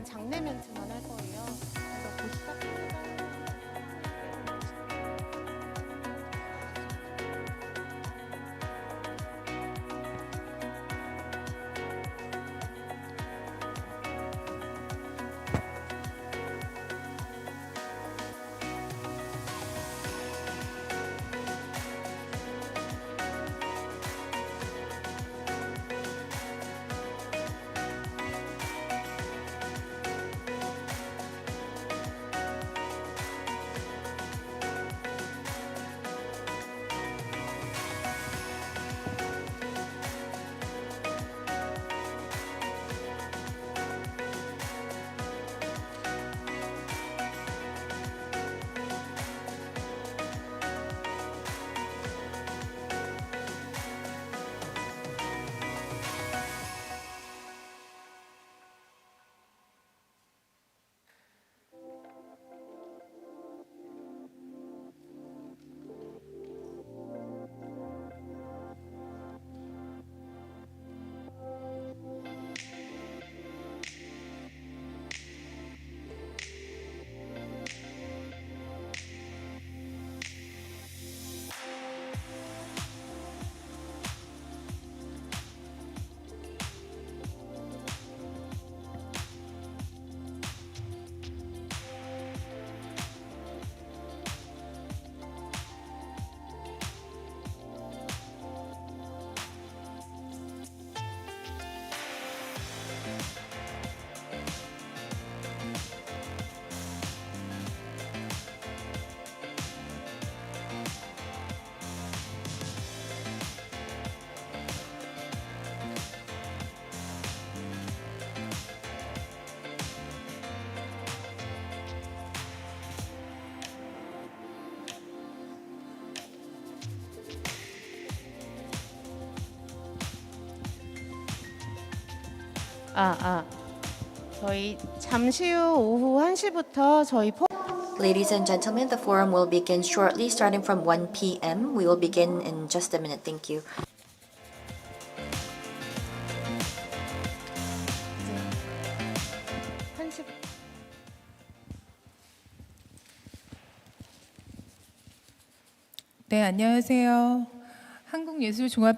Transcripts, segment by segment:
장내 멘트만 할 거예요. 그래서 보시다시피 저희 잠시 후 오후 1시부터 저희 Ladies and gentlemen, the forum will begin shortly, starting from 1 p.m. We will begin in just a minute. Thank you. 네, 안녕하세요. 한국예술종합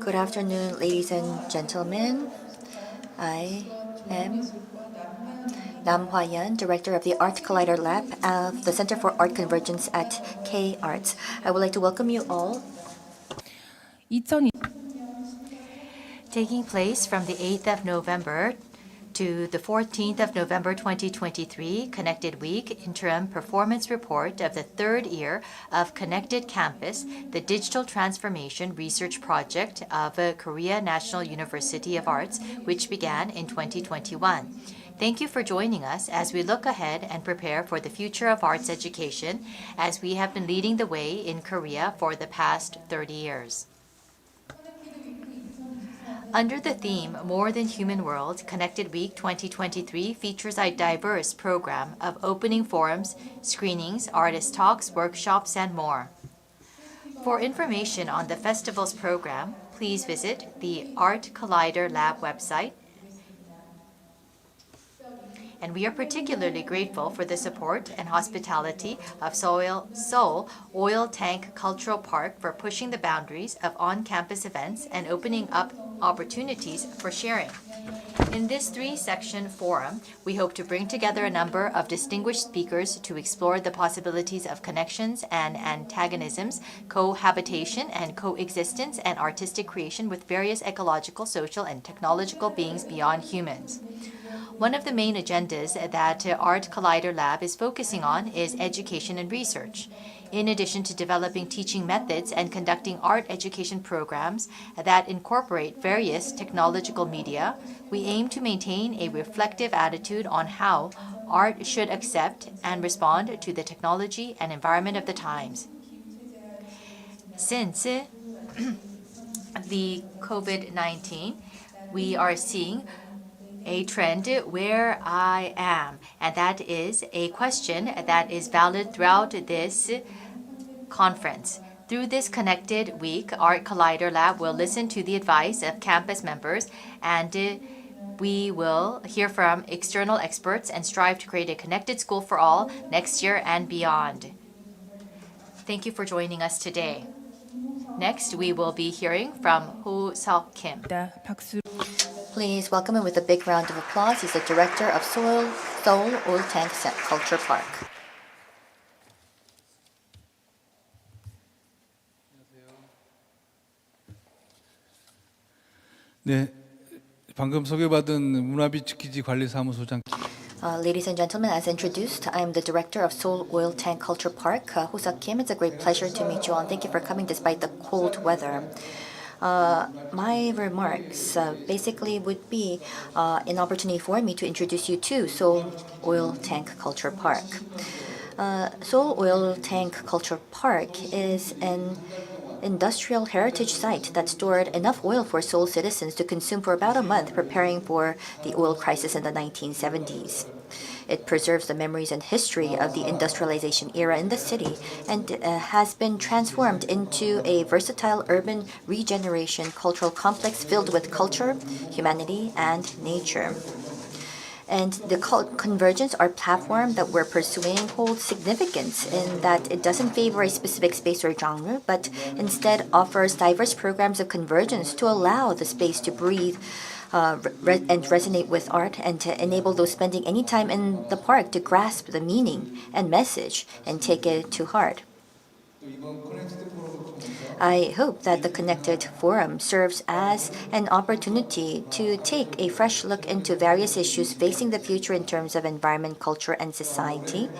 Good afternoon, ladies and gentlemen. I am Nam Hwa-yeon, Director of the Art Collider Lab of the Center for Art Convergence at K Arts. I would like to welcome you all. 2020 Taking place from the 8th of November to the 14th of November 2023, Connected Week Interim Performance Report of the third year of Connected Campus, the Digital Transformation Research Project of Korea National University of Arts, which began in 2021. Thank you for joining us as we look ahead and prepare for the future of arts education, as we have been leading the way in Korea for the past 30 years. Under the theme More Than Human World, Connected Week 2023 features a diverse program of opening forums, screenings, artist talks, workshops, and more. For information on the festival's program, please visit the Art Collider Lab website. And we are particularly grateful for the support and hospitality of Seoul Oil Tank Cultural Park for pushing the boundaries of on-campus events and opening up opportunities for sharing. In this three-section forum, we hope to bring together a number of distinguished speakers to explore the possibilities of connections and antagonisms, cohabitation and coexistence, and artistic creation with various ecological, social, and technological beings beyond humans. One of the main agendas that Art Collider Lab is focusing on is education and research. In addition to developing teaching methods and conducting art education programs that incorporate various technological media, we aim to maintain a reflective attitude on how art should accept and respond to the technology and environment of the times. Since the COVID-19, we are seeing a trend where I am, and that is a question that is valid throughout this conference. Through this Connected Week, Art Collider Lab will listen to the advice of campus members and We will hear from external experts and strive to create a connected school for all next year and beyond. Thank you for joining us today. Next, we will be hearing from Ho Seok-kim. 박수. Please welcome him with a big round of applause. He's the director of Seoul Oil Tank Culture Park. 네, 방금 소개받은 문화비축 기지 관리사무소장 Ladies and gentlemen, as introduced, I am the director of Seoul Oil Tank Culture Park, Ho Seok-kim. It's a great pleasure to meet you all, and thank you for coming despite the cold weather. My remarks basically would be an opportunity for me to introduce you to Seoul Oil Tank Culture Park. Seoul Oil Tank Culture Park is an industrial heritage site that stored enough oil for Seoul citizens to consume for about a month, preparing for the oil crisis in the 1970s. It preserves the memories and history of the industrialization era in the city and has been transformed into a versatile urban regeneration cultural complex filled with culture, humanity, and nature. And the convergence, our platform that we're pursuing, holds significance in that it doesn't favor a specific space or genre, but instead offers diverse programs of convergence to allow the space to breathe and resonate with art, and to enable those spending any time in the park to grasp the meaning and message and take it to heart. I hope that the Connected Forum serves as an opportunity to take a fresh look into various issues facing the future in terms of environment, culture, and society.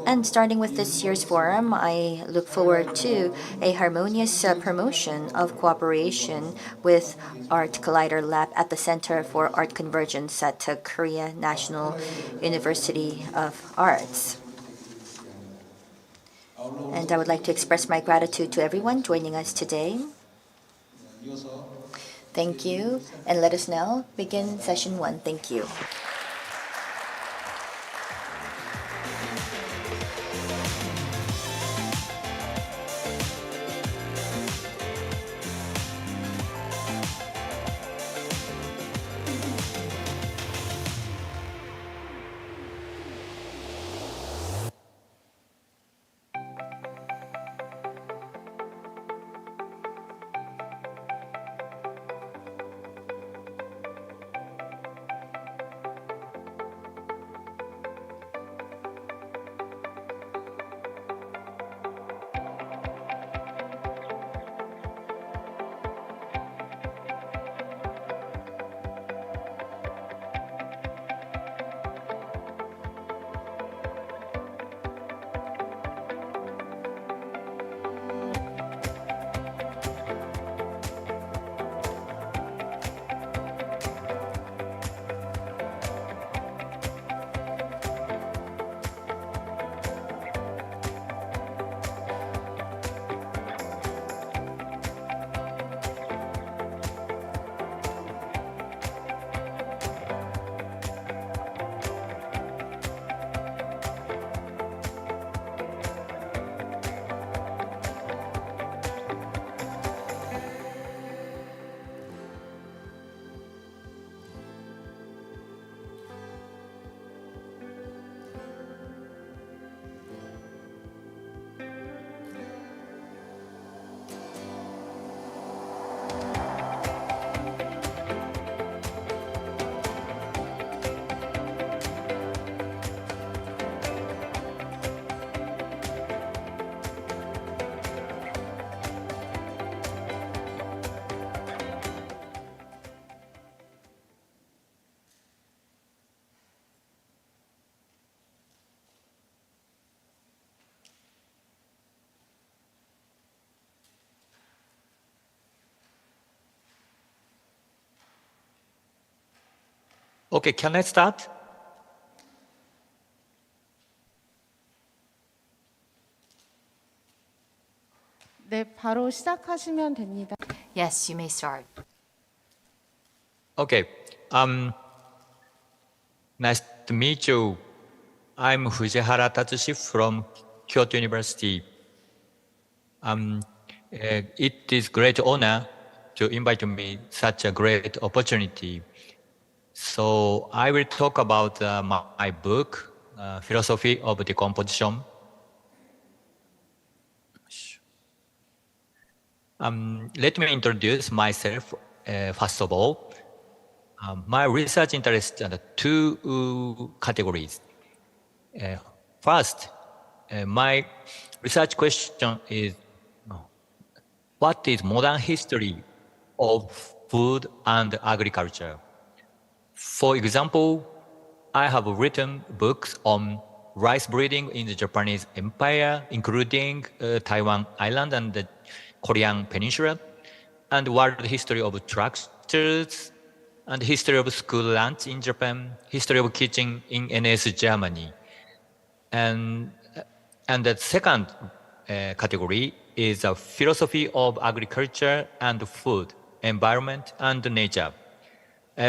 And starting with this year's forum, I look forward to a harmonious promotion of cooperation with Art Collider Lab at the Center for Art Convergence at Korea National University of Arts. And I would like to express my gratitude to everyone joining us today. Thank you. And let us now begin session 1. Thank you. Okay, can I start? 네, 바로 시작하시면 됩니다. Yes, you may start. Okay. Nice to meet you. I'm Fujihara Tatsushi from Kyoto University. It is great honor to invite me such a great opportunity. So I will talk about my book, Philosophy of Decomposition. Let me introduce myself first of all. My research interests are two categories. First, my research question is, what is modern history of food and agriculture? For example, I have written books on rice breeding in the Japanese Empire, including Taiwan Island and the Korean Peninsula, and world history of tractors, and history of school lunch in Japan, history of kitchen in NS Germany. And the second category is a philosophy of agriculture and food, environment and nature.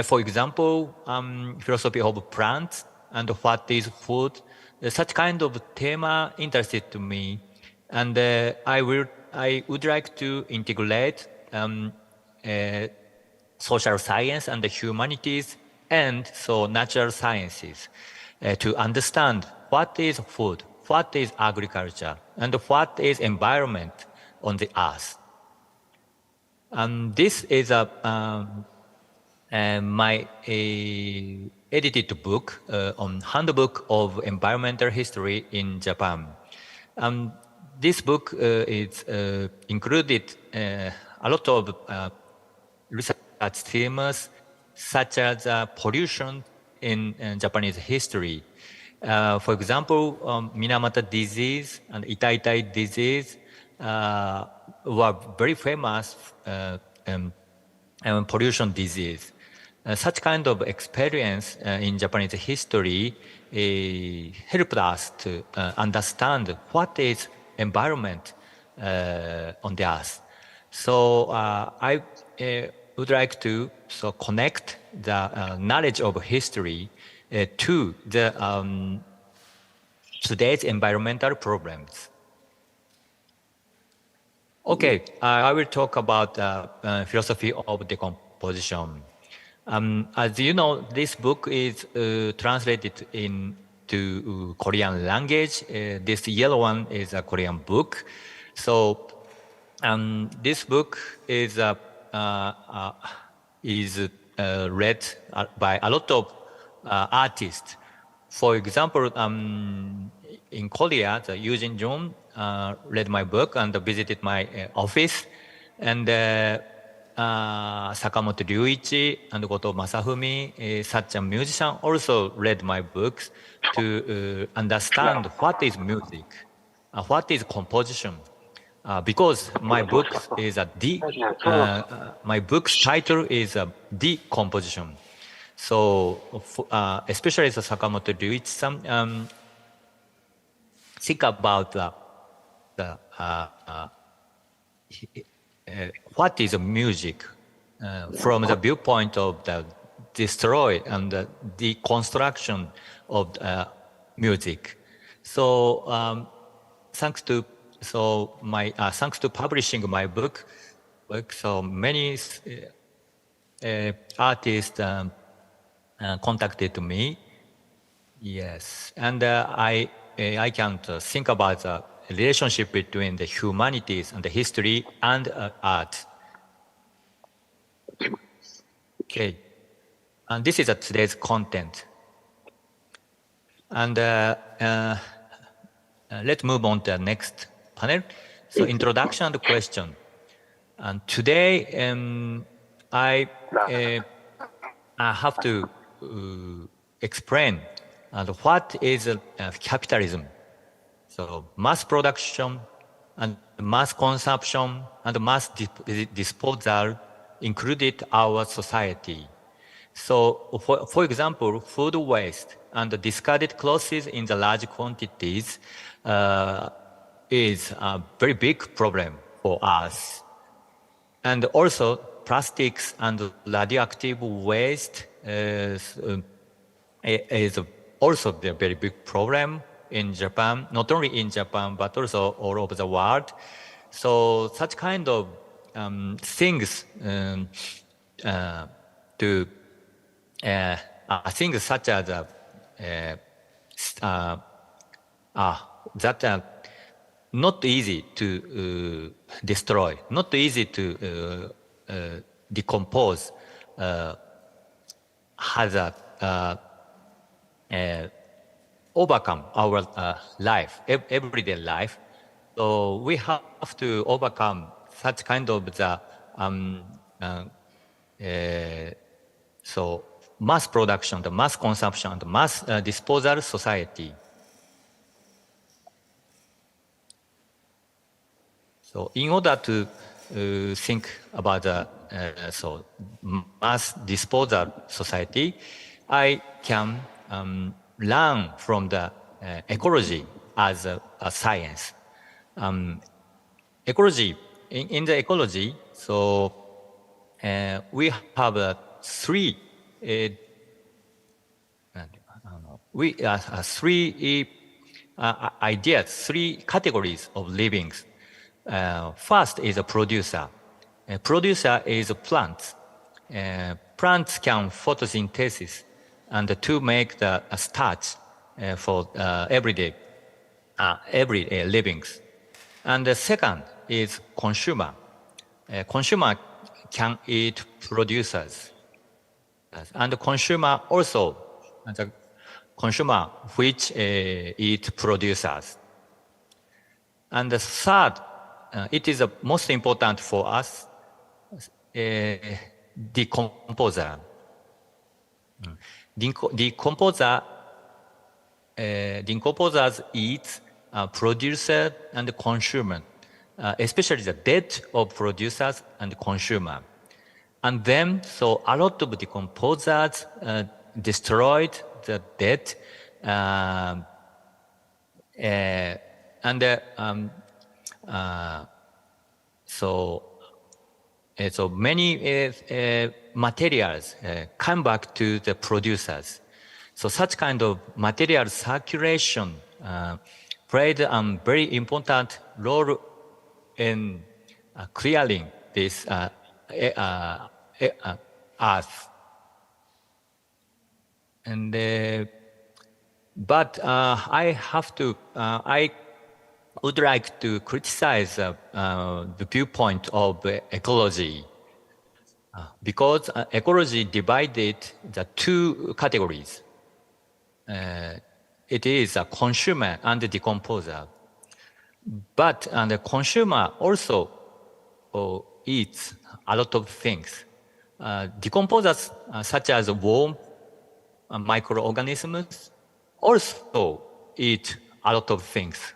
For example, philosophy of plants and what is food, such kind of theme interested to me, and I would like to integrate social science and the humanities and so natural sciences to understand what is food, what is agriculture, and what is environment on the earth. This is my edited book on Handbook of Environmental History in Japan. This book is included a lot of research themes such as pollution in Japanese history. For example, Minamata disease and Itai disease were very famous pollution disease. Such kind of experience in Japanese history helped us to understand what is environment on the earth. So I would like to connect the knowledge of history to the today's environmental problems. Okay, I will talk about philosophy of decomposition. As you know, this book is translated into Korean language. This yellow one is a Korean book. So this book is read by a lot of artists. For example, in Korea, the Eugene Jung read my book and visited my office, and Sakamoto Ryuichi and Goto Masafumi, such a musician, also read my books to understand what is music, what is composition. Because my book is my book's title is Decomposition. So, especially the Sakamoto Ryuichi-san, think about what is music from the viewpoint of the destroy and the deconstruction of music. So, thanks to publishing my book, so many artists contacted me. Yes, and I can think about the relationship between the humanities and the history and art. Okay, and this is today's content. And let's move on to the next panel. So introduction and question. And today I have to explain what is capitalism. So mass production and mass consumption and mass disposal included our society. So for example, food waste and discarded clothes in the large quantities is a very big problem for us. And also plastics and radioactive waste is also a very big problem in Japan, not only in Japan, but also all over the world. So such kind of things to things such as that are not easy to destroy, not easy to decompose, has overcome our life, everyday life. So we have to overcome such kind of the so mass production, the mass consumption, the mass disposal society. So in order to think about the so mass disposal society, I can learn from the ecology as a science. Ecology, in the ecology, so we have three ideas, three categories of livings. First is a producer. A producer is a plant. Plants can photosynthesis and to make the starch for everyday livings. And the second is consumer. Consumer can eat producers. And the consumer also, the consumer which eat producers. And the third, it is the most important for us, decomposer. Decomposers eat producer and consumer, especially the death of producers and consumer. And then, so a lot of decomposers destroyed the death, so many materials come back to the producers. So such kind of material circulation played a very important role in clearing this earth. And but I would like to criticize the viewpoint of ecology because ecology divided the two categories. It is a consumer and a decomposer. But the consumer also eats a lot of things. Decomposers such as worm microorganisms also eat a lot of things.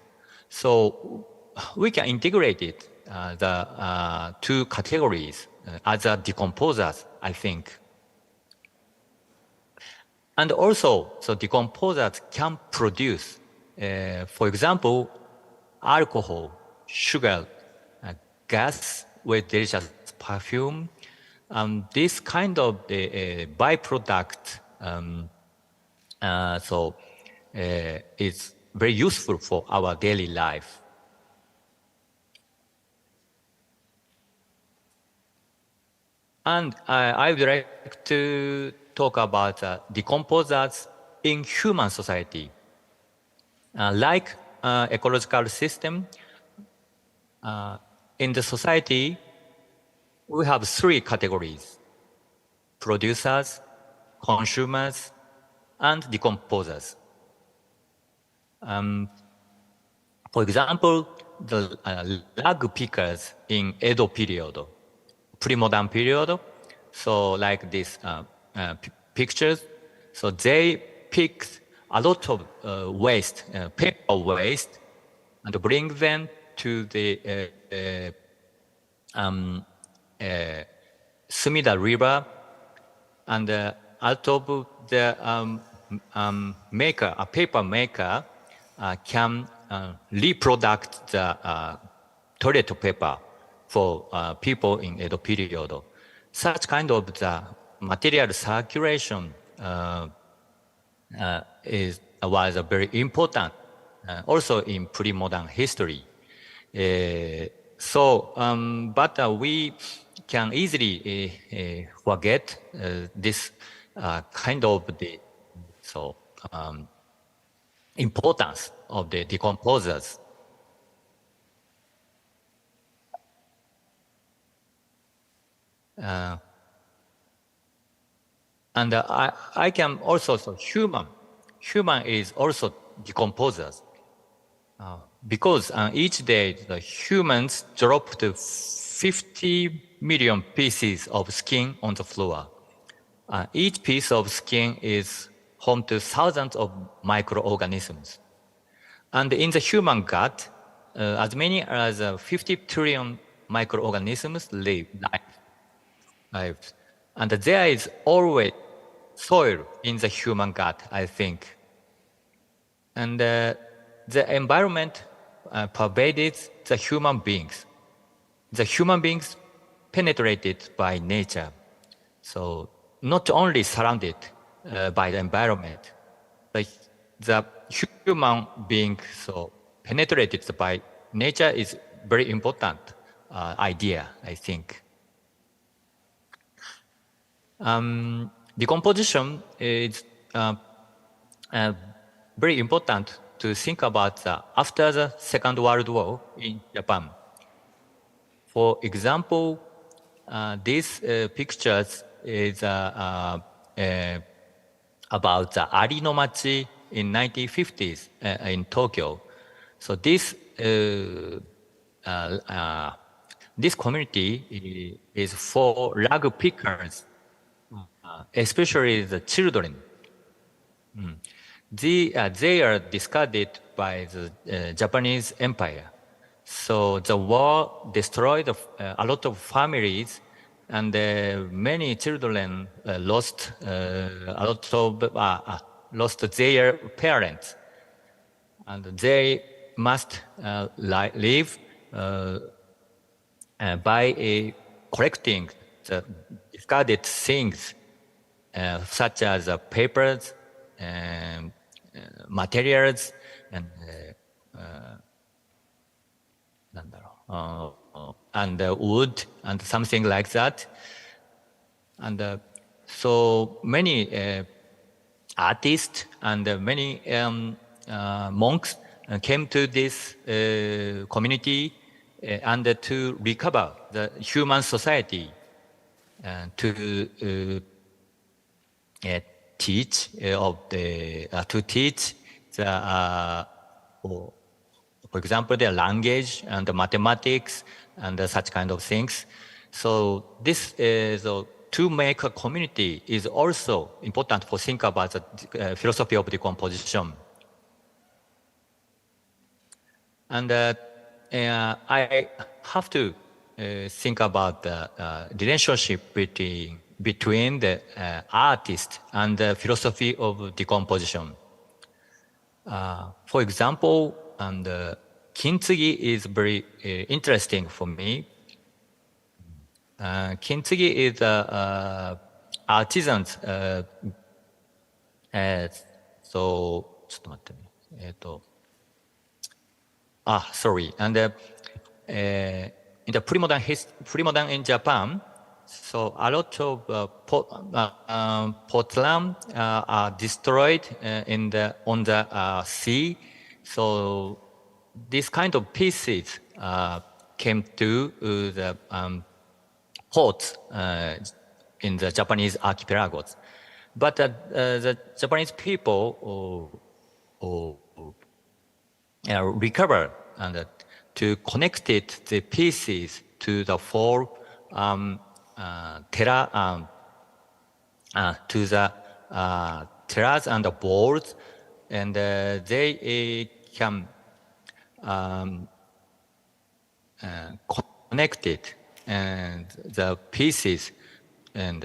So we can integrate it, the two categories as a decomposers, I think. And also, so decomposers can produce, for example, alcohol, sugar, gas with delicious perfume. This kind of byproduct it's very useful for our daily life. And I would like to talk about decomposers in human society. Like ecological system, in the society, we have three categories: producers, consumers, and decomposers. For example, the rag pickers in Edo period, pre-modern period, so like these pictures, so they picked a lot of waste, paper waste, and bring them to the Sumida River, and out of the maker, a paper maker, can reproduce the toilet paper for people in Edo period. Such kind of the material circulation was very important also in pre-modern history. But we can easily forget this kind of the importance of the decomposers. And I can also, human is also decomposers. Because each day the humans drop to 50 million pieces of skin on the floor. Each piece of skin is home to thousands of microorganisms. And in the human gut, as many as 50 trillion microorganisms live. And there is always soil in the human gut, I think. And the environment pervaded the human beings. The human beings penetrated by nature. So not only surrounded by the environment, but the human being so penetrated by nature is very important idea, I think. Decomposition is very important to think about after the Second World War in Japan. For example, these pictures is about the Ari-no-machi in 1950s in Tokyo. So this community is for rag pickers, especially the children. They are discarded by the Japanese Empire. So the war destroyed a lot of families, and many children lost their parents, and they must live by collecting the discarded things, such as papers, materials, and wood and something like that. And so many artists and many monks came to this community and to recover the human society, to teach the for example, the language and the mathematics and such kind of things. So this is to make a community is also important for think about the philosophy of decomposition. And I have to think about the relationship between the artist and the philosophy of decomposition. For example, kintsugi is very interesting for me. Kintsugi is artisans. So, ちょっと待ってね。sorry. And in the pre-modern in Japan, so a lot of porcelain are destroyed on the sea. So this kind of pieces came to the ports in the Japanese archipelagos. But the Japanese people recover and to connect the pieces to the four to the terrace and the boards, and they can connect it and the pieces, and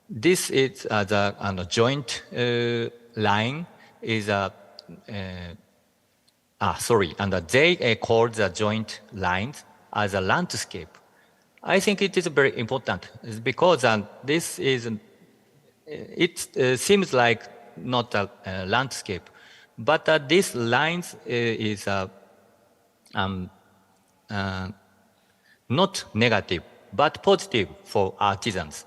this is the joint line is and they call the joint lines as a landscape. I think it is very important because this is, it seems like not a landscape, but these lines is not negative, but positive for artisans.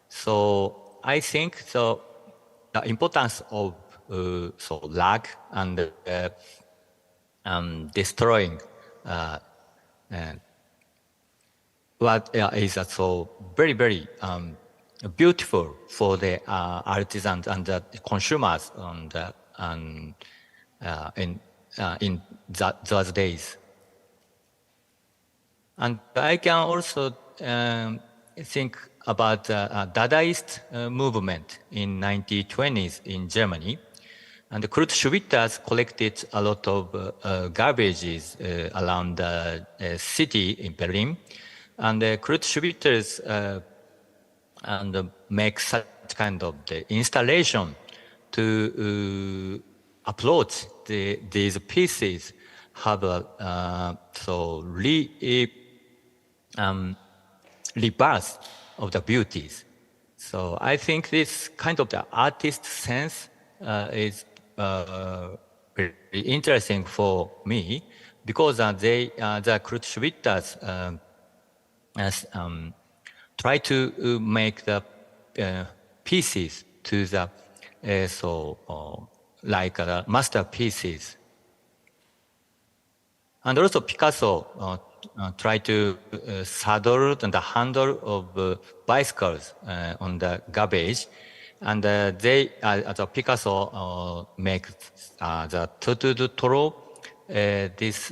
So I think the importance of lag and destroying what is so very, very beautiful for the artisans and the consumers in those days. And I can also think about the Dadaist movement in 1920s in Germany. And the Kurt Schwitters collected a lot of garbages around the city in Berlin. And Kurt Schwitters and make such kind of the installation to approach these pieces have a rebirth of the beauties. So I think this kind of the artist sense is very interesting for me because the Kurt Schwitters try to make the pieces to the like masterpieces. And also Picasso tried to saddle the handle of bicycles on the garbage. And the Picasso make the Tutu du Toro. This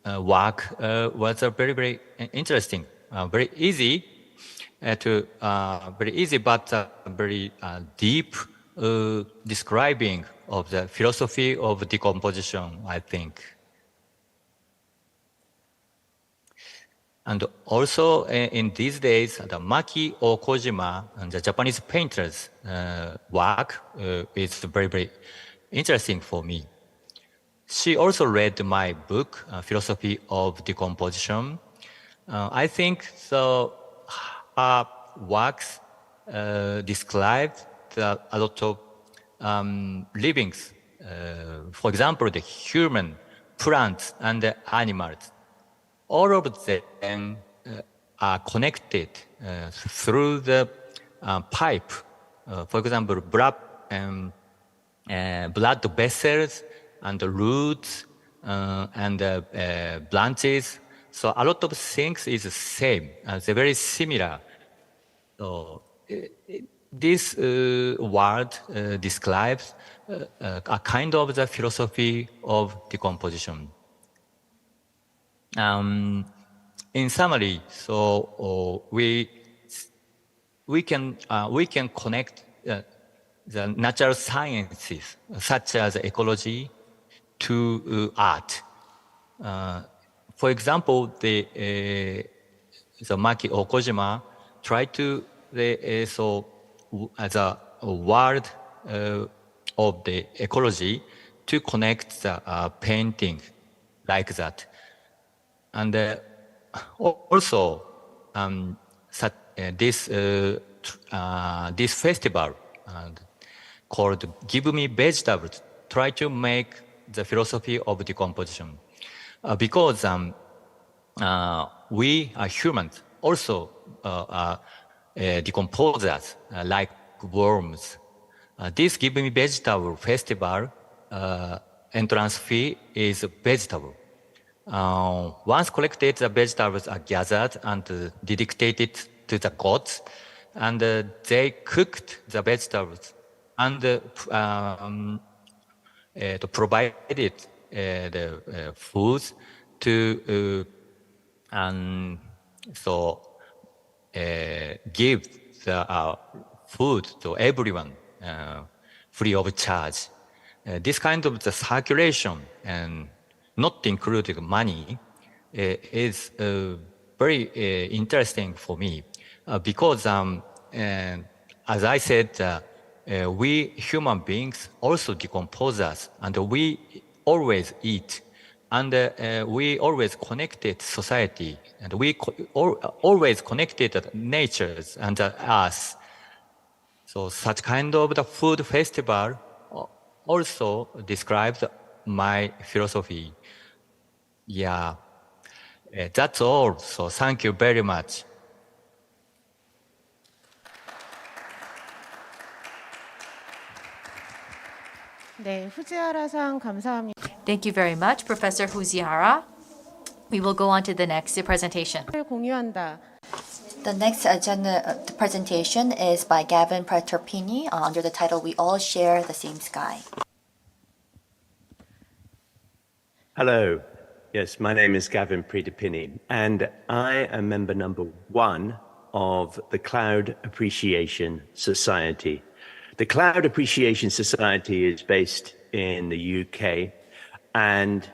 work was very, very interesting, very easy but very deep describing of the philosophy of decomposition, I think. And also in these days, the Maki Okojima and the Japanese painters' work is very, very interesting for me. She also read my book, Philosophy of Decomposition. I think her works describe a lot of livings. For example, the human, plants, and the animals. All of them are connected through the pipe. For example, blood vessels and the roots and branches. So a lot of things is the same. They're very similar. So this word describes a kind of the philosophy of decomposition. In summary, so we can connect the natural sciences such as ecology to art. For example, the Maki Okojima tried to as a word of the ecology to connect the painting like that. And also, this festival called "Give Me Vegetables" try to make the philosophy of decomposition, because we are humans also are decomposers like worms. This "Give Me Vegetable" festival entrance fee is vegetable. Once collected, the vegetables are gathered and dedicated to the gods, and they cooked the vegetables and provided the foods to give the food to everyone free of charge. This kind of the circulation and not including money is very interesting for me because as I said, we human beings also decompose us, and we always eat, and we always connected society, and we always connected natures and the earth. So such kind of the food festival also describes my philosophy. Yeah, that's all. So thank you very much. 네, 후지하라상 감사합니다. Thank you very much, Professor Fujihara. We will go on to the next presentation. 공유한다. The next agenda presentation is by Gavin Praterpini under the title We All Share the Same Sky. Hello. Yes, my name is Gavin Praterpini, and I am member number 1 of the Cloud Appreciation Society. The Cloud Appreciation Society is based in the UK, and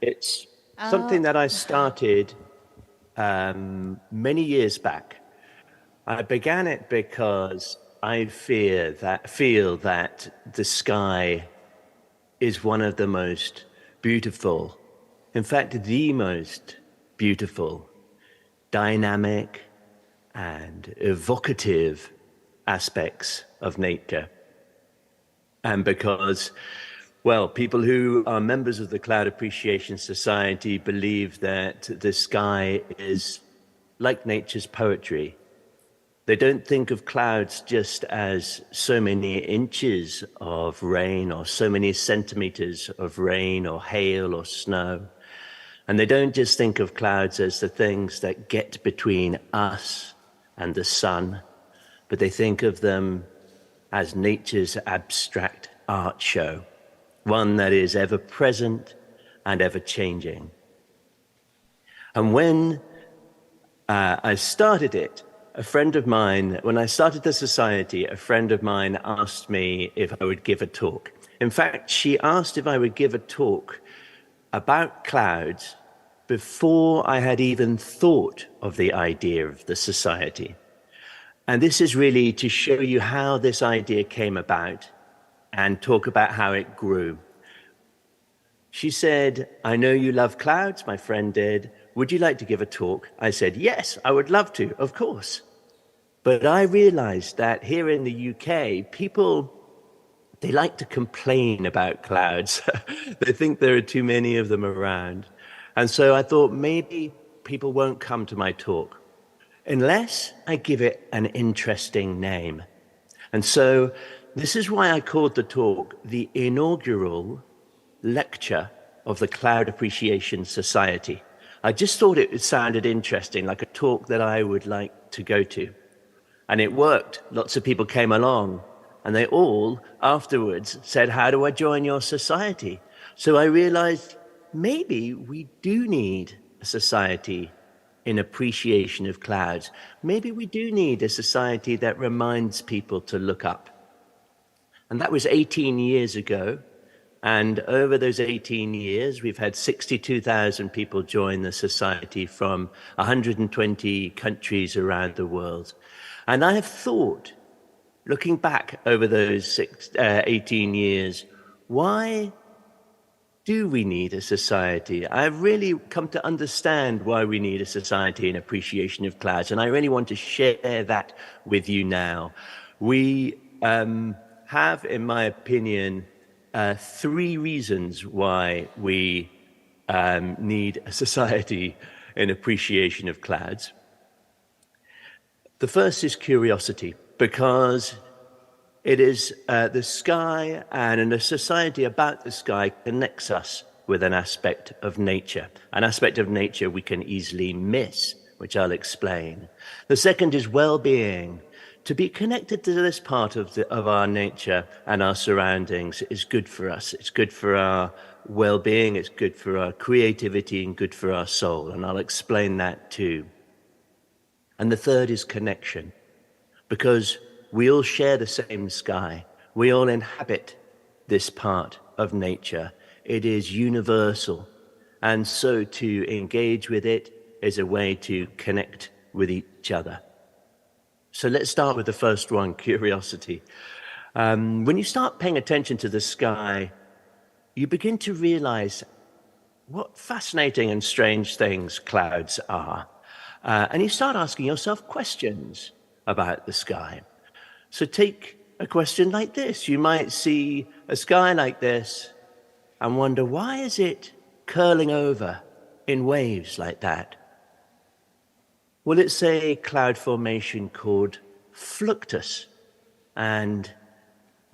it's something that I started many years back. I began it because I feel that the sky is one of the most beautiful, in fact, the most beautiful, dynamic, and evocative aspects of nature. And because, well, people who are members of the Cloud Appreciation Society believe that the sky is like nature's poetry. They don't think of clouds just as so many inches of rain or so many centimeters of rain or hail or snow. And they don't just think of clouds as the things that get between us and the sun, but they think of them as nature's abstract art show, one that is ever present and ever changing. And when I started it, a friend of mine, when I started the society, a friend of mine asked me if I would give a talk. In fact, she asked if I would give a talk about clouds before I had even thought of the idea of the society. And this is really to show you how this idea came about and talk about how it grew. She said, I know you love clouds, my friend did. Would you like to give a talk? I said, yes, I would love to, of course. But I realized that here in the UK, people, they like to complain about clouds. They think there are too many of them around. And so I thought maybe people won't come to my talk unless I give it an interesting name. And so this is why I called the talk the inaugural lecture of the Cloud Appreciation Society. I just thought it sounded interesting, like a talk that I would like to go to. And it worked. Lots of people came along, and they all afterwards said, how do I join your society? So I realized maybe we do need a society in appreciation of clouds. Maybe we do need a society that reminds people to look up. And that was 18 years ago. And over those 18 years, we've had 62,000 people join the society from 120 countries around the world. And I have thought, looking back over those 18 years, why do we need a society? I've really come to understand why we need a society in appreciation of clouds, and I really want to share that with you now. We have, in my opinion, 3 reasons why we need a society in appreciation of clouds. The first is curiosity, because it is the sky, and in a society about the sky connects us with an aspect of nature we can easily miss, which I'll explain. The second is well-being. To be connected to this part of our nature and our surroundings is good for us. It's good for our well-being, it's good for our creativity, and good for our soul, and I'll explain that too. And the third is connection, because we all share the same sky. We all inhabit this part of nature. It is universal. And so to engage with it is a way to connect with each other. So let's start with the first one, curiosity. When you start paying attention to the sky, you begin to realize what fascinating and strange things clouds are. And you start asking yourself questions about the sky. So take a question like this. You might see a sky like this and wonder, why is it curling over in waves like that? Well, it's a cloud formation called fluctus. And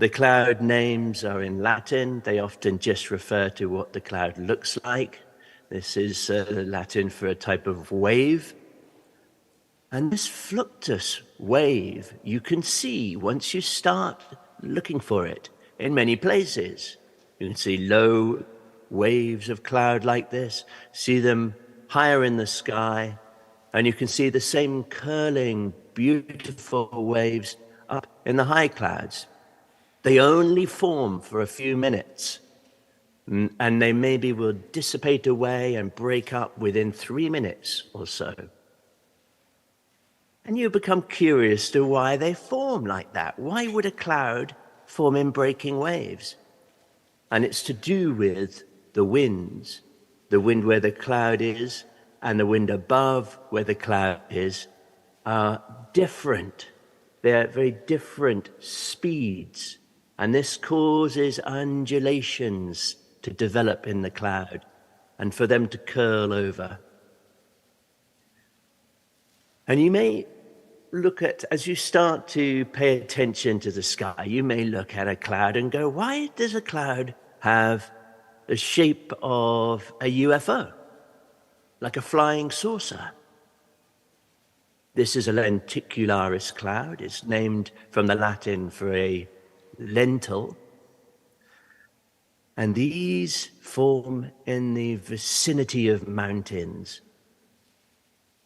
The cloud names are in Latin. They often just refer to what the cloud looks like. This is Latin for a type of wave. And this fluctus wave, you can see once you start looking for it in many places. You can see low waves of cloud like this, see them higher in the sky, and you can see the same curling, beautiful waves up in the high clouds. They only form for a few minutes, and they maybe will dissipate away and break up within 3 minutes or so. And you become curious to why they form like that. Why would a cloud form in breaking waves? And it's to do with the winds, the wind where the cloud is and the wind above where the cloud is are different. They're at very different speeds. And this causes undulations to develop in the cloud and for them to curl over. And you may look at, as you start to pay attention to the sky, you may look at a cloud and go, why does a cloud have the shape of a UFO, like a flying saucer? This is a lenticularis cloud. It's named from the Latin for a lentil. And these form in the vicinity of mountains.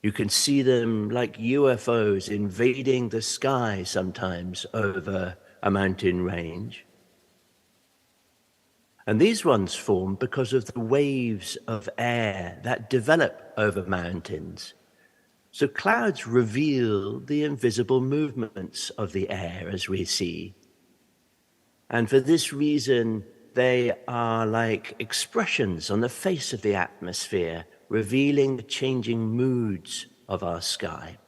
You can see them like UFOs invading the sky sometimes over a mountain range. And these ones form because of the waves of air that develop over mountains. So clouds reveal the invisible movements of the air as we see. And for this reason, they are like expressions on the face of the atmosphere, revealing the changing moods of our sky.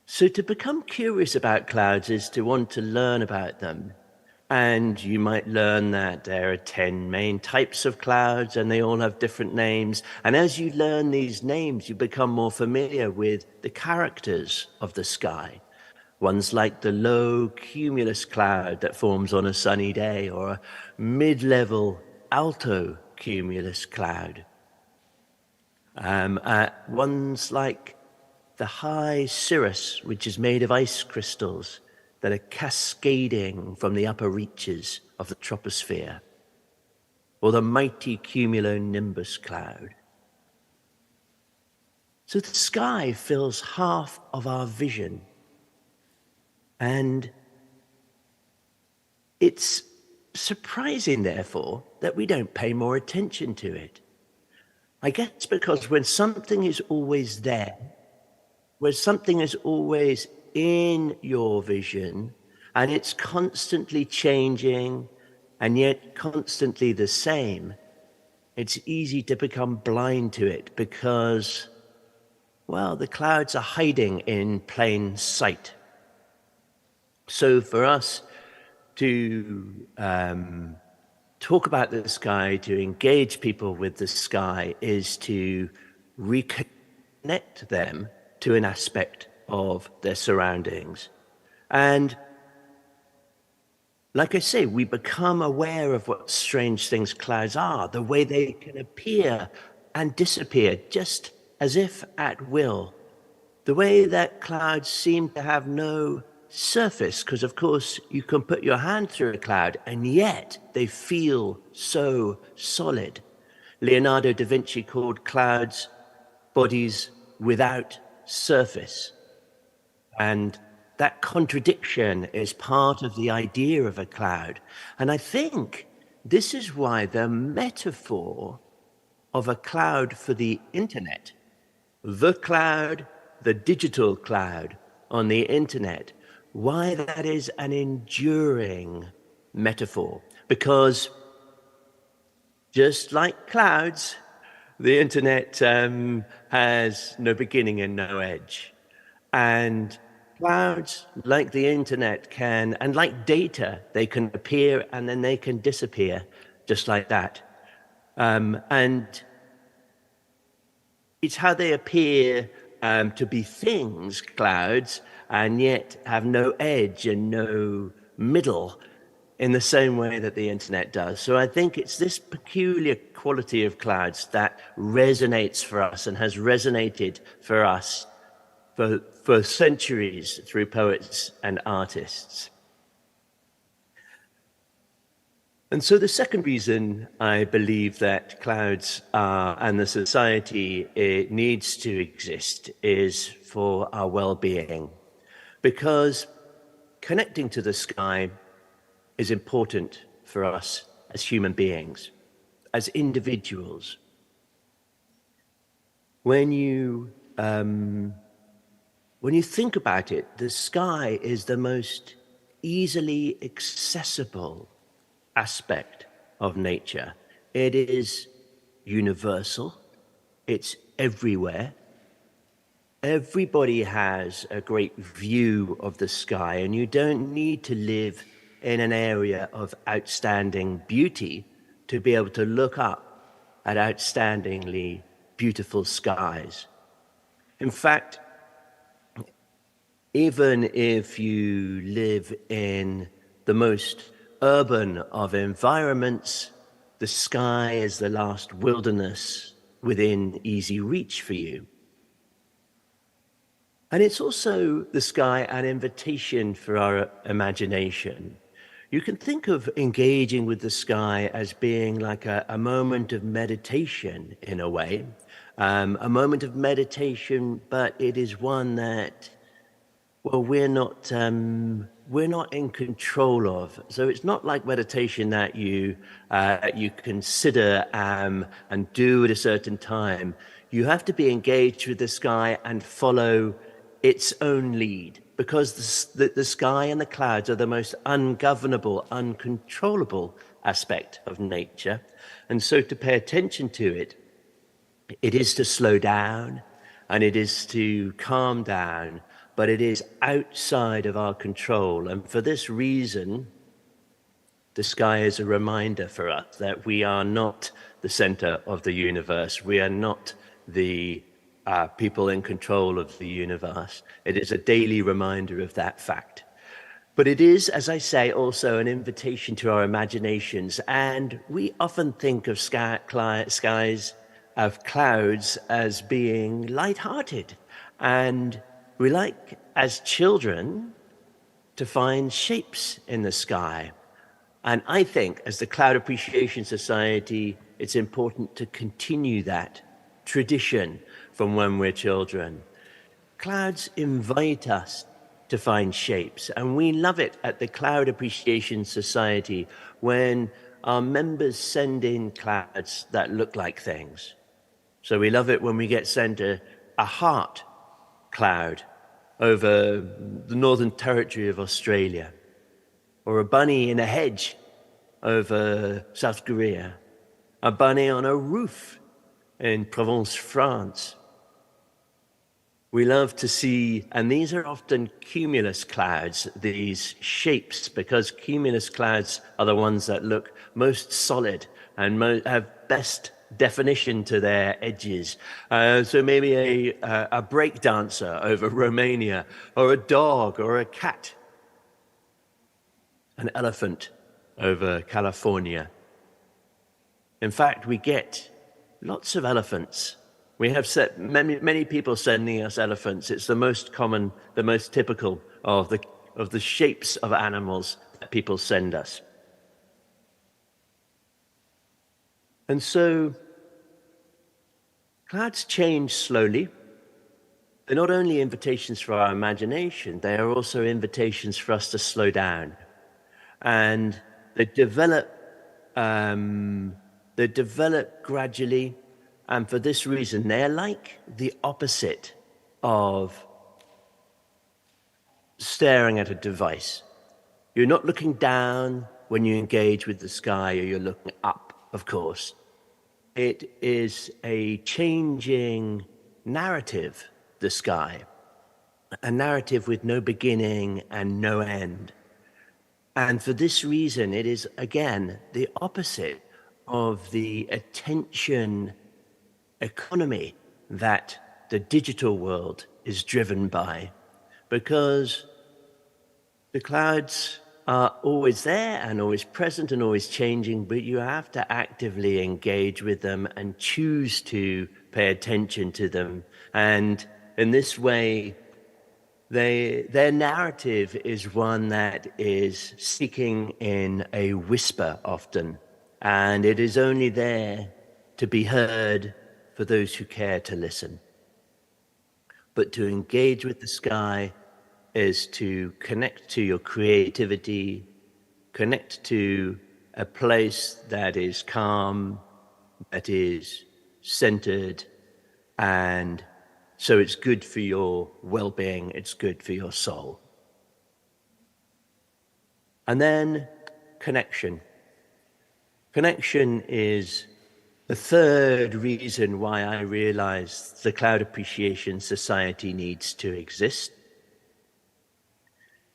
So to become curious about clouds is to want to learn about them. And you might learn that there are 10 main types of clouds and they all have different names. And as you learn these names, you become more familiar with the characters of the sky. Ones like the low cumulus cloud that forms on a sunny day, or a mid-level alto cumulus cloud. Ones like the high cirrus, which is made of ice crystals that are cascading from the upper reaches of the troposphere, or the mighty cumulonimbus cloud. So the sky fills half of our vision, and it's surprising, therefore, that we don't pay more attention to it. I guess because when something is always there, when something is always in your vision, and it's constantly changing, and yet constantly the same, it's easy to become blind to it because, well, the clouds are hiding in plain sight. So for us to talk about the sky, to engage people with the sky, is to reconnect them to an aspect of their surroundings. And like I say, we become aware of what strange things clouds are, the way they can appear and disappear just as if at will, the way that clouds seem to have no surface, because of course you can put your hand through a cloud and yet they feel so solid. Leonardo da Vinci called clouds bodies without surface. And that contradiction is part of the idea of a cloud. And I think this is why the metaphor of a cloud for the internet, the cloud, the digital cloud on the internet, why that is an enduring metaphor. Because just like clouds, the internet has no beginning and no edge. And clouds, like the internet, can, and like data, they can appear and then they can disappear, just like that. And it's how they appear to be things, clouds, and yet have no edge and no middle in the same way that the internet does. So I think it's this peculiar quality of clouds that resonates for us and has resonated for us for centuries through poets and artists. And so the second reason I believe that clouds and the society it needs to exist is for our well-being, because connecting to the sky is important for us as human beings, as individuals. When you think about it, the sky is the most easily accessible aspect of nature. It is universal. It's everywhere. Everybody has a great view of the sky, and you don't need to live in an area of outstanding beauty to be able to look up at outstandingly beautiful skies. In fact, even if you live in the most urban of environments, the sky is the last wilderness within easy reach for you. And it's also the sky an invitation for our imagination. You can think of engaging with the sky as being like a moment of meditation in a way, a moment of meditation, but it is one that, well, we're not in control of. So it's not like meditation that you consider and do at a certain time. You have to be engaged with the sky and follow its own lead, because the sky and the clouds are the most ungovernable, uncontrollable aspect of nature. And so to pay attention to it, it is to slow down and it is to calm down, but it is outside of our control. And for this reason, the sky is a reminder for us that we are not the center of the universe. We are not the people in control of the universe. It is a daily reminder of that fact. But it is, as I say, also an invitation to our imaginations. And we often think of skies, of clouds, as being lighthearted. And we like, as children, to find shapes in the sky. And I think, as the Cloud Appreciation Society, it's important to continue that tradition from when we're children. Clouds invite us to find shapes, and we love it at the Cloud Appreciation Society when our members send in clouds that look like things. So we love it when we get sent a heart cloud over the Northern Territory of Australia, or a bunny in a hedge over South Korea, a bunny on a roof in Provence, France. We love to see, and these are often cumulus clouds, these shapes, because cumulus clouds are the ones that look most solid and have best definition to their edges. So maybe a break dancer over Romania, or a dog or a cat, an elephant over California. In fact, we get lots of elephants. We have many people sending us elephants. It's the most common, the most typical of the shapes of animals that people send us. And so clouds change slowly. They're not only invitations for our imagination, they are also invitations for us to slow down. And they develop gradually. And for this reason, they're like the opposite of staring at a device. You're not looking down when you engage with the sky, or you're looking up, of course. It is a changing narrative, the sky, a narrative with no beginning and no end. And for this reason, it is, again, the opposite of the attention economy that the digital world is driven by, because the clouds are always there and always present and always changing, but you have to actively engage with them and choose to pay attention to them. And in this way, their narrative is one that is speaking in a whisper often, and it is only there to be heard for those who care to listen. But to engage with the sky is to connect to your creativity, connect to a place that is calm, that is centered, and so it's good for your well-being, it's good for your soul. And then connection. Connection is the third reason why I realized the Cloud Appreciation Society needs to exist.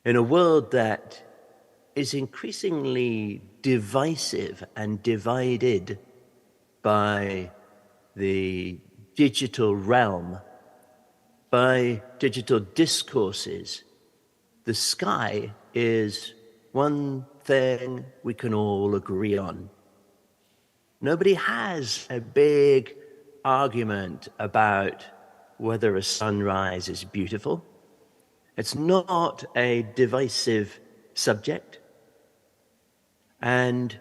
In a world that is increasingly divisive and divided by the digital realm, by digital discourses, the sky is one thing we can all agree on. Nobody has a big argument about whether a sunrise is beautiful. It's not a divisive subject. And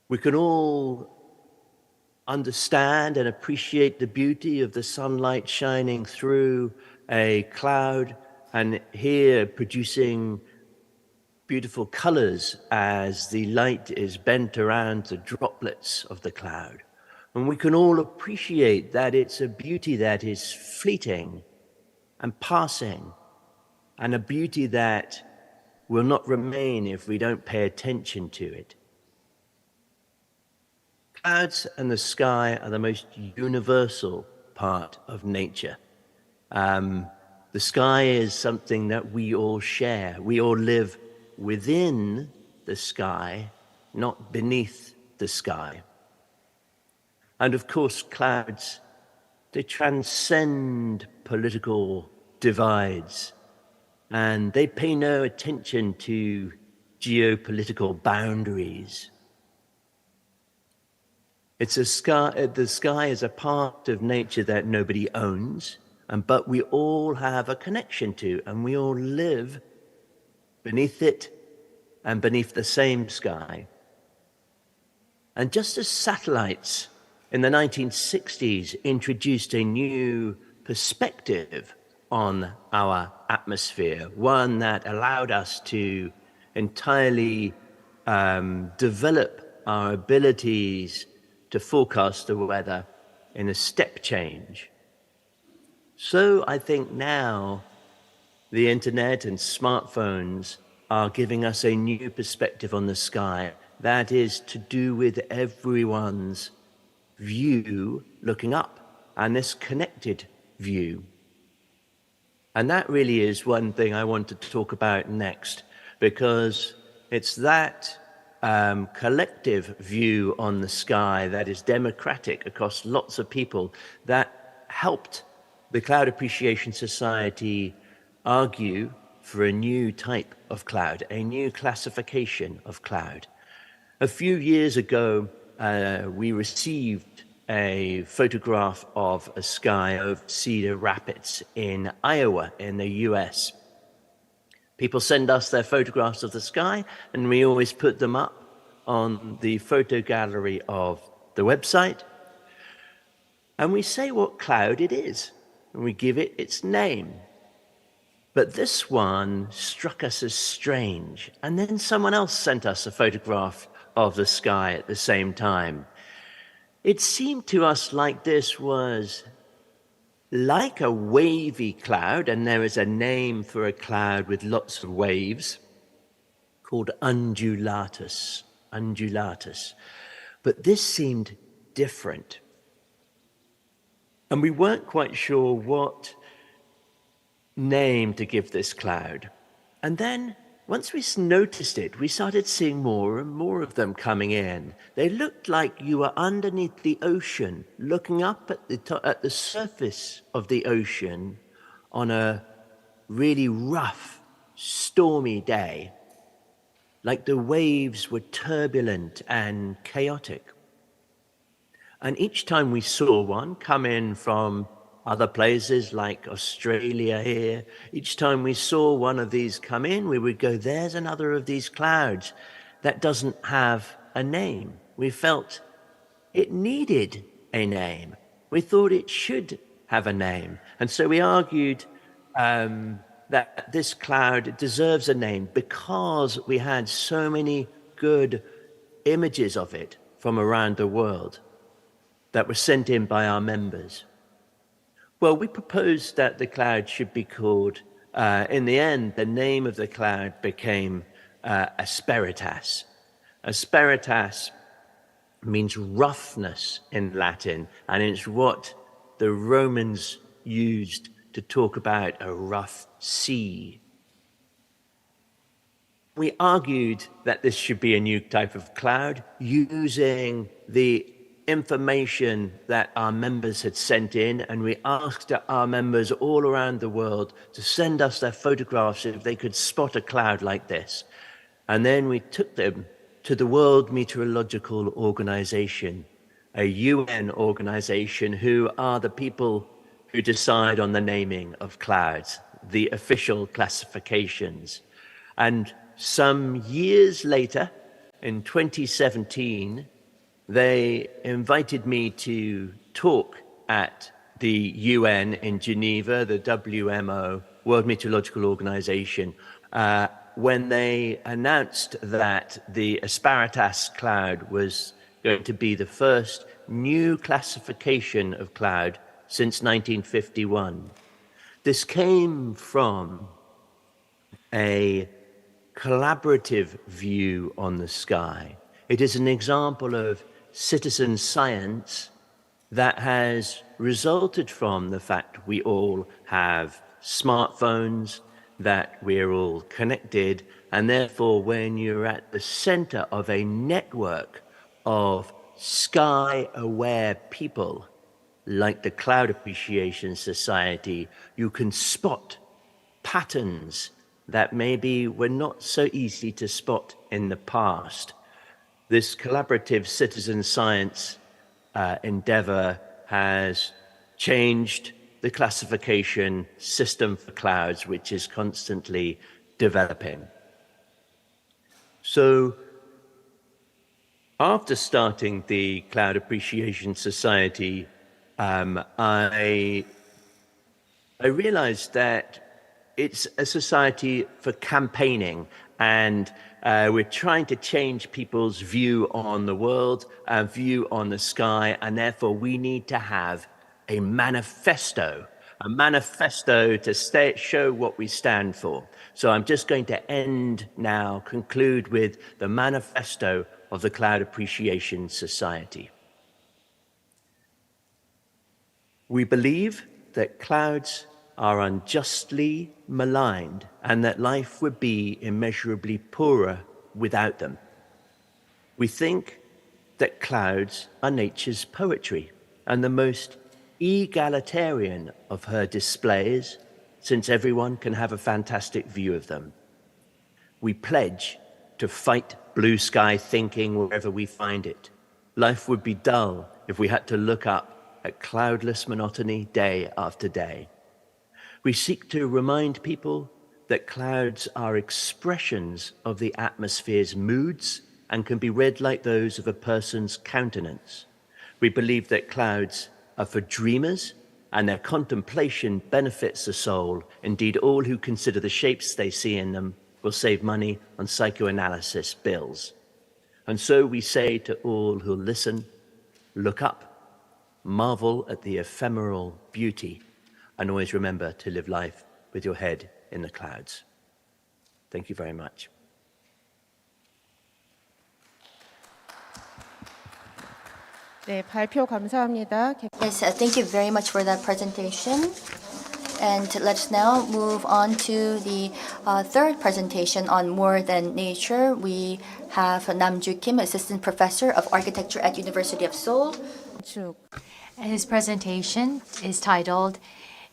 we can all understand and appreciate the beauty of the sunlight shining through a cloud and here producing beautiful colors as the light is bent around the droplets of the cloud. And we can all appreciate that it's a beauty that is fleeting and passing, and a beauty that will not remain if we don't pay attention to it. Clouds and the sky are the most universal part of nature. The sky is something that we all share. We all live within the sky, not beneath the sky. And of course, clouds, they transcend political divides, and they pay no attention to geopolitical boundaries. The sky is a part of nature that nobody owns, but we all have a connection to, and we all live beneath it and beneath the same sky. And just as satellites in the 1960s introduced a new perspective on our atmosphere, one that allowed us to entirely develop our abilities to forecast the weather in a step change. So I think now the internet and smartphones are giving us a new perspective on the sky that is to do with everyone's view looking up, and this connected view. And that really is one thing I want to talk about next, because it's that collective view on the sky that is democratic across lots of people that helped the Cloud Appreciation Society argue for a new type of cloud, a new classification of cloud. A few years ago, we received a photograph of a sky over Cedar Rapids in Iowa in the US. People send us their photographs of the sky, and we always put them up on the photo gallery of the website. And we say what cloud it is, and we give it its name. But this one struck us as strange. And then someone else sent us a photograph of the sky at the same time. It seemed to us like this was like a wavy cloud, and there is a name for a cloud with lots of waves called undulatus. But this seemed different. And we weren't quite sure what name to give this cloud. And then once we noticed it, we started seeing more and more of them coming in. They looked like you were underneath the ocean, looking up at the surface of the ocean on a really rough, stormy day. like the waves were turbulent and chaotic. And each time we saw one come in from other places like Australia here, each time we saw one of these come in, we would go, there's another of these clouds that doesn't have a name. We felt it needed a name. We thought it should have a name. And so we argued that this cloud deserves a name because we had so many good images of it from around the world that were sent in by our members. Well, we proposed that the cloud should be called, in the end, the name of the cloud became Asperitas. Asperitas means roughness in Latin, and it's what the Romans used to talk about a rough sea. We argued that this should be a new type of cloud using the information that our members had sent in, and we asked our members all around the world to send us their photographs if they could spot a cloud like this. And then we took them to the World Meteorological Organization, a UN organization who are the people who decide on the naming of clouds, the official classifications. And some years later, in 2017, they invited me to talk at the UN in Geneva, the WMO, World Meteorological Organization, when they announced that the Asperitas cloud was going to be the first new classification of cloud since 1951. This came from a collaborative view on the sky. It is an example of citizen science that has resulted from the fact we all have smartphones, that we're all connected, and therefore when you're at the center of a network of sky-aware people like the Cloud Appreciation Society, you can spot patterns that maybe were not so easy to spot in the past. This collaborative citizen science endeavor has changed the classification system for clouds, which is constantly developing. So after starting the Cloud Appreciation Society, I realized that it's a society for campaigning, and we're trying to change people's view on the world, view on the sky, and therefore we need to have a manifesto to show what we stand for. So I'm just going to conclude with the manifesto of the Cloud Appreciation Society. We believe that clouds are unjustly maligned and that life would be immeasurably poorer without them. We think that clouds are nature's poetry and the most egalitarian of her displays, since everyone can have a fantastic view of them. We pledge to fight blue sky thinking wherever we find it. Life would be dull if we had to look up at cloudless monotony day after day. We seek to remind people that clouds are expressions of the atmosphere's moods and can be read like those of a person's countenance. We believe that clouds are for dreamers, and their contemplation benefits the soul. Indeed, all who consider the shapes they see in them will save money on psychoanalysis bills. And so we say to all who listen, look up, marvel at the ephemeral beauty, and always remember to live life with your head in the clouds. Thank you very much. 네, 발표 감사합니다. Yes, thank you very much for that presentation. And let's now move on to the third presentation on More Than Nature. We have Namju Kim, Assistant Professor of Architecture at University of Seoul. And his presentation is titled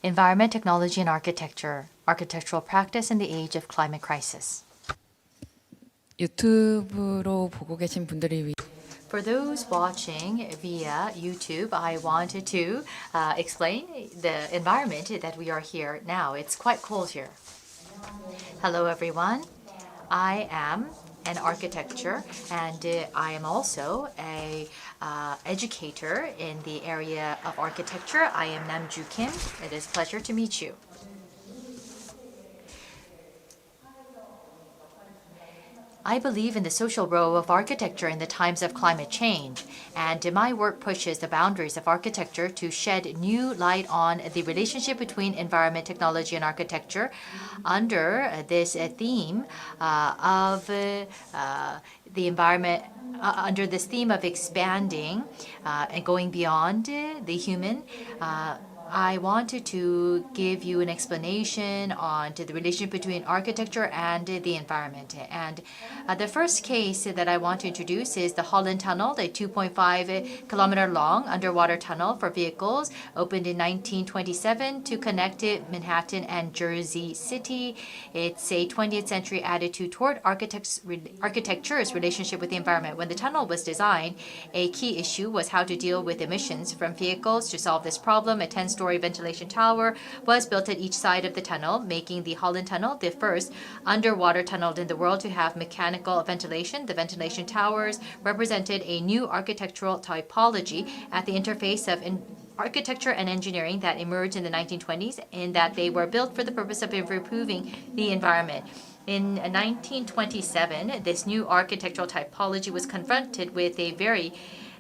Environment, Technology, and Architecture, Architectural Practice in the Age of Climate Crisis. 유튜브로 보고 계신 분들이 For those watching via YouTube, I wanted to explain the environment that we are here now. It's quite cold here. Hello, everyone. I am an architecture, and I am also a educator in the area of architecture. I am Namju Kim. It is a pleasure to meet you. I believe in the social role of architecture in the times of climate change, and my work pushes the boundaries of architecture to shed new light on the relationship between environment, technology, and architecture under this theme of the environment, under this theme of expanding and going beyond the human. I wanted to give you an explanation on the relationship between architecture and the environment. And the first case that I want to introduce is the Holland Tunnel, the 2.5 kilometer long underwater tunnel for vehicles, opened in 1927 to connect Manhattan and Jersey City. It's a 20th century attitude toward architecture's relationship with the environment. When the tunnel was designed, a key issue was how to deal with emissions from vehicles. To solve this problem, a 10-story ventilation tower was built at each side of the tunnel, making the Holland Tunnel the first underwater tunnel in the world to have mechanical ventilation. The ventilation towers represented a new architectural typology at the interface of architecture and engineering that emerged in the 1920s, in that they were built for the purpose of improving the environment. In 1927, this new architectural typology was confronted with a very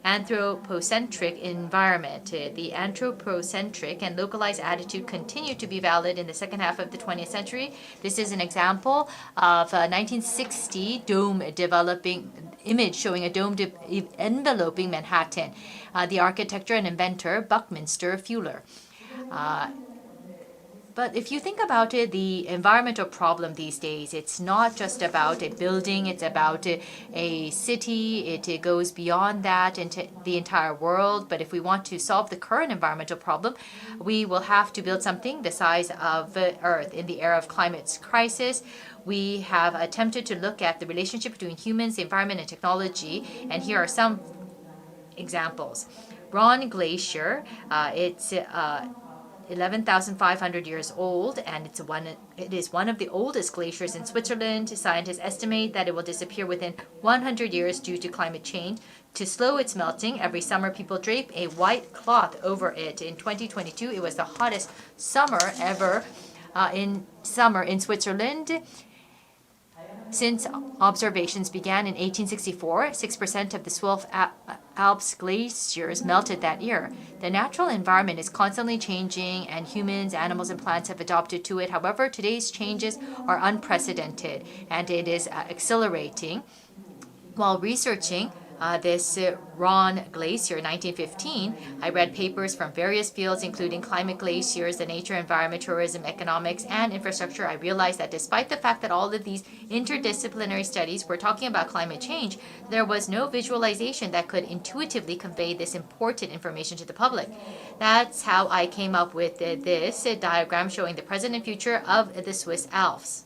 anthropocentric environment. The anthropocentric and localized attitude continued to be valid in the second half of the 20th century. This is an example of a 1960 dome developing image showing a dome enveloping Manhattan. The architecture and inventor Buckminster Fuller. But if you think about it, the environmental problem these days, it's not just about a building, it's about a city, it goes beyond that into the entire world. But if we want to solve the current environmental problem, we will have to build something the size of Earth. In the era of climate crisis, we have attempted to look at the relationship between humans, the environment, and technology. And here are some examples. Ron Glacier, it's 11,500 years old, and it is one of the oldest glaciers in Switzerland. Scientists estimate that it will disappear within 100 years due to climate change. To slow its melting, every summer people drape a white cloth over it. In 2022, it was the hottest summer ever in Switzerland. Since observations began in 1864, 6% of the Swiss Alps glaciers melted that year. The natural environment is constantly changing, and humans, animals, and plants have adapted to it. However, today's changes are unprecedented, and it is accelerating. While researching this Ron Glacier in 1915, I read papers from various fields, including climate glaciers, the nature, environment, tourism, economics, and infrastructure. I realized that despite the fact that all of these interdisciplinary studies were talking about climate change, there was no visualization that could intuitively convey this important information to the public. That's how I came up with this diagram showing the present and future of the Swiss Alps.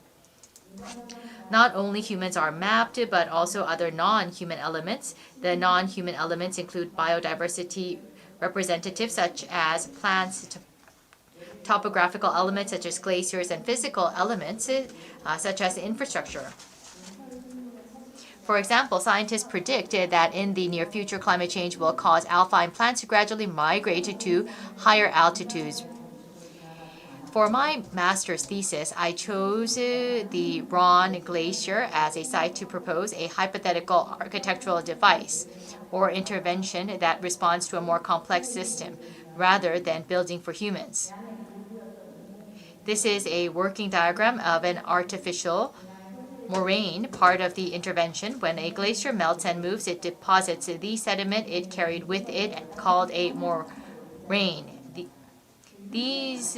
Not only humans are mapped, but also other non-human elements. The non-human elements include biodiversity representatives such as plants, topographical elements such as glaciers, and physical elements such as infrastructure. For example, scientists predicted that in the near future, climate change will cause alpine plants to gradually migrate to higher altitudes. For my master's thesis, I chose the Ron Glacier as a site to propose a hypothetical architectural device or intervention that responds to a more complex system rather than building for humans. This is a working diagram of an artificial moraine, part of the intervention. When a glacier melts and moves, it deposits the sediment it carried with it, called a moraine. These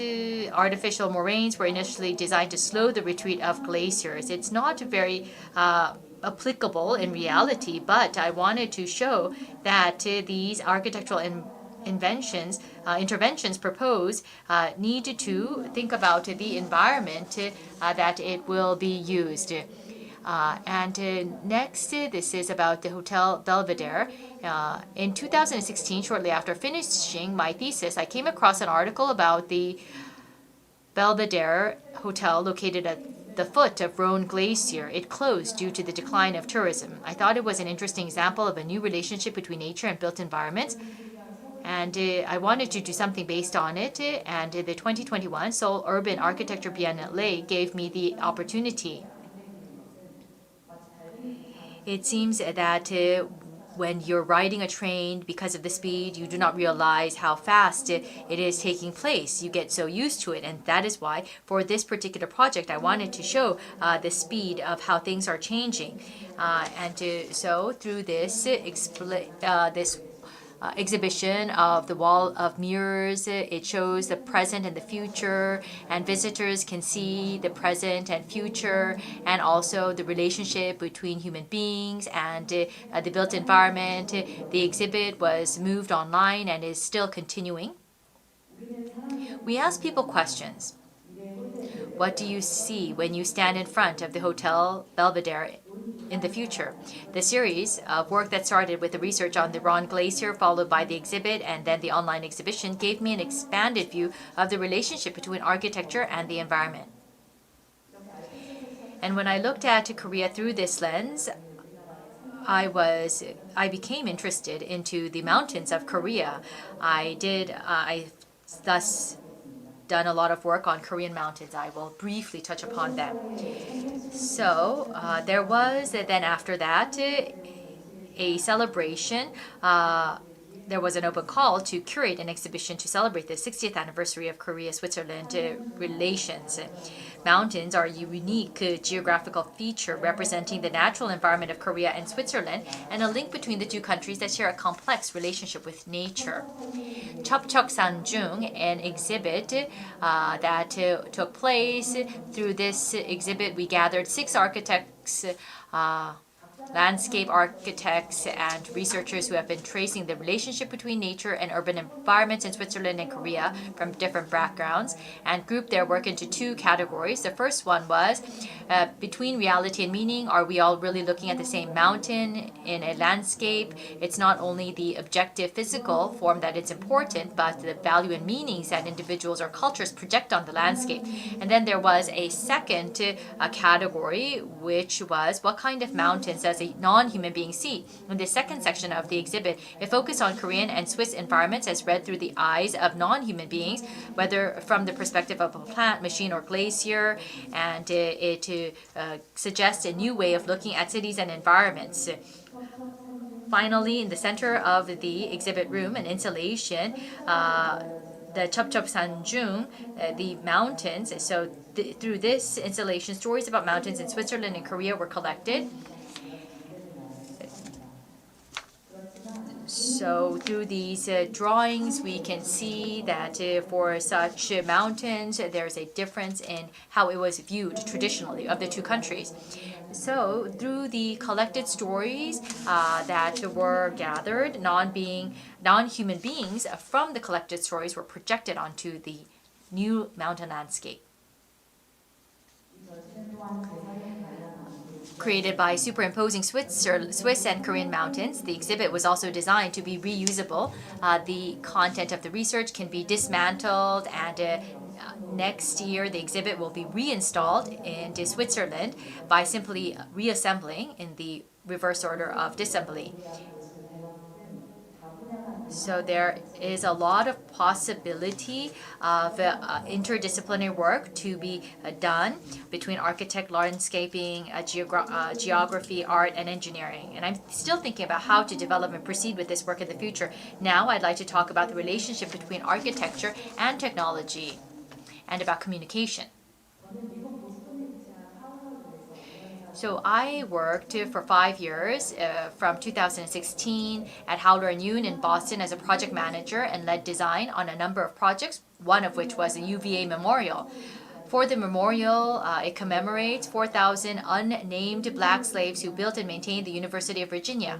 artificial moraines were initially designed to slow the retreat of glaciers. It's not very applicable in reality, but I wanted to show that these architectural interventions proposed need to think about the environment that it will be used. Next, this is about the Hotel Belvedere. In 2016, shortly after finishing my thesis, I came across an article about the Belvedere Hotel located at the foot of Rhone Glacier. It closed due to the decline of tourism. I thought it was an interesting example of a new relationship between nature and built environments. And I wanted to do something based on it. And the 2021 Seoul Urban Architecture Biennale gave me the opportunity. It seems that when you're riding a train, because of the speed, you do not realize how fast it is taking place. You get so used to it, and that is why for this particular project, I wanted to show the speed of how things are changing. So through this exhibition of the wall of mirrors. It shows the present and the future, and visitors can see the present and future, and also the relationship between human beings and the built environment. The exhibit was moved online and is still continuing. We asked people questions. What do you see when you stand in front of the Hotel Belvedere in the future? The series of work that started with the research on the Rhone Glacier, followed by the exhibit and then the online exhibition, gave me an expanded view of the relationship between architecture and the environment. And when I looked at Korea through this lens, I became interested into the mountains of Korea. I thus done a lot of work on Korean mountains. I will briefly touch upon them. So there was then after that a celebration. There was an open call to curate an exhibition to celebrate the 60th anniversary of Korea-Switzerland relations. Mountains are a unique geographical feature representing the natural environment of Korea and Switzerland, and a link between the two countries that share a complex relationship with nature. 첩첩산중, an exhibit that took place. Through this exhibit, we gathered 6 architects, landscape architects, and researchers who have been tracing the relationship between nature and urban environments in Switzerland and Korea from different backgrounds, and grouped their work into 2 categories. The first one was between reality and meaning. Are we all really looking at the same mountain in a landscape? It's not only the objective physical form that is important, but the value and meanings that individuals or cultures project on the landscape. And then there was a second category, which was what kind of mountains does a non-human being see? In the second section of the exhibit, it focused on Korean and Swiss environments as read through the eyes of non-human beings, whether from the perspective of a plant, machine, or glacier, and it suggests a new way of looking at cities and environments. Finally, in the center of the exhibit room, an installation, the 첩첩산중, the mountains. So through this installation, stories about mountains in Switzerland and Korea were collected. So through these drawings, we can see that for such mountains, there's a difference in how it was viewed traditionally of the two countries. So through the collected stories that were gathered, non-human beings from the collected stories were projected onto the new mountain landscape. Created by superimposing Swiss and Korean mountains, the exhibit was also designed to be reusable. The content of the research can be dismantled, and next year the exhibit will be reinstalled into Switzerland by simply reassembling in the reverse order of disassembly. So there is a lot of possibility of interdisciplinary work to be done between architect, landscaping, geography, art, and engineering. And I'm still thinking about how to develop and proceed with this work in the future. Now I'd like to talk about the relationship between architecture and technology and about communication. So I worked for 5 years from 2016 at Howler & Yoon in Boston as a project manager and led design on a number of projects, one of which was a UVA memorial. For the memorial, it commemorates 4,000 unnamed black slaves who built and maintained the University of Virginia.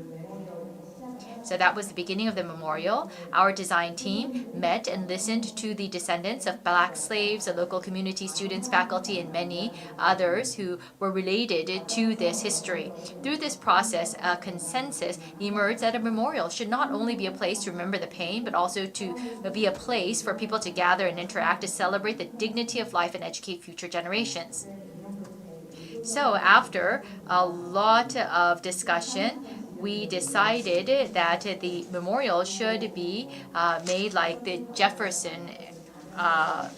So that was the beginning of the memorial. Our design team met and listened to the descendants of black slaves, the local community, students, faculty, and many others who were related to this history. Through this process, a consensus emerged that a memorial should not only be a place to remember the pain, but also to be a place for people to gather and interact to celebrate the dignity of life and educate future generations. So after a lot of discussion, we decided that the memorial should be made like the Jefferson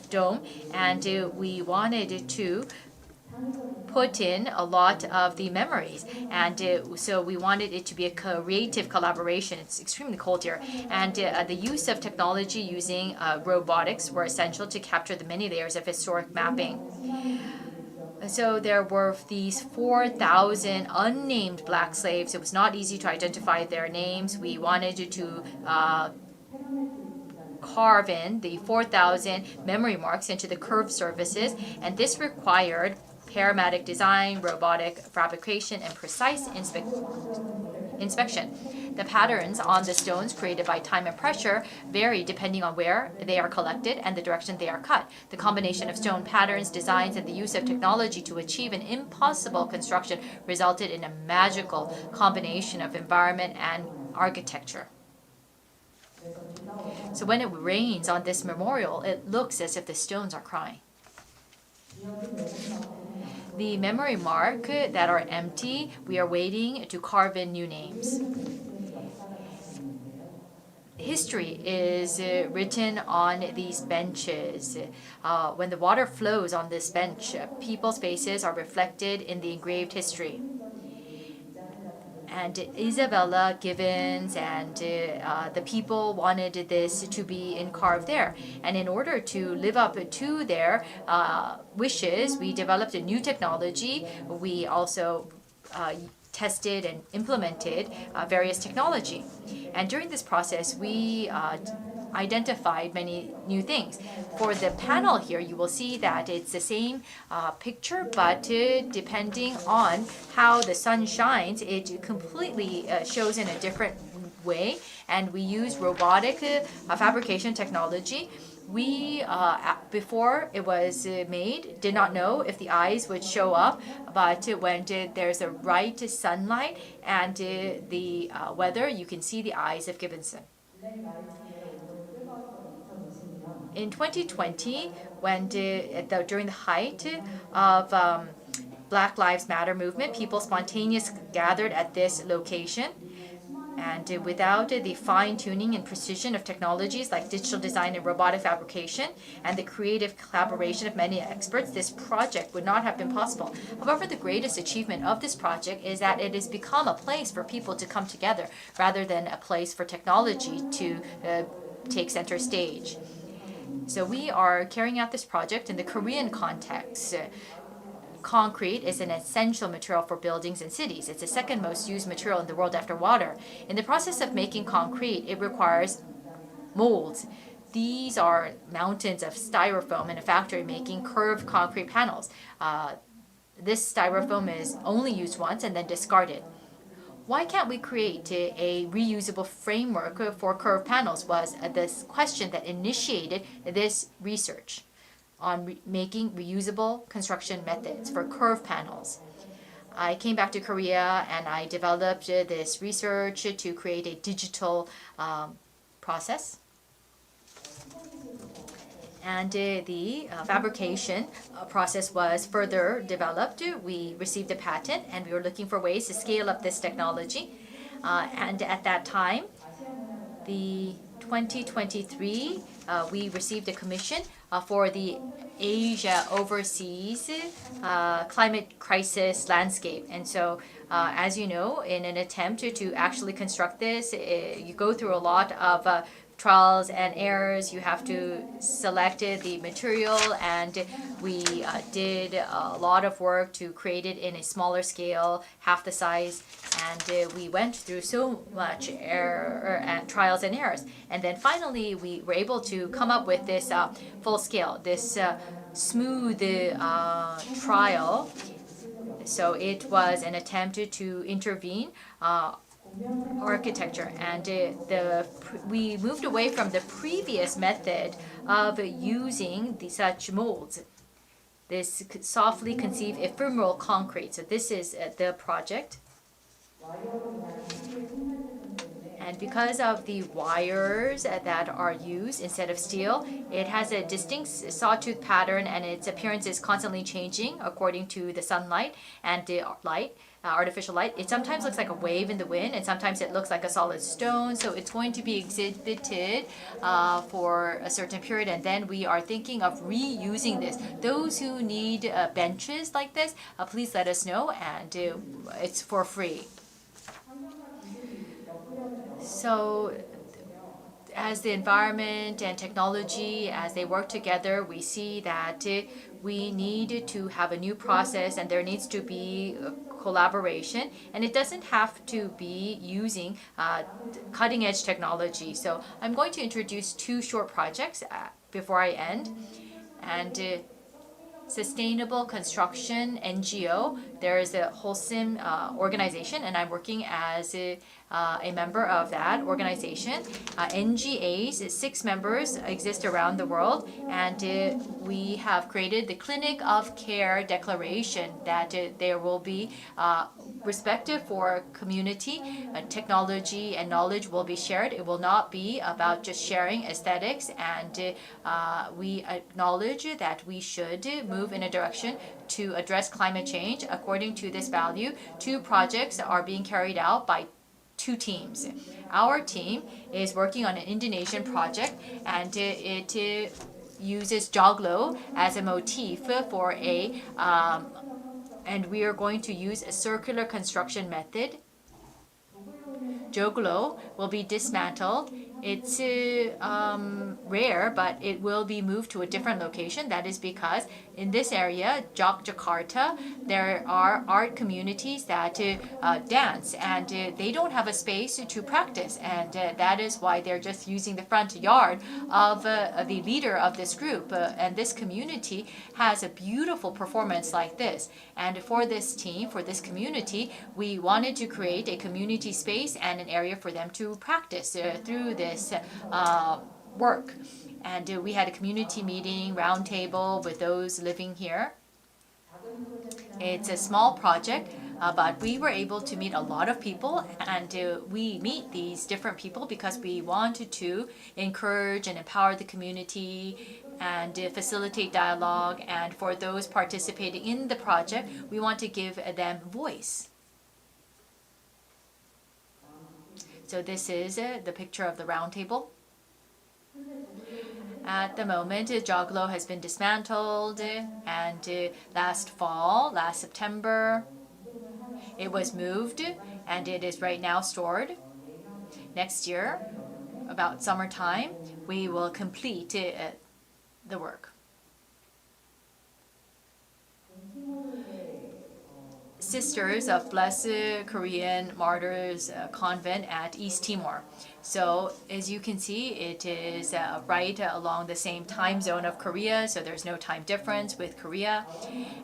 Dome, and we wanted to put in a lot of the memories, and so we wanted it to be a creative collaboration. It's extremely cold here, and the use of technology using robotics were essential to capture the many layers of historic mapping. So there were these 4,000 unnamed black slaves. It was not easy to identify their names. We wanted to carve in the 4,000 memory marks into the curved surfaces, and this required parametric design, robotic fabrication, and precise inspection. The patterns on the stones created by time and pressure vary depending on where they are collected and the direction they are cut. The combination of stone patterns, designs, and the use of technology to achieve an impossible construction resulted in a magical combination of environment and architecture. So when it rains on this memorial, it looks as if the stones are crying. The memory mark that are empty, we are waiting to carve in new names. History is written on these benches. When the water flows on this bench, people's faces are reflected in the engraved history. And Isabella Gibbons and the people wanted this to be carved there. And in order to live up to their wishes, we developed a new technology. We also tested and implemented various technology. And during this process, we identified many new things. For the panel here, you will see that it's the same picture, but depending on how the sun shines, it completely shows in a different way. And we use robotic fabrication technology. We, before it was made, did not know if the eyes would show up, but when there's a right sunlight and the weather, you can see the eyes of Gibbonson. In 2020, when during the height of Black Lives Matter movement, people spontaneously gathered at this location. And without the fine-tuning and precision of technologies like digital design and robotic fabrication and the creative collaboration of many experts, this project would not have been possible. However, the greatest achievement of this project is that it has become a place for people to come together rather than a place for technology to take center stage. So we are carrying out this project in the Korean context. Concrete is an essential material for buildings and cities. It's the second most used material in the world after water. In the process of making concrete, it requires molds. These are mountains of styrofoam in a factory making curved concrete panels. This styrofoam is only used once and then discarded. Why can't we create a reusable framework for curved panels was this question that initiated this research on making reusable construction methods for curved panels. I came back to Korea and I developed this research to create a digital process. And the fabrication process was further developed. We received a patent and we were looking for ways to scale up this technology. And at that time, the 2023, we received a commission for the Asia Overseas Climate Crisis Landscape. And so, as you know, in an attempt to actually construct this, you go through a lot of trials and errors. You have to select the material, and we did a lot of work to create it in a smaller scale, half the size, and we went through so much error and trials and errors. And then finally, we were able to come up with this full scale, this smooth trial. So it was an attempt to intervene architecture, and we moved away from the previous method of using such molds, this softly conceived ephemeral concrete. So this is the project. And because of the wires that are used instead of steel, it has a distinct sawtooth pattern, and its appearance is constantly changing according to the sunlight and the light, artificial light. It sometimes looks like a wave in the wind, and sometimes it looks like a solid stone. So it's going to be exhibited for a certain period, and then we are thinking of reusing this. Those who need benches like this, please let us know, and it's for free. So as the environment and technology, as they work together, we see that we need to have a new process, and there needs to be collaboration, and it doesn't have to be using cutting edge technology. So I'm going to introduce two short projects before I end. And Sustainable Construction NGO, there is a wholesome organization, and I'm working as a member of that organization. NGAs, 6 members exist around the world, and we have created the Clinic of Care Declaration that there will be respect for community, technology and knowledge will be shared. It will not be about just sharing aesthetics, and we acknowledge that we should move in a direction to address climate change. According to this value, 2 projects are being carried out by 2 teams. Our team is working on an Indonesian project, and it uses joglo as a motif for and we are going to use a circular construction method. Joglo will be dismantled. It's rare, but it will be moved to a different location. That is because in this area, Jakarta, there are art communities that dance, and they don't have a space to practice, and that is why they're just using the front yard of the leader of this group. And this community has a beautiful performance like this. And for this team, for this community, we wanted to create a community space and an area for them to practice through this work. And we had a community meeting, roundtable with those living here. It's a small project, but we were able to meet a lot of people, and we meet these different people because we wanted to encourage and empower the community and facilitate dialogue. And for those participating in the project, we want to give them voice. So this is the picture of the roundtable. At the moment, joglo has been dismantled, and last September, it was moved, and it is right now stored. Next year, about summertime, we will complete the work. Sisters of Blessed Korean Martyrs Convent at East Timor. So as you can see, it is right along the same time zone of Korea, so there's no time difference with Korea.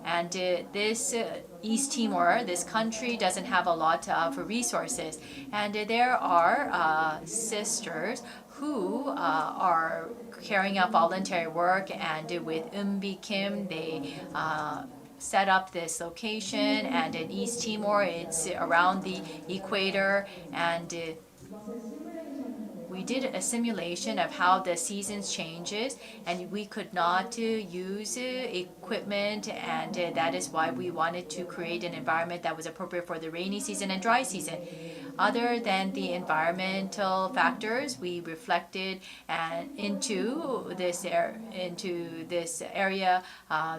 And this East Timor, this country, doesn't have a lot of resources. And there are sisters who are carrying out voluntary work, and with Kim, they set up this location. And in East Timor, it's around the equator, and we did a simulation of how the seasons changes, and we could not use equipment, and that is why we wanted to create an environment that was appropriate for the rainy season and dry season. Other than the environmental factors, we reflected into this area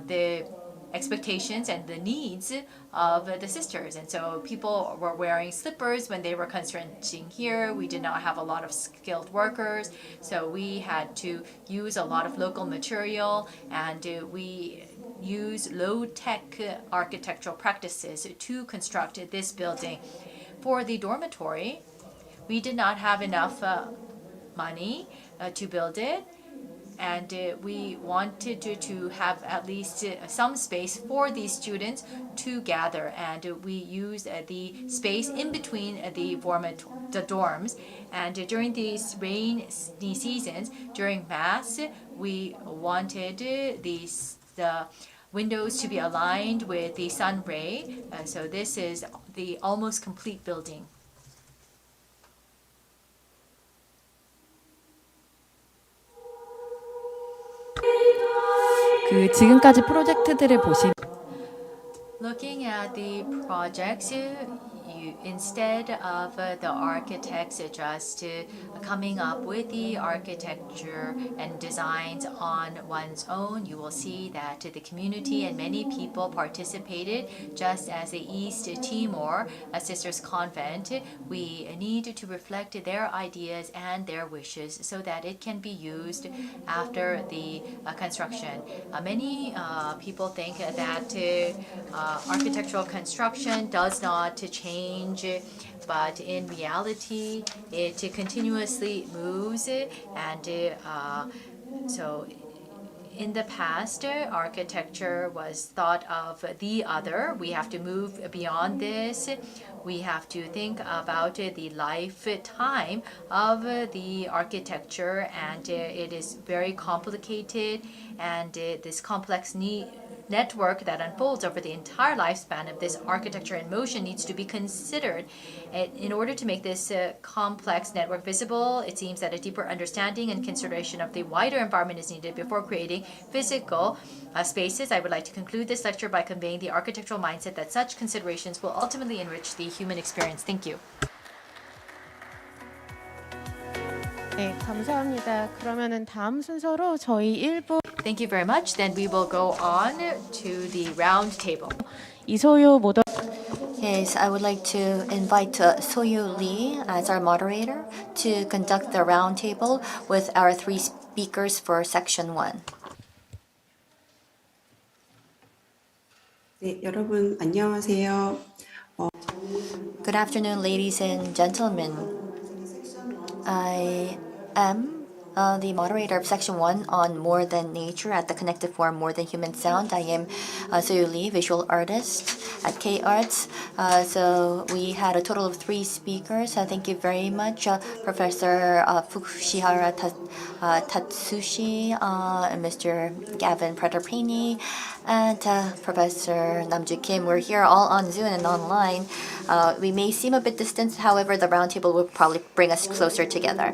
the expectations and the needs of the sisters. And so people were wearing slippers when they were constructing here. We did not have a lot of skilled workers, so we had to use a lot of local material, and we use low-tech architectural practices to construct this building. For the dormitory, we did not have enough money to build it, and we wanted to have at least some space for these students to gather, and we used the space in between the dorms. And during these rainy seasons, during mass, we wanted the windows to be aligned with the sun ray. So this is the almost complete building. 그 지금까지 프로젝트들을 보시면 Looking at the projects, instead of the architects just coming up with the architecture and designs on one's own, you will see that the community and many people participated. Just as the East Timor Sisters Convent, we need to reflect their ideas and their wishes so that it can be used after the construction. Many people think that architectural construction does not change, but in reality, it continuously moves. And so in the past, architecture was thought of the other. We have to move beyond this. We have to think about the lifetime of the architecture, and it is very complicated, and this complex network that unfolds over the entire lifespan of this architecture in motion needs to be considered. In order to make this complex network visible, it seems that a deeper understanding and consideration of the wider environment is needed before creating physical spaces. I would like to conclude this lecture by conveying the architectural mindset that such considerations will ultimately enrich the human experience. Thank you. 네, 감사합니다. 그러면은 다음 순서로 저희 1부 Thank you very much. Then we will go on to the round table. 이소유 모더 Yes, I would like to invite Soyu Lee as our moderator to conduct the round table with our three speakers for section 1. 네, 여러분 안녕하세요. Good afternoon, ladies and gentlemen. I am the moderator of Section 1 on More Than Nature at the Connective Forum More Than Human Sound. I am Soyu Lee, visual artist at K-Arts. So we had a total of 3 speakers. Thank you very much, Professor Fukushihara Tatsushi, and Mr. Gavin Praterpini, and Professor Namju Kim. We're here all on Zoom and online. We may seem a bit distant, however, the roundtable will probably bring us closer together.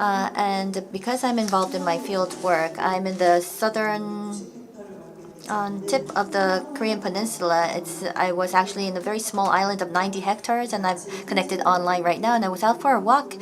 And because I'm involved in my field work, I'm in the southern tip of the Korean Peninsula. I was actually in a very small island of 90 hectares, and I'm connected online right now. And I was out for a walk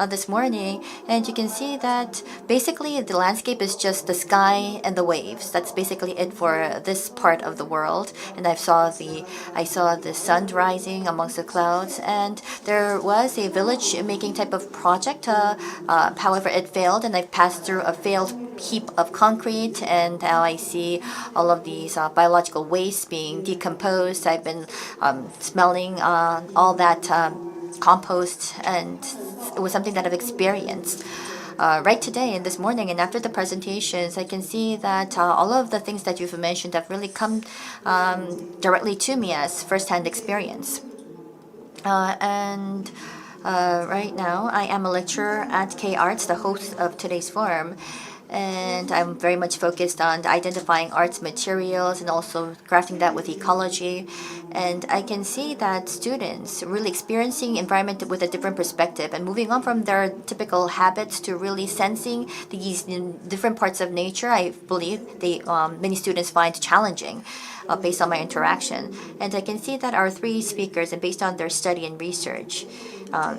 this morning, and you can see that basically the landscape is just the sky and the waves. That's basically it for this part of the world. And I saw the sun rising amongst the clouds, and there was a village making type of project. However, it failed, and I passed through a failed heap of concrete, and now I see all of these biological wastes being decomposed. I've been smelling all that compost, and it was something that I've experienced right today and this morning. And after the presentations, I can see that all of the things that you've mentioned have really come directly to me as first-hand experience. And right now, I am a lecturer at K-Arts, the host of today's forum. And I'm very much focused on identifying arts materials and also crafting that with ecology. And I can see that students really experiencing environment with a different perspective and moving on from their typical habits to really sensing these different parts of nature. I believe many students find challenging based on my interaction. And I can see that our 3 speakers, and based on their study and research,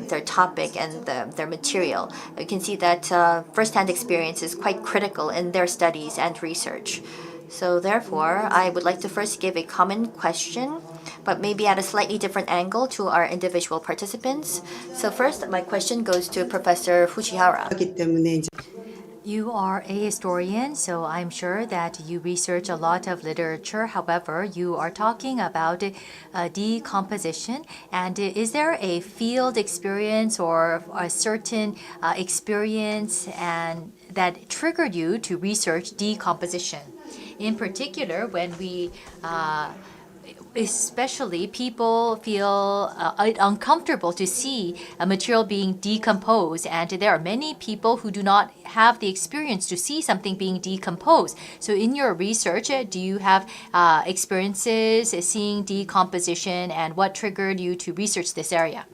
their topic and their material, you can see that first-hand experience is quite critical in their studies and research. So therefore, I would like to first give a common question, but maybe at a slightly different angle to our individual participants. So first, my question goes to Professor Fukushihara. 하기 때문에 이제 You are a historian, so I'm sure that you research a lot of literature. However, you are talking about decomposition. And is there a field experience or a certain experience and that triggered you to research decomposition? In particular, when we especially people feel uncomfortable to see a material being decomposed, and there are many people who do not have the experience to see something being decomposed. So in your research, do you have experiences seeing decomposition, and what triggered you to research this area?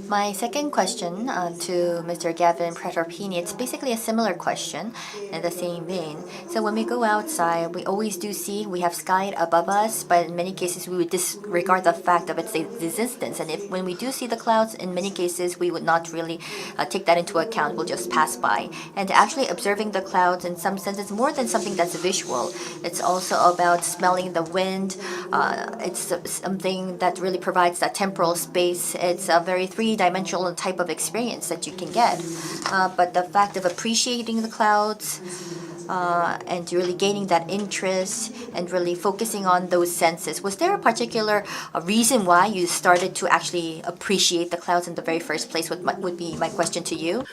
My second question to Mr. Gavin Pratarpini, it's basically a similar question in the same vein. So when we go outside, we always do see we have sky above us, but in many cases we would disregard the fact of its existence. And when we do see the clouds, in many cases we would not really take that into account. We'll just pass by. And actually observing the clouds, in some sense, it's more than something that's visual. It's also about smelling the wind. It's something that really provides that temporal space. It's a very three-dimensional type of experience that you can get. But the fact of appreciating the clouds and really gaining that interest and really focusing on those senses, was there a particular reason why you started to actually appreciate the clouds in the very first place? Would be my question to you.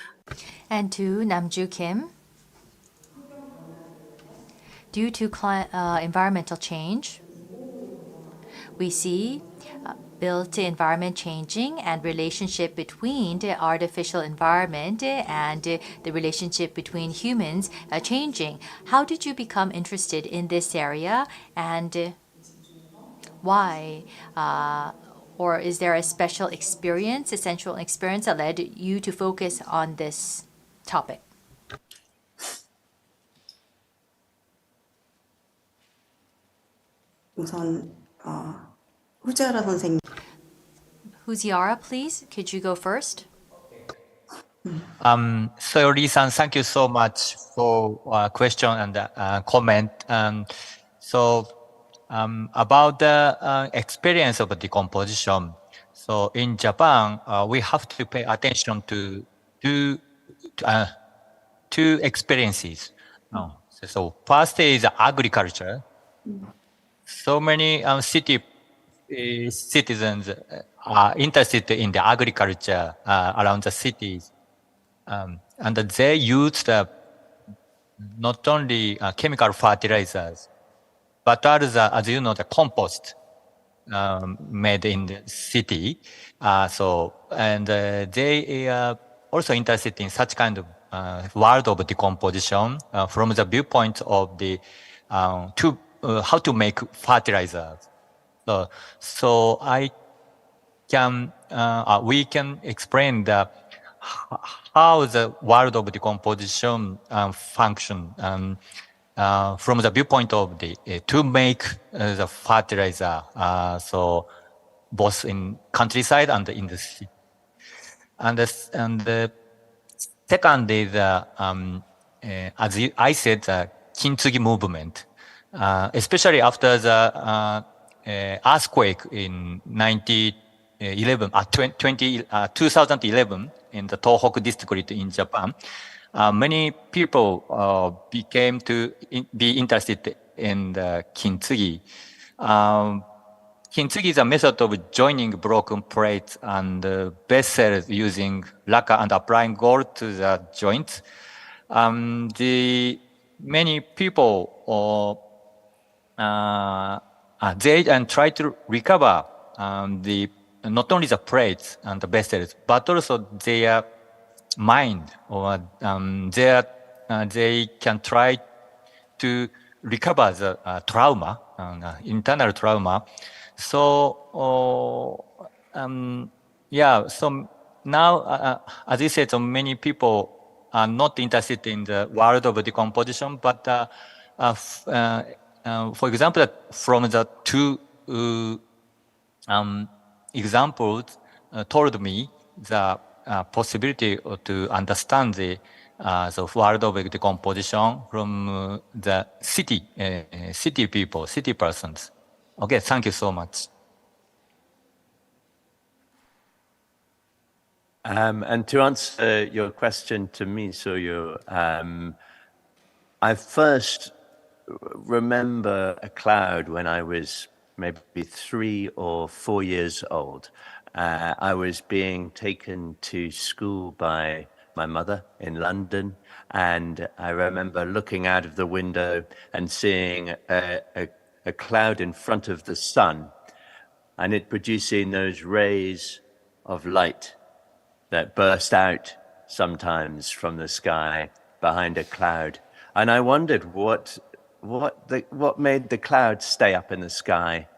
And to Namju Kim, due to environmental change, we see built environment changing and relationship between the artificial environment and the relationship between humans changing. How did you become interested in this area, and why? Or is there a special experience, essential experience that led you to focus on this topic? 우선 후자라 선생님. Huziara, please. Could you go first? So Lee-san, thank you so much for question and comment. So about the experience of decomposition. So in Japan, we have to pay attention to two experiences. So first is agriculture. So many citizens are interested in the agriculture around the cities. And they use not only chemical fertilizers, but also, as you know, the compost made in the city. They are also interested in such kind of world of decomposition from the viewpoint of the how to make fertilizers. So we can explain how the world of decomposition function from the viewpoint of to make the fertilizer. So both in countryside and in the city. And the second is as I said, the Kintsugi movement, especially after the earthquake in 2011 in the Tohoku district in Japan. Many people became to be interested in the kintsugi. Kintsugi is a method of joining broken plates and vessels using lacquer and applying gold to the joints. Many people they try to recover not only the plates and the vessels, but also their mind, or they can try to recover the trauma, internal trauma. So so now, as you said, so many people are not interested in the world of decomposition, but for example, from the two examples told me the possibility to understand the world of decomposition from the city people, city persons. Okay, thank you so much. And to answer your question to me, Soyo, I first remember a cloud when I was maybe 3 or 4 years old. I was being taken to school by my mother in London, and I remember looking out of the window and seeing a cloud in front of the sun, and it producing those rays of light that burst out sometimes from the sky behind a cloud. And I wondered what made the cloud stay up in the sky,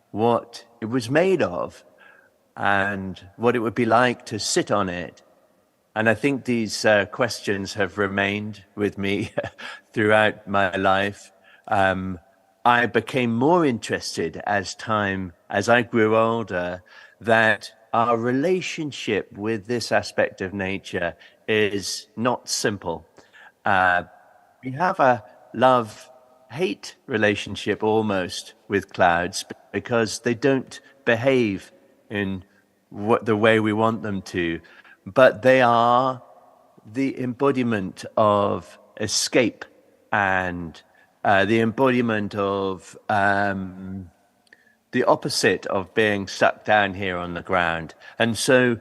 what it was made of, and what it would be like to sit on it. And I think these questions have remained with me throughout my life. I became more interested as I grew older, that our relationship with this aspect of nature is not simple. We have a love-hate relationship almost with clouds because they don't behave in the way we want them to, but they are the embodiment of escape and the embodiment of the opposite of being stuck down here on the ground. And so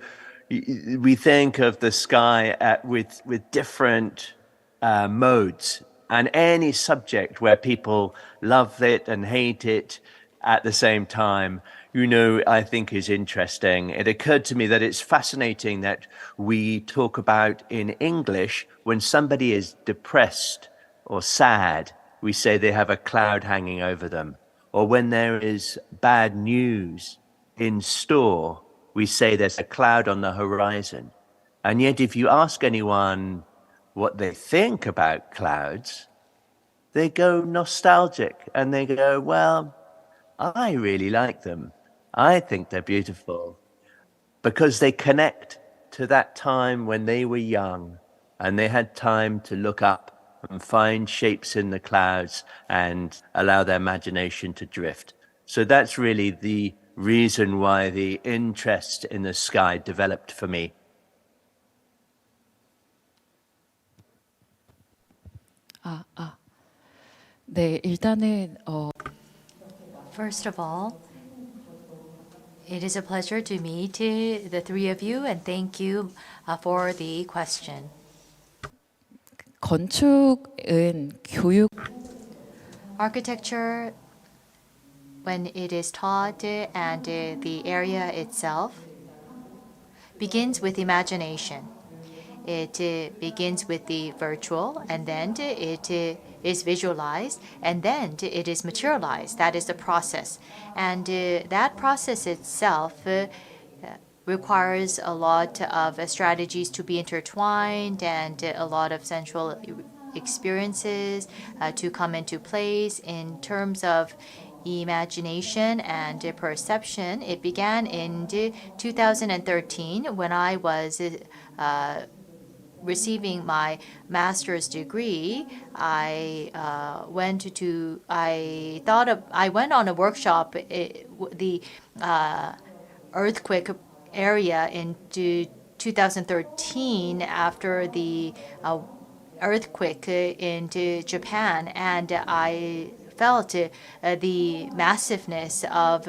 we think of the sky with different modes, and any subject where people love it and hate it at the same time, I think is interesting. It occurred to me that it's fascinating that we talk about in English, when somebody is depressed or sad, we say they have a cloud hanging over them. Or when there is bad news in store, we say there's a cloud on the horizon. And yet if you ask anyone what they think about clouds, they go nostalgic and they go, well, I really like them. I think they're beautiful, because they connect to that time when they were young and they had time to look up and find shapes in the clouds and allow their imagination to drift. So that's really the reason why the interest in the sky developed for me. 네, 일단은 First of all, it is a pleasure to meet the three of you, and thank you for the question. 건축은 교육 Architecture, when it is taught and the area itself, begins with imagination. It begins with the virtual, and then it is visualized, and then it is materialized. That is the process. And that process itself requires a lot of strategies to be intertwined and a lot of central experiences to come into place in terms of imagination and perception. It began in 2013 when I was receiving my master's degree. I went on a workshop, the earthquake area in 2013 after the earthquake into Japan, and I felt the massiveness of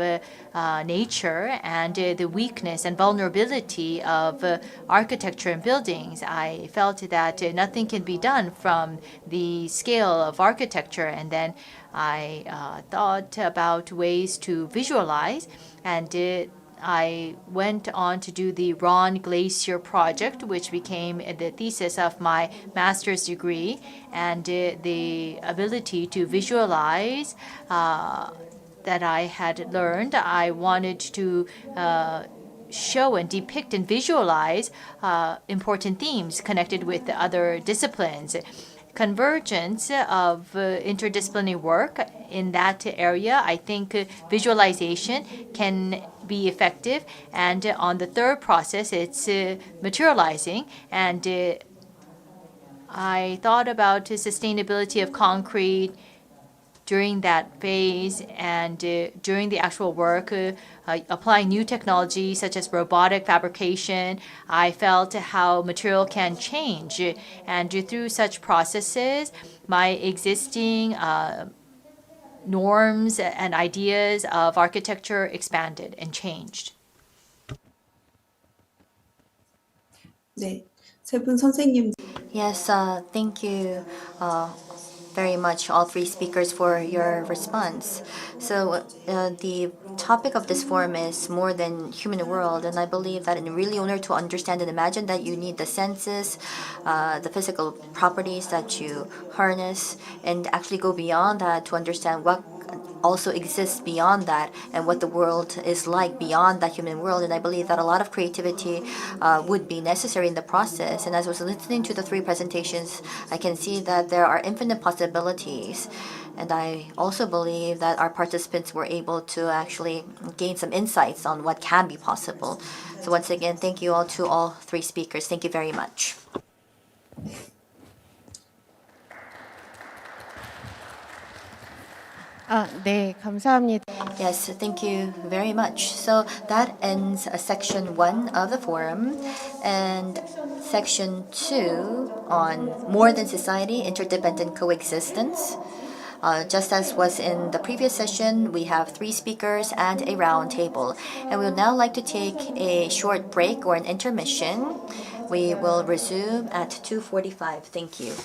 nature and the weakness and vulnerability of architecture and buildings. I felt that nothing can be done from the scale of architecture, and then I thought about ways to visualize, and I went on to do the Ron Glacier project, which became the thesis of my master's degree, and the ability to visualize that I had learned. I wanted to show and depict and visualize important themes connected with the other disciplines. Convergence of interdisciplinary work in that area, I think visualization can be effective. And on the third process, it's materializing. And I thought about the sustainability of concrete during that phase, and during the actual work, applying new technology such as robotic fabrication, I felt how material can change. And through such processes, my existing norms and ideas of architecture expanded and changed. 네, 세 분 선생님 Yes, thank you very much, all three speakers, for your response. So the topic of this forum is more than human world, and I believe that in really order to understand and imagine that you need the senses, the physical properties that you harness, and actually go beyond that to understand what also exists beyond that and what the world is like beyond that human world. And I believe that a lot of creativity would be necessary in the process. And as I was listening to the three presentations, I can see that there are infinite possibilities. And I also believe that our participants were able to actually gain some insights on what can be possible. So once again, thank you all to all three speakers. Thank you very much. 네, 감사합니다. Yes, thank you very much. So that ends section 1 of the forum, and section 2 on more than society, interdependent coexistence. Just as was in the previous session, we have 3 speakers and a round table. And we would now like to take a short break or an intermission. We will resume at 2:45. Thank you.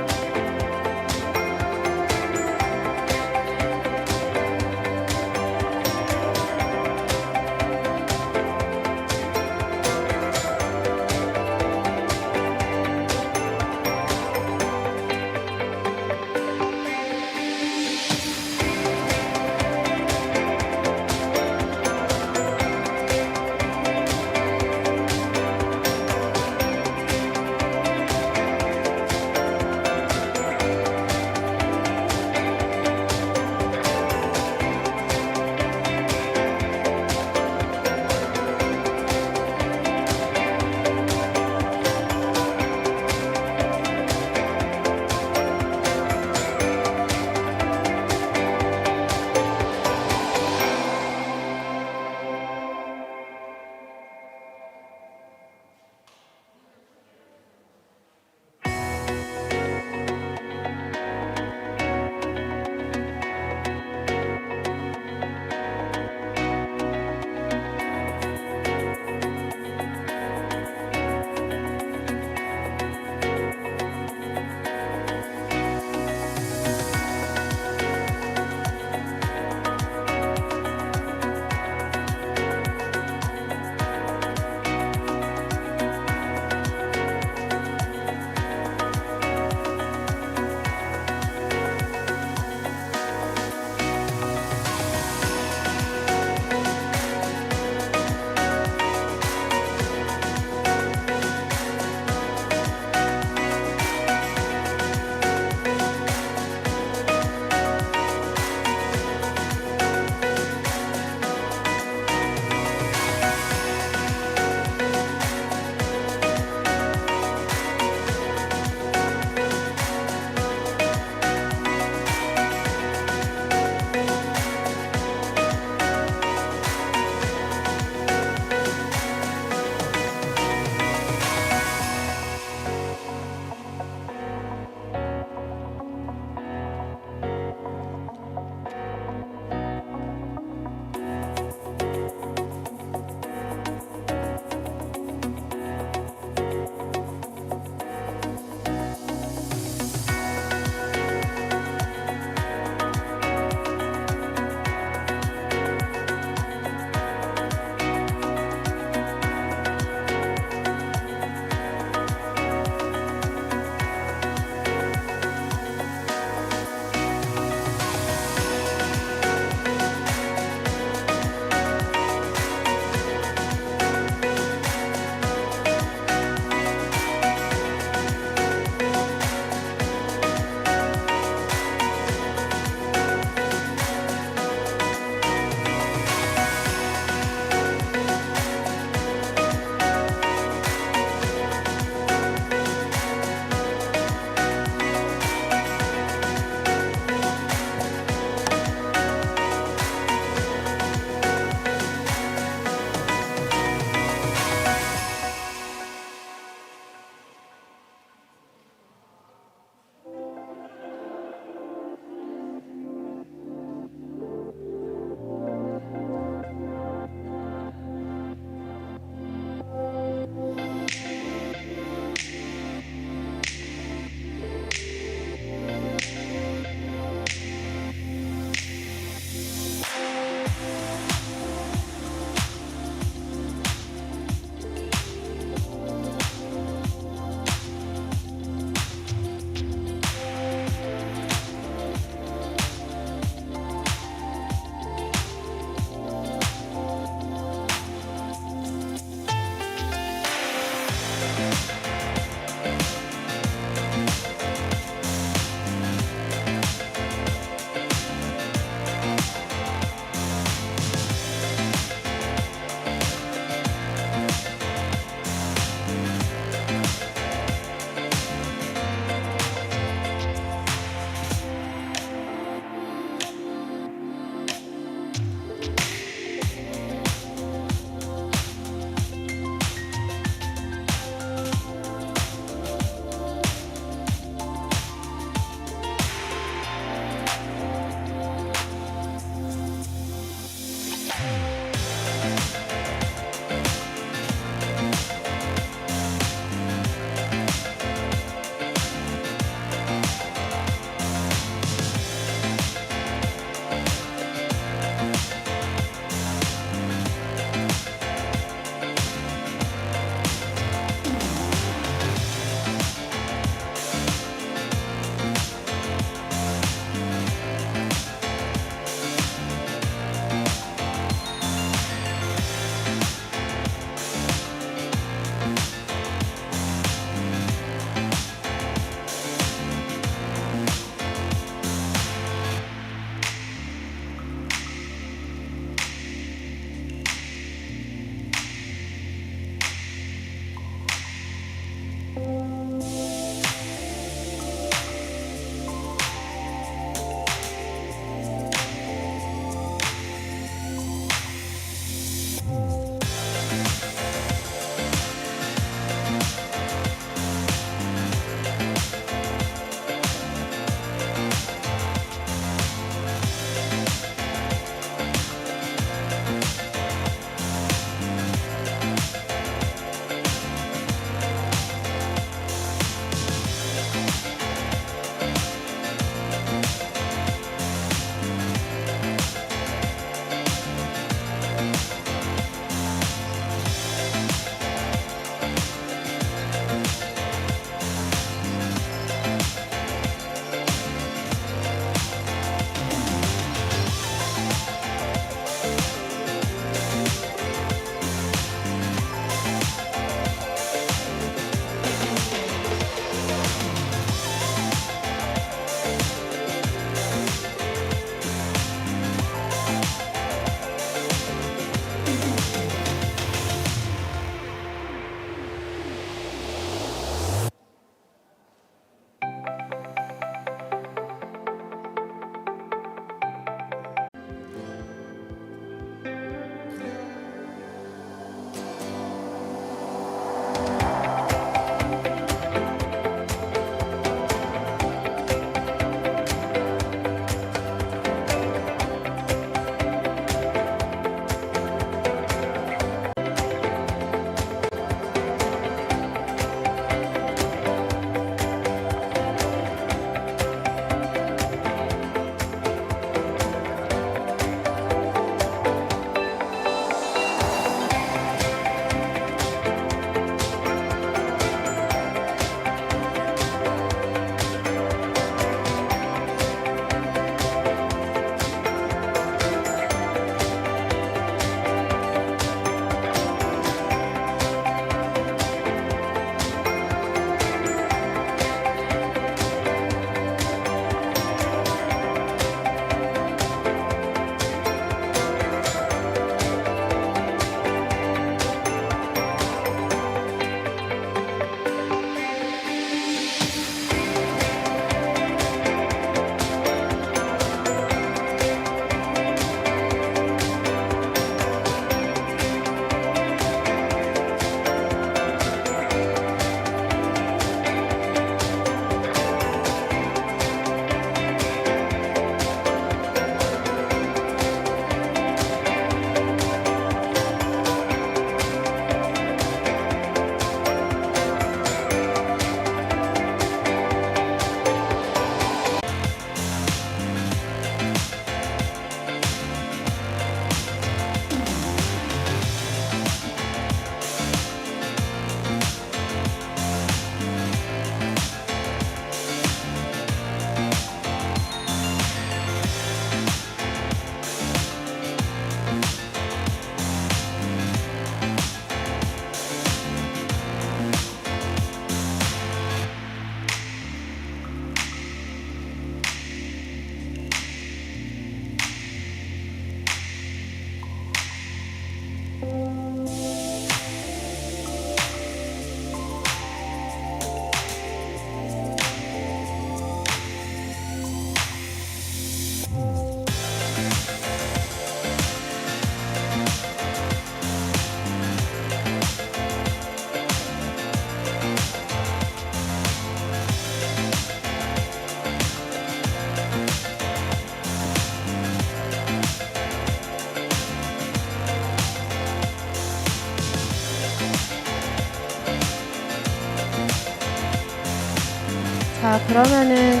자, 그러면은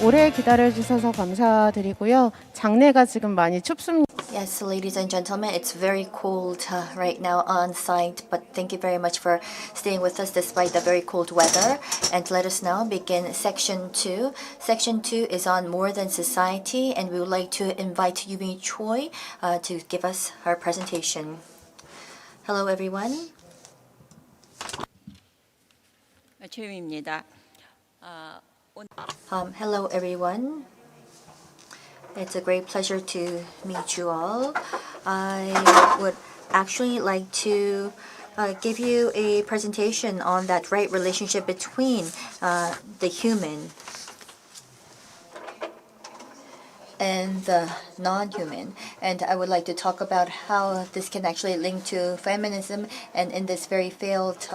오래 기다려주셔서 감사드리고요. 장내가 지금 많이 춥습니다. Yes, ladies and gentlemen, it's very cold right now on site, but thank you very much for staying with us despite the very cold weather. And let us now begin section 2. Section 2 is on more than society, and we would like to invite Yumi Choi to give us her presentation. Hello, everyone. 최유미입니다. Hello, everyone. It's a great pleasure to meet you all. I would actually like to give you a presentation on that right relationship between the human and the non-human. And I would like to talk about how this can actually link to feminism and in this very failed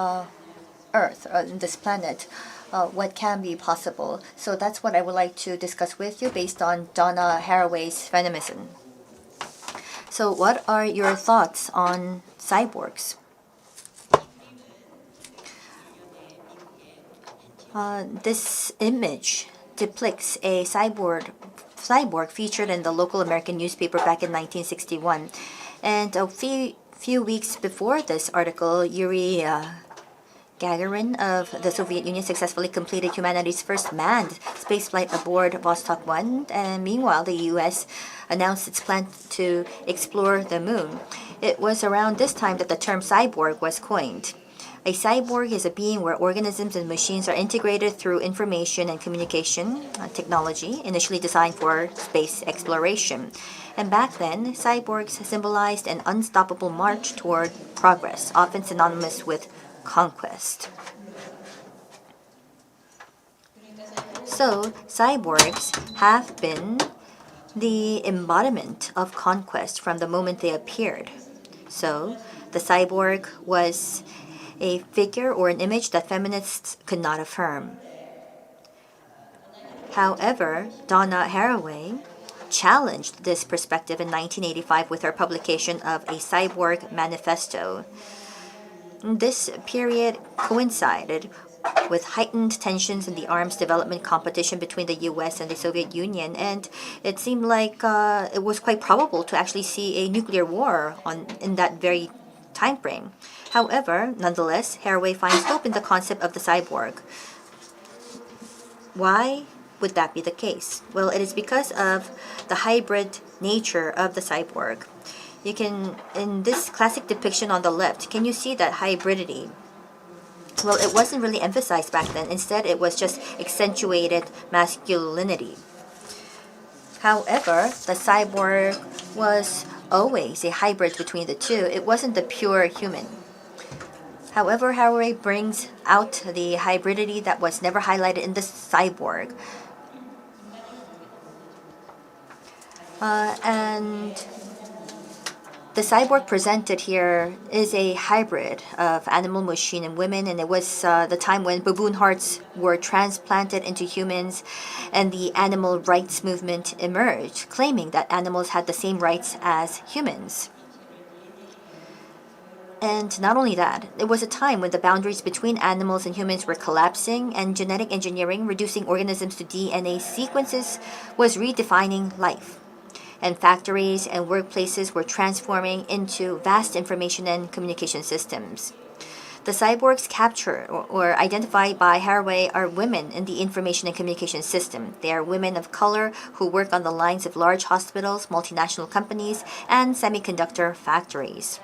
Earth, in this planet. What can be possible. So that's what I would like to discuss with you based on Donna Haraway's feminism. So what are your thoughts on cyborgs? This image depicts a cyborg featured in the local American newspaper back in 1961. And a few weeks before this article, Yuri Gagarin of the Soviet Union successfully completed humanity's first manned spaceflight aboard Vostok 1, and meanwhile the US announced its plan to explore the moon. It was around this time that the term cyborg was coined. A cyborg is a being where organisms and machines are integrated through information and communication technology, initially designed for space exploration. And back then, cyborgs symbolized an unstoppable march toward progress, often synonymous with conquest. So, cyborgs have been the embodiment of conquest from the moment they appeared. So, the cyborg was a figure or an image that feminists could not affirm. However, Donna Haraway challenged this perspective in 1985 with her publication of A Cyborg Manifesto. This period coincided with heightened tensions in the arms development competition between the US and the Soviet Union, and it seemed like it was quite probable to actually see a nuclear war in that very time frame. However, nonetheless, Haraway finds hope in the concept of the cyborg. Why would that be the case? Well, it is because of the hybrid nature of the cyborg. You can, in this classic depiction on the left, can you see that hybridity? Well, it wasn't really emphasized back then. Instead, it was just accentuated masculinity. However, the cyborg was always a hybrid between the two. It wasn't the pure human. However, Haraway brings out the hybridity that was never highlighted in the cyborg. And the cyborg presented here is a hybrid of animal, machine, and women, and it was the time when baboon hearts were transplanted into humans, and the animal rights movement emerged, claiming that animals had the same rights as humans. And not only that, it was a time when the boundaries between animals and humans were collapsing, and genetic engineering, reducing organisms to DNA sequences, was redefining life. And factories and workplaces were transforming into vast information and communication systems. The cyborgs captured or identified by Haraway are women in the information and communication system. They are women of color who work on the lines of large hospitals, multinational companies, and semiconductor factories.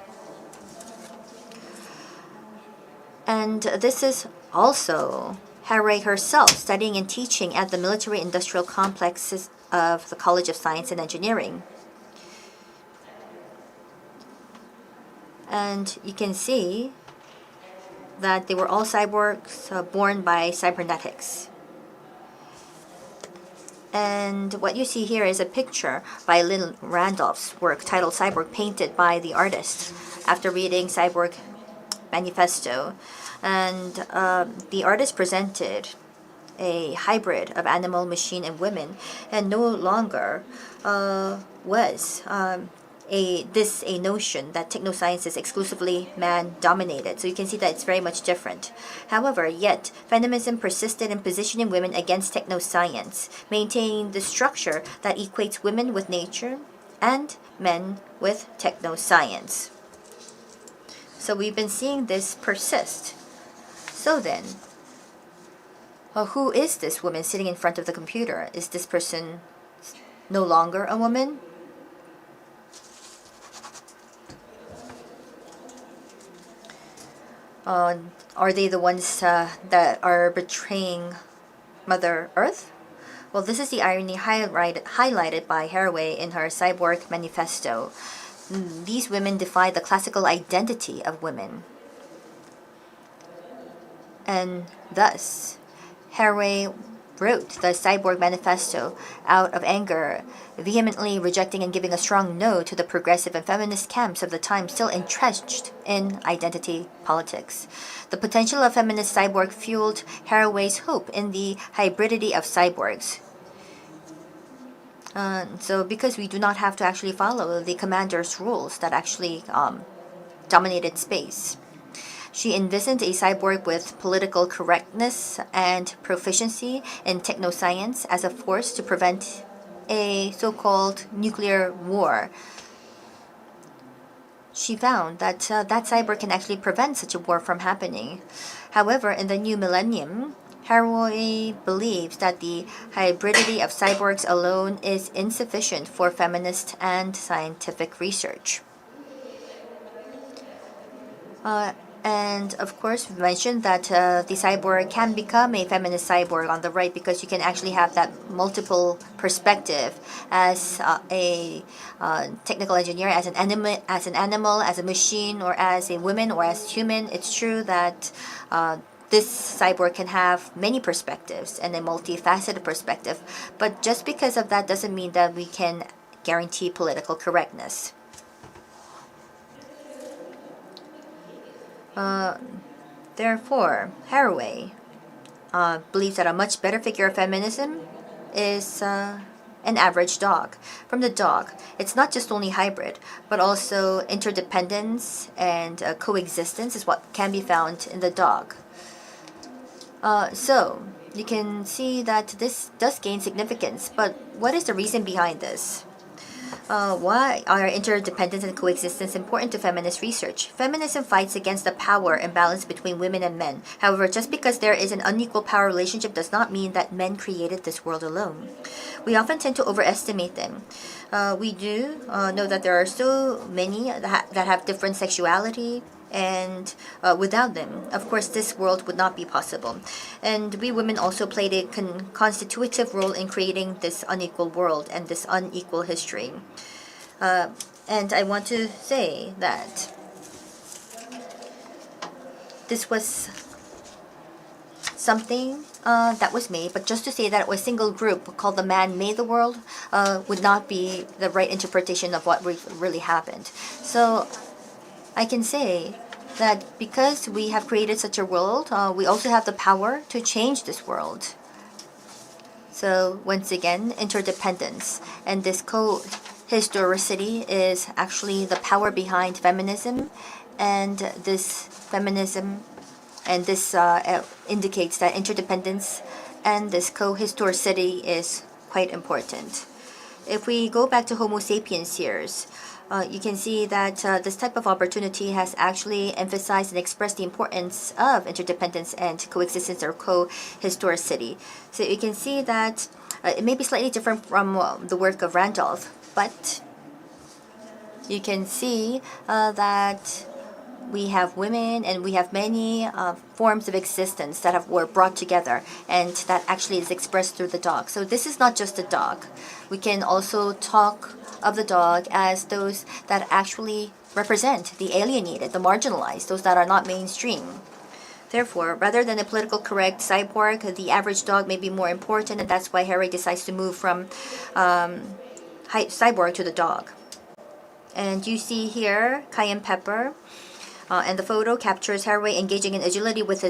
And this is also Haraway herself studying and teaching at the military-industrial complexes of the College of Science and Engineering. And you can see that they were all cyborgs born by cybernetics. And what you see here is a picture by Lynn Randolph's work titled Cyborg, painted by the artist after reading Cyborg Manifesto. And the artist presented a hybrid of animal, machine, and women, and no longer was a notion that technoscience is exclusively man-dominated. So you can see that it's very much different. However, yet feminism persisted in positioning women against technoscience, maintaining the structure that equates women with nature and men with technoscience. So we've been seeing this persist. So then, who is this woman sitting in front of the computer? Is this person no longer a woman? Are they the ones that are betraying Mother Earth? Well, this is the irony highlighted by Haraway in her Cyborg Manifesto. These women defy the classical identity of women. And thus, Haraway wrote the Cyborg Manifesto out of anger, vehemently rejecting and giving a strong no to the progressive and feminist camps of the time still entrenched in identity politics. The potential of feminist cyborg fueled Haraway's hope in the hybridity of cyborgs. So because we do not have to actually follow the commander's rules that actually dominated space. She envisioned a cyborg with political correctness and proficiency in technoscience as a force to prevent a so-called nuclear war. She found that that cyborg can actually prevent such a war from happening. However, in the new millennium, Haraway believes that the hybridity of cyborgs alone is insufficient for feminist and scientific research. And of course, we mentioned that the cyborg can become a feminist cyborg on the right because you can actually have that multiple perspective as a technical engineer, as an animal, as a machine, or as a woman, or as human. It's true that this cyborg can have many perspectives and a multifaceted perspective. But just because of that doesn't mean that we can guarantee political correctness. Therefore, Haraway believes that a much better figure of feminism is an average dog. From the dog, it's not just only hybrid, but also interdependence and coexistence is what can be found in the dog. So, you can see that this does gain significance, but what is the reason behind this? Why are interdependence and coexistence important to feminist research? Feminism fights against the power imbalance between women and men. However, just because there is an unequal power relationship does not mean that men created this world alone. We often tend to overestimate them. We do know that there are so many that have different sexuality, and without them, of course, this world would not be possible. And we women also played a constitutive role in creating this unequal world and this unequal history. And I want to say that this was something that was made, but just to say that it was a single group called the man made the world would not be the right interpretation of what really happened. So I can say that because we have created such a world, we also have the power to change this world. So once again, interdependence and this co-historicity is actually the power behind feminism, and this feminism and this indicates that interdependence and this co-historicity is quite important. If we go back to Homo sapiens years, you can see that this type of opportunity has actually emphasized and expressed the importance of interdependence and coexistence or co-historicity. So you can see that it may be slightly different from the work of Randolph, but you can see that we have women and we have many forms of existence that were brought together, and that actually is expressed through the dog. So this is not just a dog. We can also talk of the dog as those that actually represent the alienated, the marginalized, those that are not mainstream. Therefore, rather than a political correct cyborg, the average dog may be more important, and that's why Harry decides to move from cyborg to the dog. And you see here cayenne pepper, and the photo captures Haraway engaging in agility with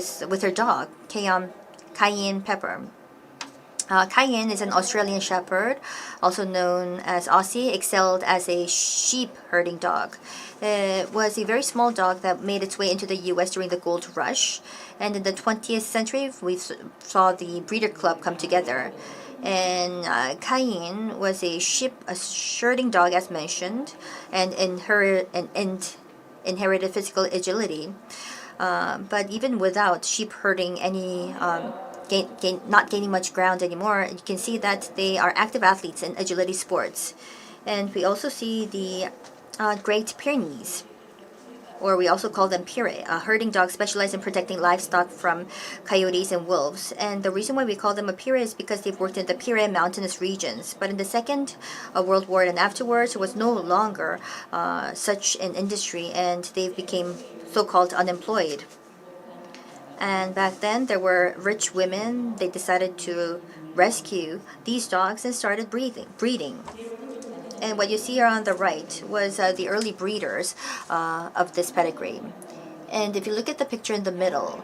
her dog, cayenne pepper. Cayenne is an Australian Shepherd, also known as Aussie, excelled as a sheep herding dog. It was a very small dog that made its way into the US during the gold rush. And in the 20th century, we saw the breeder club come together. And Cayenne was a herding dog, as mentioned, and inherited physical agility. But even without sheep herding any not gaining much ground anymore, you can see that they are active athletes in agility sports. And we also see the Great Pyrenees, or we also call them Pire, herding dogs specialized in protecting livestock from coyotes and wolves. And the reason why we call them a Pire is because they've worked in the Pire mountainous regions. But in the Second World War and afterwards, it was no longer such an industry, and they became so-called unemployed. And back then, there were rich women. They decided to rescue these dogs and started breeding. And what you see here on the right was the early breeders of this pedigree. And if you look at the picture in the middle,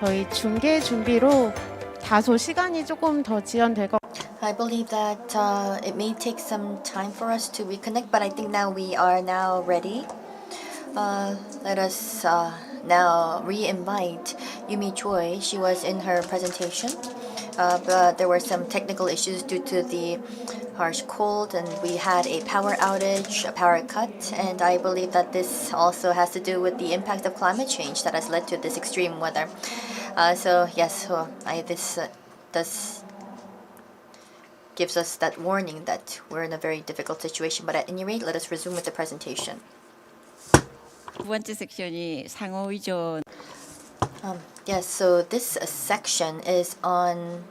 저희 중계 준비로 다소 시간이 조금 더 지연될 것 I believe that it may take some time for us to reconnect, but I think now we are now ready. Let us now re-invite Yumi Choi. She was in her presentation, but there were some technical issues due to the harsh cold, and we had a power outage, a power cut, and I believe that this also has to do with the impact of climate change that has led to this extreme weather. So yes, this does gives us that warning that we're in a very difficult situation. But at any rate, let us resume with the presentation. 두 번째 섹션이 상호 의존. Yes, so this section is on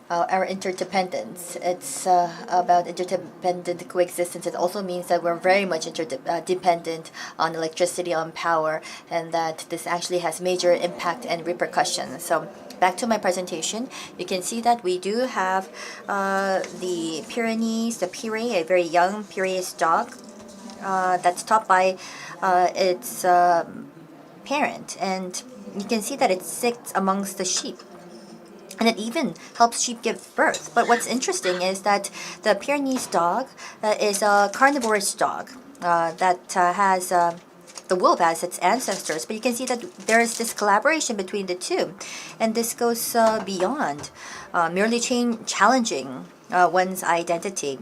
our interdependence. It's about interdependent coexistence. It also means that we're very much dependent on electricity, on power, and that this actually has major impact and repercussions. So back to my presentation, you can see that we do have the Pyrenees, the Pyrrhe, a very young Pyrenees dog that's taught by its parent, and you can see that it sits amongst the sheep, and it even helps sheep give birth. But what's interesting is that the Pyrenees dog is a carnivorous dog that has the wolf as its ancestors, but you can see that there is this collaboration between the two, and this goes beyond merely challenging one's identity.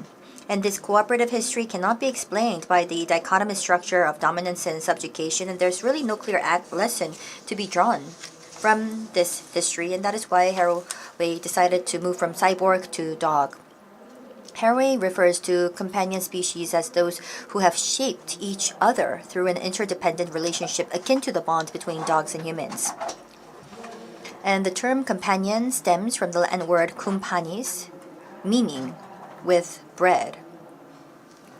And this cooperative history cannot be explained by the dichotomous structure of dominance and subjugation, and there's really no clear lesson to be drawn from this history, and that is why Haraway decided to move from cyborg to dog. Haraway refers to companion species as those who have shaped each other through an interdependent relationship akin to the bond between dogs and humans. And the term companion stems from the Latin word kumpanis, meaning with bread.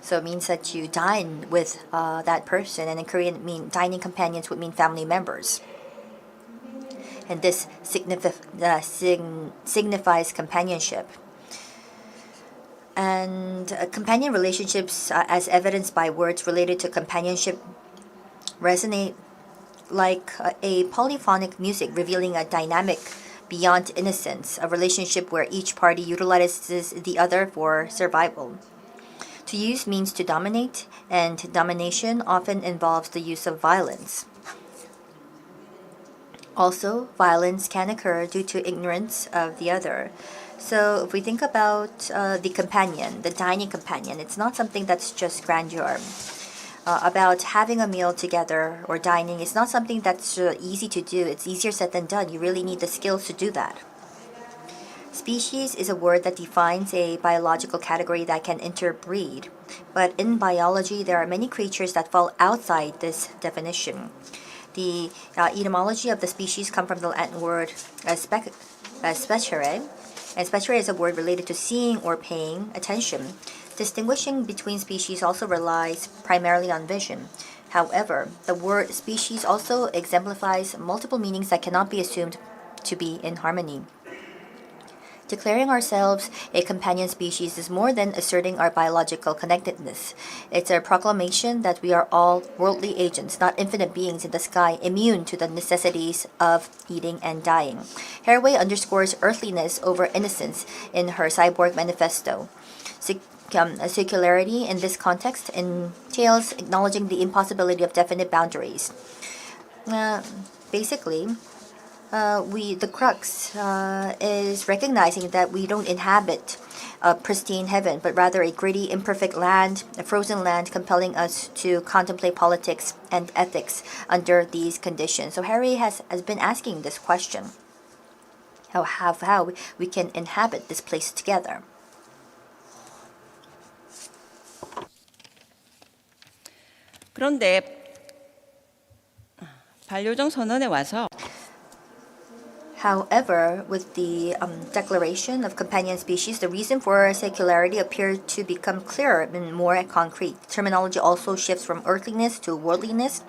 So it means that you dine with that person, and in Korean, dining companions would mean family members. And this signifies companionship. And companion relationships, as evidenced by words related to companionship, resonate like a polyphonic music revealing a dynamic beyond innocence, a relationship where each party utilizes the other for survival. To use means to dominate, and domination often involves the use of violence. Also, violence can occur due to ignorance of the other. So if we think about the companion, the dining companion, it's not something that's just grandeur. About having a meal together or dining, it's not something that's easy to do. It's easier said than done. You really need the skills to do that. Species is a word that defines a biological category that can interbreed. But in biology, there are many creatures that fall outside this definition. The etymology of the species come from the Latin word specere, and specere is a word related to seeing or paying attention. Distinguishing between species also relies primarily on vision. However, the word species also exemplifies multiple meanings that cannot be assumed to be in harmony. Declaring ourselves a companion species is more than asserting our biological connectedness. It's a proclamation that we are all worldly agents, not infinite beings in the sky, immune to the necessities of eating and dying. Haraway underscores earthliness over innocence in her Cyborg Manifesto. Circularity in this context entails acknowledging the impossibility of definite boundaries. Basically, the crux is recognizing that we don't inhabit a pristine heaven, but rather a gritty, imperfect land, a frozen land, compelling us to contemplate politics and ethics under these conditions. So Harry has been asking this question: how we can inhabit this place together. 그런데 반려종 선언에 와서 However, with the declaration of companion species, the reason for secularity appeared to become clearer and more concrete. Terminology also shifts from earthliness to worldliness.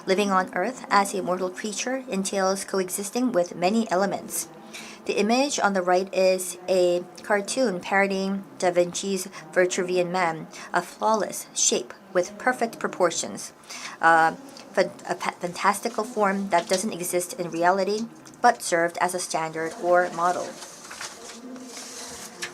Living on Earth as a mortal creature entails coexisting with many elements. The image on the right is a cartoon parodying Da Vinci's Vitruvian Man, a flawless shape with perfect proportions, a fantastical form that doesn't exist in reality but served as a standard or model.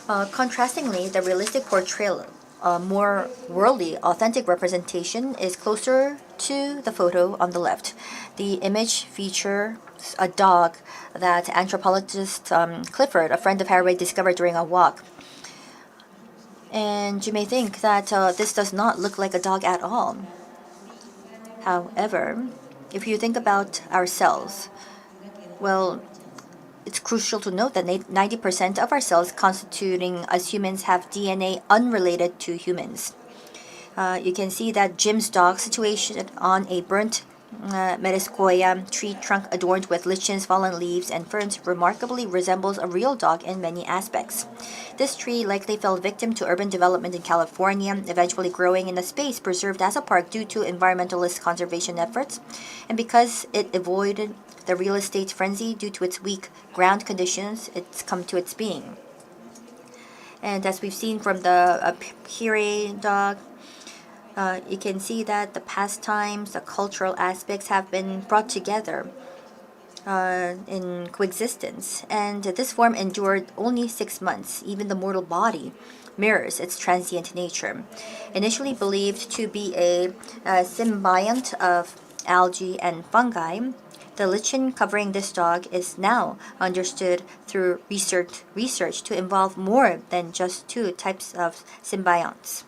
Contrastingly, the realistic portrayal, a more worldly, authentic representation, is closer to the photo on the left. The image features a dog that anthropologist Clifford, a friend of Haraway, discovered during a walk. And you may think that this does not look like a dog at all. However, if you think about ourselves, well, it's crucial to note that 90% of our cells constituting us humans have DNA unrelated to humans. You can see that Jim's dog, situated on a burnt Metiscoia tree trunk adorned with lichens, fallen leaves, and ferns, remarkably resembles a real dog in many aspects. This tree likely fell victim to urban development in California, eventually growing in a space preserved as a park due to environmentalist conservation efforts, and because it avoided the real estate frenzy due to its weak ground conditions, it's come to its being. And as we've seen from the Pire dog, you can see that the pastimes, the cultural aspects have been brought together in coexistence. And this form endured only 6 months. Even the mortal body mirrors its transient nature. Initially believed to be a symbiont of algae and fungi, the lichen covering this dog is now understood through research to involve more than just 2 types of symbionts.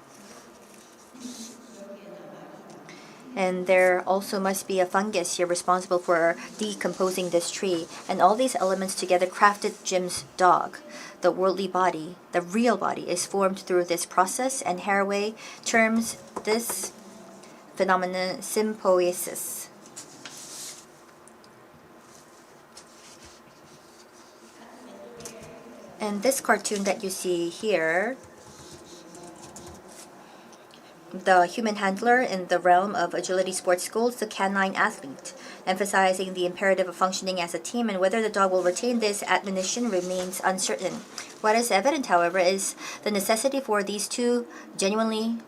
And there also must be a fungus here responsible for decomposing this tree. And all these elements together crafted Jim's dog. The worldly body, the real body, is formed through this process, and Haraway terms this phenomenon symbiosis. And this cartoon that you see here, the human handler in the realm of agility sports schools, the canine athlete, emphasizing the imperative of functioning as a team, and whether the dog will retain this admonition remains uncertain. What is evident, however, is the necessity for these two genuinely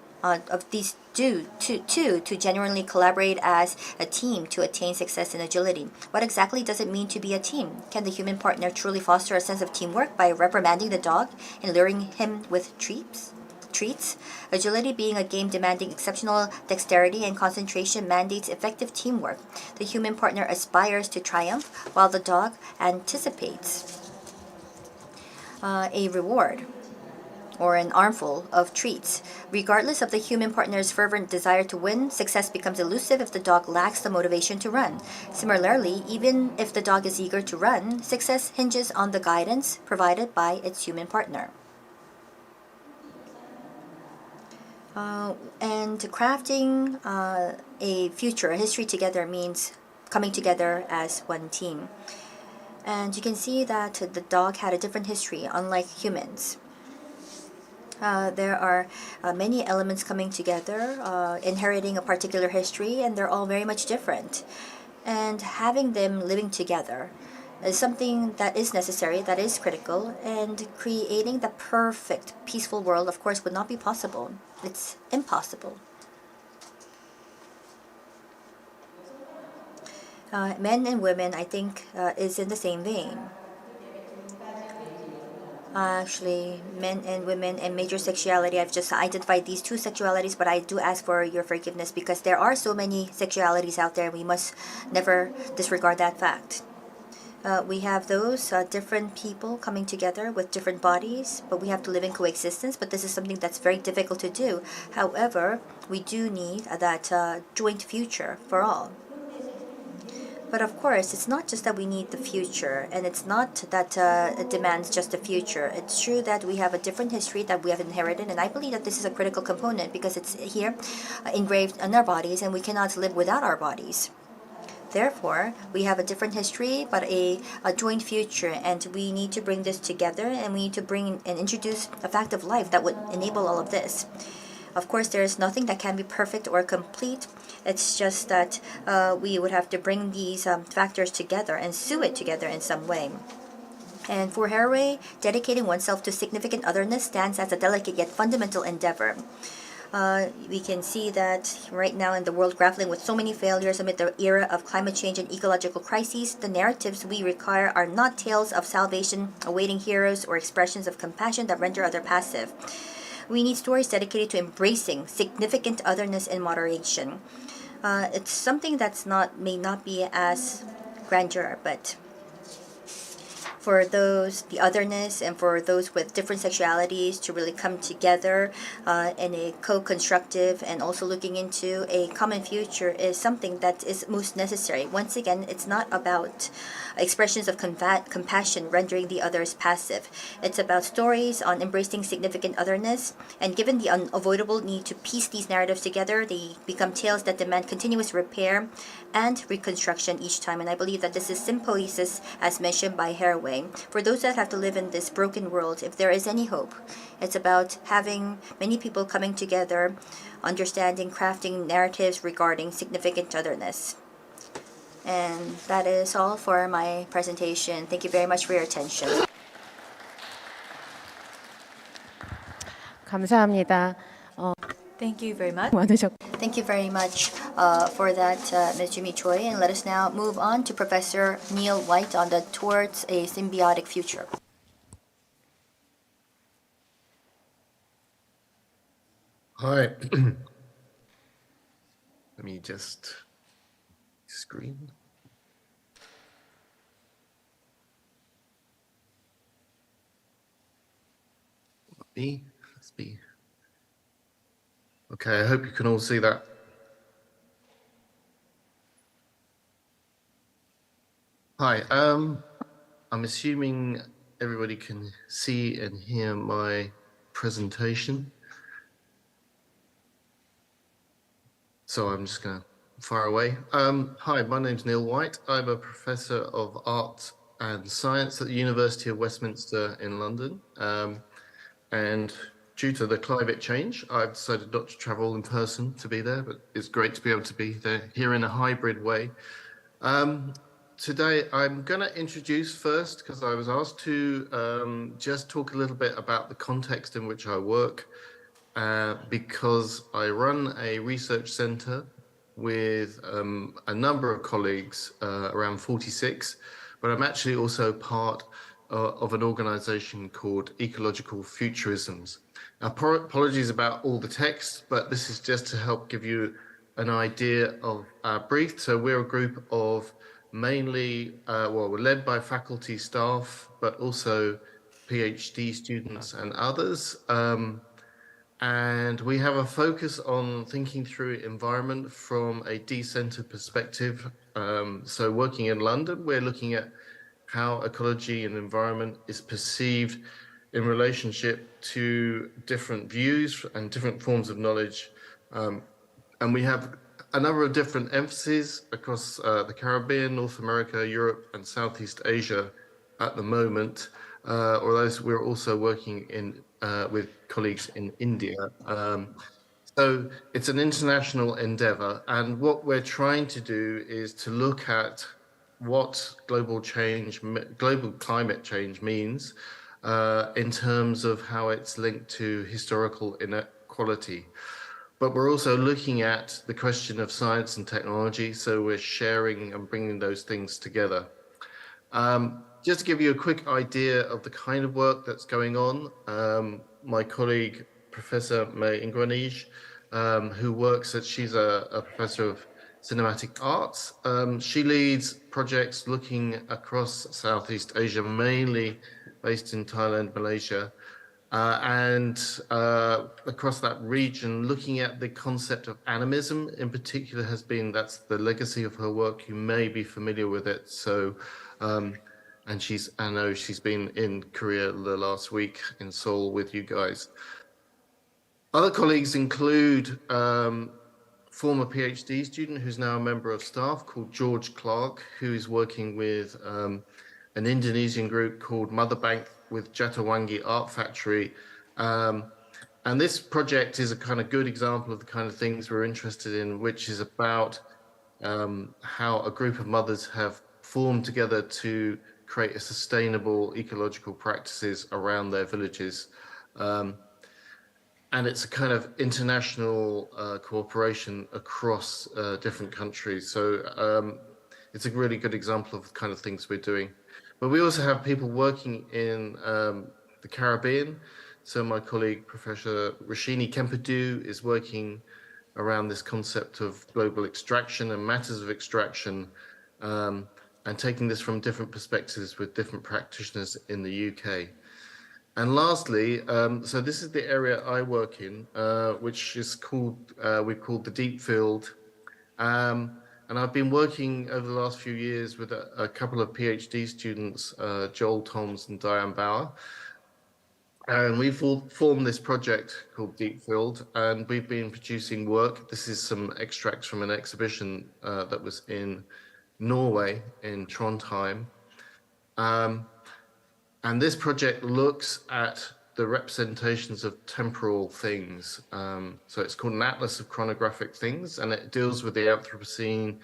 to genuinely collaborate as a team to attain success in agility. What exactly does it mean to be a team? Can the human partner truly foster a sense of teamwork by reprimanding the dog and luring him with treats? Agility being a game demanding exceptional dexterity and concentration mandates effective teamwork. The human partner aspires to triumph while the dog anticipates a reward or an armful of treats. Regardless of the human partner's fervent desire to win, success becomes elusive if the dog lacks the motivation to run. Similarly, even if the dog is eager to run, success hinges on the guidance provided by its human partner. And crafting a future, a history together means coming together as one team. And you can see that the dog had a different history, unlike humans. There are many elements coming together, inheriting a particular history, and they're all very much different. And having them living together is something that is necessary, that is critical, and creating the perfect, peaceful world, of course, would not be possible. It's impossible. Men and women, I think, is in the same vein. Actually, men and women and major sexuality, I've just identified these 2 sexualities, but I do ask for your forgiveness because there are so many sexualities out there. We must never disregard that fact. We have those different people coming together with different bodies, but we have to live in coexistence. But this is something that's very difficult to do. However, we do need that joint future for all. But of course, it's not just that we need the future, and it's not that it demands just the future. It's true that we have a different history that we have inherited, and I believe that this is a critical component because it's here engraved in our bodies, and we cannot live without our bodies. Therefore, we have a different history, but a joint future, and we need to bring this together, and we need to bring and introduce a fact of life that would enable all of this. Of course, there is nothing that can be perfect or complete. It's just that we would have to bring these factors together and sew it together in some way. And for Haraway, dedicating oneself to significant otherness stands as a delicate yet fundamental endeavor. We can see that right now in the world grappling with so many failures amid the era of climate change and ecological crises, the narratives we require are not tales of salvation, awaiting heroes, or expressions of compassion that render others passive. We need stories dedicated to embracing significant otherness in moderation. It's something may not be as grandeur, but for those, the otherness, and for those with different sexualities to really come together in a co-constructive and also looking into a common future is something that is most necessary. Once again, it's not about expressions of compassion rendering the others passive. It's about stories on embracing significant otherness, and given the unavoidable need to piece these narratives together, they become tales that demand continuous repair and reconstruction each time. And I believe that this is symbiosis, as mentioned by Haraway. For those that have to live in this broken world, if there is any hope, it's about having many people coming together, understanding, crafting narratives regarding significant otherness. And that is all for my presentation. Thank you very much for your attention. 감사합니다. Thank you very much. Thank you very much for that, Ms. Jimmy Choi. And let us now move on to Professor Neil White on the Towards a Symbiotic Future. Hi. Let me just screen. Let's be. Okay, I hope you can all see that. Hi, I'm assuming everybody can see and hear my presentation. So I'm just going to fire away. Hi, my name's Neil White. I'm a professor of art and science at the University of Westminster in London. And due to the climate change, I've decided not to travel in person to be there, but it's great to be able to be there here in a hybrid way. Today, I'm going to introduce first, because I was asked to just talk a little bit about the context in which I work, because I run a research center with a number of colleagues, around 46, but I'm actually also part of an organization called Ecological Futurisms. Now, apologies about all the text, but this is just to help give you an idea of our brief. So we're a group of mainly, we're led by faculty staff, but also PhD students and others. And we have a focus on thinking through environment from a decentered perspective. So working in London, we're looking at how ecology and environment is perceived in relationship to different views and different forms of knowledge. And we have a number of different emphases across the Caribbean, North America, Europe, and Southeast Asia at the moment, although we're also working with colleagues in India. So it's an international endeavor, and what we're trying to do is to look at what global climate change means in terms of how it's linked to historical inequality. But we're also looking at the question of science and technology, so we're sharing and bringing those things together. Just to give you a quick idea of the kind of work that's going on, my colleague, Professor May Ingranij, she's a professor of cinematic arts. She leads projects looking across Southeast Asia, mainly based in Thailand, Malaysia, and across that region, looking at the concept of animism in particular that's the legacy of her work. You may be familiar with it. So, and I know she's been in Korea the last week in Seoul with you guys. Other colleagues include former PhD student who's now a member of staff called George Clark, who is working with an Indonesian group called Mother Bank with Jatiwangi Art Factory. And this project is a kind of good example of the kind of things we're interested in, which is about how a group of mothers have formed together to create a sustainable ecological practices around their villages. And it's a kind of international cooperation across different countries. So it's a really good example of the kind of things we're doing. But we also have people working in the Caribbean. So my colleague, Professor Rashini Kempadu, is working around this concept of global extraction and matters of extraction, and taking this from different perspectives with different practitioners in the UK. And lastly, so this is the area I work in, which is called, we've called the deep field. And I've been working over the last few years with a couple of PhD students, Joel Toms and Diane Bauer. And we've formed this project called Deep Field, and we've been producing work. This is some extracts from an exhibition that was in Norway, in Trondheim. And this project looks at the representations of temporal things. So it's called an Atlas of Chronographic Things, and it deals with the Anthropocene,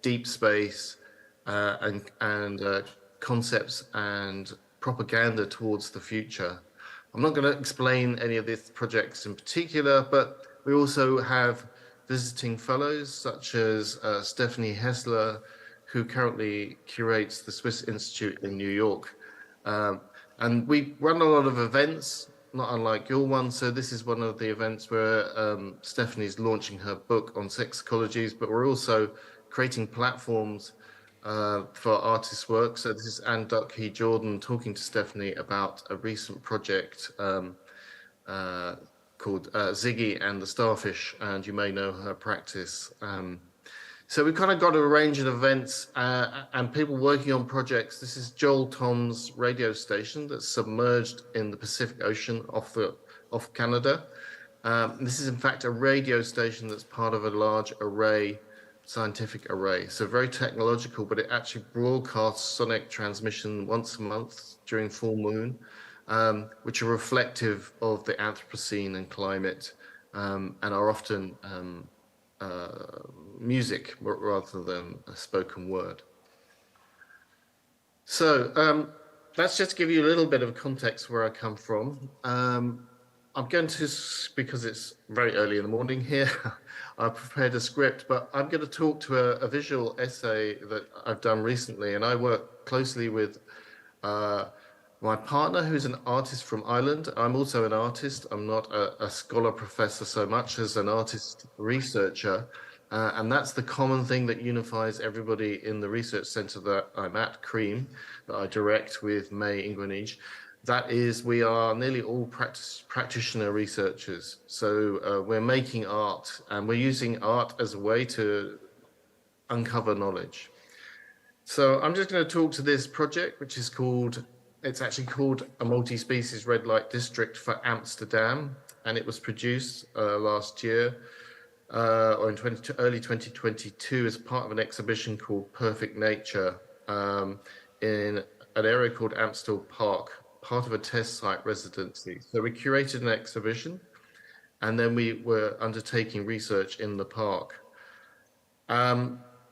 deep space, and concepts and propaganda towards the future. I'm not going to explain any of these projects in particular, but we also have visiting fellows such as Stephanie Hessler, who currently curates the Swiss Institute in New York. And we run a lot of events, not unlike your one. So this is one of the events where Stephanie's launching her book on sex ecologies, but we're also creating platforms for artists' work. So this is Anne Duckhey Jordan talking to Stephanie about a recent project called Ziggy and the Starfish, and you may know her practice. So we've kind of got a range of events and people working on projects. This is Joel Tom's radio station that's submerged in the Pacific Ocean off Canada. This is in fact a radio station that's part of a large array, scientific array. So very technological, but it actually broadcasts sonic transmission once a month during full moon, which are reflective of the Anthropocene and climate, and are often music rather than a spoken word. So that's just to give you a little bit of context where I come from. I'm going to, because it's very early in the morning here, I prepared a script, but I'm going to talk to a visual essay that I've done recently, and I work closely with my partner, who's an artist from Ireland. I'm also an artist. I'm not a scholar professor so much as an artist researcher. And that's the common thing that unifies everybody in the research center that I'm at, CREAM, that I direct with May Ingwenige. That is, we are nearly all practitioner researchers. So we're making art, and we're using art as a way to uncover knowledge. So I'm just going to talk to this project, which is called, it's actually called a multi-species red light district for Amsterdam, and it was produced last year, or in early 2022, as part of an exhibition called Perfect Nature in an area called Amstel Park, part of a test site residency. So we curated an exhibition, and then we were undertaking research in the park.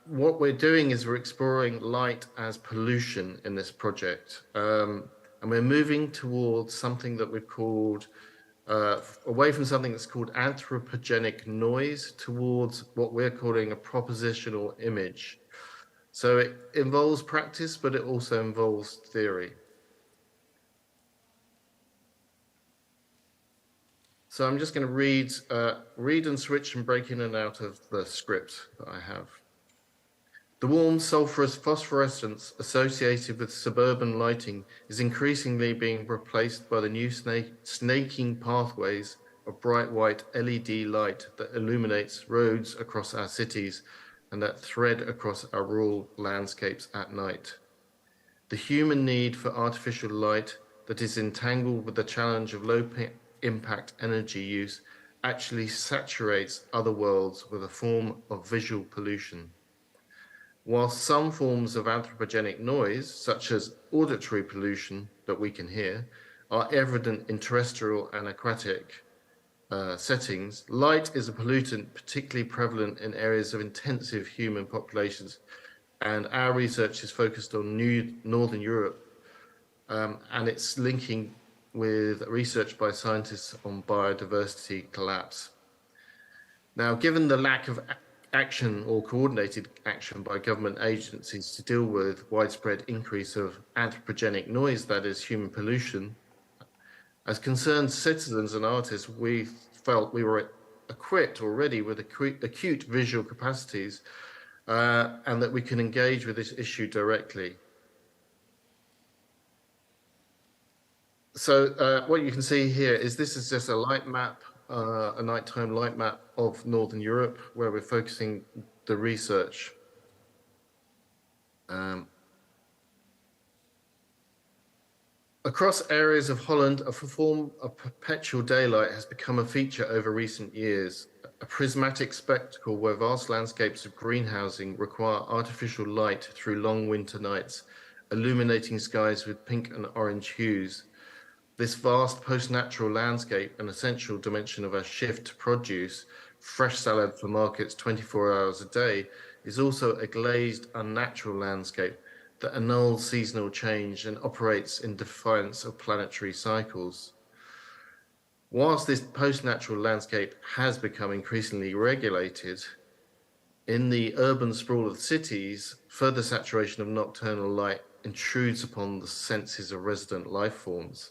What we're doing is we're exploring light as pollution in this project. And we're moving towards something that we've called, away from something that's called anthropogenic noise towards what we're calling a propositional image. So it involves practice, but it also involves theory. So I'm just going to read and switch and break in and out of the script that I have. The warm sulfurous phosphorescence associated with suburban lighting is increasingly being replaced by the new snaking pathways of bright white LED light that illuminates roads across our cities and that thread across our rural landscapes at night. The human need for artificial light that is entangled with the challenge of low impact energy use actually saturates other worlds with a form of visual pollution. While some forms of anthropogenic noise, such as auditory pollution that we can hear, are evident in terrestrial and aquatic settings, light is a pollutant particularly prevalent in areas of intensive human populations. And our research is focused on Northern Europe, and it's linking with research by scientists on biodiversity collapse. Now, given the lack of action or coordinated action by government agencies to deal with widespread increase of anthropogenic noise, that is human pollution, as concerned citizens and artists, we felt we were equipped already with acute visual capacities and that we can engage with this issue directly. So what you can see here is this is just a light map, a nighttime light map of Northern Europe, where we're focusing the research. Across areas of Holland, a form of perpetual daylight has become a feature over recent years, a prismatic spectacle where vast landscapes of greenhousing require artificial light through long winter nights, illuminating skies with pink and orange hues. This vast post-natural landscape, an essential dimension of our shift to produce fresh salad for markets 24 hours a day, is also a glazed, unnatural landscape that annuls seasonal change and operates in defiance of planetary cycles. Whilst this post-natural landscape has become increasingly regulated, in the urban sprawl of cities, further saturation of nocturnal light intrudes upon the senses of resident life forms.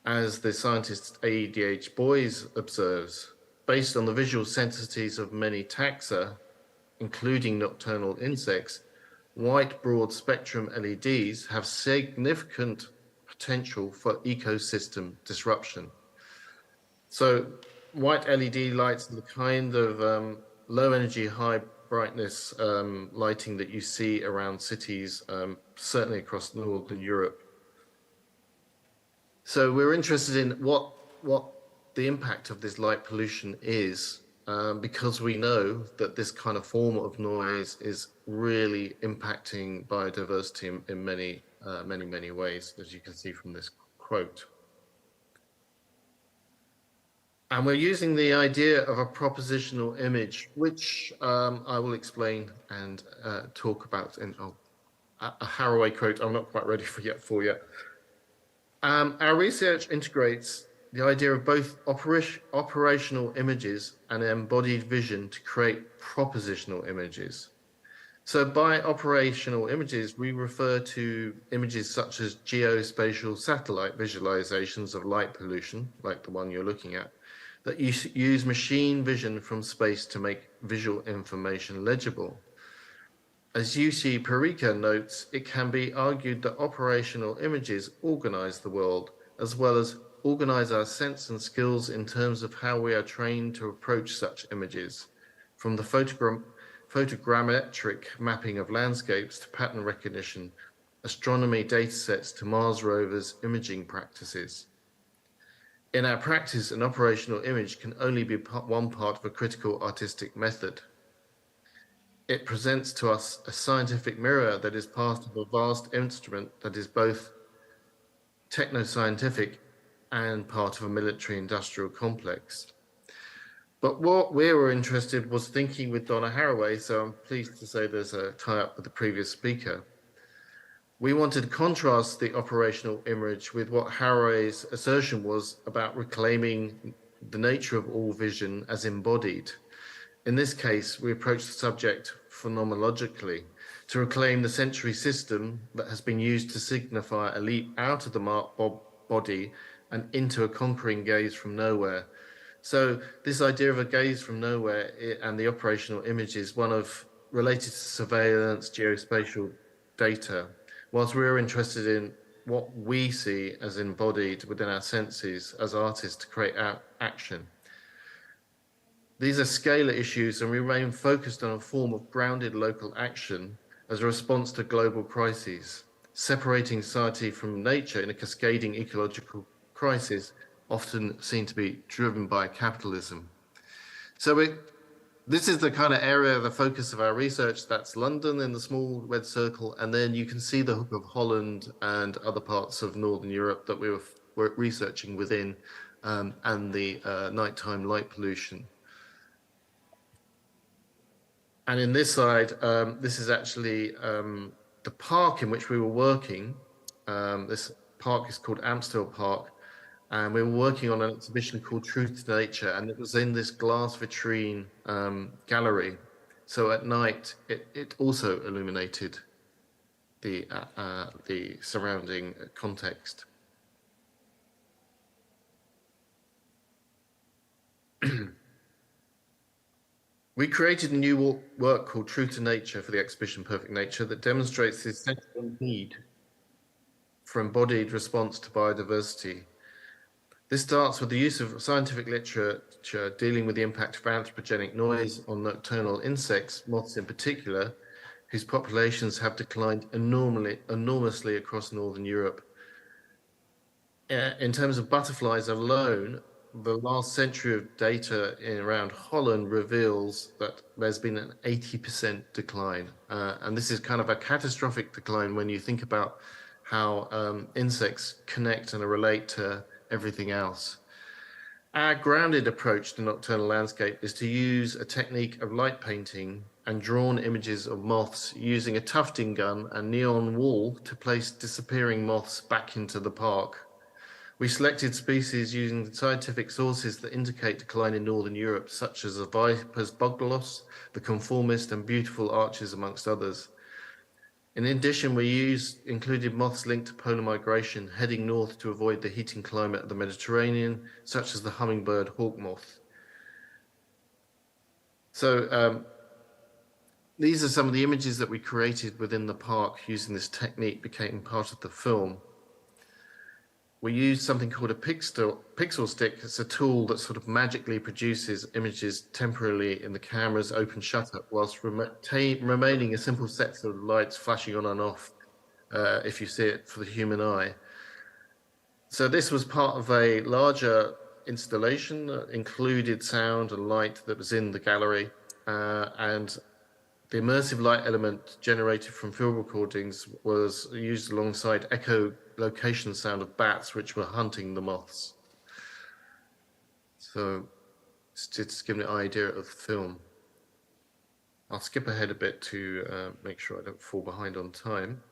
As the scientist A.E.D.H. Boys observes, based on the visual sensitivities of many taxa, including nocturnal insects, white broad spectrum LEDs have significant potential for ecosystem disruption. So white LED lights are the kind of low energy, high brightness lighting that you see around cities, certainly across Northern Europe. So we're interested in what the impact of this light pollution is, because we know that this kind of form of noise is really impacting biodiversity in many ways, as you can see from this quote. And we're using the idea of a propositional image, which I will explain and talk about in a Haraway quote I'm not quite ready for yet. Our research integrates the idea of both operational images and embodied vision to create propositional images. So by operational images, we refer to images such as geospatial satellite visualizations of light pollution, like the one you're looking at, that use machine vision from space to make visual information legible. As UC Perica notes, it can be argued that operational images organize the world, as well as organize our sense and skills in terms of how we are trained to approach such images, from the photogrammetric mapping of landscapes to pattern recognition, astronomy datasets to Mars rovers' imaging practices. In our practice, an operational image can only be one part of a critical artistic method. It presents to us a scientific mirror that is part of a vast instrument that is both techno-scientific and part of a military-industrial complex. But what we were interested was thinking with Donna Haraway, so I'm pleased to say there's a tie-up with the previous speaker. We wanted to contrast the operational image with what Haraway's assertion was about reclaiming the nature of all vision as embodied. In this case, we approached the subject phenomenologically to reclaim the sensory system that has been used to signify a leap out of the body and into a conquering gaze from nowhere. So this idea of a gaze from nowhere and the operational image is one of related to surveillance, geospatial data, whilst we're interested in what we see as embodied within our senses as artists to create action. These are scalar issues, and we remain focused on a form of grounded local action as a response to global crises, separating society from nature in a cascading ecological crisis, often seen to be driven by capitalism. So this is the kind of area of the focus of our research. That's London in the small red circle, and then you can see the hook of Holland and other parts of Northern Europe that we were researching within, and the nighttime light pollution. And in this slide, this is actually the park in which we were working. This park is called Amstel Park, and we were working on an exhibition called Truth to Nature, and it was in this glass vitrine gallery. So at night, it also illuminated the surrounding context. We created a new work called Truth to Nature for the exhibition Perfect Nature that demonstrates the essential need for embodied response to biodiversity. This starts with the use of scientific literature dealing with the impact of anthropogenic noise on nocturnal insects, moths in particular, whose populations have declined enormously across Northern Europe. In terms of butterflies alone, the last century of data in around Holland reveals that there's been an 80% decline. And this is kind of a catastrophic decline when you think about how insects connect and relate to everything else. Our grounded approach to nocturnal landscape is to use a technique of light painting and drawn images of moths using a tufting gun and neon wool to place disappearing moths back into the park. We selected species using scientific sources that indicate decline in Northern Europe, such as the viper's bugloss, the conformist, and beautiful arches, amongst others. In addition, we included moths linked to polar migration, heading north to avoid the heating climate of the Mediterranean, such as the hummingbird hawk moth. So these are some of the images that we created within the park using this technique, became part of the film. We used something called a pixel stick. It's a tool that sort of magically produces images temporarily in the camera's open shutter, whilst remaining a simple set of lights flashing on and off if you see it for the human eye. So this was part of a larger installation that included sound and light that was in the gallery, and the immersive light element generated from field recordings was used alongside echolocation sound of bats which were hunting the moths. So just give an idea of the film. I'll skip ahead a bit to make sure I don't fall behind on time.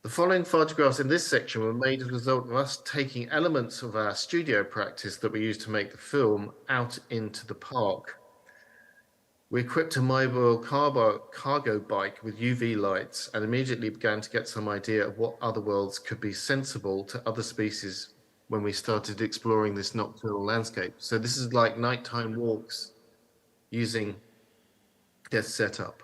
The following photographs in this section were made as a result of us taking elements of our studio practice that we used to make the film out into the park. We equipped a mobile cargo bike with UV lights and immediately began to get some idea of what other worlds could be sensible to other species when we started exploring this nocturnal landscape. So this is like nighttime walks using this setup.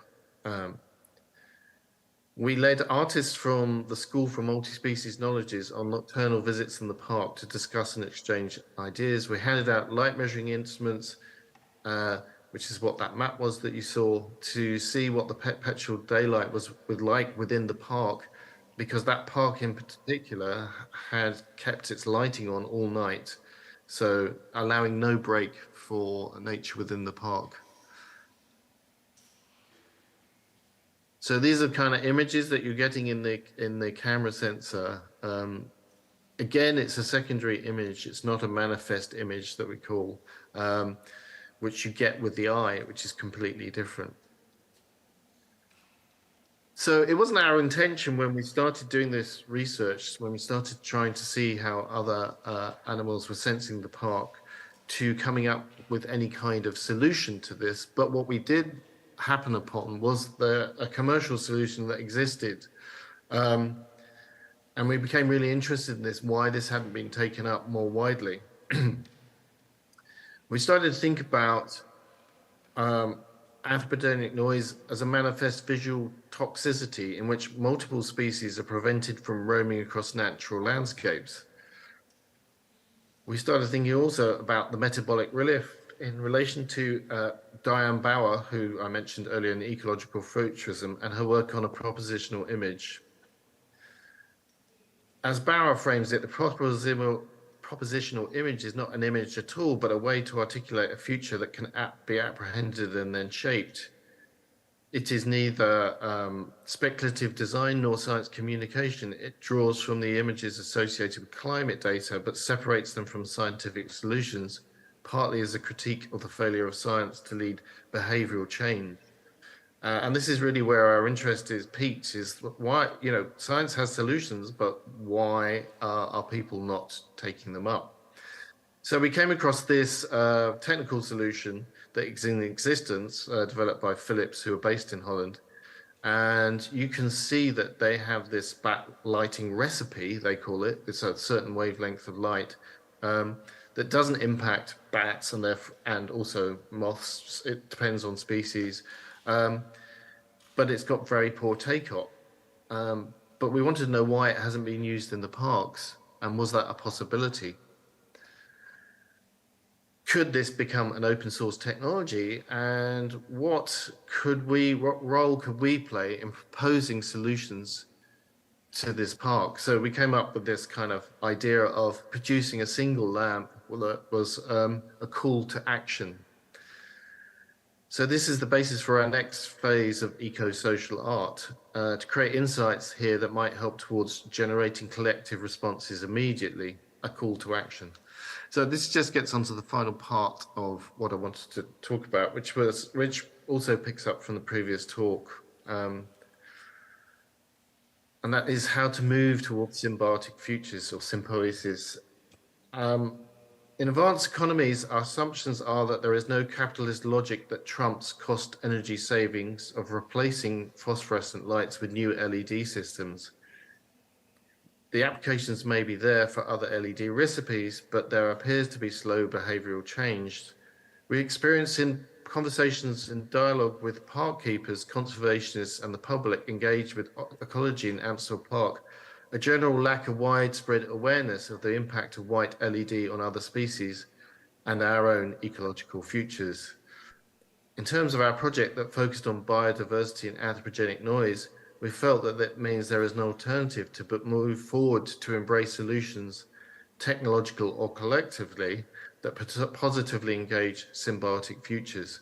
We led artists from the School for Multi-Species Knowledges on nocturnal visits in the park to discuss and exchange ideas. We handed out light measuring instruments, which is what that map was that you saw, to see what the perpetual daylight was like within the park, because that park in particular had kept its lighting on all night, so allowing no break for nature within the park. So these are kind of images that you're getting in the camera sensor. Again, it's a secondary image. It's not a manifest image that we call, which you get with the eye, which is completely different. So it wasn't our intention when we started doing this research, when we started trying to see how other animals were sensing the park, to coming up with any kind of solution to this. But what we did happen upon was a commercial solution that existed. And we became really interested in this, why this hadn't been taken up more widely. We started to think about anthropogenic noise as a manifest visual toxicity in which multiple species are prevented from roaming across natural landscapes. We started thinking also about the metabolic relief in relation to Diane Bauer, who I mentioned earlier in ecological futurism, and her work on a propositional image. As Bauer frames it, the propositional image is not an image at all, but a way to articulate a future that can be apprehended and then shaped. It is neither speculative design nor science communication. It draws from the images associated with climate data, but separates them from scientific solutions partly as a critique of the failure of science to lead behavioral change. And this is really where our interest is peaked, is why, science has solutions, but why are people not taking them up? So we came across this technical solution that is in existence, developed by Philips, who are based in Holland. And you can see that they have this backlighting recipe, they call it. It's a certain wavelength of light that doesn't impact bats and also moths. It depends on species. But it's got very poor take-up. But we wanted to know why it hasn't been used in the parks, and was that a possibility? Could this become an open source technology, and what role could we play in proposing solutions to this park? So we came up with this kind of idea of producing a single lamp that was a call to action. So this is the basis for our next phase of eco-social art, to create insights here that might help towards generating collective responses immediately, a call to action. So this just gets onto the final part of what I wanted to talk about, which also picks up from the previous talk. And that is how to move towards symbiotic futures, or symbiosis. In advanced economies, our assumptions are that there is no capitalist logic that trumps cost energy savings of replacing phosphorescent lights with new LED systems. The applications may be there for other LED recipes, but there appears to be slow behavioral change. We experience in conversations and dialogue with park keepers, conservationists, and the public engaged with ecology in Amstel Park, a general lack of widespread awareness of the impact of white LED on other species and our own ecological futures. In terms of our project that focused on biodiversity and anthropogenic noise, we felt that that means there is an alternative to move forward to embrace solutions, technological or collectively, that positively engage symbiotic futures.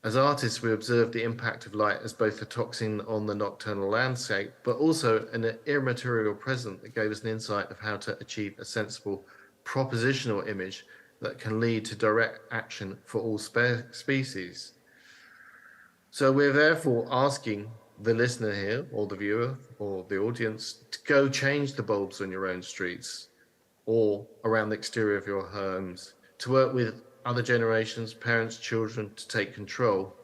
As artists, we observed the impact of light as both a toxin on the nocturnal landscape, but also an immaterial present that gave us an insight of how to achieve a sensible propositional image that can lead to direct action for all species. So we're therefore asking the listener here, or the viewer, or the audience, to go change the bulbs on your own streets or around the exterior of your homes, to work with other generations, parents, children, to take control.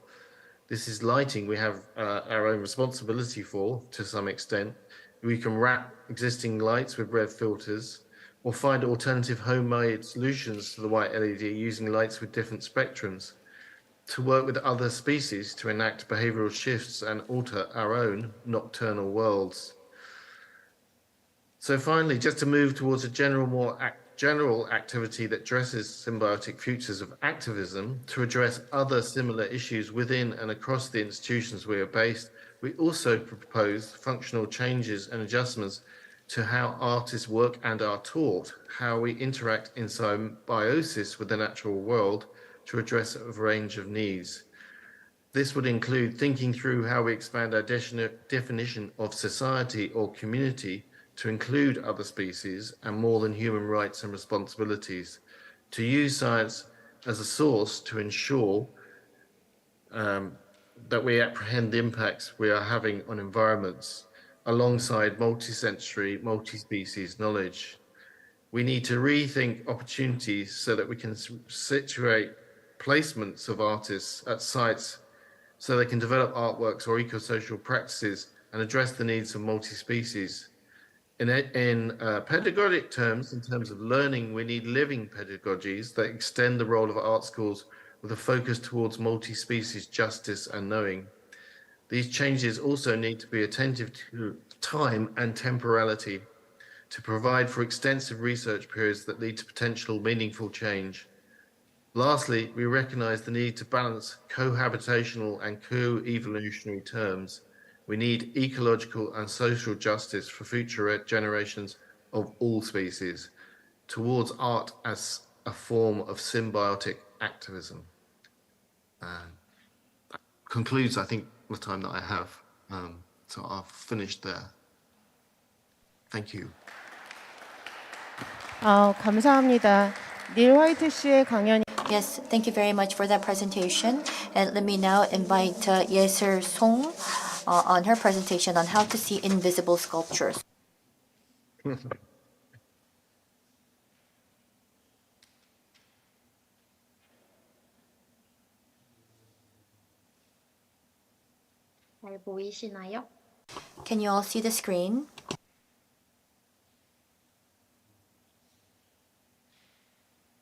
This is lighting we have our own responsibility for, to some extent. We can wrap existing lights with red filters, or find alternative homemade solutions to the white LED using lights with different spectrums, to work with other species to enact behavioral shifts and alter our own nocturnal worlds. So finally, just to move towards a general activity that addresses symbiotic futures of activism, to address other similar issues within and across the institutions we are based, we also propose functional changes and adjustments to how artists work and are taught, how we interact in symbiosis with the natural world to address a range of needs. This would include thinking through how we expand our definition of society or community to include other species and more than human rights and responsibilities, to use science as a source to ensure that we apprehend the impacts we are having on environments alongside multi-sensory, multi-species knowledge. We need to rethink opportunities so that we can situate placements of artists at sites so they can develop artworks or eco-social practices and address the needs of multi-species. In pedagogic terms, in terms of learning, we need living pedagogies that extend the role of art schools with a focus towards multi-species justice and knowing. These changes also need to be attentive to time and temporality, to provide for extensive research periods that lead to potential meaningful change. Lastly, we recognize the need to balance cohabitational and co-evolutionary terms. We need ecological and social justice for future generations of all species, towards art as a form of symbiotic activism. That concludes, I think, the time that I have. So I'll finish there. Thank you. 감사합니다. 닐 화이트 씨의 강연이 Yes, thank you very much for that presentation. And let me now invite Yeser Song on her presentation on how to see invisible sculptures. 잘 보이시나요? Can you all see the screen?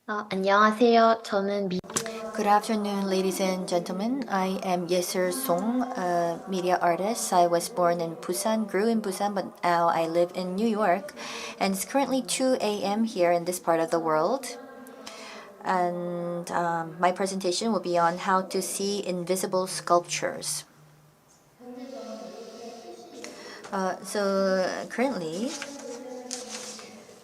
안녕하세요. 저는 Good afternoon, ladies and gentlemen. I am Yeser Song, a media artist. I was born in Busan, grew in Busan, but now I live in New York. And it's currently 2 a.m. here in this part of the world. And my presentation will be on how to see invisible sculptures. So currently,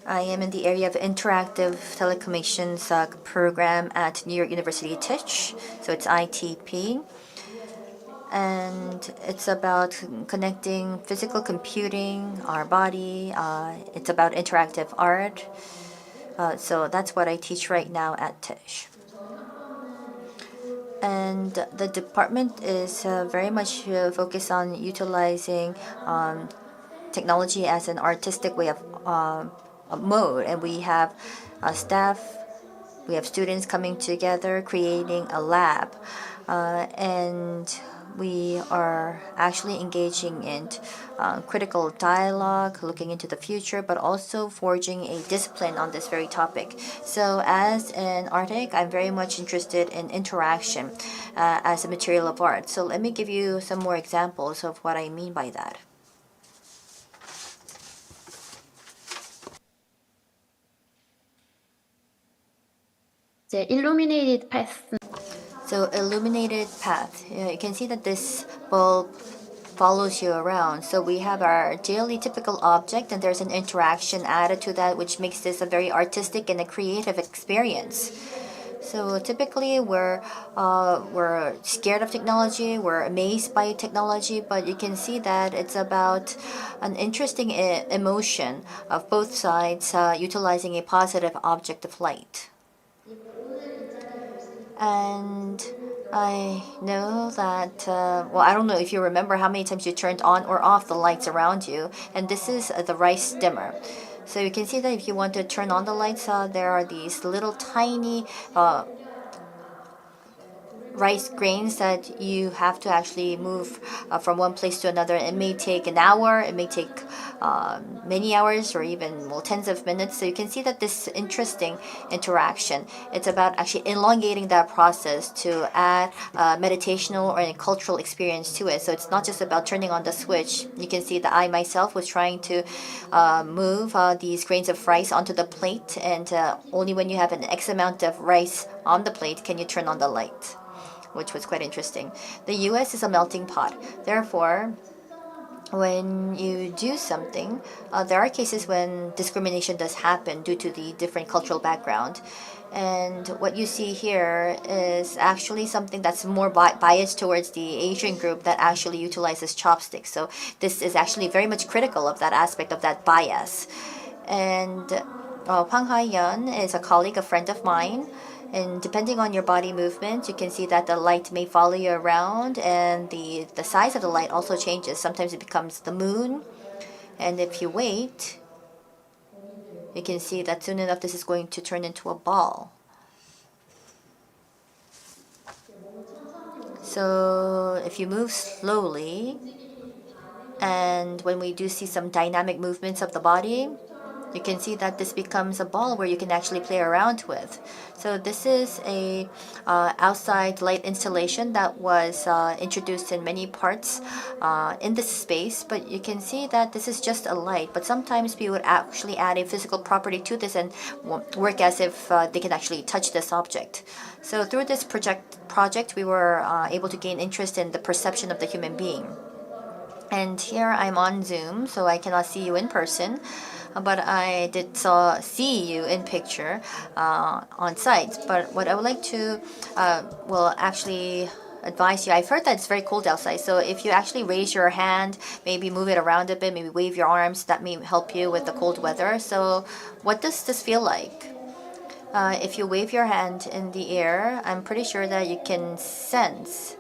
I am in the area of interactive telecommunications program at New York University Tisch, so it's ITP. And it's about connecting physical computing, our body, it's about interactive art. So that's what I teach right now at Tisch. And the department is very much focused on utilizing technology as an artistic way of mode, and we have staff, we have students coming together creating a lab, and we are actually engaging in critical dialogue, looking into the future, but also forging a discipline on this very topic. So as an artist, I'm very much interested in interaction as a material of art. So let me give you some more examples of what I mean by that. illuminated path. So illuminated path. You can see that this bulb follows you around. So we have our daily typical object, and there's an interaction added to that, which makes this a very artistic and a creative experience. So typically we're scared of technology, we're amazed by technology, but you can see that it's about an interesting emotion of both sides utilizing a positive object of light. And I know that, well, I don't know if you remember how many times you turned on or off the lights around you. And this is the rice dimmer. So you can see that if you want to turn on the lights, there are these little tiny rice grains that you have to actually move from one place to another. It may take an hour, it may take many hours, or even tens of minutes. So you can see that this interesting interaction, it's about actually elongating that process to add meditational or a cultural experience to it. So it's not just about turning on the switch. You can see that I myself was trying to move these grains of rice onto the plate, and only when you have an X amount of rice on the plate can you turn on the light, which was quite interesting. The US is a melting pot. Therefore, when you do something, there are cases when discrimination does happen due to the different cultural background. And what you see here is actually something that's more biased towards the Asian group that actually utilizes chopsticks. So this is actually very much critical of that aspect of that bias. And Hwang Ha-yeon is a colleague, a friend of mine. And depending on your body movement, you can see that the light may follow you around, and the size of the light also changes. Sometimes it becomes the moon, and if you wait, you can see that soon enough this is going to turn into a ball. So if you move slowly, and when we do see some dynamic movements of the body, you can see that this becomes a ball where you can actually play around with. So this is a outside light installation that was introduced in many parts in this space, but you can see that this is just a light, but sometimes we would actually add a physical property to this and work as if they can actually touch this object. So through this project we were able to gain interest in the perception of the human being. And here I'm on Zoom, so I cannot see you in person, but I did see you in picture on site. But what I would like to actually advise you, I've heard that it's very cold outside, so if you actually raise your hand, maybe move it around a bit, maybe wave your arms, that may help you with the cold weather. So what does this feel like? if you wave your hand in the air, I'm pretty sure that you can sense.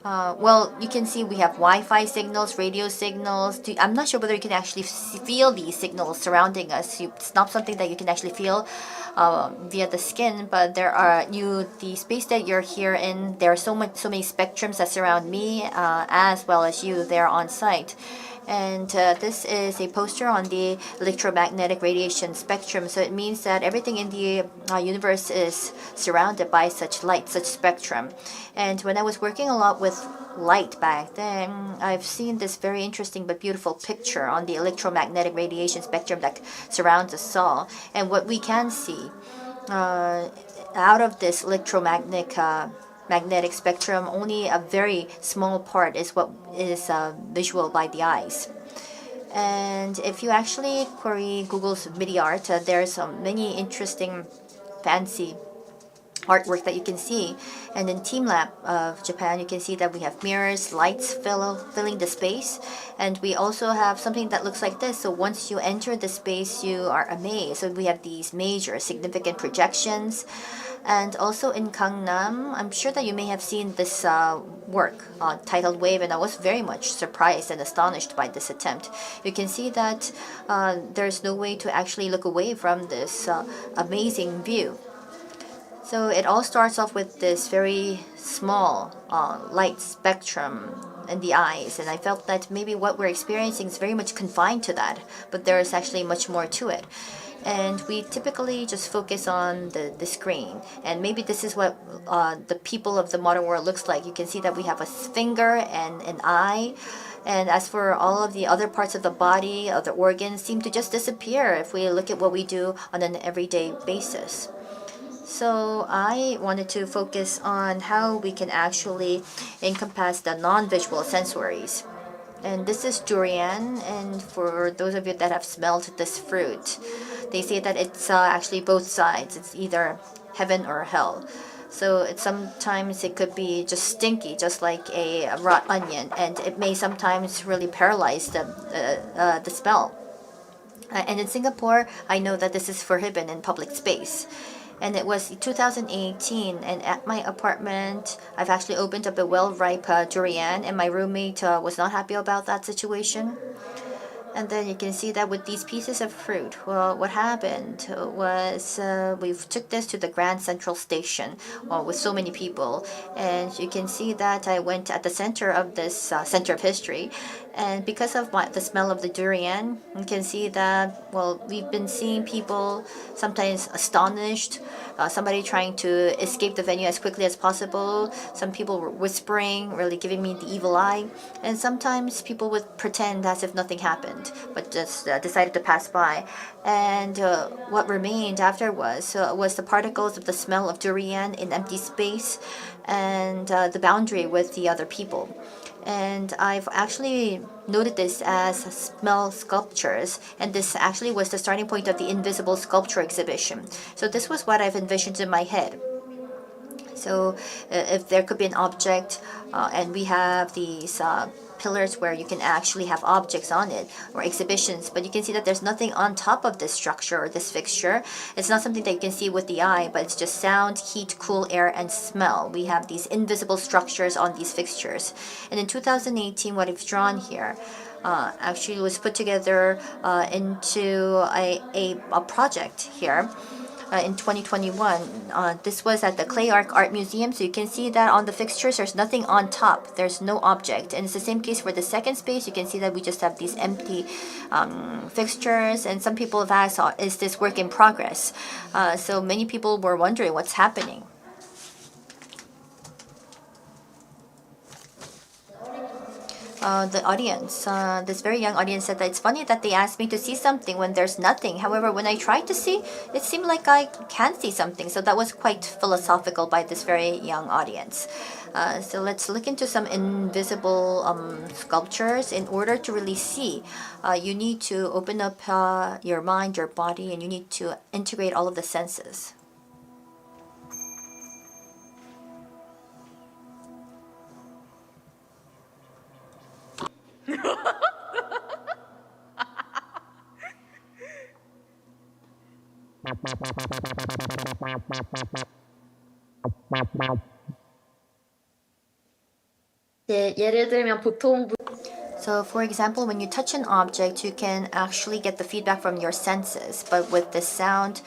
Well, you can see we have Wi-Fi signals, radio signals. I'm not sure whether you can actually feel these signals surrounding us. It's not something that you can actually feel via the skin, but the space that you're here in, there are so many spectrums that surround me as well as you there on site. And this is a poster on the electromagnetic radiation spectrum. So it means that everything in the universe is surrounded by such light, such spectrum. And when I was working a lot with light back then, I've seen this very interesting but beautiful picture on the electromagnetic radiation spectrum that surrounds us all. And what we can see out of this magnetic spectrum, only a very small part is what is visual by the eyes. And if you actually query Google's MIDI art, there's many interesting fancy artwork that you can see. And in Team Lab of Japan, you can see that we have mirrors, lights filling the space. And we also have something that looks like this. So once you enter the space, you are amazed. So we have these major significant projections. And also in Gangnam, I'm sure that you may have seen this work titled Wave, and I was very much surprised and astonished by this attempt. You can see that there's no way to actually look away from this amazing view. So it all starts off with this very small light spectrum in the eyes, and I felt that maybe what we're experiencing is very much confined to that, but there is actually much more to it. And we typically just focus on the screen, and maybe this is what the people of the modern world looks like. You can see that we have a finger and an eye, and as for all of the other parts of the body, the organs seem to just disappear if we look at what we do on an everyday basis. So I wanted to focus on how we can actually encompass the non-visual sensories. And this is durian, and for those of you that have smelled this fruit, they say that it's actually both sides. It's either heaven or hell. So sometimes it could be just stinky, just like a raw onion, and it may sometimes really paralyze the smell. And in Singapore, I know that this is forbidden in public space. And it was 2018, and at my apartment, I've actually opened up a well-ripe durian, and my roommate was not happy about that situation. And then you can see that with these pieces of fruit, well, what happened was we took this to the Grand Central Station with so many people. And you can see that I went at the center of this center of history. And because of the smell of the durian, you can see that, well, we've been seeing people sometimes astonished, somebody trying to escape the venue as quickly as possible. Some people were whispering, really giving me the evil eye. And sometimes people would pretend as if nothing happened, but just decided to pass by. And what remained after was the particles of the smell of durian in empty space and the boundary with the other people. And I've actually noted this as smell sculptures, and this actually was the starting point of the invisible sculpture exhibition. So this was what I've envisioned in my head. So if there could be an object, and we have these pillars where you can actually have objects on it or exhibitions, but you can see that there's nothing on top of this structure or this fixture. It's not something that you can see with the eye, but it's just sound, heat, cool air, and smell. We have these invisible structures on these fixtures. And in 2018, what I've drawn here actually was put together into a project here. In 2021. This was at the Clay Art Museum, so you can see that on the fixtures there's nothing on top, there's no object. And it's the same case for the second space. You can see that we just have these empty fixtures, and some people have asked, is this work in progress? So many people were wondering what's happening. The audience, this very young audience, said that it's funny that they asked me to see something when there's nothing. However, when I tried to see, it seemed like I can see something. So that was quite philosophical by this very young audience. So let's look into some invisible sculptures. In order to really see, you need to open up your mind, your body, and you need to integrate all of the senses. 예를 들면 보통 So, for example, when you touch an object, you can actually get the feedback from your senses. But with the sound,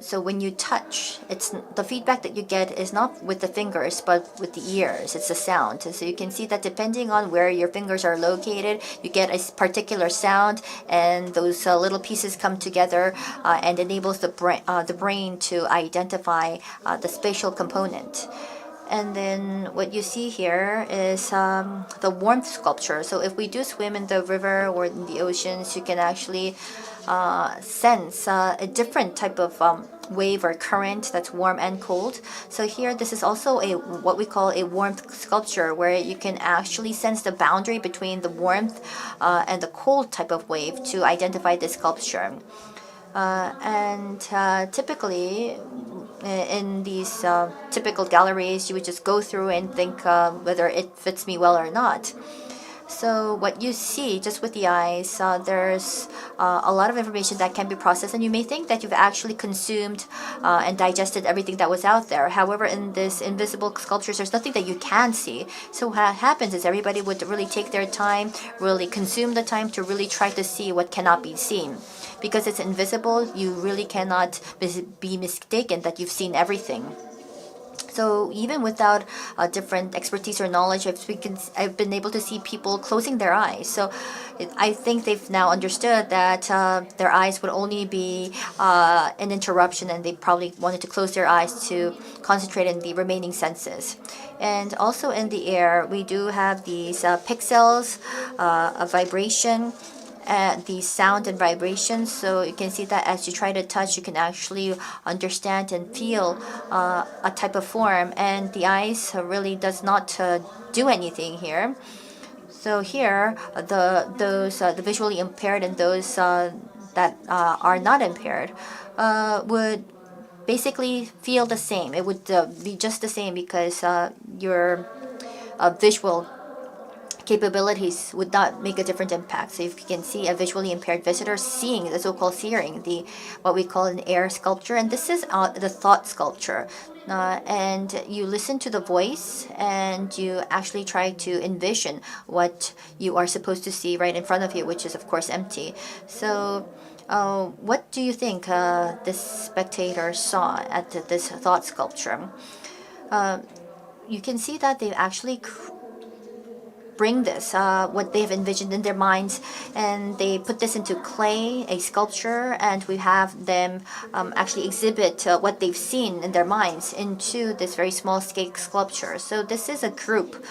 so when you touch, it's the feedback that you get is not with the fingers, but with the ears. It's the sound. So you can see that depending on where your fingers are located, you get a particular sound, and those little pieces come together and enables the brain to identify the spatial component. And then what you see here is the warmth sculpture. So if we do swim in the river or in the oceans, you can actually sense a different type of wave or current that's warm and cold. So here, this is also what we call a warmth sculpture, where you can actually sense the boundary between the warmth and the cold type of wave to identify this sculpture. And typically, in these typical galleries, you would just go through and think whether it fits me well or not. So what you see just with the eyes, there's a lot of information that can be processed, and you may think that you've actually consumed and digested everything that was out there. However, in this invisible sculptures, there's nothing that you can see. So what happens is everybody would really take their time, really consume the time to really try to see what cannot be seen. Because it's invisible, you really cannot be mistaken that you've seen everything. So even without different expertise or knowledge, I've been able to see people closing their eyes. So I think they've now understood that their eyes would only be an interruption, and they probably wanted to close their eyes to concentrate on the remaining senses. And also in the air, we do have these pixels of vibration, the sound and vibration. So you can see that as you try to touch, you can actually understand and feel a type of form, and the eyes really does not do anything here. So here, the visually impaired and those that are not impaired would basically feel the same. It would be just the same, because your visual capabilities would not make a different impact. So if you can see a visually impaired visitor seeing the so-called seeing, what we call an air sculpture, and this is the thought sculpture. And you listen to the voice, and you actually try to envision what you are supposed to see right in front of you, which is of course empty. So what do you think this spectator saw at this thought sculpture? You can see that they actually bring this, what they've envisioned in their minds, and they put this into clay, a sculpture, and we have them actually exhibit what they've seen in their minds into this very small scale sculpture. So this is a group,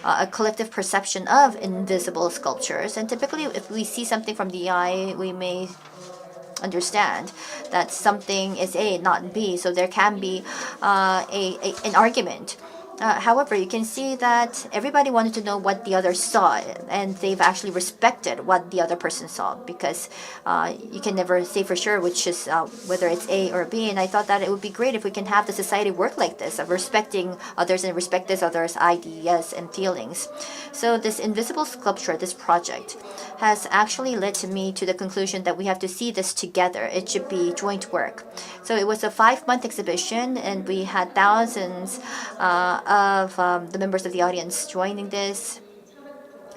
a collective perception of invisible sculptures. And typically, if we see something from the eye, we may understand that something is A, not B. So there can be an argument. However, you can see that everybody wanted to know what the other saw, and they've actually respected what the other person saw, because you can never say for sure which is whether it's A or B. And I thought that it would be great if we can have the society work like this, of respecting others and respect this others' ideas and feelings. So this invisible sculpture, this project, has actually led to me to the conclusion that we have to see this together. It should be joint work. So it was a 5-month exhibition, and we had thousands of the members of the audience joining this.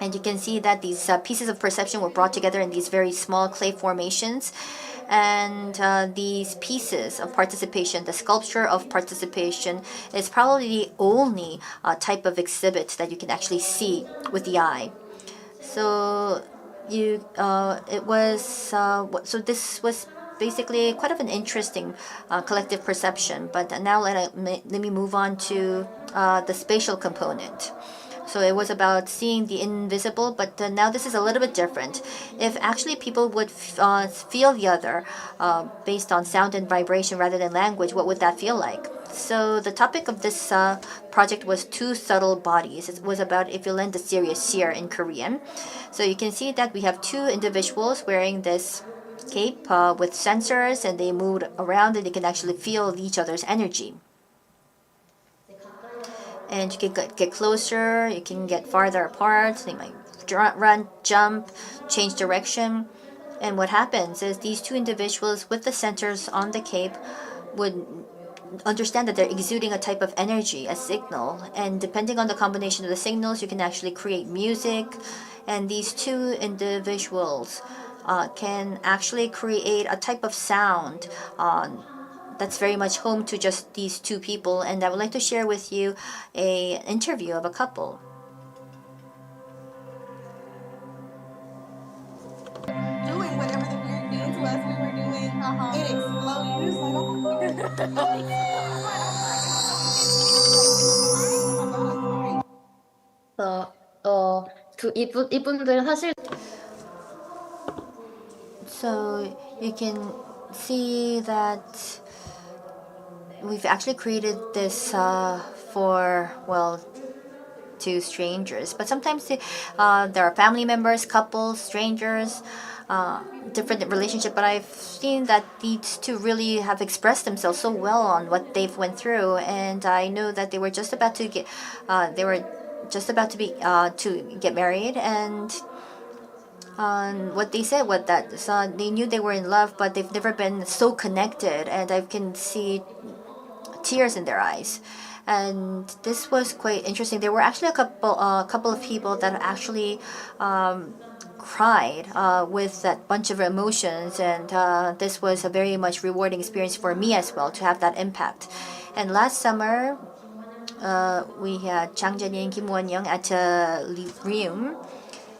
And you can see that these pieces of perception were brought together in these very small clay formations. And these pieces of participation, the sculpture of participation, is probably the only type of exhibit that you can actually see with the eye. So this was basically quite of an interesting collective perception. But now let me move on to the spatial component. So it was about seeing the invisible, but now this is a little bit different. If actually people would feel the other based on sound and vibration rather than language, what would that feel like? So the topic of this project was two subtle bodies. It was about if you lend the serious here in Korean. So you can see that we have two individuals wearing this cape with sensors, and they moved around, and they can actually feel each other's energy. And you can get closer, you can get farther apart, they might run, jump, change direction. And what happens is these two individuals with the centers on the cape would understand that they're exuding a type of energy, a signal. And depending on the combination of the signals, you can actually create music. And these two individuals can actually create a type of sound that's very much home to just these two people. And I would like to share with you an interview of a couple. Doing whatever the weird things was we were doing, it exploded. It was like, oh my 이분들은 사실 So you can see that we've actually created this for, well, two strangers. But sometimes there are family members, couples, strangers, different relationship. But I've seen that these two really have expressed themselves so well on what they've went through. And I know that they were just about to get, to get married. And what they said was that they knew they were in love, but they've never been so connected, and I can see tears in their eyes. And this was quite interesting. There were actually a couple of people that actually cried with that bunch of emotions, and this was a very much rewarding experience for me as well to have that impact. And last summer, we had Chang Jian and Kim Won-young at Ryum.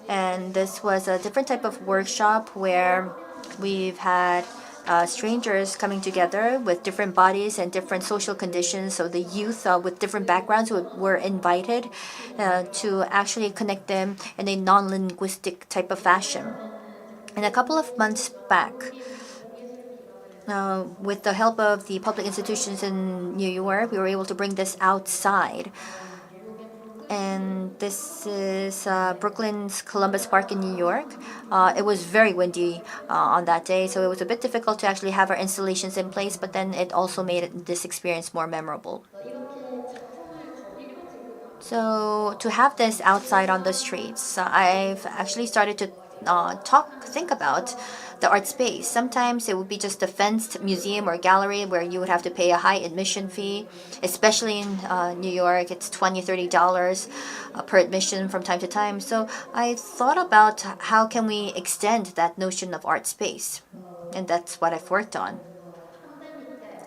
And this was a different type of workshop where we've had strangers coming together with different bodies and different social conditions. So the youth with different backgrounds were invited to actually connect them in a non-linguistic type of fashion. And a couple of months back, with the help of the public institutions in New York, we were able to bring this outside. And this is Brooklyn's Columbus Park in New York. It was very windy on that day, so it was a bit difficult to actually have our installations in place, but then it also made this experience more memorable. So to have this outside on the streets, I've actually started to think about the art space. Sometimes it would be just a fenced museum or gallery where you would have to pay a high admission fee, especially in New York. It's $20, $30 per admission from time to time. So I thought about how can we extend that notion of art space, and that's what I've worked on.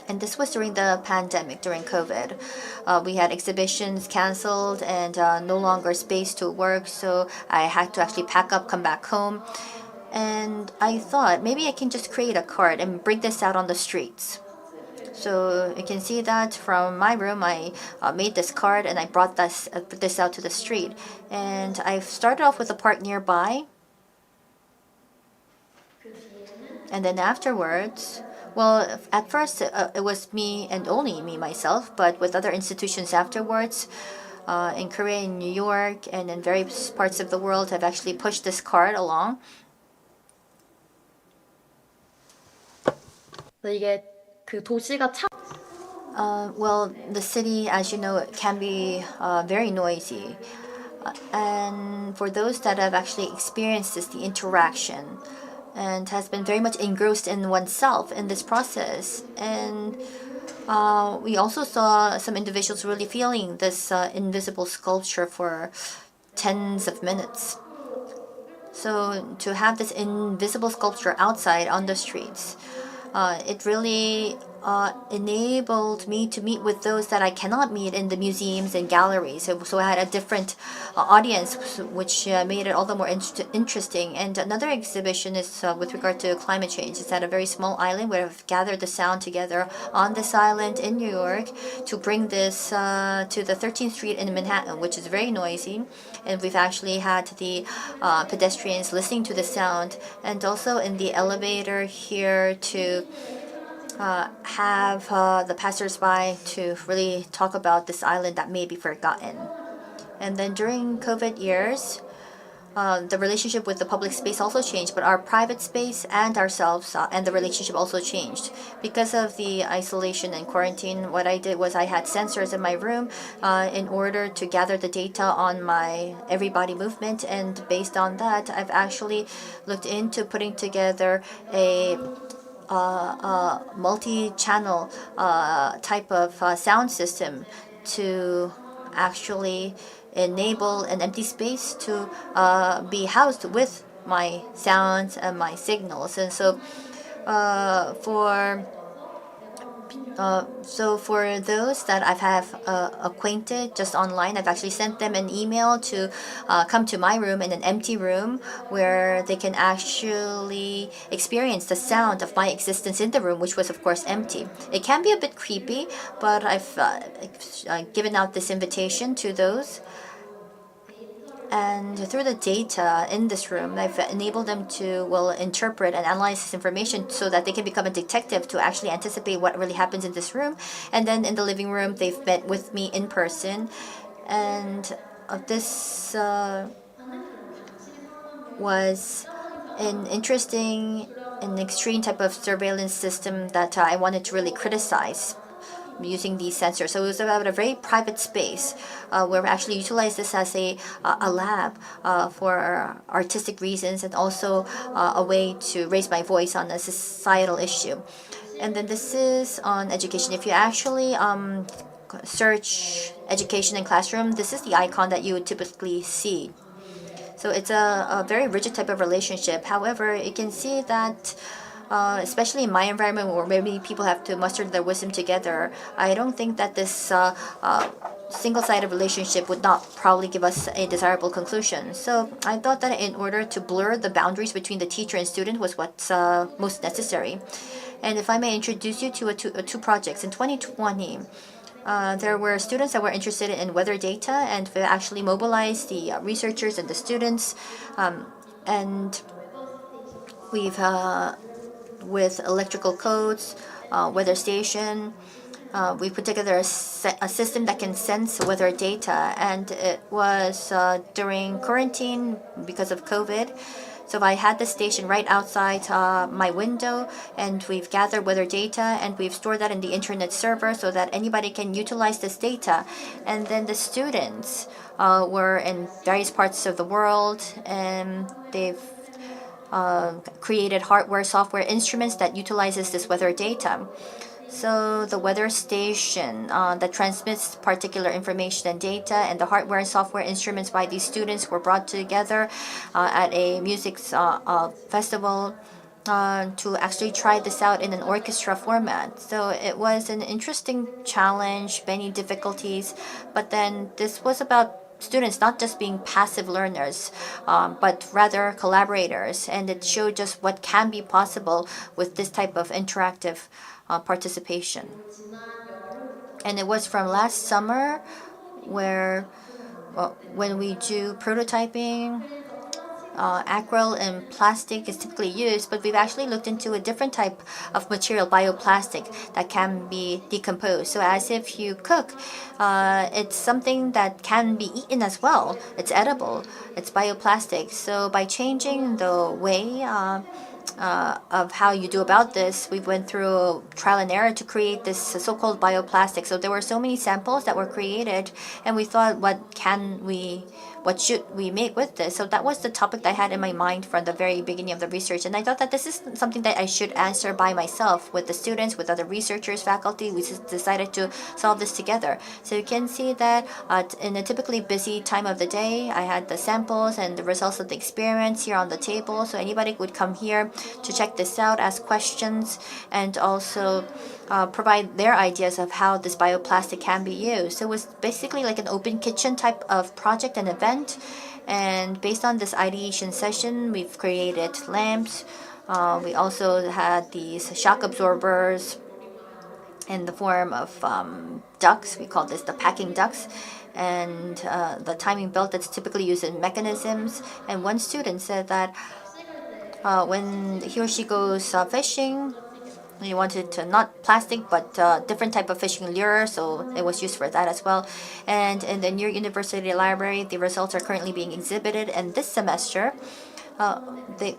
And this was during the pandemic, during COVID. We had exhibitions canceled and no longer space to work, so I had to actually pack up, come back home. And I thought maybe I can just create a card and bring this out on the streets. So you can see that from my room, I made this card and I brought this out to the street. And I started off with a park nearby. And then afterwards, well, at first it was me and only me, myself, but with other institutions afterwards, in Korea, in New York, and in various parts of the world, have actually pushed this card along. 이게 그 도시가 참 Well, the city, as you know, can be very noisy. And for those that have actually experienced this, the interaction, and has been very much engrossed in oneself in this process. And we also saw some individuals really feeling this invisible sculpture for tens of minutes. So to have this invisible sculpture outside on the streets, it really enabled me to meet with those that I cannot meet in the museums and galleries. So I had a different audience, which made it all the more interesting. And another exhibition is with regard to climate change. It's at a very small island where I've gathered the sound together on this island in New York to bring this to the 13th Street in Manhattan, which is very noisy. And we've actually had the pedestrians listening to the sound, and also in the elevator here to have the passersby to really talk about this island that may be forgotten. And then during COVID years, the relationship with the public space also changed, but our private space and ourselves and the relationship also changed. Because of the isolation and quarantine, what I did was I had sensors in my room in order to gather the data on my every body movement, and based on that, I've actually looked into putting together a multi-channel type of sound system to actually enable an empty space to be housed with my sounds and my signals. And so for those that I have acquainted just online, I've actually sent them an email to come to my room in an empty room where they can actually experience the sound of my existence in the room, which was of course empty. It can be a bit creepy, but I've given out this invitation to those. And through the data in this room, I've enabled them to, well, interpret and analyze this information so that they can become a detective to actually anticipate what really happens in this room. And then in the living room, they've met with me in person. And this was an interesting and extreme type of surveillance system that I wanted to really criticize using these sensors. So it was about a very private space where we actually utilized this as a lab for artistic reasons, and also a way to raise my voice on a societal issue. And then this is on education. If you actually search education and classroom, this is the icon that you would typically see. So it's a very rigid type of relationship. However, you can see that especially in my environment where maybe people have to muster their wisdom together, I don't think that this single-sided relationship would not probably give us a desirable conclusion. So I thought that in order to blur the boundaries between the teacher and student was what's most necessary. And if I may introduce you to two projects. In 2020, there were students that were interested in weather data, and we actually mobilized the researchers and the students, and we've with electrical codes, weather station. We put together a system that can sense weather data, and it was during quarantine because of COVID. So I had the station right outside my window, and we've gathered weather data, and we've stored that in the internet server so that anybody can utilize this data. And then the students were in various parts of the world, and they've created hardware, software instruments that utilizes this weather data. So the weather station that transmits particular information and data, and the hardware and software instruments by these students were brought together at a music festival to actually try this out in an orchestra format. So it was an interesting challenge, many difficulties, but then this was about students not just being passive learners, but rather collaborators, and it showed just what can be possible with this type of interactive participation. And it was from last summer where when we do prototyping, acrylic and plastic is typically used, but we've actually looked into a different type of material, bioplastic, that can be decomposed. So as if you cook, it's something that can be eaten as well. It's edible. It's bioplastic. So by changing the way of how you do about this, we went through trial and error to create this so-called bioplastic. So there were so many samples that were created, and we thought, what should we make with this? So that was the topic that I had in my mind from the very beginning of the research. And I thought that this is something that I should answer by myself with the students, with other researchers, faculty. We just decided to solve this together. So you can see that in a typically busy time of the day, I had the samples and the results of the experiments here on the table. So anybody would come here to check this out, ask questions, and also provide their ideas of how this bioplastic can be used. So it was basically like an open kitchen type of project and event. And based on this ideation session, we've created lamps. We also had these shock absorbers in the form of ducts. We call this the packing ducts. And the timing belt that's typically used in mechanisms. And one student said that when he or she goes fishing, We wanted to not plastic, but different type of fishing lure, so it was used for that as well. And in the New York University Library, the results are currently being exhibited. And this semester,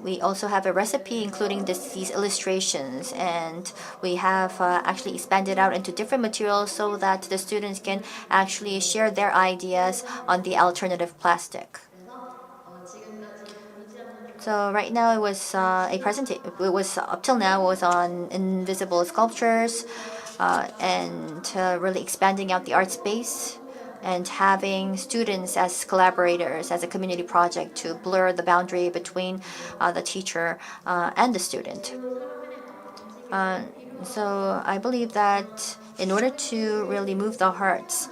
we also have a recipe including these illustrations, and we have actually expanded out into different materials so that the students can actually share their ideas on the alternative plastic. So right now it was a presentation. It was up till now it was on invisible sculptures, and really expanding out the art space and having students as collaborators as a community project to blur the boundary between the teacher and the student. So I believe that in order to really move the hearts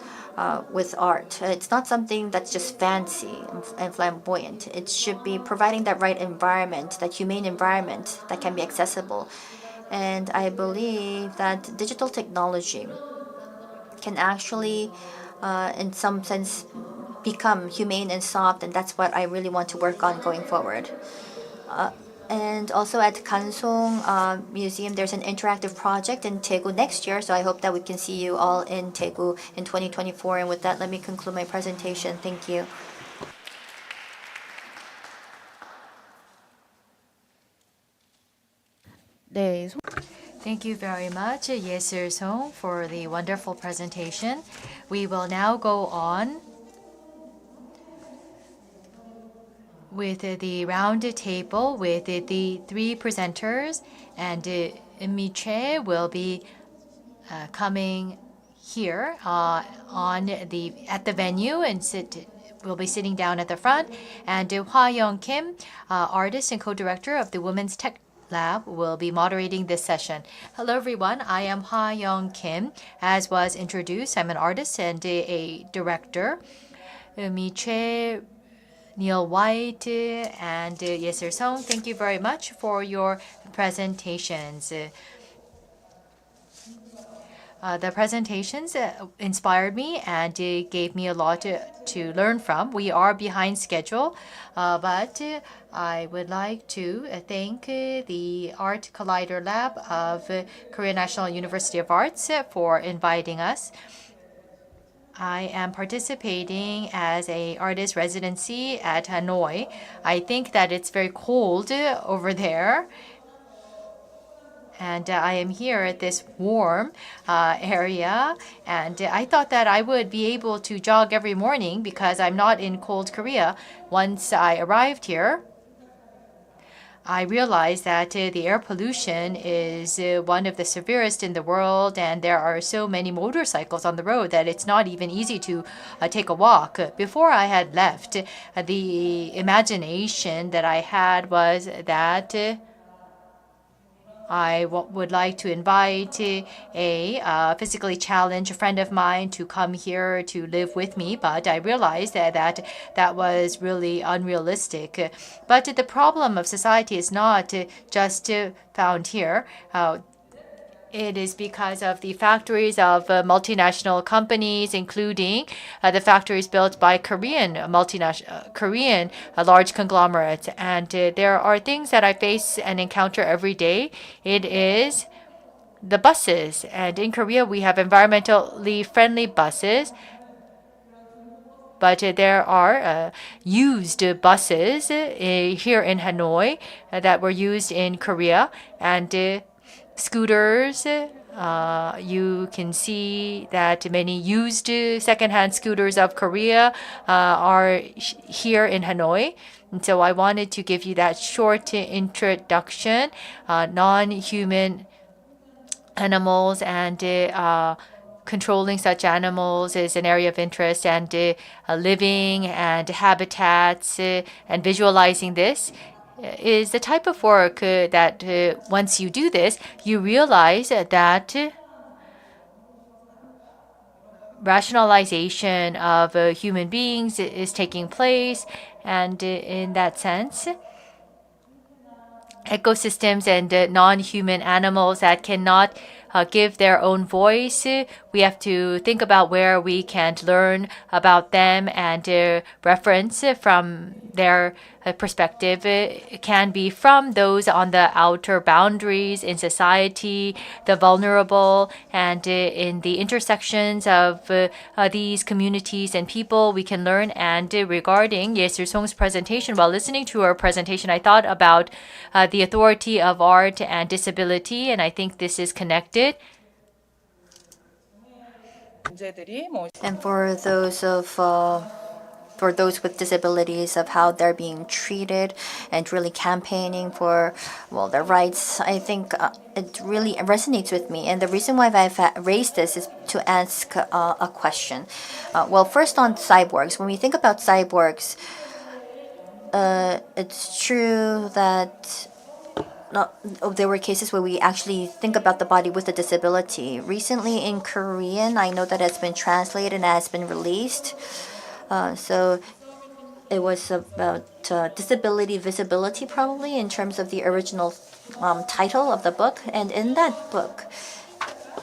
with art, it's not something that's just fancy and flamboyant. It should be providing that right environment, that humane environment that can be accessible. And I believe that digital technology can actually, in some sense, become humane and soft, and that's what I really want to work on going forward. And also at Kansong Museum, there's an interactive project in Daegu next year, so I hope that we can see you all in Daegu in 2024. And with that, let me conclude my presentation. Thank you. 네, Thank you very much, Yesil Song, for the wonderful presentation. We will now go on with the round table with the three presenters, and Miche will be coming here at the venue and will be sitting down at the front, and Hwa Young Kim, artist and co-director of the Women's Tech Lab, will be moderating this session. Hello everyone, I am Hwa Young Kim. As was introduced, I'm an artist and a director. Miche, Neil White, and Yesil Song, thank you very much for your presentations. The presentations inspired me and gave me a lot to learn from. We are behind schedule, but I would like to thank the Art Collider Lab of Korea National University of Arts for inviting us. I am participating as an artist residency at Hanoi. I think that it's very cold over there. And I am here at this warm area, and I thought that I would be able to jog every morning because I'm not in cold Korea. Once I arrived here, I realized that the air pollution is one of the severest in the world, and there are so many motorcycles on the road that it's not even easy to take a walk. Before I had left, the imagination that I had was that I would like to invite a physically challenged friend of mine to come here to live with me, but I realized that was really unrealistic. But the problem of society is not just found here. It is because of the factories of multinational companies, including the factories built by Korean large conglomerates. And there are things that I face and encounter every day. It is the buses. And in Korea, we have environmentally friendly buses. But there are used buses here in Hanoi that were used in Korea. And scooters, you can see that many used secondhand scooters of Korea are here in Hanoi. And so I wanted to give you that short introduction. Non-human animals and controlling such animals is an area of interest, and living and habitats and visualizing this is the type of work that once you do this, you realize that rationalization of human beings is taking place. And in that sense, ecosystems and non-human animals that cannot give their own voice we have to think about where we can learn about them and reference from their perspective. It can be from those on the outer boundaries in society, the vulnerable, and in the intersections of these communities and people we can learn. And regarding 예술송's presentation, while listening to her presentation, I thought about the authority of art and disability, and I think this is connected. And for those with disabilities, of how they're being treated and really campaigning for, well, their rights, I think it really resonates with me. And the reason why I've raised this is to ask a question. Well, first on cyborgs. When we think about cyborgs, it's true that there were cases where we actually think about the body with a disability. Recently in Korean, I know that it's been translated and has been released. So it was about disability visibility, probably, in terms of the original title of the book. And in that book,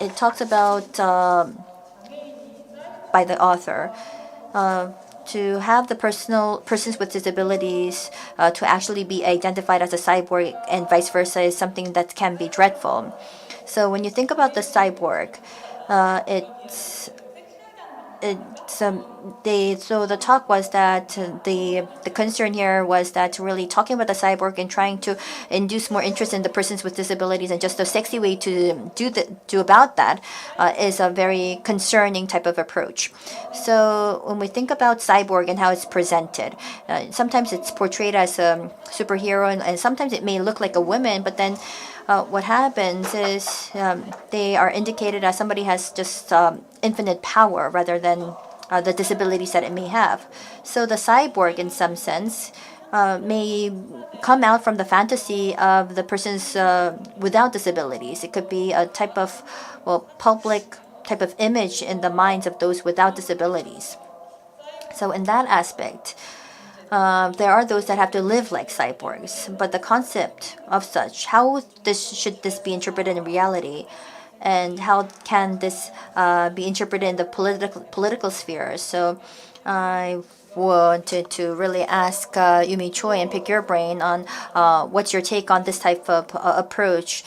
it talks about, by the author, to have the persons with disabilities to actually be identified as a cyborg and vice versa is something that can be dreadful. So when you think about the cyborg, so the talk was that the concern here was that really talking about the cyborg and trying to induce more interest in the persons with disabilities, and just a sexy way to do about that is a very concerning type of approach. So when we think about cyborg and how it's presented, sometimes it's portrayed as a superhero, and sometimes it may look like a woman, but then what happens is they are indicated as somebody has just infinite power rather than the disabilities that it may have. So the cyborg, in some sense, may come out from the fantasy of the persons without disabilities. It could be a type of, well, public type of image in the minds of those without disabilities. So in that aspect, there are those that have to live like cyborgs, but the concept of such, how should this be interpreted in reality, and how can this be interpreted in the political sphere? So I wanted to really ask Yumi Choi and pick your brain on what's your take on this type of approach.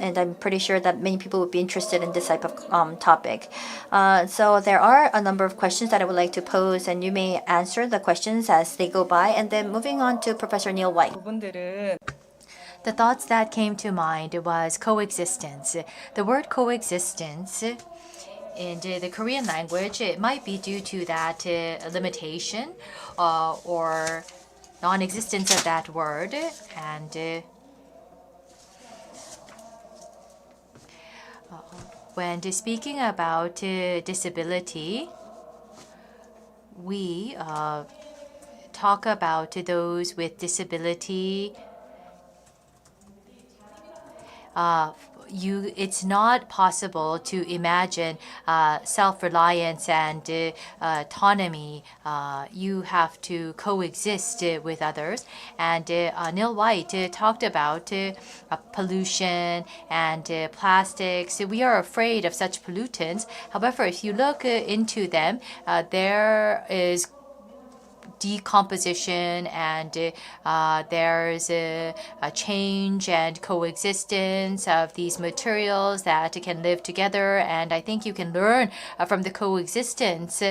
And I'm pretty sure that many people would be interested in this type of topic. So there are a number of questions that I would like to pose, and you may answer the questions as they go by. And then moving on to Professor Neil White. The thoughts that came to mind was coexistence. The word coexistence in the Korean language, it might be due to that limitation or non-existence of that word. And when speaking about disability, we talk about those with disability. It's not possible to imagine self-reliance and autonomy. You have to coexist with others. And Neil White talked about pollution and plastics. We are afraid of such pollutants. However, if you look into them, there is decomposition, and there's a change and coexistence of these materials that can live together. And I think you can learn from the coexistence.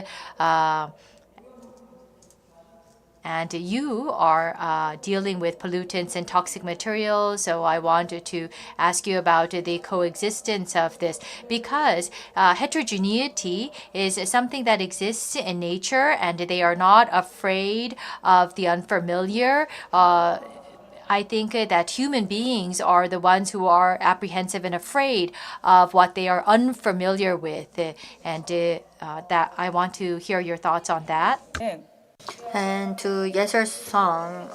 And you are dealing with pollutants and toxic materials, so I wanted to ask you about the coexistence of this, because heterogeneity is something that exists in nature, and they are not afraid of the unfamiliar. I think that human beings are the ones who are apprehensive and afraid of what they are unfamiliar with, and that I want to hear your thoughts on that. And to Yeser's song,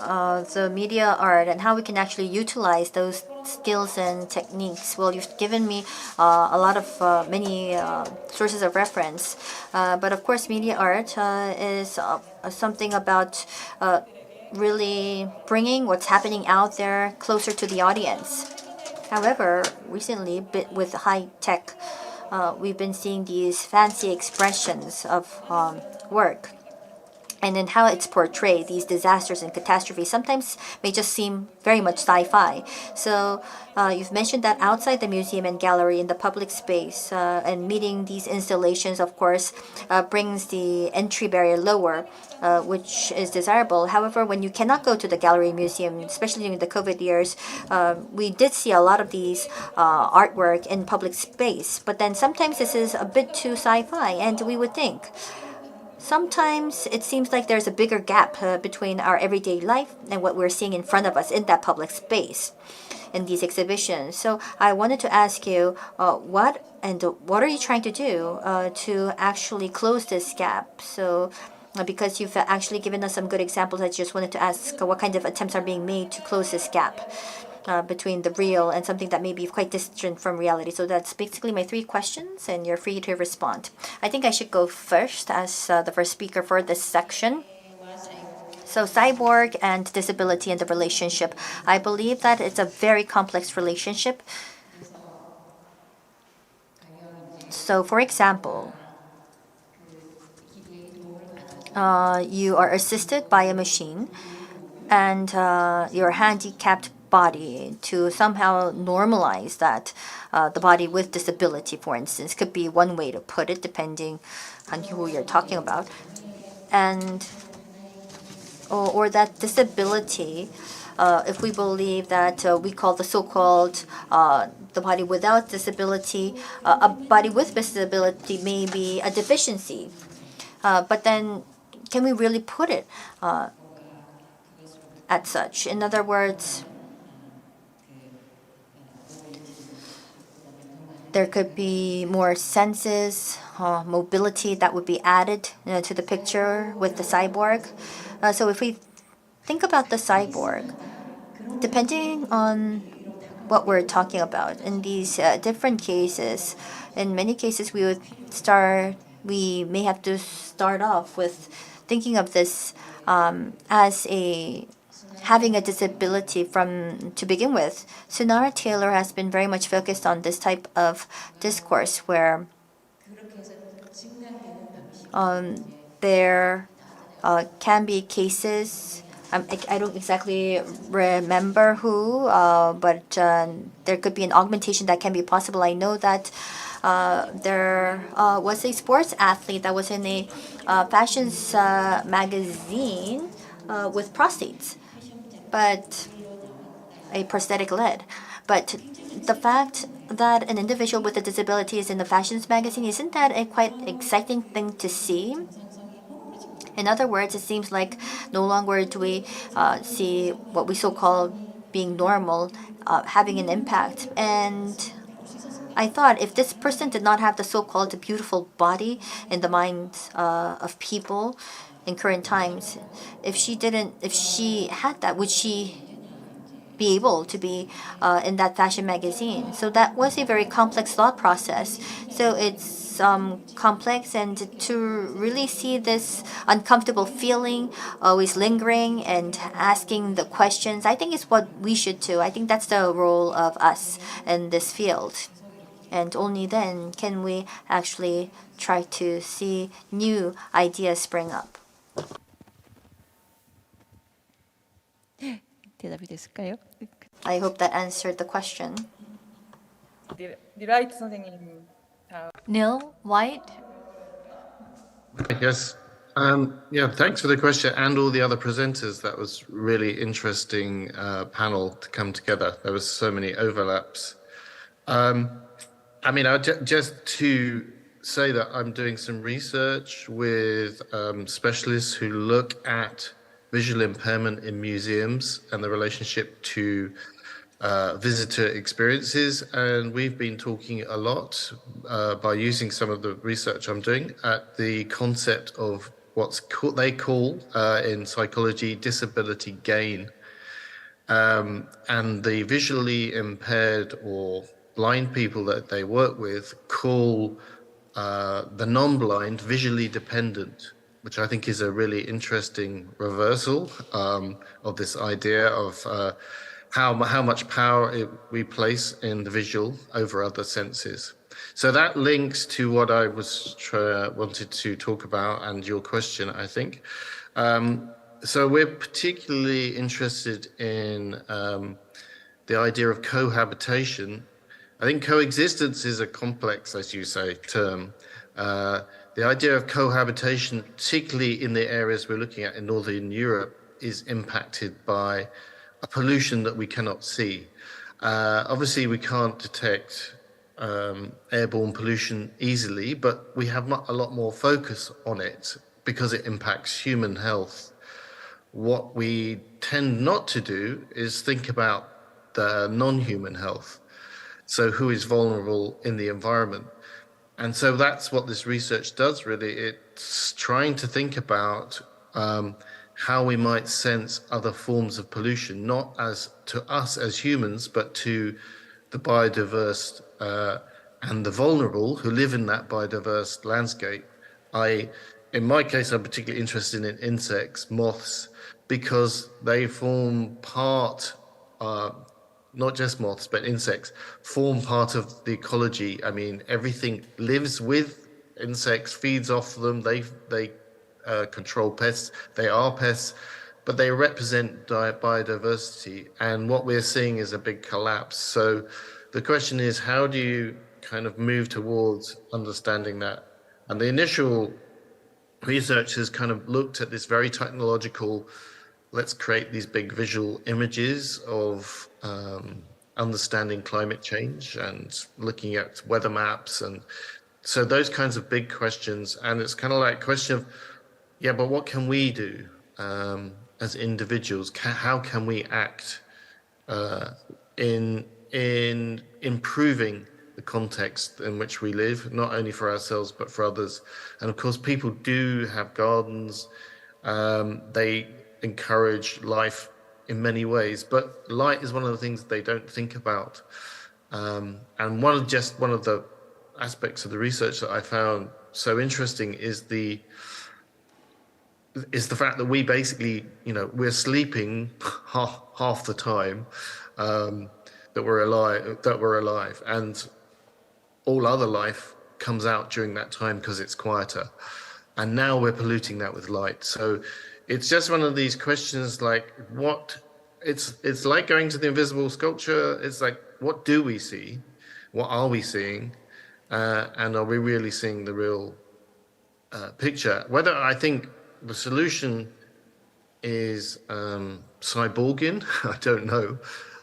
the media art and how we can actually utilize those skills and techniques. Well, you've given me a lot of many sources of reference, but of course media art is something about really bringing what's happening out there closer to the audience. However, recently, with high-tech we've been seeing these fancy expressions of work. And then how it's portrayed, these disasters and catastrophes, sometimes may just seem very much sci-fi. So you've mentioned that outside the museum and gallery in the public space, and meeting these installations, of course, brings the entry barrier lower, which is desirable. However, when you cannot go to the gallery museum, especially during the COVID years, we did see a lot of these artwork in public space. But then sometimes this is a bit too sci-fi, and we would think, sometimes it seems like there's a bigger gap between our everyday life and what we're seeing in front of us in that public space in these exhibitions. So I wanted to ask you, what are you trying to do to actually close this gap? So because you've actually given us some good examples, I just wanted to ask what kind of attempts are being made to close this gap between the real and something that may be quite distant from reality. So that's basically my 3 questions, and you're free to respond. I think I should go first as the first speaker for this section. So cyborg and disability and the relationship. I believe that it's a very complex relationship. So for example, you are assisted by a machine, and your handicapped body to somehow normalize that. The body with disability, for instance, could be one way to put it, depending on who you're talking about. And or that disability, if we believe that we call the so-called the body without disability, a body with disability may be a deficiency. But then can we really put it as such? In other words, there could be more senses, mobility that would be added to the picture with the cyborg. So if we think about the cyborg, depending on what we're talking about, in these different cases, in many cases we may have to start off with thinking of this as having a disability to begin with. Sunara Taylor has been very much focused on this type of discourse where there can be cases. I don't exactly remember who, but there could be an augmentation that can be possible. I know that there was a sports athlete that was in a fashion magazine with prostates, but a prosthetic leg. But the fact that an individual with a disability is in the fashions magazine, isn't that a quite exciting thing to see? In other words, it seems like no longer do we see what we so-called being normal having an impact. And I thought if this person did not have the so-called beautiful body in the minds of people in current times, if she had that, would she be able to be in that fashion magazine? So that was a very complex thought process. So it's complex, and to really see this uncomfortable feeling always lingering and asking the questions, I think is what we should do. I think that's the role of us in this field. And only then can we actually try to see new ideas spring up. 대답이 됐을까요? I hope that answered the question. 닐라이트 선생님. Neil White? Yes. Yeah, thanks for the question and all the other presenters. That was really interesting panel to come together. There was so many overlaps. I mean, just to say that I'm doing some research with specialists who look at visual impairment in museums and the relationship to visitor experiences, and we've been talking a lot by using some of the research I'm doing at the concept of they call in psychology disability gain, and the visually impaired or blind people that they work with call the non-blind visually dependent, which I think is a really interesting reversal of this idea of how much power we place in the visual over other senses. So that links to what I was wanted to talk about and your question, I think. So we're particularly interested in the idea of cohabitation. I think coexistence is a complex, as you say, term. The idea of cohabitation, particularly in the areas we're looking at in Northern Europe, is impacted by a pollution that we cannot see. Obviously, we can't detect airborne pollution easily, but we have a lot more focus on it because it impacts human health. What we tend not to do is think about the non-human health. So who is vulnerable in the environment? And so that's what this research does, really. It's trying to think about how we might sense other forms of pollution, not as to us as humans, but to the biodiverse and the vulnerable who live in that biodiverse landscape. In my case, I'm particularly interested in insects, moths, because they form part, not just moths, but insects, form part of the ecology. I mean, everything lives with insects, feeds off them, they control pests, they are pests, but they represent biodiversity. And what we're seeing is a big collapse. So the question is, how do you kind of move towards understanding that? And the initial research has kind of looked at this very technological, let's create these big visual images of understanding climate change and looking at weather maps. And so those kinds of big questions. And it's kind of like a question of, yeah, but what can we do as individuals? How can we act in improving the context in which we live, not only for ourselves, but for others? And of course, people do have gardens. They encourage life in many ways, but light is one of the things they don't think about. And one of the aspects of the research that I found so interesting is the fact that we basically, we're sleeping half the time that we're alive, and all other life comes out during that time because it's quieter. And now we're polluting that with light. So it's just one of these questions, like it's like going to the invisible sculpture. It's like, what do we see? What are we seeing? And are we really seeing the real picture? Whether I think the solution is cyborgian, I don't know.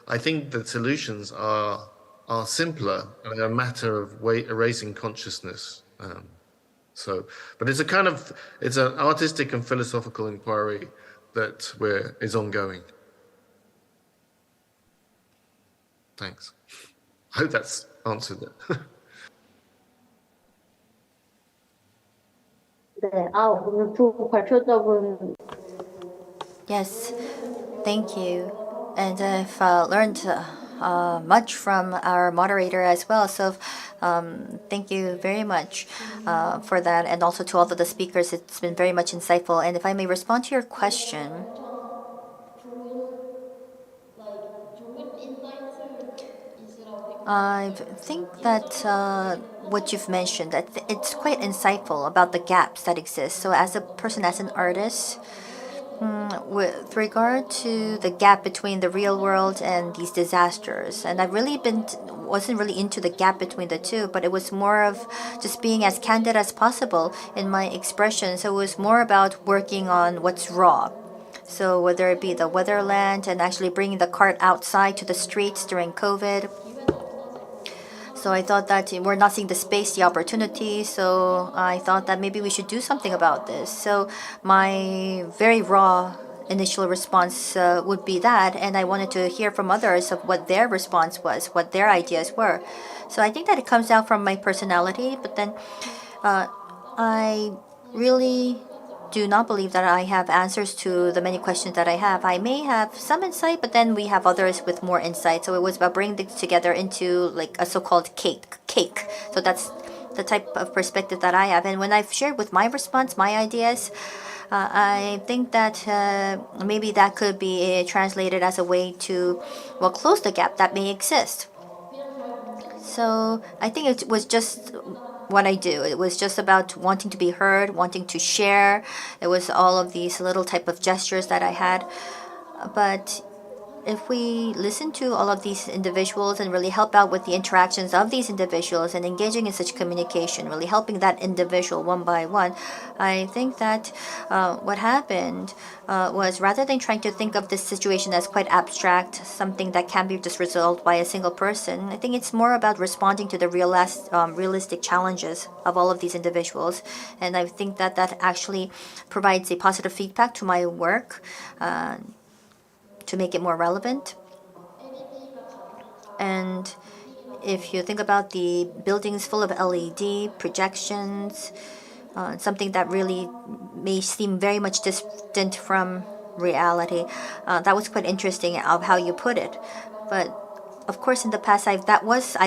I think the solutions are simpler and a matter of erasing consciousness. But it's an artistic and philosophical inquiry that is ongoing. Thanks. I hope that's answered it. 오늘 두 발표자분. Yes, thank you. And I've learned much from our moderator as well. So thank you very much for that. And also to all of the speakers, it's been very much insightful. And if I may respond to your question. I think that what you've mentioned, that it's quite insightful about the gaps that exist. So as a person, as an artist, with regard to the gap between the real world and these disasters, and I've really wasn't really into the gap between the two, but it was more of just being as candid as possible in my expression. So it was more about working on what's raw. So whether it be the weatherland and actually bringing the cart outside to the streets during COVID. So I thought that we're not seeing the space, the opportunity. So I thought that maybe we should do something about this. So my very raw initial response would be that. And I wanted to hear from others of what their response was, what their ideas were. So I think that it comes out from my personality. But then I really do not believe that I have answers to the many questions that I have. I may have some insight, but then we have others with more insight. So it was about bringing it together into like a so-called cake. So that's the type of perspective that I have. And when I've shared with my response, my ideas, I think that maybe that could be translated as a way to, close the gap that may exist. So I think it was just what I do. It was just about wanting to be heard, wanting to share. It was all of these little type of gestures that I had. But if we listen to all of these individuals and really help out with the interactions of these individuals and engaging in such communication, really helping that individual one by one, I think that what happened was rather than trying to think of this situation as quite abstract, something that can be just resolved by a single person, I think it's more about responding to the realistic challenges of all of these individuals. And I think that that actually provides a positive feedback to my work. To make it more relevant. And if you think about the buildings full of LED projections, something that really may seem very much distant from reality, that was quite interesting of how you put it. But of course, in the past, I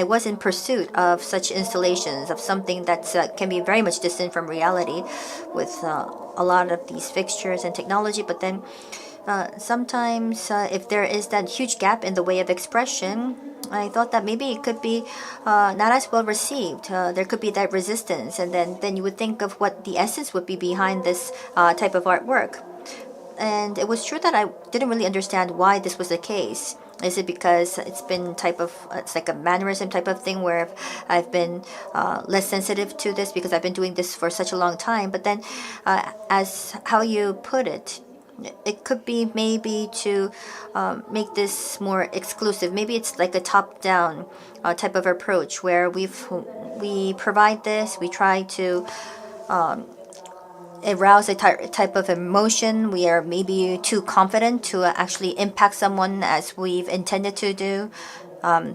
was in pursuit of such installations of something that can be very much distant from reality, with a lot of these fixtures and technology. But then sometimes, if there is that huge gap in the way of expression, I thought that maybe it could be not as well received. There could be that resistance, and then you would think of what the essence would be behind this type of artwork. And it was true that I didn't really understand why this was the case. Is it because it's like a mannerism type of thing where I've been less sensitive to this because I've been doing this for such a long time? But then, as how you put it, it could be maybe to make this more exclusive. Maybe it's like a top-down type of approach where we provide this, we try to arouse a type of emotion. We are maybe too confident to actually impact someone as we've intended to do.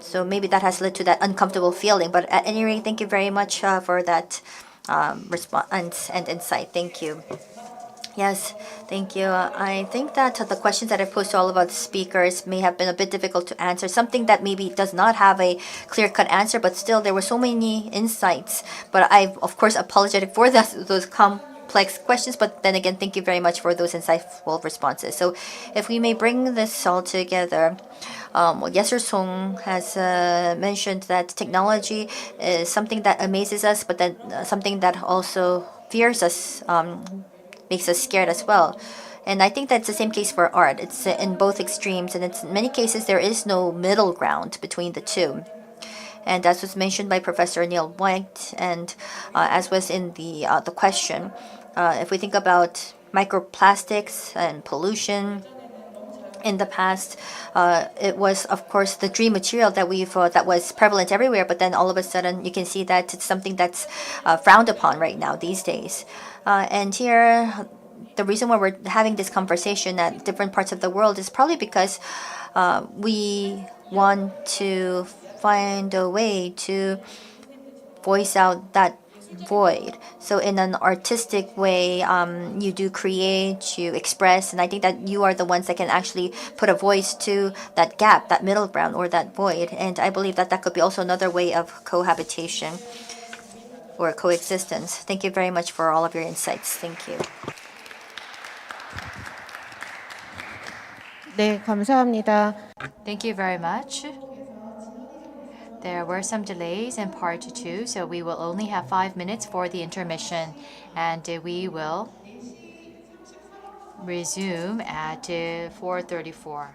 So maybe that has led to that uncomfortable feeling. But at any rate, thank you very much for that response and insight. Thank you. Yes, thank you. I think that the questions that I've posed to all of our speakers may have been a bit difficult to answer. Something that maybe does not have a clear-cut answer, but still there were so many insights. But I'm, of course, apologetic for those complex questions. But then again, thank you very much for those insightful responses. So if we may bring this all together, Yeser Song has mentioned that technology is something that amazes us, but then something that also fears us, makes us scared as well. And I think that's the same case for art. It's in both extremes, and in many cases there is no middle ground between the two. And as was mentioned by Professor Neil White, and as was in the question, if we think about microplastics and pollution, in the past, it was, of course, the dream material that that was prevalent everywhere. But then all of a sudden, you can see that it's something that's frowned upon right now these days. And here, the reason why we're having this conversation at different parts of the world is probably because we want to find a way to voice out that void. So in an artistic way, you do create, you express, and I think that you are the ones that can actually put a voice to that gap, that middle ground, or that void. And I believe that that could be also another way of cohabitation or coexistence. Thank you very much for all of your insights. Thank you. 네, 감사합니다. Thank you very much. There were some delays in part 2, so we will only have 5 minutes for the intermission, and we will resume at 4:34.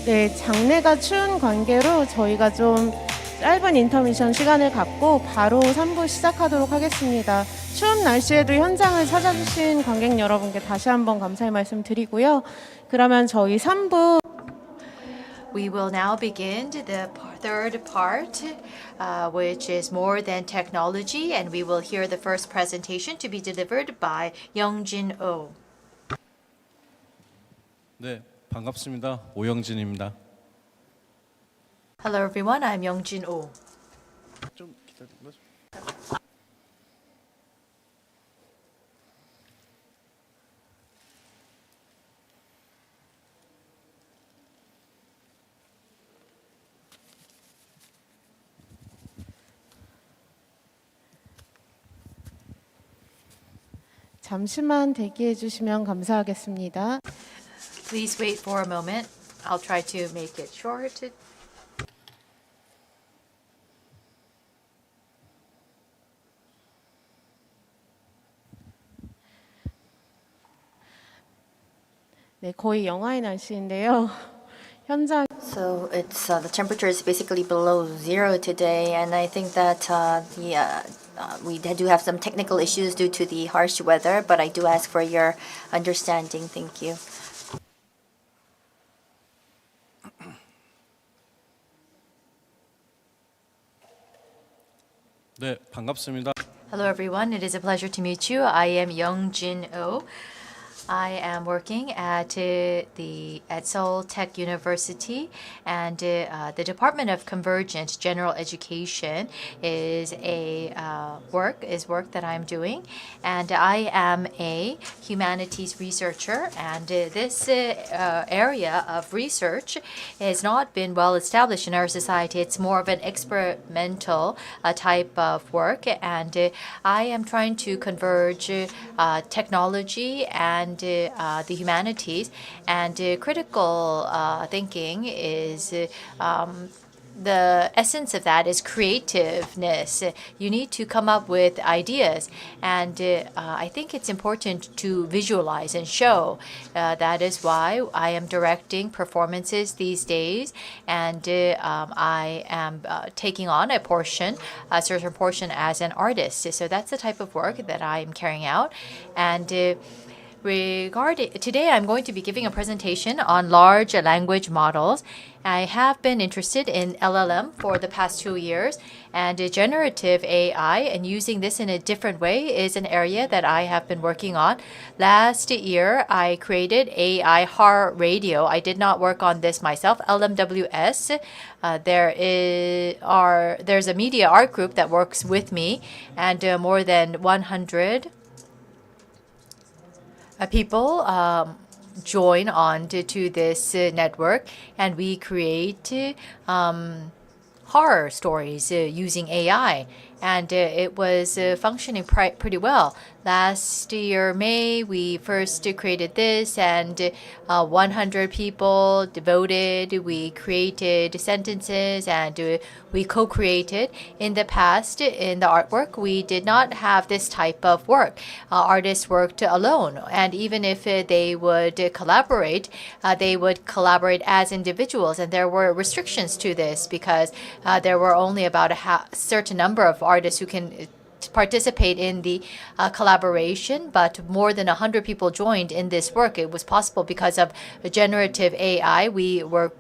네, 장내가 추운 관계로 저희가 좀 짧은 인터미션 시간을 갖고 바로 3부 시작하도록 하겠습니다. 추운 날씨에도 현장을 찾아주신 관객 여러분께 다시 한번 감사의 말씀 드리고요. 그러면 저희 3부 We will now begin the third part, which is more than technology, and we will hear the first presentation to be delivered by Youngjin Oh. 네, 반갑습니다. 오영진입니다. Hello everyone, I'm Youngjin Oh. 좀 기다리고. 잠시만 대기해 주시면 감사하겠습니다. Please wait for a moment. I'll try to make it short. 네, 거의 영하의 날씨인데요. 현장 So it's the temperature is basically below zero today, and I think that we do have some technical issues due to the harsh weather, but I do ask for your understanding. Thank you. 네, 반갑습니다. Hello everyone, it is a pleasure to meet you. I am Youngjin Oh. I am working at Seoul Tech University, and the Department of Convergent General Education is work that I'm doing, and I am a humanities researcher, and this area of research has not been well established in our society. It's more of an experimental type of work, and I am trying to converge technology and the humanities, and critical thinking is the essence of that is creativeness. You need to come up with ideas, and I think it's important to visualize and show. That is why I am directing performances these days, and I am taking on a certain portion as an artist. So that's the type of work that I am carrying out, and today I'm going to be giving a presentation on large language models. I have been interested in LLM for the past 2 years, and generative AI and using this in a different way is an area that I have been working on. Last year, I created AI horror radio. I did not work on this myself. LMWS, there's a media art group that works with me, and more than 100 people join on to this network, and we create horror stories using AI, and it was functioning pretty well. Last year, May, we first created this, and 100 people devoted. We created sentences, and we co-created. In the past, in the artwork, we did not have this type of work. Artists worked alone, and even if they would collaborate as individuals, and there were restrictions to this because there were only about a certain number of artists who can participate in the collaboration, but more than 100 people joined in this work. It was possible because of generative AI. We were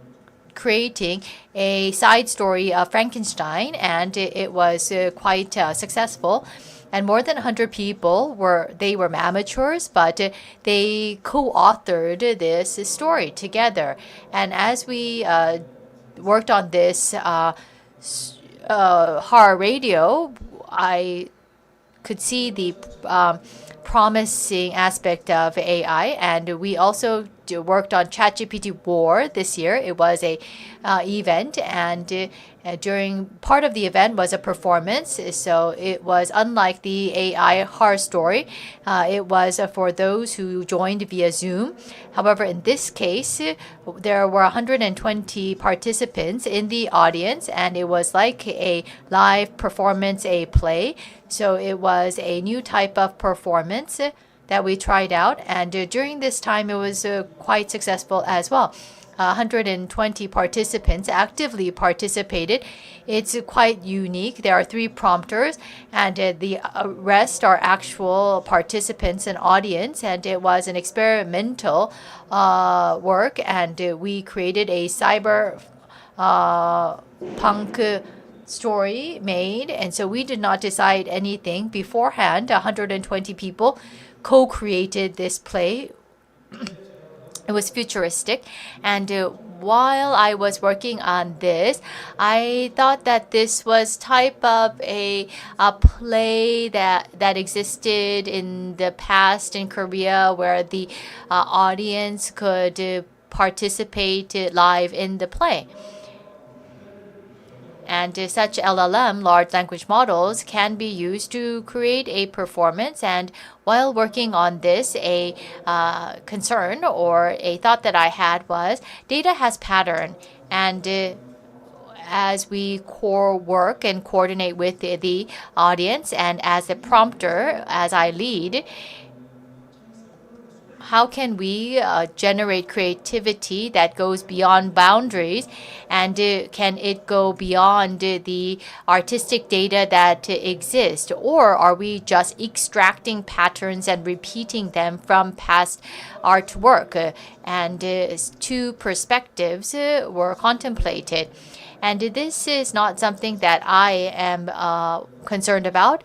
creating a side story of Frankenstein, and it was quite successful. And more than 100 people were amateurs, but they co-authored this story together. And as we worked on this horror radio, I could see the promising aspect of AI, and we also worked on ChatGPT War this year. It was a event, and during part of the event was a performance. So it was unlike the AI horror story. It was for those who joined via Zoom. However, in this case, there were 120 participants in the audience, and it was like a live performance, a play. So it was a new type of performance that we tried out, and during this time it was quite successful as well. 120 participants actively participated. It's quite unique. There are 3 prompters, and the rest are actual participants and audience. And it was an experimental work, and we created a cyber punk story made. And so we did not decide anything beforehand. 120 people co-created this play. It was futuristic, and while I was working on this, I thought that this was type of a play that existed in the past in Korea, where the audience could participate live in the play. And such LLM, large language models, can be used to create a performance. And while working on this, a concern or a thought that I had was data has pattern. And as we core work and coordinate with the audience, and as the prompter, as I lead, how can we generate creativity that goes beyond boundaries, and can it go beyond the artistic data that exists, or are we just extracting patterns and repeating them from past artwork? And 2 perspectives were contemplated. And this is not something that I am concerned about.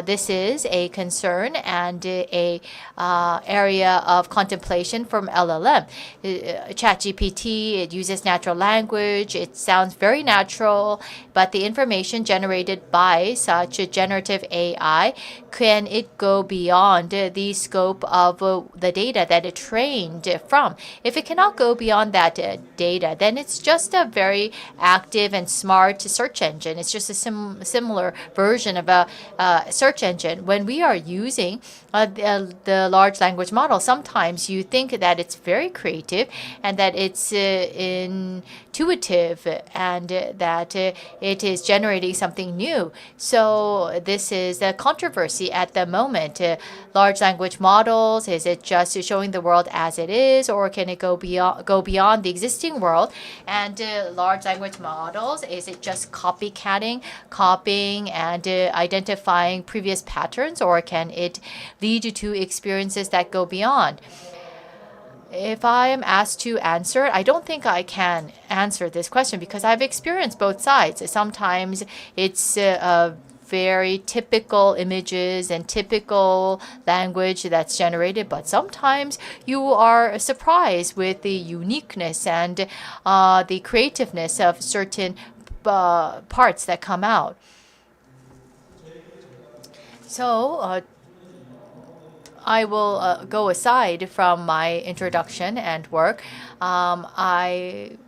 This is a concern and a area of contemplation from LLM. ChatGPT, it uses natural language. It sounds very natural, but the information generated by such a generative AI, can it go beyond the scope of the data that it trained from? If it cannot go beyond that data, then it's just a very active and smart search engine. It's just a similar version of a search engine. When we are using the large language model, sometimes you think that it's very creative and that it's intuitive and that it is generating something new. So this is a controversy at the moment. Large language models, is it just showing the world as it is, or can it go beyond the existing world? And large language models, is it just copying and identifying previous patterns, or can it lead to experiences that go beyond? If I am asked to answer, I don't think I can answer this question because I've experienced both sides. Sometimes it's very typical images and typical language that's generated, but sometimes you are surprised with the uniqueness and the creativeness of certain parts that come out. So I will go aside from my introduction and work. I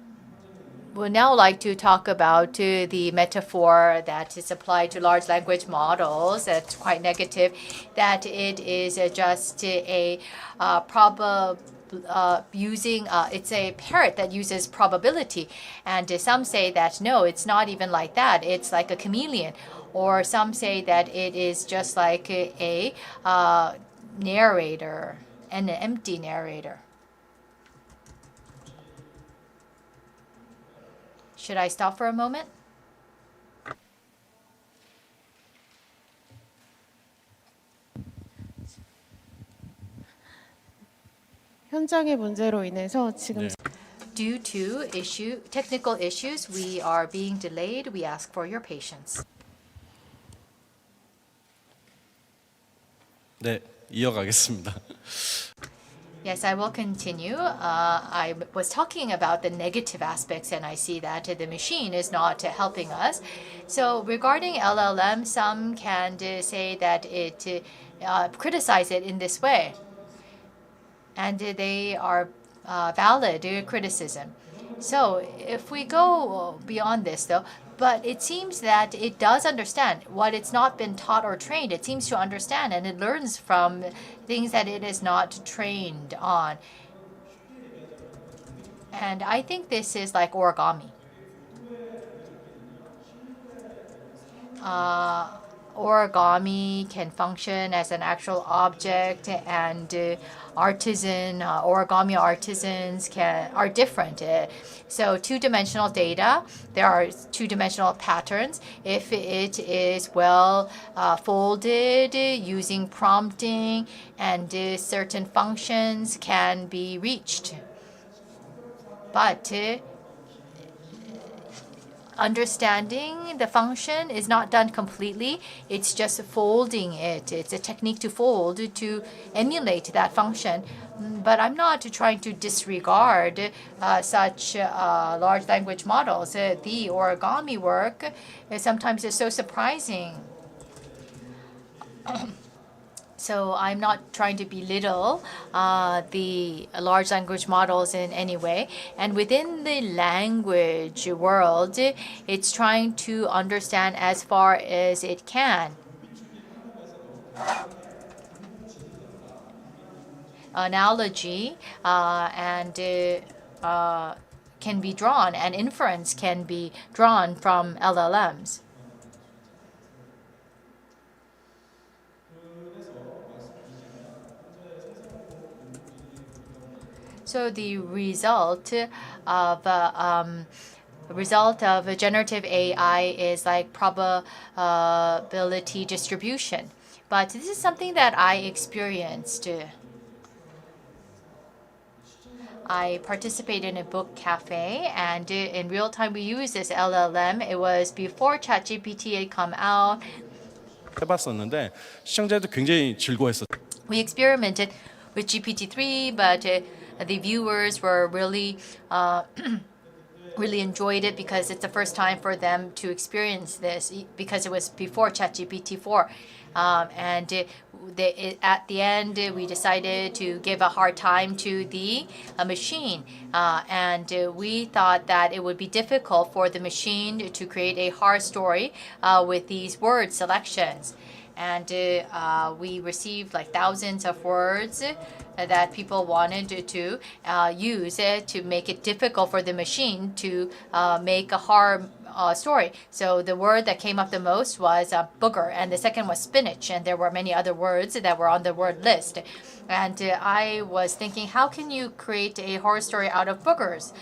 would now like to talk about the metaphor that is applied to large language models. That's quite negative, that it is just a it's a parrot that uses probability. And some say that no, it's not even like that. It's like a chameleon. Or some say that it is just like a narrator, an empty narrator. Should I stop for a moment? 현장의 문제로 인해서 지금 Due to technical issues, we are being delayed. We ask for your patience. 네, 이어가겠습니다. Yes, I will continue. I was talking about the negative aspects, and I see that the machine is not helping us. So regarding LLM, some can say that it criticize it in this way, and they are valid criticism. So if we go beyond this, though, but it seems that it does understand what it's not been taught or trained. It seems to understand, and it learns from things that it is not trained on. And I think this is like origami. origami can function as an actual object, and origami artisans are different. So two-dimensional data, there are two-dimensional patterns. If it is well folded using prompting, and certain functions can be reached. But understanding the function is not done completely. It's just folding it. It's a technique to fold to emulate that function. But I'm not trying to disregard such large language models. The origami work sometimes is so surprising. So I'm not trying to belittle the large language models in any way. And within the language world, it's trying to understand as far as it can. Analogy can be drawn, and inference can be drawn from LLMs. So the result of generative AI is like probability distribution. But this is something that I experienced. I participated in a book cafe, and in real time we used this LLM. It was before ChatGPT had come out. 해봤었는데 시청자도 굉장히 즐거워했었어요. We experimented with GPT-3, but the viewers were really really enjoyed it because it's the first time for them to experience this, because it was before ChatGPT 4. At the end, we decided to give a hard time to the machine. We thought that it would be difficult for the machine to create a hard story with these word selections. And we received like thousands of words that people wanted to use to make it difficult for the machine to make a hard story. So the word that came up the most was booger, and the second was spinach, and there were many other words that were on the word list. And I was thinking, how can you create a horror story out of boogers?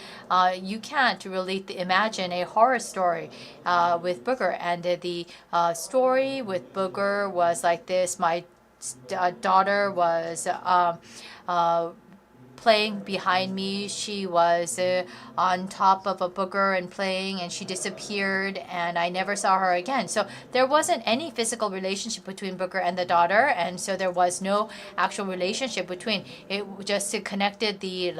You can't really imagine a horror story with booger. And the story with booger was like this. My daughter was playing behind me. She was on top of a booger and playing, and she disappeared, and I never saw her again. So there wasn't any physical relationship between booger and the daughter, and so there was no actual relationship between. It just connected the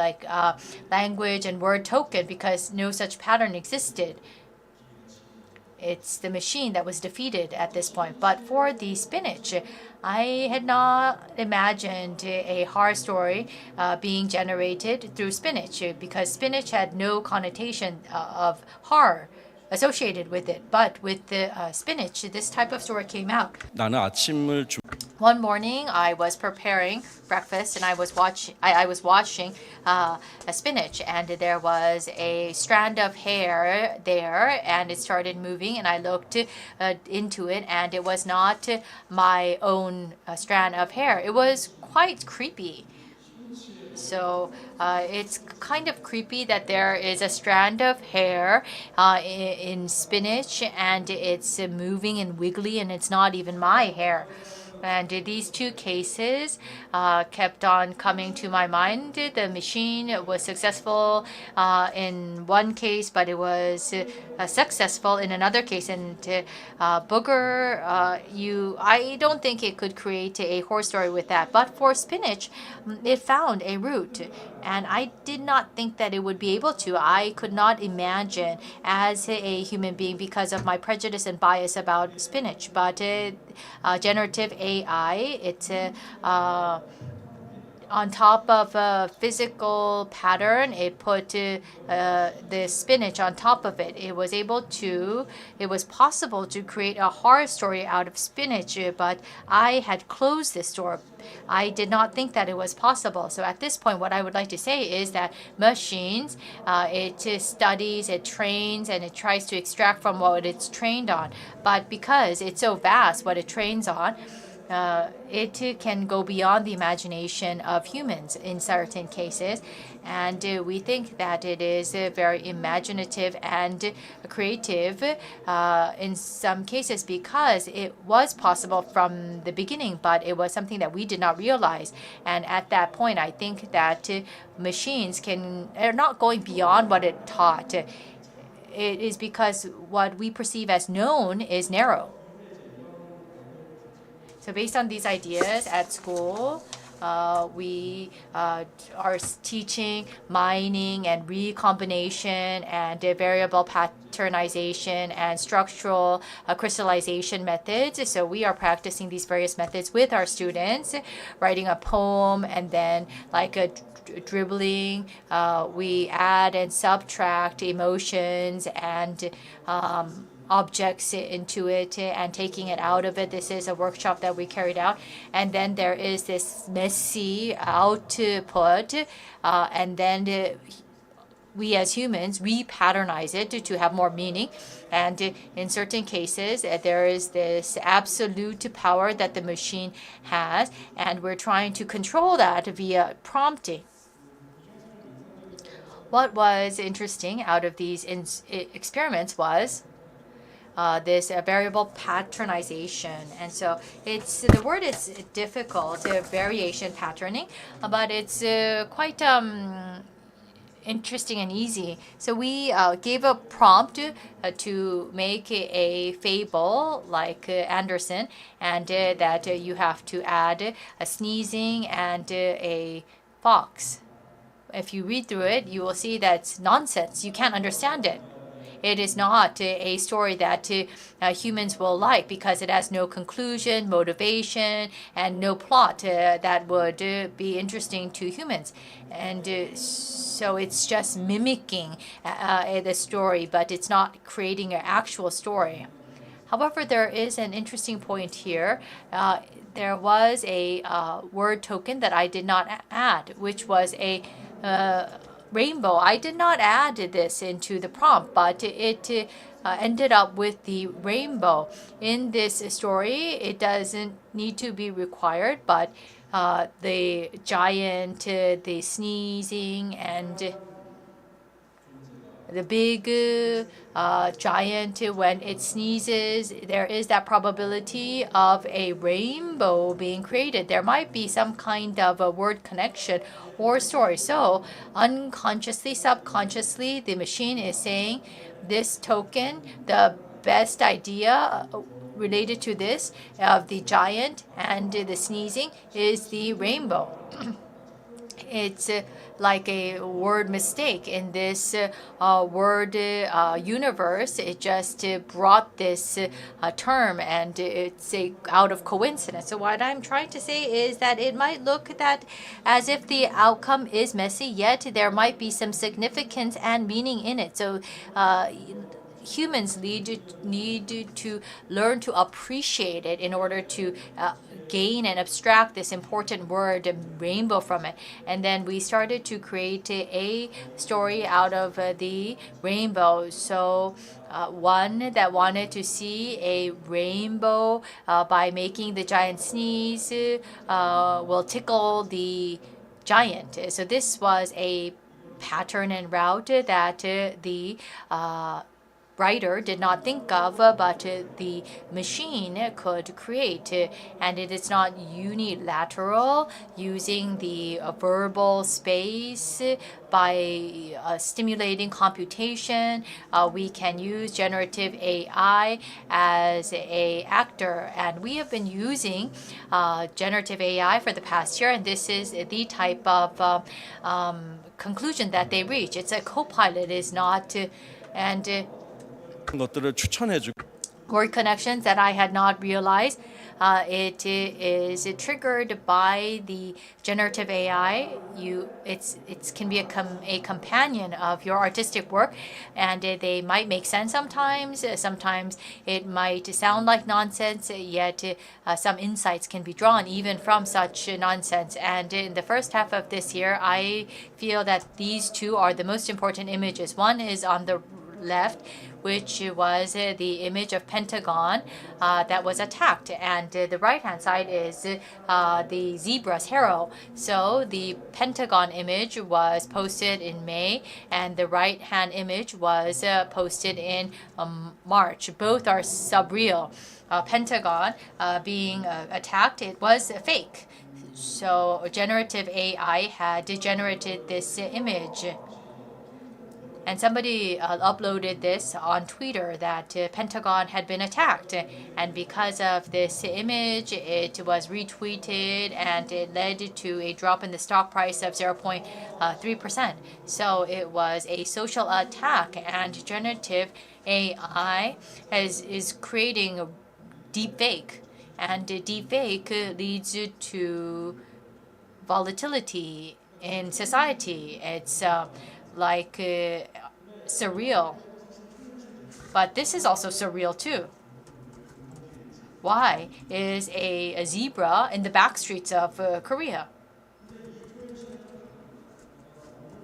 language and word token because no such pattern existed. It's the machine that was defeated at this point. But for the spinach, I had not imagined a horror story being generated through spinach, because spinach had no connotation of horror associated with it. But with the spinach, this type of story came out. 나는 아침을 One morning, I was preparing breakfast, and I was washing a spinach, and there was a strand of hair there, and it started moving, and I looked into it, and it was not my own strand of hair. It was quite creepy. So it's kind of creepy that there is a strand of hair in spinach, and it's moving and wiggly, and it's not even my hair. And these two cases kept on coming to my mind. The machine was successful in one case, but it was successful in another case. And booger, I don't think it could create a horror story with that. But for spinach, it found a root. And I did not think that it would be able to. I could not imagine as a human being because of my prejudice and bias about spinach. But generative AI, on top of a physical pattern, it put the spinach on top of it. It was possible to create a horror story out of spinach, but I had closed this door. I did not think that it was possible. So at this point, what I would like to say is that machines, it studies, it trains, and it tries to extract from what it's trained on. But because it's so vast, what it trains on, it can go beyond the imagination of humans in certain cases. And we think that it is very imaginative and creative in some cases because it was possible from the beginning, but it was something that we did not realize. And at that point, I think that machines are not going beyond what it taught. It is because what we perceive as known is narrow. So based on these ideas at school, we are teaching mining and recombination and variable patternization and structural crystallization methods. So we are practicing these various methods with our students, writing a poem and then like a dribbling. We add and subtract emotions and objects into it and taking it out of it. This is a workshop that we carried out. And then there is this messy output, and then we as humans repatternize it to have more meaning. And in certain cases, there is this absolute power that the machine has, and we're trying to control that via prompting. What was interesting out of these experiments was this variable patternization. And so the word is difficult, variation patterning, but it's quite interesting and easy. So we gave a prompt to make a fable like Anderson, and that you have to add a sneezing and a fox. If you read through it, you will see that's nonsense. You can't understand it. It is not a story that humans will like because it has no conclusion, motivation, and no plot that would be interesting to humans. And so it's just mimicking the story, but it's not creating an actual story. However, there is an interesting point here. There was a word token that I did not add, which was a rainbow. I did not add this into the prompt, but it ended up with the rainbow. In this story, it doesn't need to be required, but the giant, the sneezing, and the big giant, when it sneezes, there is that probability of a rainbow being created. There might be some kind of a word connection or story. So unconsciously, subconsciously, the machine is saying this token, the best idea related to this of the giant and the sneezing is the rainbow. It's like a word mistake in this word universe. It just brought this term, and it's out of coincidence. So what I'm trying to say is that it might look that as if the outcome is messy, yet there might be some significance and meaning in it. So humans need to learn to appreciate it in order to gain and abstract this important word rainbow from it. And then we started to create a story out of the rainbow. So one that wanted to see a rainbow by making the giant sneeze will tickle the giant. So this was a pattern and route that the writer did not think of, but the machine could create. And it is not unilateral, using the verbal space by stimulating computation. We can use generative AI as an actor, and we have been using generative AI for the past year, and this is the type of conclusion that they reach. It's a co-pilot, is not and 것들을 추천해주고 word connections that I had not realized. it is triggered by the generative AI. It can be a companion of your artistic work, and they might make sense sometimes. Sometimes it might sound like nonsense, yet some insights can be drawn even from such nonsense. And in the first half of this year, I feel that these two are the most important images. One is on the left, which was the image of Pentagon that was attacked, and the right-hand side is the zebra's harrow. So the Pentagon image was posted in May, and the right-hand image was posted in March. Both are subreal. Pentagon being attacked, it was fake. So generative AI had generated this image. And somebody uploaded this on Twitter that Pentagon had been attacked. And because of this image, it was retweeted and it led to a drop in the stock price of 0.3%. So it was a social attack, and generative AI is creating a deep fake. And deep fake leads to volatility in society. It's like surreal. But this is also surreal too. Why is a zebra in the back streets of Korea?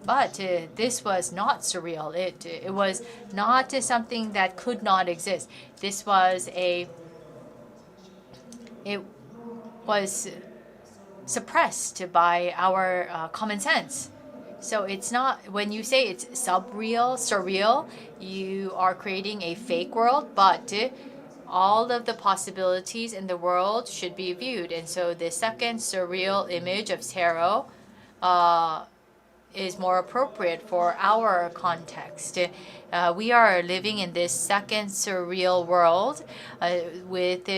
But this was not surreal. It was not something that could not exist. This was it was suppressed by our common sense. So it's not, when you say it's subreal, surreal, you are creating a fake world, but all of the possibilities in the world should be viewed. And so the second surreal image of Sero is more appropriate for our context. We are living in this second surreal world. With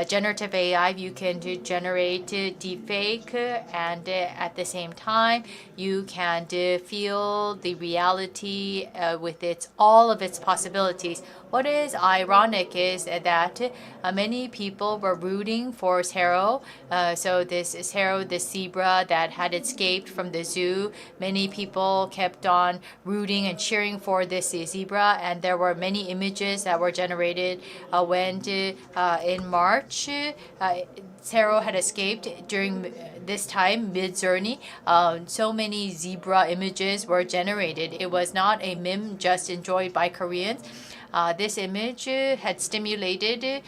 generative AI, you can generate deepfake, and at the same time, you can feel the reality with all of its possibilities. What is ironic is that many people were rooting for Sero. So this Sero, this zebra that had escaped from the zoo, many people kept on rooting and cheering for this zebra, and there were many images that were generated when in March Sero had escaped during this time, mid-journey. So many zebra images were generated. It was not a meme just enjoyed by Koreans. This image had stimulated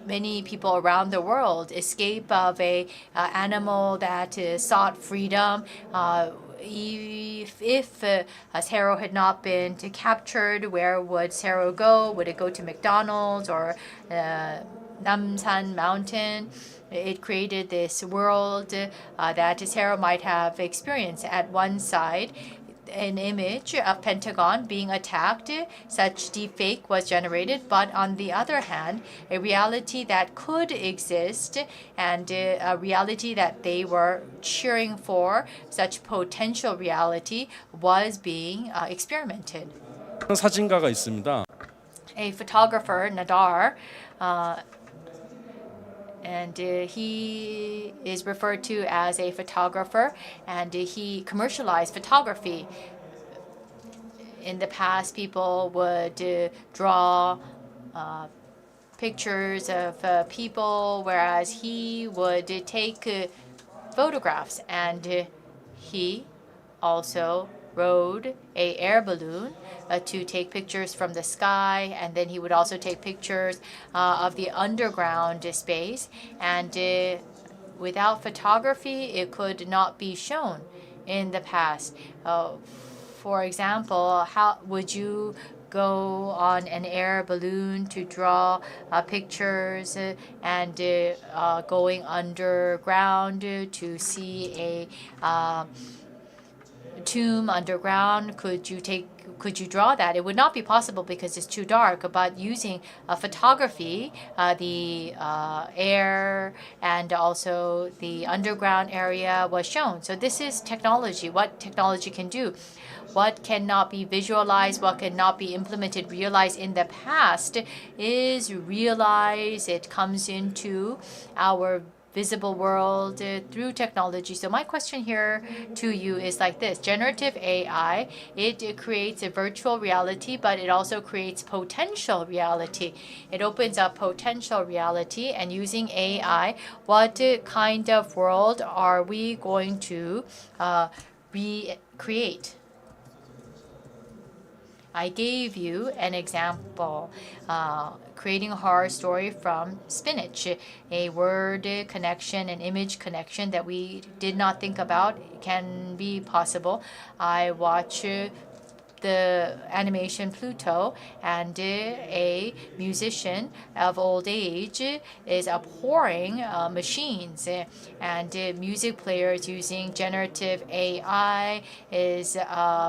many people around the world. Escape of a animal that sought freedom. If Sero had not been captured, where would Sero go? Would it go to McDonald's or Namsan Mountain? It created this world that Sero might have experienced. At one side, an image of Pentagon being attacked, such deepfake was generated, but on the other hand, a reality that could exist and a reality that they were cheering for, such potential reality, was being experimented. 사진가가 있습니다. A photographer, Nadar, and he is referred to as a photographer, and he commercialized photography. In the past, people would draw pictures of people, whereas he would take photographs, and he also rode a air balloon to take pictures from the sky, and then he would also take pictures of the underground space. And without photography, it could not be shown in the past. For example, how would you go on an air balloon to draw pictures and going underground to see tomb underground, could you draw that? It would not be possible because it's too dark, but using photography, the air and also the underground area was shown. So this is technology, what technology can do. What cannot be visualized, what cannot be implemented, realized in the past is realized. It comes into our visible world through technology. So my question here to you is like this. Generative AI, it creates a virtual reality, but it also creates potential reality. It opens up potential reality, and using AI, what kind of world are we going to recreate? I gave you an example, creating a horror story from spinach, a word connection, an image connection that we did not think about can be possible. I watch the animation Pluto, and a musician of old age is abhorring machines, and music players using generative AI is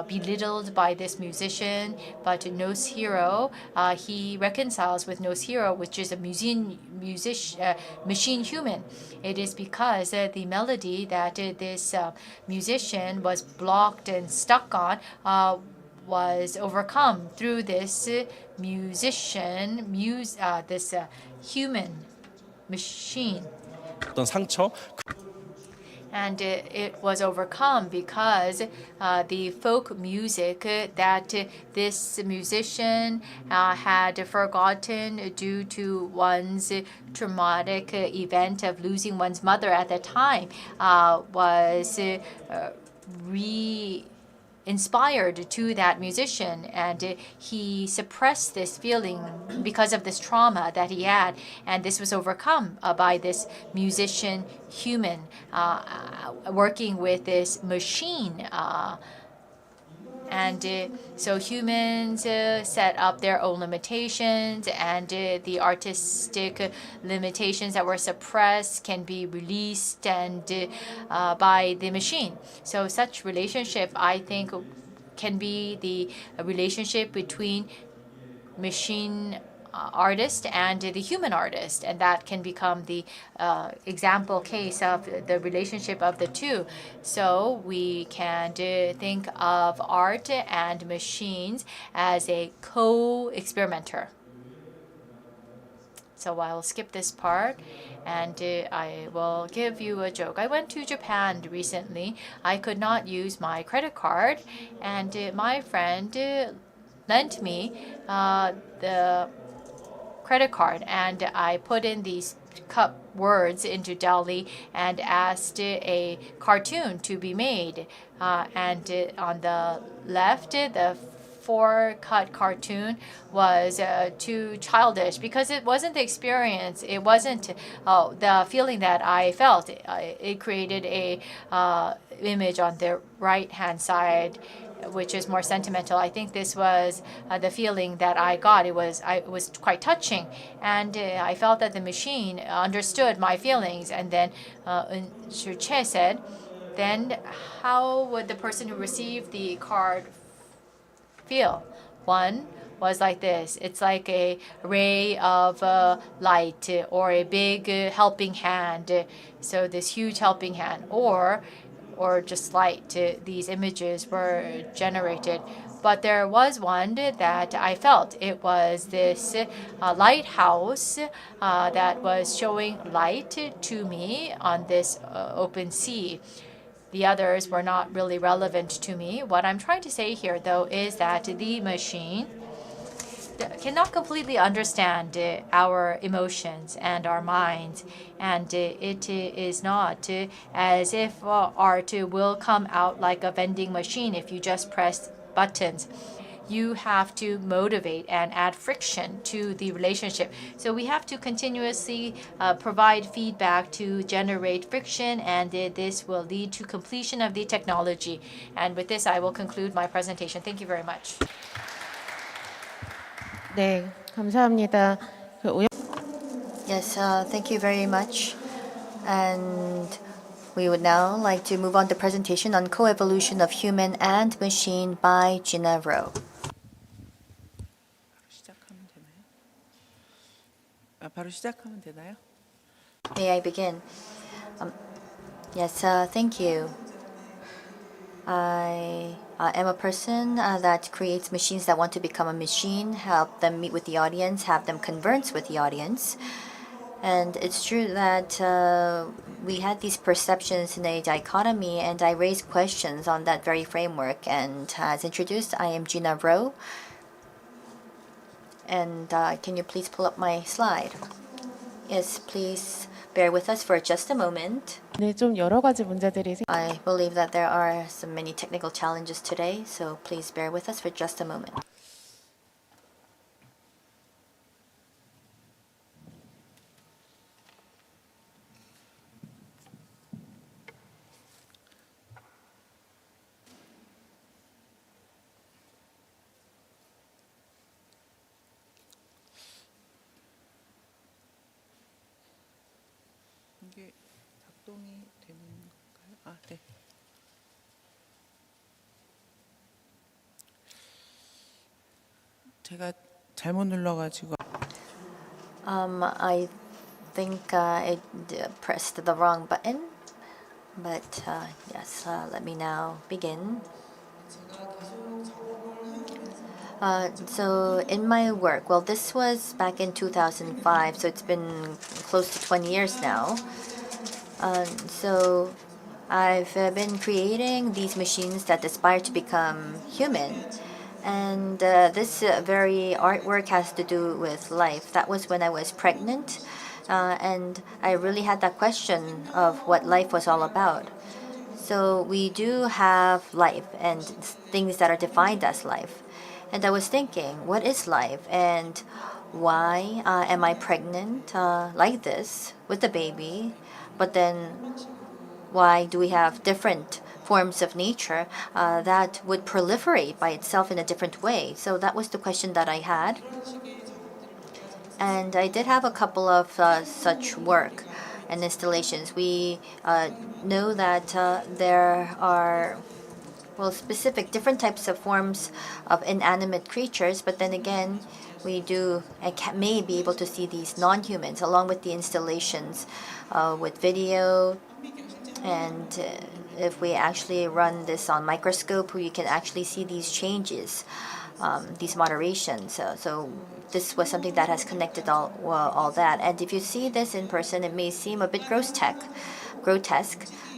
belittled by this musician. But Noshiro, he reconciles with Noshiro, which is a machine human. It is because the melody that this musician was blocked and stuck on was overcome through this musician, this human machine. 어떤 상처 And it was overcome because the folk music that this musician had forgotten due to one's traumatic event of losing one's mother at the time was inspired to that musician, and he suppressed this feeling because of this trauma that he had, and this was overcome by this musician human working with this machine. And so humans set up their own limitations, and the artistic limitations that were suppressed can be released and by the machine. So such relationship, I think, can be the relationship between machine artist and the human artist, and that can become the example case of the relationship of the two. So we can think of art and machines as a co-experimenter. So I will skip this part, and I will give you a joke. I went to Japan recently. I could not use my credit card, and my friend lent me the credit card, and I put in these cup words into DALL-E and asked a cartoon to be made. And on the left, the 4-cut cartoon was too childish because it wasn't the experience. It wasn't the feeling that I felt. It created a image on the right-hand side, which is more sentimental. I think this was the feeling that I got. It was quite touching, and I felt that the machine understood my feelings. And then Sir Che said, then how would the person who received the card feel? One was like this. It's like a ray of light, or a big helping hand. So this huge helping hand, or just light. These images were generated. But there was one that I felt. It was this lighthouse that was showing light to me on this open sea. The others were not really relevant to me. What I'm trying to say here, though, is that the machine cannot completely understand our emotions and our minds, and it is not as if art will come out like a vending machine if you just press buttons. You have to motivate and add friction to the relationship. So we have to continuously provide feedback to generate friction, and this will lead to completion of the technology. And with this, I will conclude my presentation. Thank you very much. 네, 감사합니다. Yes, thank you very much. And We would now like to move on to presentation on coevolution of human and machine by Gina Rowe. 바로 시작하면 되나요? May I begin? Yes, thank you. I am a person that creates machines that want to become a machine, help them meet with the audience, have them converse with the audience. And it's true that we had these perceptions in a dichotomy, and I raised questions on that very framework. And as introduced, I am Gina Rowe. And can you please pull up my slide? Yes, please bear with us for just a moment. 네, 좀 여러 가지 문제들이 I believe that there are some many technical challenges today, so please bear with us for just a moment. 이게 작동이 되는 건가요? 아, 네. 제가 잘못 눌러가지고. I think I pressed the wrong button, but yes, let me now begin. So in my work, well, this was back in 2005, so it's been close to 20 years now. So I've been creating these machines that aspire to become human. And this very artwork has to do with life. That was when I was pregnant, and I really had that question of what life was all about. So we do have life and things that are defined as life. And I was thinking, what is life, and why am I pregnant like this with the baby? But then why do we have different forms of nature that would proliferate by itself in a different way? So that was the question that I had. And I did have a couple of such work and installations. We know that there are specific different types of forms of inanimate creatures, but then again, we may be able to see these non-humans along with the installations with video. And if we actually run this on microscope, we can actually see these changes, these moderations. So this was something that has connected all that. And if you see this in person, it may seem a bit grotesque.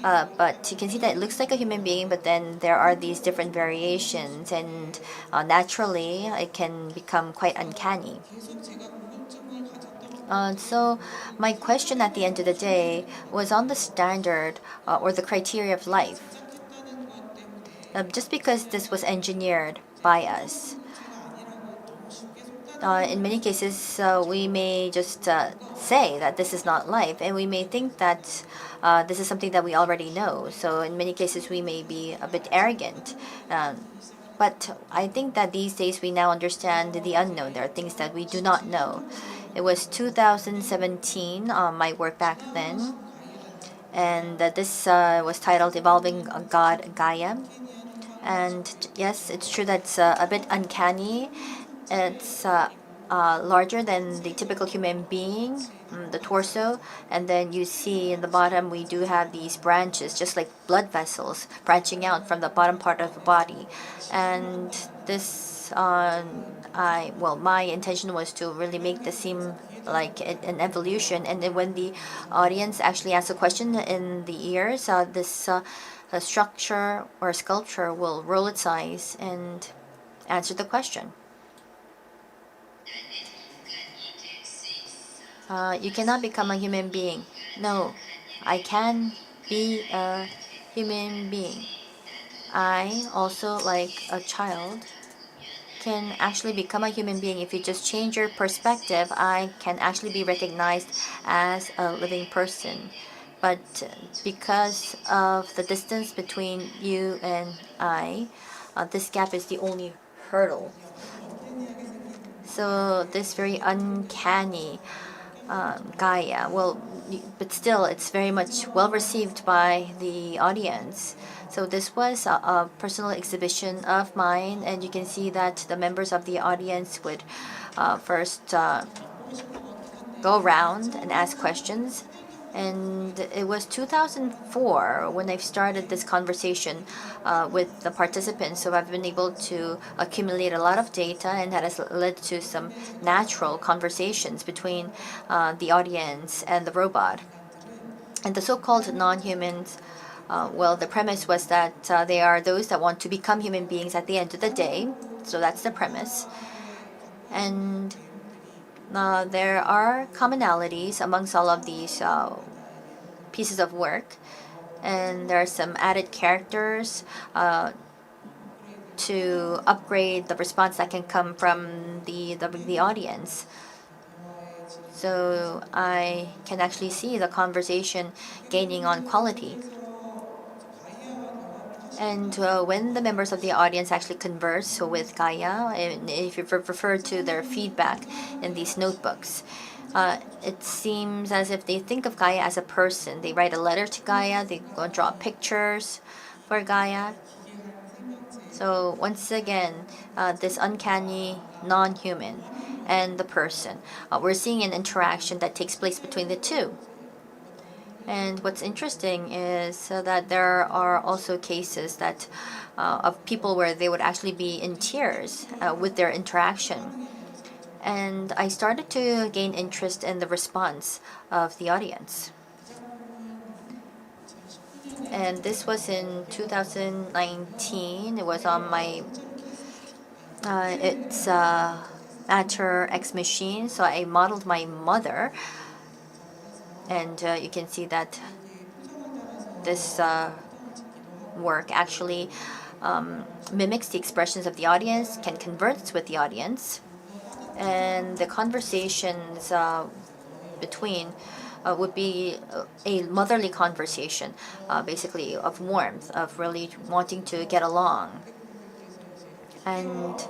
But you can see that it looks like a human being, but then there are these different variations, and naturally it can become quite uncanny. So my question at the end of the day was on the standard or the criteria of life. Just because this was engineered by us, in many cases we may just say that this is not life, and we may think that this is something that we already know. So in many cases we may be a bit arrogant. But I think that these days we now understand the unknown. There are things that we do not know. It was 2017, my work back then, and this was titled Evolving God Gaia. And yes, it's true that it's a bit uncanny. It's larger than the typical human being, the torso, and then you see in the bottom we do have these branches, just like blood vessels branching out from the bottom part of the body. And this, my intention was to really make this seem like an evolution. And then when the audience actually asks a question in the ears, this structure or sculpture will roll its eyes and answer the question. You cannot become a human being. No, I can be a human being. I also, like a child, can actually become a human being. If you just change your perspective, I can actually be recognized as a living person. But because of the distance between you and I, this gap is the only hurdle. So this very uncanny Gaia. Well, but still, it's very much well received by the audience. So this was a personal exhibition of mine, and you can see that the members of the audience would first go around and ask questions. And it was 2004 when I started this conversation with the participants. So I've been able to accumulate a lot of data, and that has led to some natural conversations between the audience and the robot. And the so-called non-humans, well, the premise was that they are those that want to become human beings at the end of the day. So that's the premise. And there are commonalities amongst all of these pieces of work, and there are some added characters to upgrade the response that can come from the audience. So I can actually see the conversation gaining on quality. And when the members of the audience actually converse with Gaia, and if you refer to their feedback in these notebooks, it seems as if they think of Gaia as a person. They write a letter to Gaia, they go draw pictures for Gaia. So once again, this uncanny non-human and the person, we're seeing an interaction that takes place between the two. And what's interesting is that there are also cases that of people where they would actually be in tears with their interaction. And I started to gain interest in the response of the audience. And this was in 2019. It was on my it's Matter X machine. So I modeled my mother. And you can see that this work actually mimics the expressions of the audience, can converse with the audience, and the conversations between would be a motherly conversation, basically of warmth, of really wanting to get along. And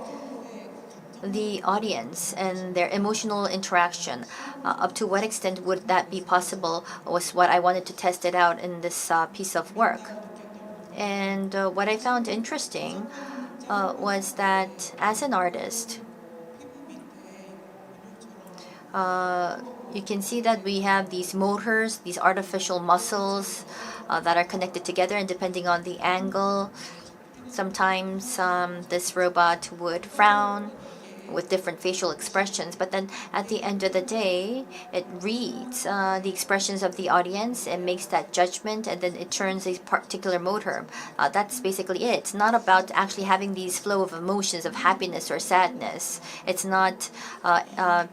the audience and their emotional interaction, up to what extent would that be possible, was what I wanted to test it out in this piece of work. And what I found interesting was that as an artist, you can see that we have these motors, these artificial muscles that are connected together, and depending on the angle, sometimes this robot would frown with different facial expressions, but then at the end of the day, it reads the expressions of the audience and makes that judgment, and then it turns a particular motor. That's basically it. It's not about actually having these flow of emotions of happiness or sadness. It's not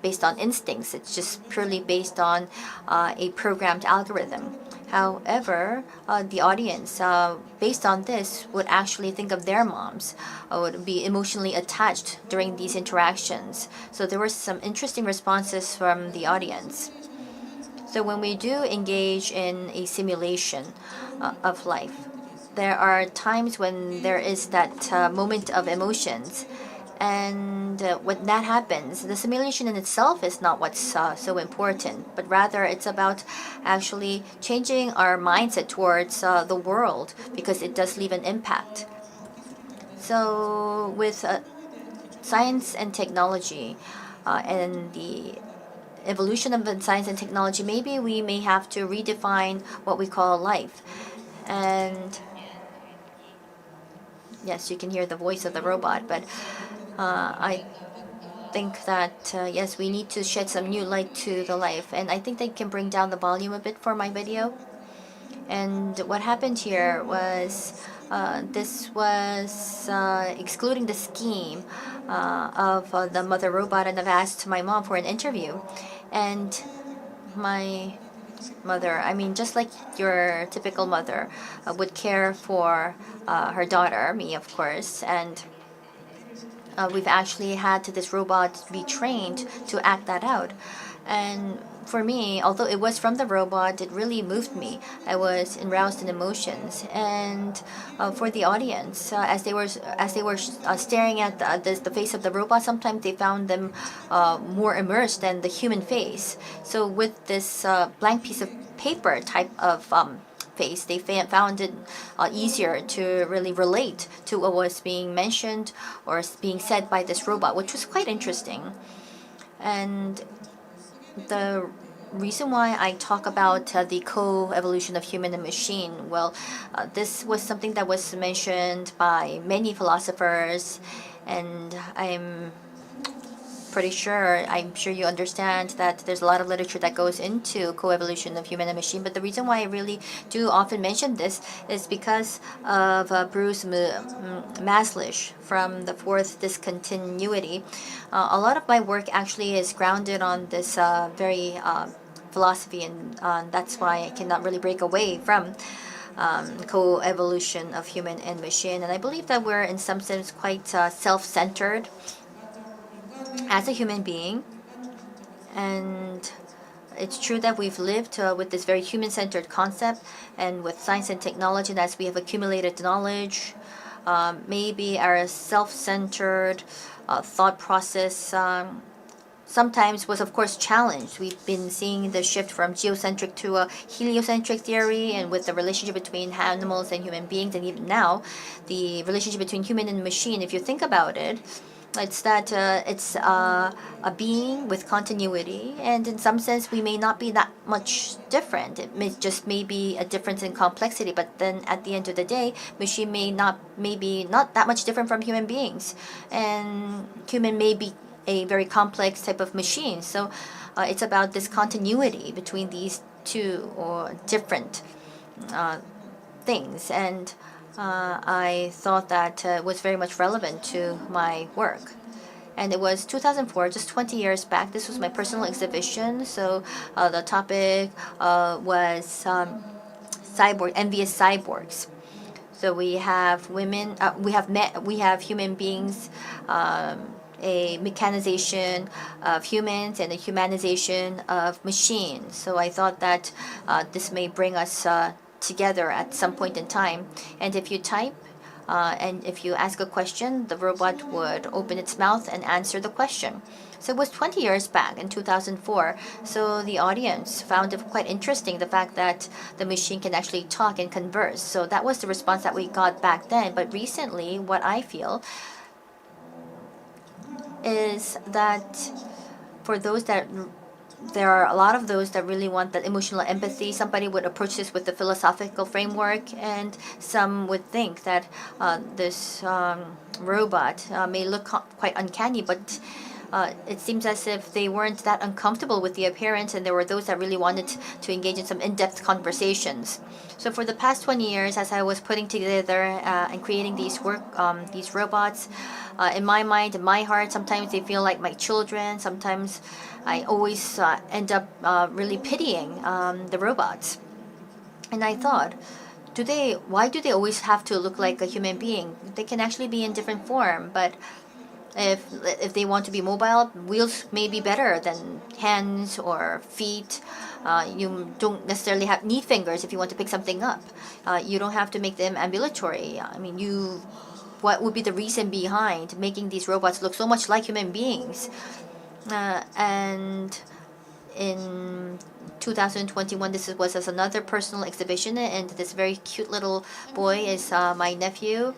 based on instincts. It's just purely based on a programmed algorithm. However, the audience, based on this, would actually think of their moms, would be emotionally attached during these interactions. So there were some interesting responses from the audience. So when we do engage in a simulation of life, there are times when there is that moment of emotions. And when that happens, the simulation in itself is not what's so important, but rather it's about actually changing our mindset towards the world, because it does leave an impact. So with science and technology and the evolution of science and technology, maybe we may have to redefine what we call life. And yes, you can hear the voice of the robot, but I think that, yes, we need to shed some new light to the life. And I think they can bring down the volume a bit for my video. And what happened here was, this was excluding the scheme of the mother robot, and I've asked my mom for an interview. And my mother, I mean, just like your typical mother would care for her daughter, me, of course, and we've actually had this robot be trained to act that out. And for me, although it was from the robot, it really moved me. I was aroused in emotions, and for the audience, as they were staring at the face of the robot, sometimes they found them more immersed than the human face. So with this blank piece of paper type of face, they found it easier to really relate to what was being mentioned or being said by this robot, which was quite interesting. And the reason why I talk about the co-evolution of human and machine, well, this was something that was mentioned by many philosophers, and I'm sure you understand that there's a lot of literature that goes into co-evolution of human and machine. But the reason why I really do often mention this is because of Bruce Maslish from the Fourth Discontinuity. A lot of my work actually is grounded on this very philosophy, and that's why I cannot really break away from co-evolution of human and machine. And I believe that we're in some sense quite self-centered as a human being, and it's true that we've lived with this very human-centered concept, and with science and technology, and as we have accumulated knowledge, maybe our self-centered thought process sometimes was of course challenged. We've been seeing the shift from geocentric to a heliocentric theory, and with the relationship between animals and human beings, and even now the relationship between human and machine. If you think about it, it's that it's a being with continuity, and in some sense we may not be that much different. It may just be a difference in complexity, but then at the end of the day, machine maybe not that much different from human beings, and human may be a very complex type of machine. So it's about this continuity between these two or different things, and I thought that was very much relevant to my work. And it was 2004, just 20 years back. This was my personal exhibition. So the topic was envious cyborgs. So we have women, we have human beings, a mechanization of humans and a humanization of machines. So I thought that this may bring us together at some point in time. And if you type and if you ask a question, the robot would open its mouth and answer the question. So it was 20 years back in 2004. So the audience found it quite interesting, the fact that the machine can actually talk and converse. So that was the response that we got back then. But recently, what I feel is that for those that there are a lot of those that really want that emotional empathy. Somebody would approach this with the philosophical framework, and some would think that this robot may look quite uncanny, but it seems as if they weren't that uncomfortable with the appearance, and there were those that really wanted to engage in some in-depth conversations. So for the past 20 years, as I was putting together and creating these robots, in my mind, in my heart, sometimes they feel like my children. Sometimes I always end up really pitying the robots. And I thought, why do they always have to look like a human being? They can actually be in different form, but if they want to be mobile, wheels may be better than hands or feet. You don't necessarily need fingers if you want to pick something up. You don't have to make them ambulatory. I mean, what would be the reason behind making these robots look so much like human beings? And in 2021, this was as another personal exhibition, and this very cute little boy is my nephew.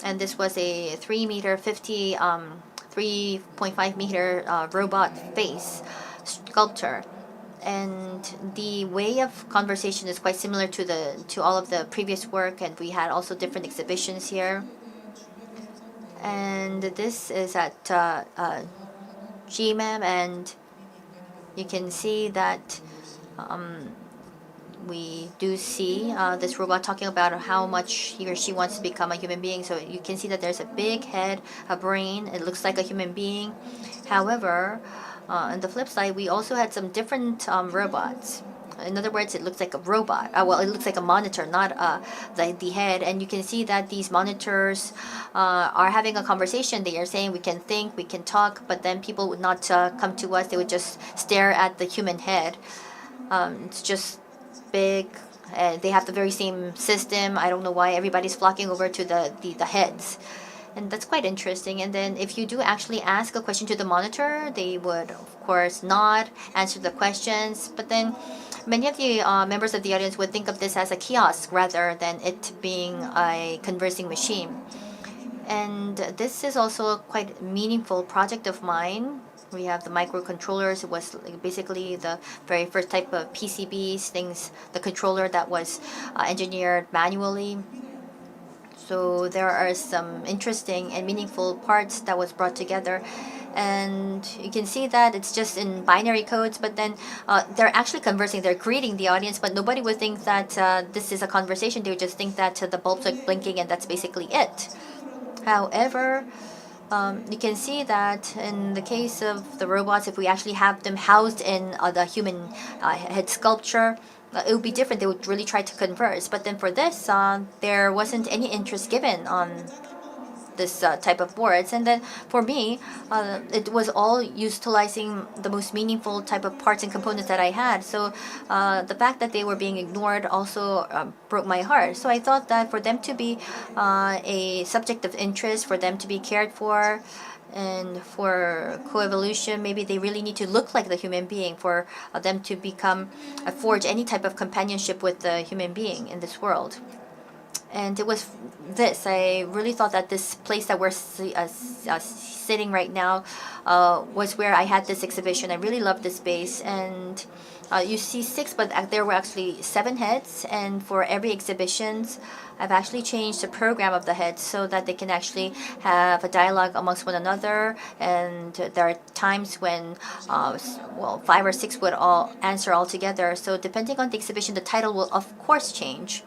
And this was a 3.5 meter robot face sculpture. And the way of conversation is quite similar to all of the previous work, and we had also different exhibitions here. And this is at GMAM, and you can see that we do see this robot talking about how much he or she wants to become a human being. So you can see that there's a big head, a brain. It looks like a human being. However, on the flip side, we also had some different robots. In other words, it looks like a robot. Well, it looks like a monitor, not the head. And you can see that these monitors are having a conversation. They are saying we can think, we can talk, but then people would not come to us. They would just stare at the human head. It's just big. They have the very same system. I don't know why everybody's flocking over to the heads. And that's quite interesting. And then if you do actually ask a question to the monitor, they would, of course, nod, answer the questions. But then many of the members of the audience would think of this as a kiosk rather than it being a conversing machine. And this is also a quite meaningful project of mine. We have the microcontrollers. It was basically the very first type of PCBs, things, the controller that was engineered manually. So there are some interesting and meaningful parts that was brought together. And you can see that it's just in binary codes, but then they're actually conversing. They're greeting the audience, but nobody would think that this is a conversation. They would just think that the bulbs are blinking and that's basically it. However, you can see that in the case of the robots, if we actually have them housed in the human head sculpture, it would be different. They would really try to converse. But then for this, there wasn't any interest given on this type of boards. And then for me, it was all utilizing the most meaningful type of parts and components that I had. So the fact that they were being ignored also broke my heart. So I thought that for them to be a subject of interest, for them to be cared for, and for coevolution, maybe they really need to look like the human being for them to forge any type of companionship with the human being in this world. And it was this. I really thought that this place that we're sitting right now was where I had this exhibition. I really loved this space. And you see 6, but there were actually 7 heads. And for every exhibitions, I've actually changed the program of the heads so that they can actually have a dialogue amongst one another. And there are times when, 5 or 6 would all answer all together. So depending on the exhibition, the title will of course change.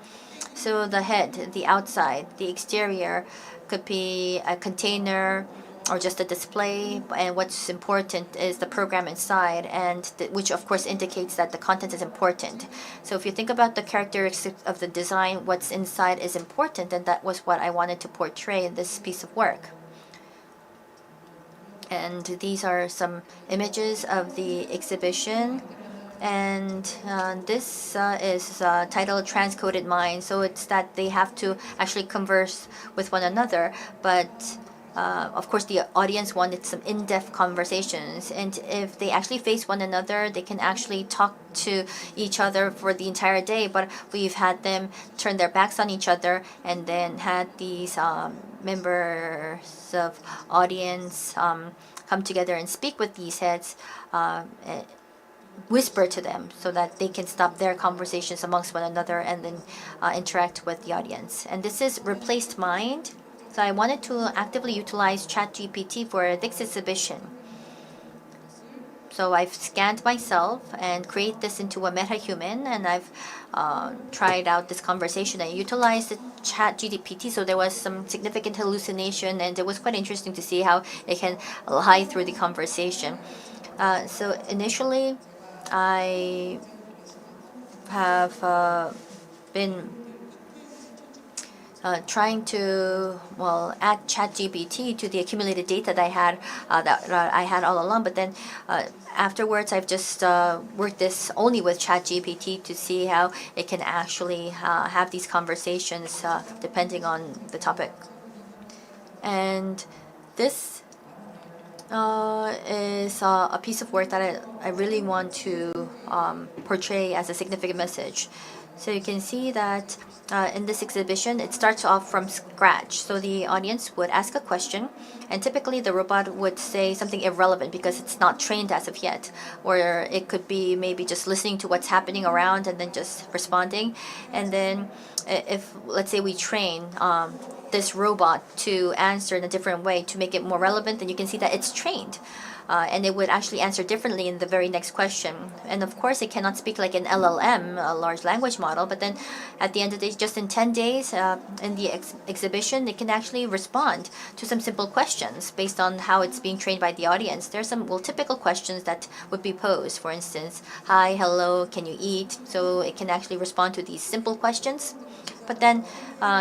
So the head, the outside, the exterior could be a container or just a display. And what's important is the program inside, and which of course indicates that the content is important. So if you think about the characteristics of the design, what's inside is important, and that was what I wanted to portray in this piece of work. And these are some images of the exhibition. And this is titled Transcoded Mind. So it's that they have to actually converse with one another. But of course, the audience wanted some in-depth conversations. And if they actually face one another, they can actually talk to each other for the entire day. But we've had them turn their backs on each other and then had these members of audience come together and speak with these heads. Whisper to them so that they can stop their conversations amongst one another and then interact with the audience. And this is Replaced Mind. So I wanted to actively utilize ChatGPT for this exhibition. So I've scanned myself and create this into a meta-human, and I've tried out this conversation. I utilized the ChatGPT, so there was some significant hallucination, and it was quite interesting to see how it can lie through the conversation. So initially, I have been trying to add ChatGPT to the accumulated data that I had all along. But then afterwards, I've just worked this only with ChatGPT to see how it can actually have these conversations depending on the topic. And this is a piece of work that I really want to portray as a significant message. So you can see that in this exhibition, it starts off from scratch. So the audience would ask a question, and typically the robot would say something irrelevant because it's not trained as of yet. Or it could be maybe just listening to what's happening around and then just responding. And then if, let's say, we train this robot to answer in a different way to make it more relevant, then you can see that it's trained. and it would actually answer differently in the very next question. And of course, it cannot speak like an LLM, a large language model, but then at the end of the day, just in 10 days in the exhibition, it can actually respond to some simple questions based on how it's being trained by the audience. There's some typical questions that would be posed. For instance, hi, hello, can you eat? So it can actually respond to these simple questions. But then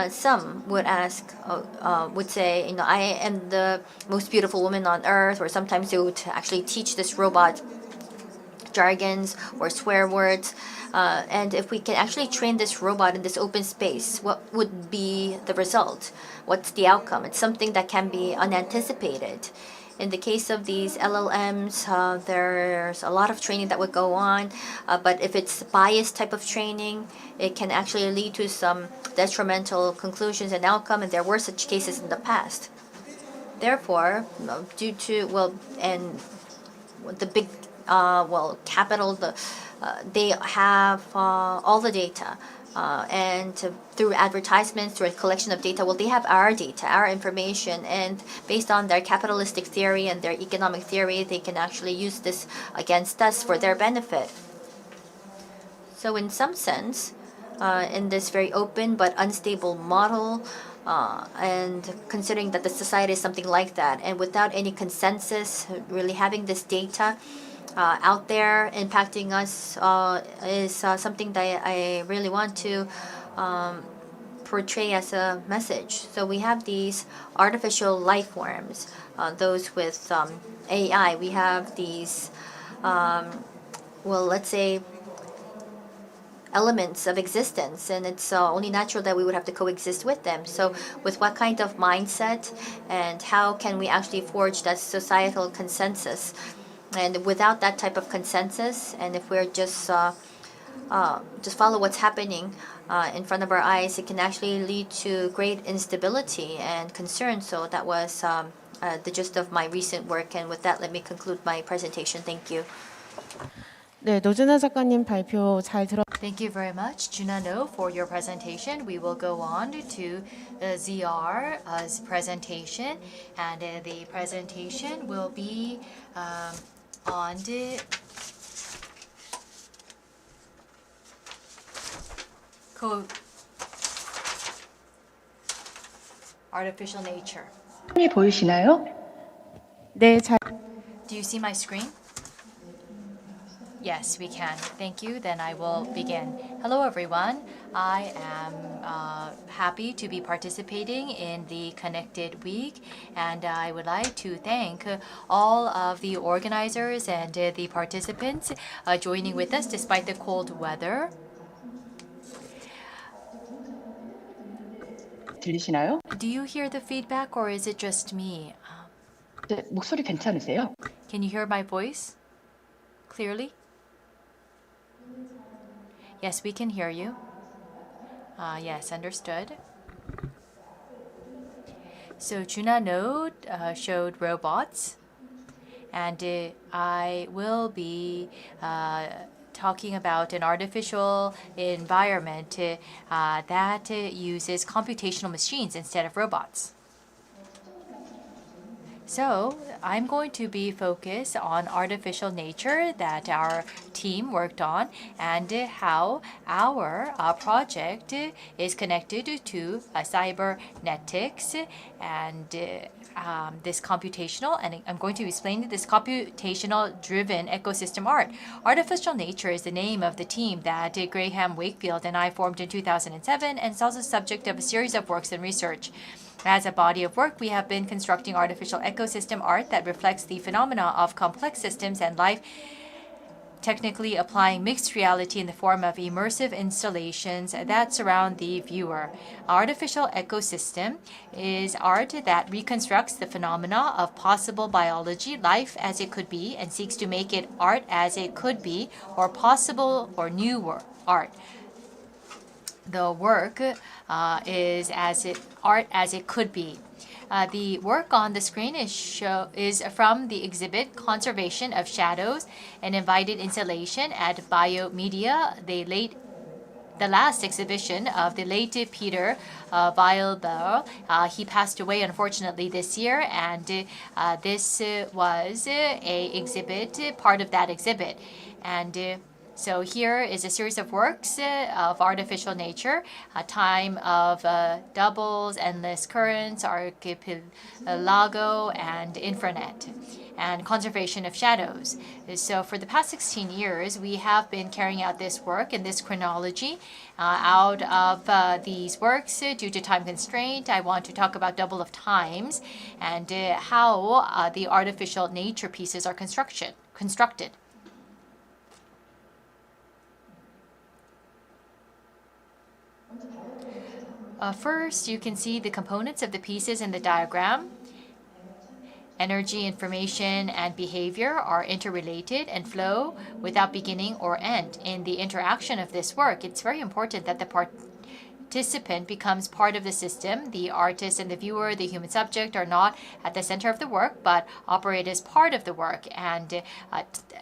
some would would say, I am the most beautiful woman on earth, or sometimes they would actually teach this robot jargons or swear words. And if we can actually train this robot in this open space, what would be the result? What's the outcome? It's something that can be unanticipated. In the case of these LLMs, there's a lot of training that would go on, but if it's biased type of training, it can actually lead to some detrimental conclusions and outcome, and there were such cases in the past. Therefore, due to, and the big, capital, they have all the data. And through advertisements, through a collection of data, they have our data, our information, and based on their capitalistic theory and their economic theory, they can actually use this against us for their benefit. So in some sense, in this very open but unstable model, and considering that the society is something like that, and without any consensus, really having this data out there impacting us is something that I really want to portray as a message. So we have these artificial life forms, those with AI. We have these, let's say, elements of existence, and it's only natural that we would have to coexist with them. So with what kind of mindset, and how can we actually forge that societal consensus? And without that type of consensus, and if we're just follow what's happening in front of our eyes, it can actually lead to great instability and concern. So that was the gist of my recent work. And with that, let me conclude my presentation. Thank you. 네, 노준하 작가님 발표 잘 들었. Thank you very much, Juna No, for your presentation. We will go on to ZR's presentation, and the presentation will be on the artificial nature. 보이시나요? 네, 잘. Do you see my screen? Yes, we can. Thank you. Then I will begin. Hello, everyone. I am happy to be participating in the Connected Week, and I would like to thank all of the organizers and the participants joining with us despite the cold weather. 들리시나요? Do you hear the feedback, or is it just me? 네, 목소리 괜찮으세요? Can you hear my voice clearly? Yes, we can hear you. Yes, understood. So Juna No showed robots, and I will be talking about an artificial environment that uses computational machines instead of robots. So I'm going to be focused on artificial nature that our team worked on, and how our project is connected to cybernetics and this computational, and I'm going to explain this computational driven ecosystem art. Artificial nature is the name of the team that Graham Wakefield and I formed in 2007, and it's also the subject of a series of works and research. As a body of work, we have been constructing artificial ecosystem art that reflects the phenomena of complex systems and life, technically applying mixed reality in the form of immersive installations that surround the viewer. Artificial ecosystem is art that reconstructs the phenomena of possible biology, life as it could be, and seeks to make it art as it could be, or possible or new art. The work is art as it could be. The work on the screen is from the exhibit Conservation of Shadows, an invited installation at Biomedia, the late the last exhibition of the late Peter Weilbauer. He passed away unfortunately this year, and this was a exhibit, part of that exhibit. And so here is a series of works of artificial nature, time of doubles, endless currents, archipelago, and infranet, and conservation of shadows. So for the past 16 years, we have been carrying out this work in this chronology. Out of these works, due to time constraint, I want to talk about double of times and how the artificial nature pieces are constructed. First, you can see the components of the pieces in the diagram. Energy, information, and behavior are interrelated and flow without beginning or end. In the interaction of this work, it's very important that the participant becomes part of the system. The artist and the viewer, the human subject, are not at the center of the work, but operate as part of the work. And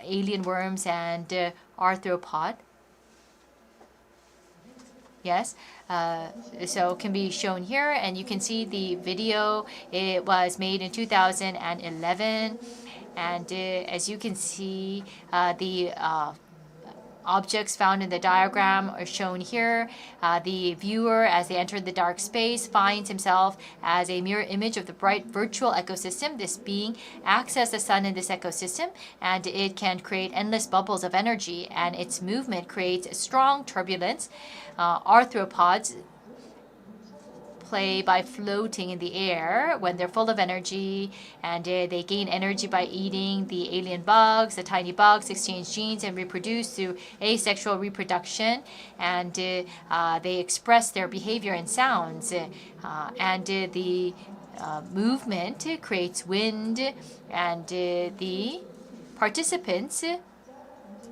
alien worms and arthropod, yes, so can be shown here, and you can see the video. It was made in 2011, and as you can see, the objects found in the diagram are shown here. The viewer, as they enter the dark space, finds himself as a mirror image of the bright virtual ecosystem. This being acts as the sun in this ecosystem, and it can create endless bubbles of energy, and its movement creates strong turbulence. Arthropods play by floating in the air when they're full of energy, and they gain energy by eating the alien bugs. The tiny bugs exchange genes and reproduce through asexual reproduction, and they express their behavior in sounds, and the movement creates wind, and the participants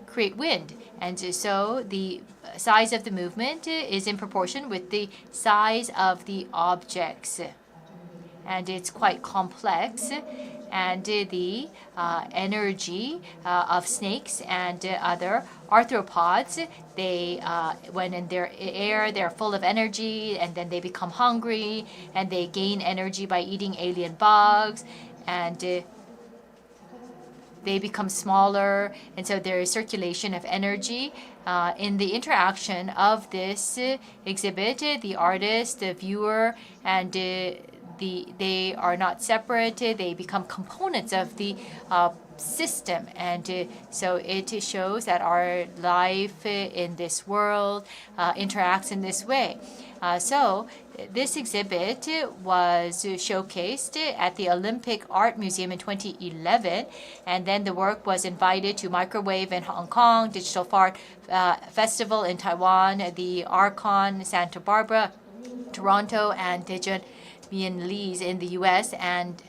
create wind, and so the size of the movement is in proportion with the size of the objects, and it's quite complex. And the energy of snakes and other arthropods, they when in their air, they're full of energy, and then they become hungry, and they gain energy by eating alien bugs, and they become smaller, and so there is circulation of energy. In the interaction of this exhibit, the artist, the viewer, and they are not separated. They become components of the system, and so it shows that our life in this world interacts in this way. So this exhibit was showcased at the Olympic Art Museum in 2011, and then the work was invited to Microwave in Hong Kong, Digital Art Festival in Taiwan, the Archon Santa Barbara, Toronto, and Biennales in the U.S. and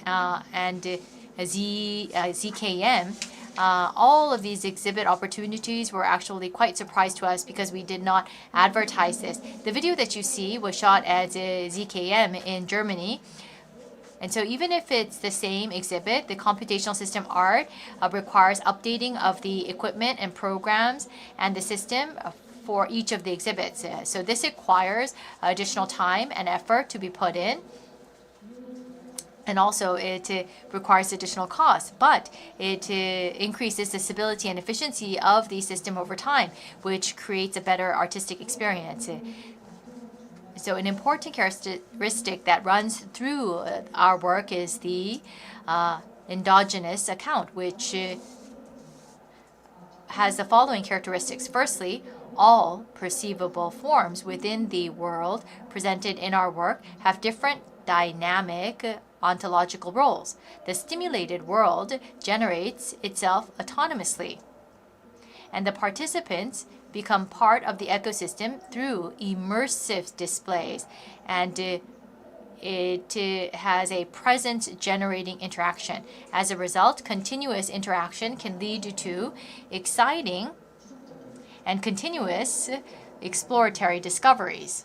ZKM. All of these exhibit opportunities were actually quite surprised to us because we did not advertise this. The video that you see was shot at ZKM in Germany. And so even if it's the same exhibit, the computational system art requires updating of the equipment and programs and the system for each of the exhibits. So this requires additional time and effort to be put in. And also it requires additional costs, but it increases the stability and efficiency of the system over time, which creates a better artistic experience. So an important characteristic that runs through our work is the endogenous account, which has the following characteristics. Firstly, all perceivable forms within the world presented in our work have different dynamic ontological roles. The stimulated world generates itself autonomously, and the participants become part of the ecosystem through immersive displays, and it has a presence-generating interaction. As a result, continuous interaction can lead to exciting and continuous exploratory discoveries.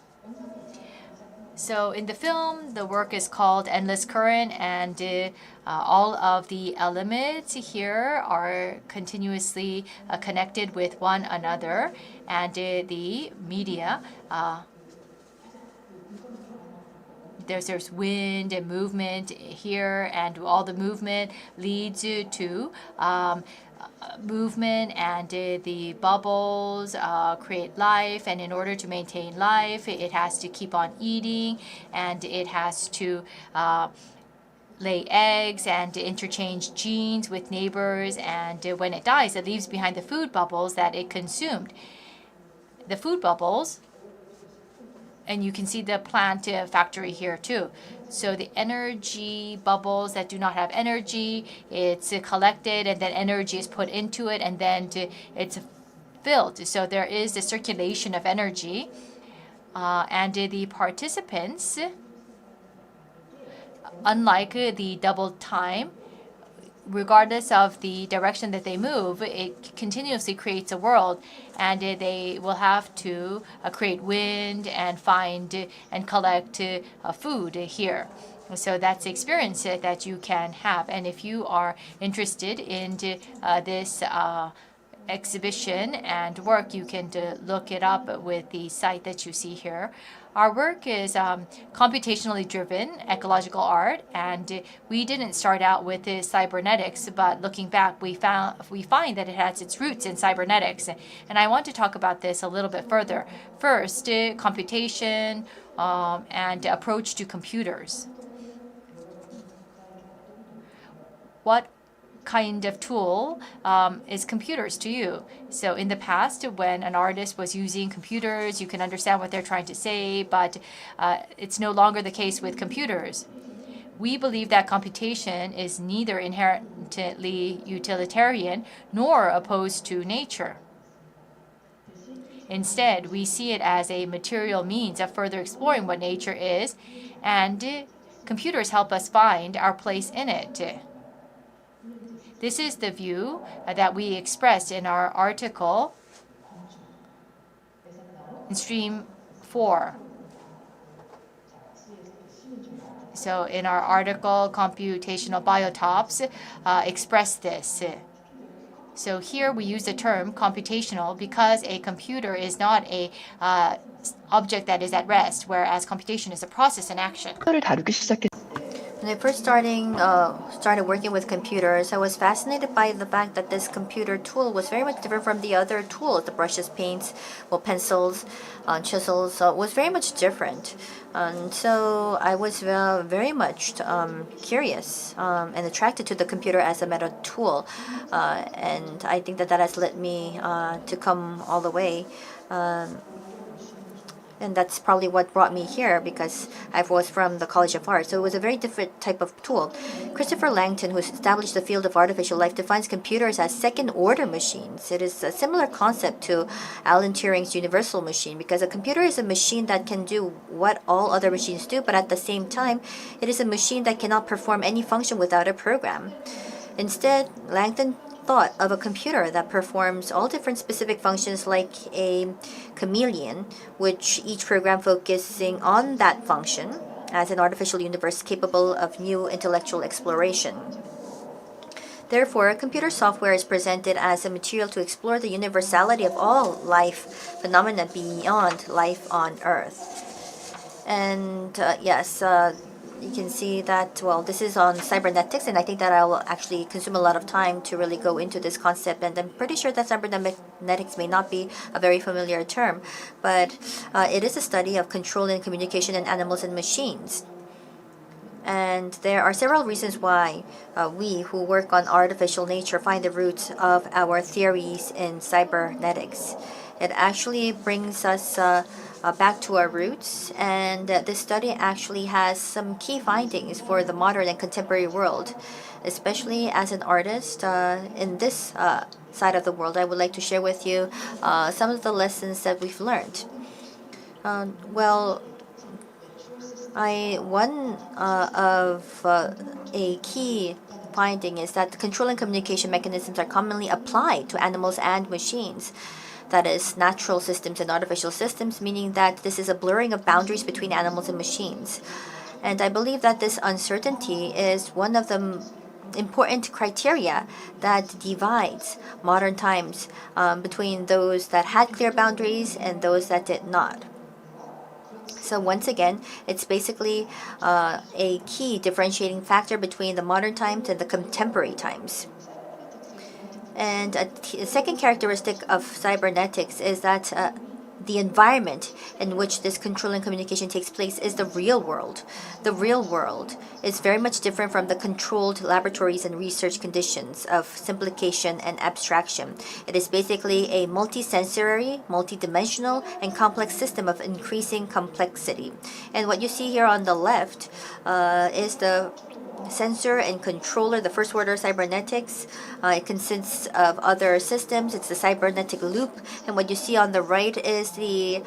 So in the film, the work is called Endless Current, and all of the elements here are continuously connected with one another, and the media, there's wind and movement here, and all the movement leads to movement, and the bubbles create life, and in order to maintain life, it has to keep on eating, and it has to lay eggs and interchange genes with neighbors, and when it dies, it leaves behind the food bubbles that it consumed. The food bubbles, and you can see the plant factory here too. So the energy bubbles that do not have energy, it's collected, and then energy is put into it, and then it's filled. So there is the circulation of energy, and the participants, unlike the double time, regardless of the direction that they move, it continuously creates a world, and they will have to create wind and find and collect food here. So that's the experience that you can have. And if you are interested in this exhibition and work, you can look it up with the site that you see here. Our work is computationally driven ecological art, and we didn't start out with cybernetics, but looking back, we find that it has its roots in cybernetics. And I want to talk about this a little bit further. First, computation and approach to computers. What kind of tool is computers to you? So in the past, when an artist was using computers, you can understand what they're trying to say, but it's no longer the case with computers. We believe that computation is neither inherently utilitarian nor opposed to nature. Instead, we see it as a material means of further exploring what nature is, and computers help us find our place in it. This is the view that we expressed in our article in stream 4. So in our article, Computational Biotops express this. So here we use the term computational because a computer is not a object that is at rest, whereas computation is a process in action. When I first started working with computers, I was fascinated by the fact that this computer tool was very much different from the other tools. The brushes, paints, pencils, chisels was very much different. And so I was very much curious and attracted to the computer as a meta tool. And I think that has led me to come all the way. And that's probably what brought me here, because I was from the College of Art. So it was a very different type of tool. Christopher Langton, who established the field of artificial life, defines computers as second-order machines. It is a similar concept to Alan Turing's universal machine, because a computer is a machine that can do what all other machines do, but at the same time, it is a machine that cannot perform any function without a program. Instead, Langton thought of a computer that performs all different specific functions like a chameleon, which each program focusing on that function as an artificial universe capable of new intellectual exploration. Therefore, computer software is presented as a material to explore the universality of all life phenomena beyond life on Earth. And yes, you can see that, well, this is on cybernetics, and I think that I will actually consume a lot of time to really go into this concept. And I'm pretty sure that cybernetics may not be a very familiar term, but it is a study of control and communication in animals and machines. And there are several reasons why we who work on artificial nature find the roots of our theories in cybernetics. It actually brings us back to our roots, and this study actually has some key findings for the modern and contemporary world. Especially as an artist in this side of the world, I would like to share with you some of the lessons that we've learned. Well, one of a key finding is that the control and communication mechanisms are commonly applied to animals and machines. that is natural systems and artificial systems, meaning that this is a blurring of boundaries between animals and machines. And I believe that this uncertainty is one of the important criteria that divides modern times between those that had clear boundaries and those that did not. So once again, it's basically a key differentiating factor between the modern times and the contemporary times. And a second characteristic of cybernetics is that the environment in which this control and communication takes place is the real world. The real world is very much different from the controlled laboratories and research conditions of simplification and abstraction. It is basically a multisensory, multidimensional, and complex system of increasing complexity. And what you see here on the left is the sensor and controller, the first order cybernetics. It consists of other systems. It's the cybernetic loop. And what you see on the right is the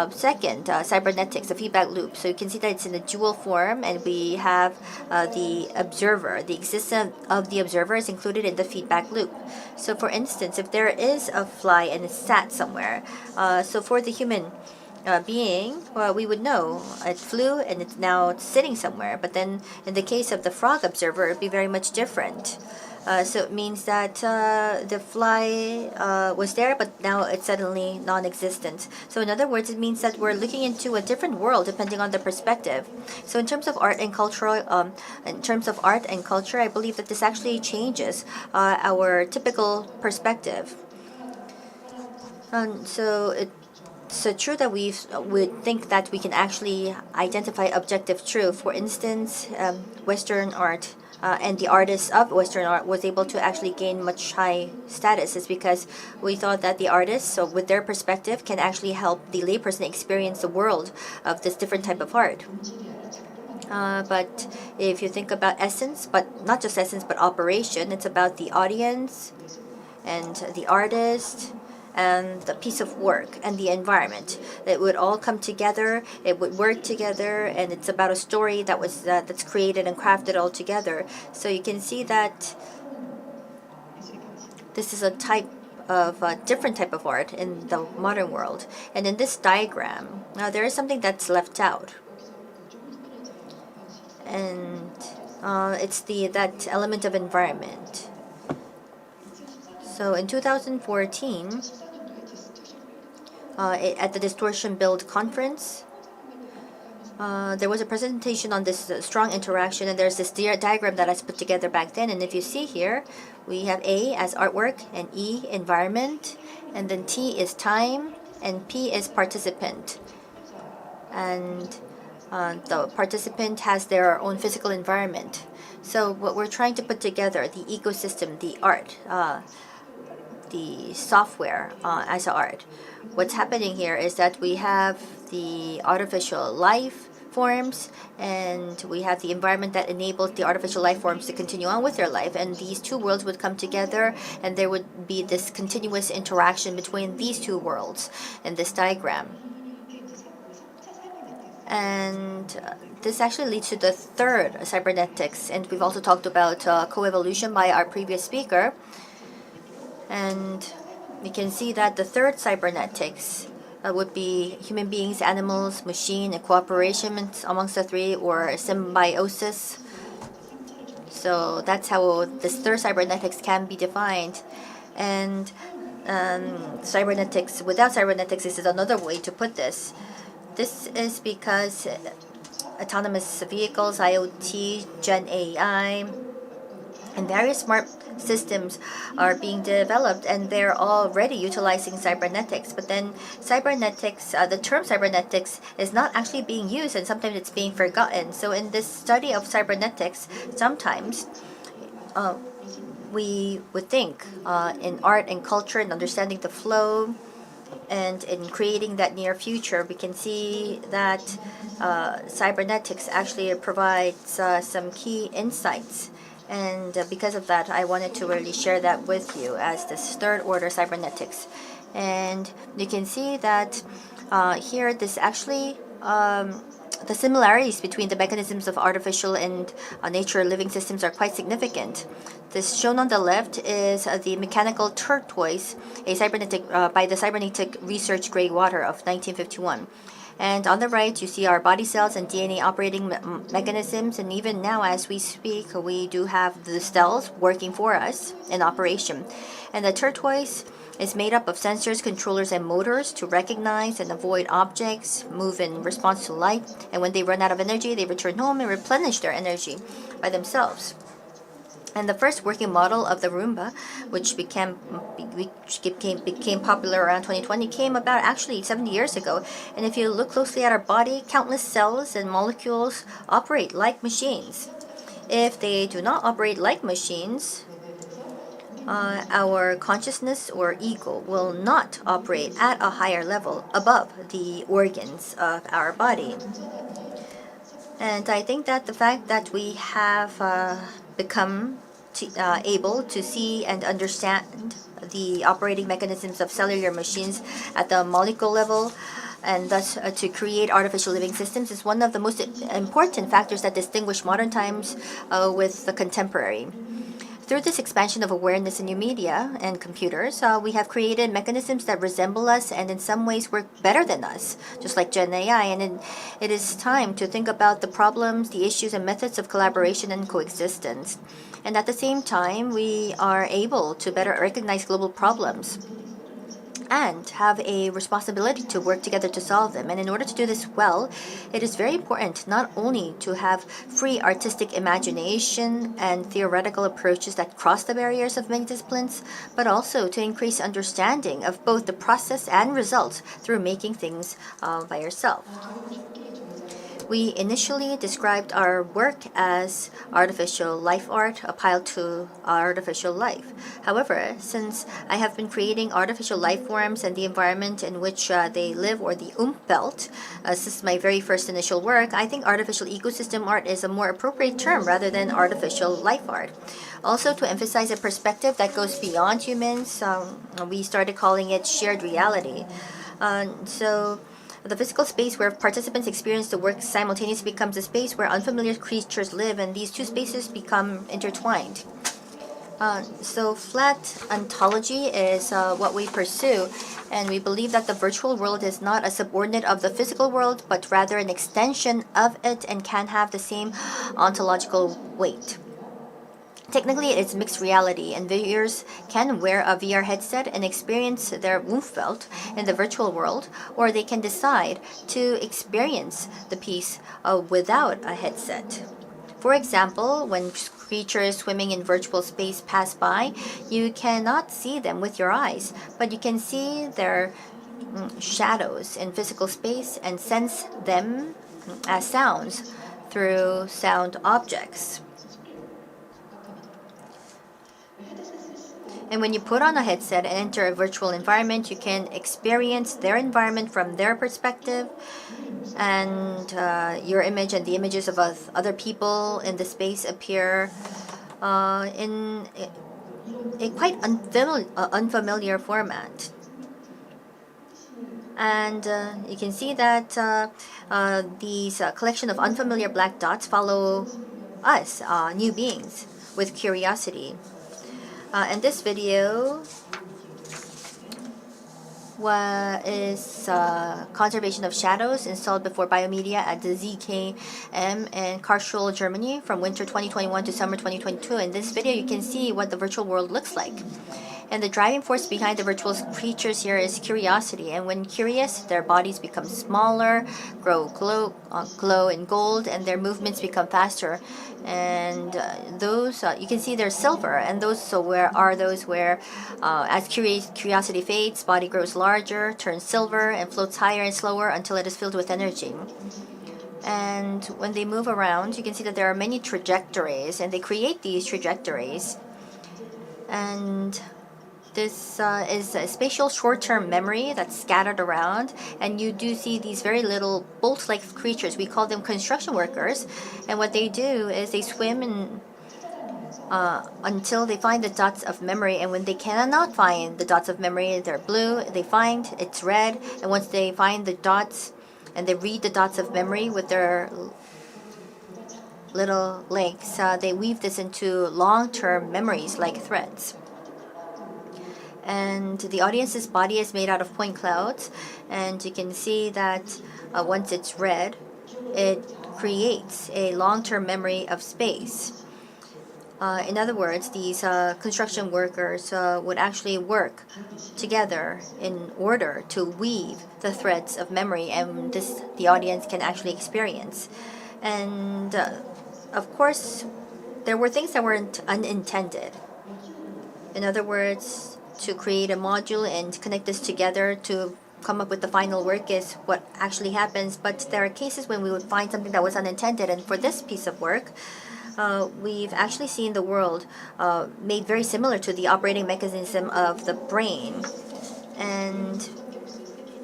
second cybernetics, the feedback loop. So you can see that it's in a dual form, and we have the observer. The existence of the observer is included in the feedback loop. So for instance, if there is a fly and it's sat somewhere, so for the human being, well, we would know it flew and it's now sitting somewhere. But then in the case of the frog observer, it would be very much different. So it means that the fly was there, but now it's suddenly non-existent. So in other words, it means that we're looking into a different world depending on the perspective. So in terms of art and culture, I believe that this actually changes our typical perspective. So true that we would think that we can actually identify objective truth. For instance, Western art and the artists of Western art was able to actually gain much high status is because we thought that the artists, so with their perspective, can actually help the layperson experience the world of this different type of art. But if you think about essence, but not just essence, but operation, it's about the audience and the artist and the piece of work and the environment. It would all come together, it would work together, and it's about a story that was that's created and crafted all together. So you can see that this is a type of different type of art in the modern world. And in this diagram, now there is something that's left out, and it's that element of environment. So in 2014, at the Distortion Build conference, there was a presentation on this strong interaction, and there's this diagram that I put together back then. And if you see here, we have A as artwork, and E, environment, and then T is time, and P is participant. And the participant has their own physical environment. So what we're trying to put together, the ecosystem, the art, the software as art. What's happening here is that we have the artificial life forms, and we have the environment that enables the artificial life forms to continue on with their life, and these two worlds would come together, and there would be this continuous interaction between these two worlds in this diagram. And this actually leads to the third cybernetics, and we've also talked about coevolution by our previous speaker. And we can see that the third cybernetics would be human beings, animals, machine, and cooperation amongst the three, or symbiosis. So that's how this third cybernetics can be defined. And cybernetics, without cybernetics, this is another way to put this. This is because autonomous vehicles, IoT, Gen AI, and various smart systems are being developed, and they're already utilizing cybernetics. But then cybernetics, the term cybernetics is not actually being used, and sometimes it's being forgotten. So in this study of cybernetics, sometimes we would think in art and culture and understanding the flow, and in creating that near future, we can see that cybernetics actually provides some key insights. And because of that, I wanted to really share that with you as this third order cybernetics. And you can see that here, this actually, the similarities between the mechanisms of artificial and nature living systems are quite significant. This shown on the left is the mechanical tortoise, by the cybernetic research Greywater of 1951. And on the right, you see our body cells and DNA operating mechanisms. And even now, as we speak, we do have the cells working for us in operation. And the tortoise is made up of sensors, controllers, and motors to recognize and avoid objects, move in response to light. And when they run out of energy, they return home and replenish their energy by themselves. And the first working model of the Roomba, which became popular around 2020, came about actually 70 years ago. And if you look closely at our body, countless cells and molecules operate like machines. If they do not operate like machines, our consciousness or ego will not operate at a higher level above the organs of our body. And I think that the fact that we have become able to see and understand the operating mechanisms of cellular machines at the molecule level, and thus to create artificial living systems, is one of the most important factors that distinguish modern times with the contemporary. Through this expansion of awareness in new media and computers, we have created mechanisms that resemble us and in some ways work better than us, just like Gen AI. And it is time to think about the problems, the issues, and methods of collaboration and coexistence. And at the same time, we are able to better recognize global problems and have a responsibility to work together to solve them. And in order to do this well, it is very important not only to have free artistic imagination and theoretical approaches that cross the barriers of many disciplines, but also to increase understanding of both the process and results through making things by yourself. We initially described our work as artificial life art applied to artificial life. However, since I have been creating artificial life forms and the environment in which they live, or the Umwelt, this is my very first initial work, I think artificial ecosystem art is a more appropriate term rather than artificial life art. Also, to emphasize a perspective that goes beyond humans, we started calling it shared reality. The physical space where participants experience the work simultaneously becomes a space where unfamiliar creatures live, and these two spaces become intertwined. So flat ontology is what we pursue, and we believe that the virtual world is not a subordinate of the physical world, but rather an extension of it and can have the same ontological weight. Technically, it's mixed reality, and viewers can wear a VR headset and experience their Umwelt in the virtual world, or they can decide to experience the piece without a headset. For example, when creatures swimming in virtual space pass by, you cannot see them with your eyes, but you can see their shadows in physical space and sense them as sounds through sound objects. And when you put on a headset and enter a virtual environment, you can experience their environment from their perspective, and your image and the images of other people in the space appear in a quite unfamiliar format. And you can see that these collection of unfamiliar black dots follow us, new beings, with curiosity. And this video is conservation of shadows installed before biomedia at the ZKM in Karlsruhe, Germany from winter 2021 to summer 2022. In this video, you can see what the virtual world looks like. And the driving force behind the virtual creatures here is curiosity. And when curious, their bodies become smaller, glow in gold, and their movements become faster. And those you can see they're silver. And those where as curiosity fades, body grows larger, turns silver, and floats higher and slower until it is filled with energy. And when they move around, you can see that there are many trajectories, and they create these trajectories. And this is a spatial short-term memory that's scattered around, and you do see these very little bolt-like creatures. We call them construction workers, and what they do is they swim until they find the dots of memory, and when they cannot find the dots of memory, they're blue, they find it's red, and once they find the dots, and they read the dots of memory with their little legs. They weave this into long-term memories like threads. And the audience's body is made out of point clouds, and you can see that once it's read, it creates a long-term memory of space. In other words, these construction workers would actually work together in order to weave the threads of memory, and this the audience can actually experience. And of course, there were things that weren't unintended. In other words, to create a module and connect this together to come up with the final work is what actually happens. But there are cases when we would find something that was unintended, and for this piece of work, we've actually seen the world made very similar to the operating mechanism of the brain. And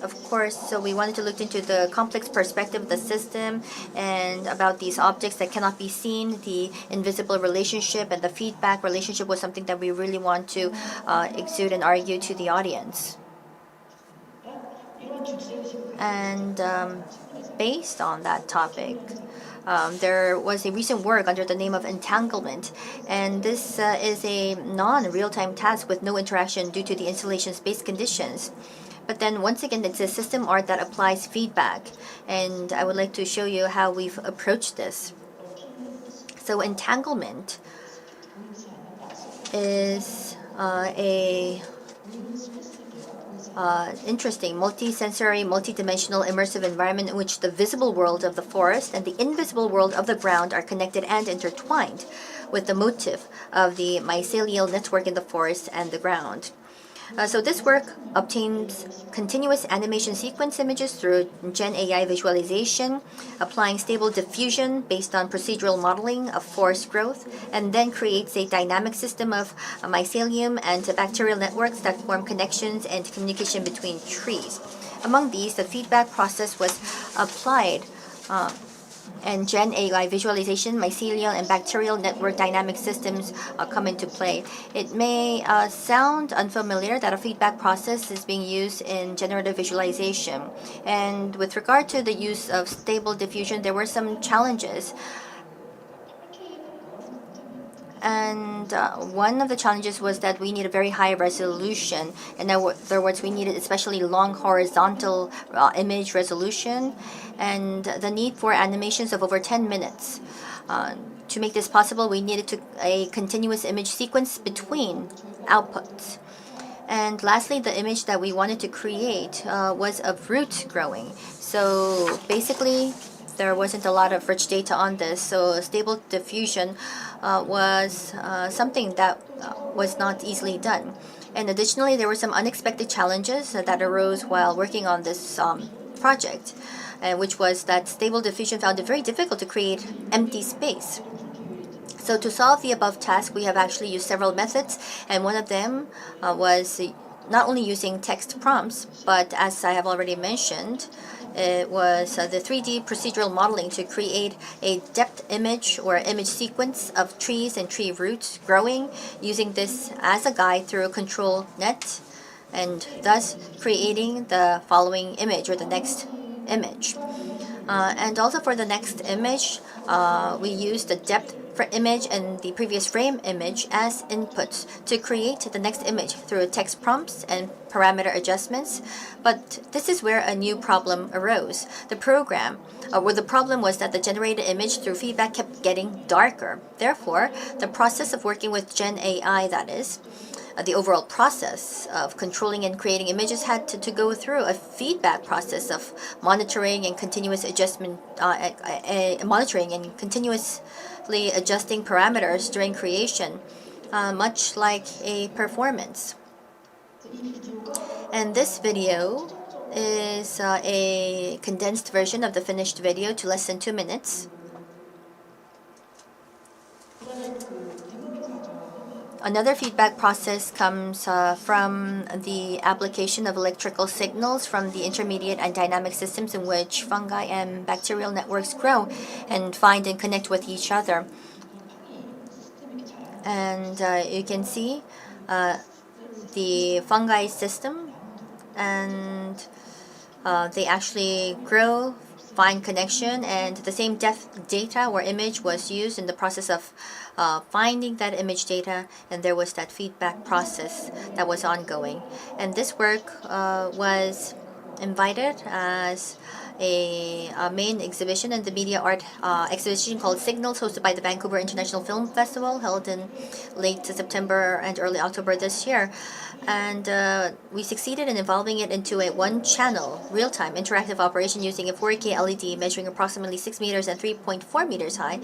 of course, so we wanted to look into the complex perspective of the system and about these objects that cannot be seen. The invisible relationship and the feedback relationship was something that we really want to exude and argue to the audience. And based on that topic, there was a recent work under the name of entanglement, and this is a non-real-time task with no interaction due to the installation space conditions. But then once again, it's a system art that applies feedback, and I would like to show you how we've approached this. So entanglement is a interesting, multi-sensory, multi-dimensional, immersive environment in which the visible world of the forest and the invisible world of the ground are connected and intertwined with the motif of the mycelial network in the forest and the ground. So this work obtains continuous animation sequence images through Gen AI visualization, applying stable diffusion based on procedural modeling of forest growth, and then creates a dynamic system of mycelium and bacterial networks that form connections and communication between trees. Among these, the feedback process was applied and Gen AI visualization, mycelial and bacterial network dynamic systems come into play. It may sound unfamiliar that a feedback process is being used in generative visualization. And with regard to the use of stable diffusion, there were some challenges. And one of the challenges was that we need a very high resolution. In other words, we needed especially long horizontal image resolution and the need for animations of over 10 minutes. To make this possible, we needed a continuous image sequence between outputs. And lastly, the image that we wanted to create was of root growing. So basically, there wasn't a lot of rich data on this, so stable diffusion was something that was not easily done. And additionally, there were some unexpected challenges that arose while working on this project, which was that stable diffusion found it very difficult to create empty space. So to solve the above task, we have actually used several methods, and one of them was not only using text prompts, but as I have already mentioned, it was the 3D procedural modeling to create a depth image or image sequence of trees and tree roots growing, using this as a guide through a control net, and thus creating the following image or the next image. And also for the next image, we used the depth image and the previous frame image as inputs to create the next image through text prompts and parameter adjustments. But this is where a new problem arose. The problem was that the generated image through feedback kept getting darker. Therefore, the process of working with Gen AI, that is, the overall process of controlling and creating images had to go through a feedback process of monitoring and continuous adjustment, monitoring and continuously adjusting parameters during creation, much like a performance. And this video is a condensed version of the finished video to less than 2 minutes. Another feedback process comes from the application of electrical signals from the intermediate and dynamic systems in which fungi and bacterial networks grow and find and connect with each other. And you can see the fungi system, and they actually grow, find connection, and the same data or image was used in the process of finding that image data, and there was that feedback process that was ongoing. And this work was invited as a main exhibition in the media art exhibition called Signals, hosted by the Vancouver International Film Festival, held in late September and early October this year. And we succeeded in evolving it into a one-channel, real-time interactive operation using a 4K LED measuring approximately 6 meters and 3.4 meters high,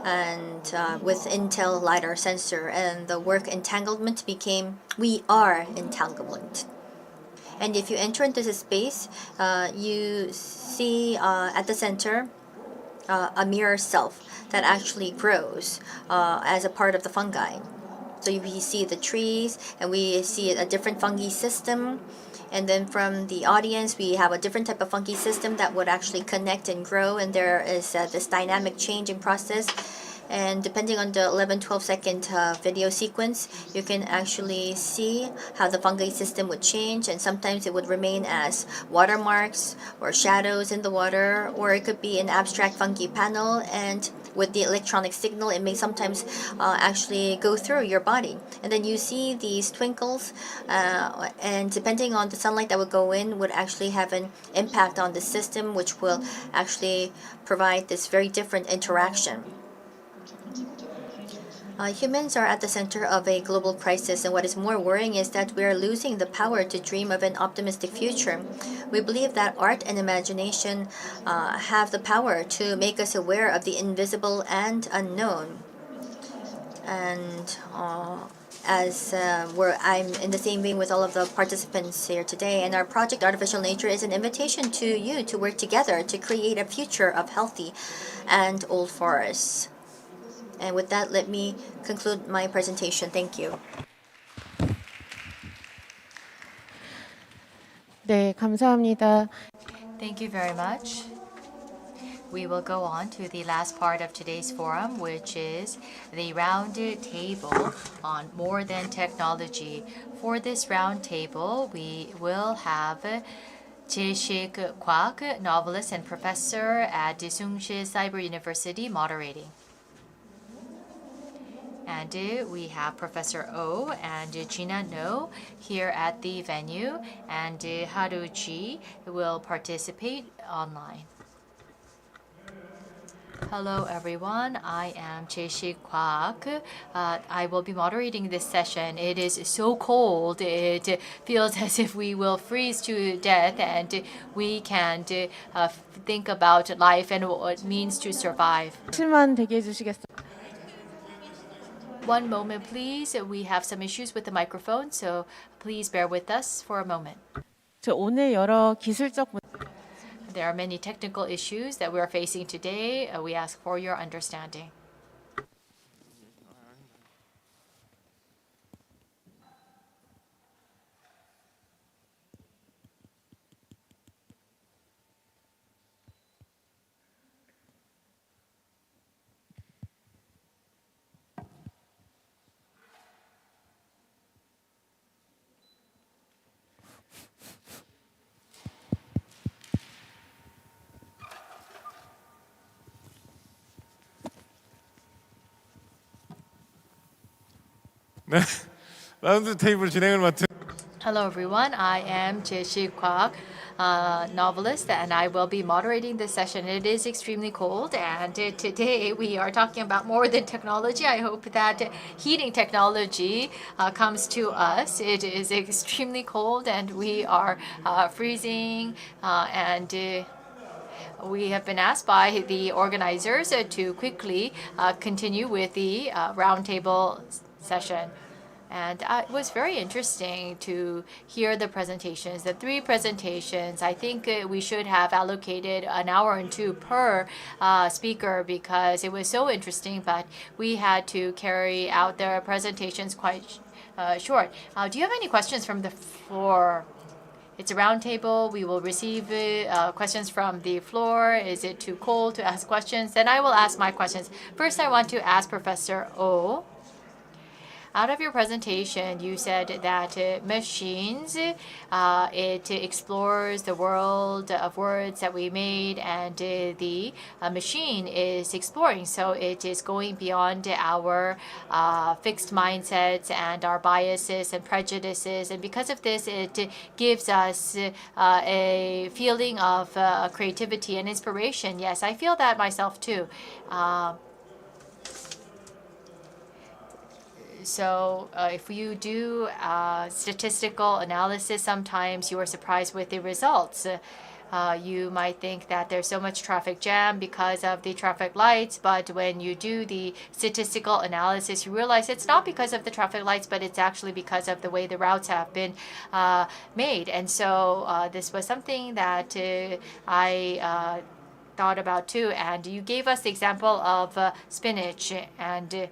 and with Intel LiDAR sensor. And the work Entanglement became We Are Entanglement. And if you enter into this space, you see at the center a mirror self that actually grows as a part of the fungi. So we see the trees, and we see a different fungi system. And then from the audience, we have a different type of fungi system that would actually connect and grow. And there is this dynamic changing process. And depending on the 11-12 second video sequence, you can actually see how the fungi system would change. And sometimes it would remain as watermarks or shadows in the water, or it could be an abstract fungi panel. And with the electronic signal, it may sometimes actually go through your body. And then you see these twinkles, and depending on the sunlight that would go in, would actually have an impact on the system, which will actually provide this very different interaction. Humans are at the center of a global crisis, and what is more worrying is that we are losing the power to dream of an optimistic future. We believe that art and imagination have the power to make us aware of the invisible and unknown. And I'm in the same vein with all of the participants here today, and our project Artificial Nature is an invitation to you to work together to create a future of healthy and old forests. And with that, let me conclude my presentation. Thank you. 네, 감사합니다. Thank you very much. We will go on to the last part of today's forum, which is the round table on more than technology. For this round table, we will have Jae-Sik Kwak, novelist and professor at Sungsi Cyber University, moderating. And we have Professor Oh and Gina No here at the venue, and Haruji will participate online. Hello everyone, I am Jae-Sik Kwak. I will be moderating this session. It is so cold, it feels as if we will freeze to death, and we can't think about life and what it means to survive. 실만 대기해 주시겠어요? One moment, please. We have some issues with the microphone, so please bear with us for a moment. 저 오늘 여러 기술적 There are many technical issues that we are facing today. We ask for your understanding. 네, 라운드 테이블 진행을 맡은 Hello everyone, I am Jae-Sik Kwak, novelist, and I will be moderating this session. It is extremely cold, and today we are talking about more than technology. I hope that heating technology comes to us. It is extremely cold, and we are freezing, and we have been asked by the organizers to quickly continue with the roundtable session. And it was very interesting to hear the presentations, the 3 presentations. I think we should have allocated an hour and 2 per speaker because it was so interesting, but we had to carry out their presentations quite short. Do you have any questions from the floor? It's a round table. We will receive questions from the floor. Is it too cold to ask questions? Then I will ask my questions. First, I want to ask Professor Oh. Out of your presentation, you said that machines, it explores the world of words that we made, and the machine is exploring. So it is going beyond our fixed mindsets and our biases and prejudices. And because of this, it gives us a feeling of creativity and inspiration. Yes, I feel that myself too. So if you do statistical analysis, sometimes you are surprised with the results. You might think that there's so much traffic jam because of the traffic lights, but when you do the statistical analysis, you realize it's not because of the traffic lights, but it's actually because of the way the routes have been made. And so this was something that I thought about too. And you gave us the example of spinach. And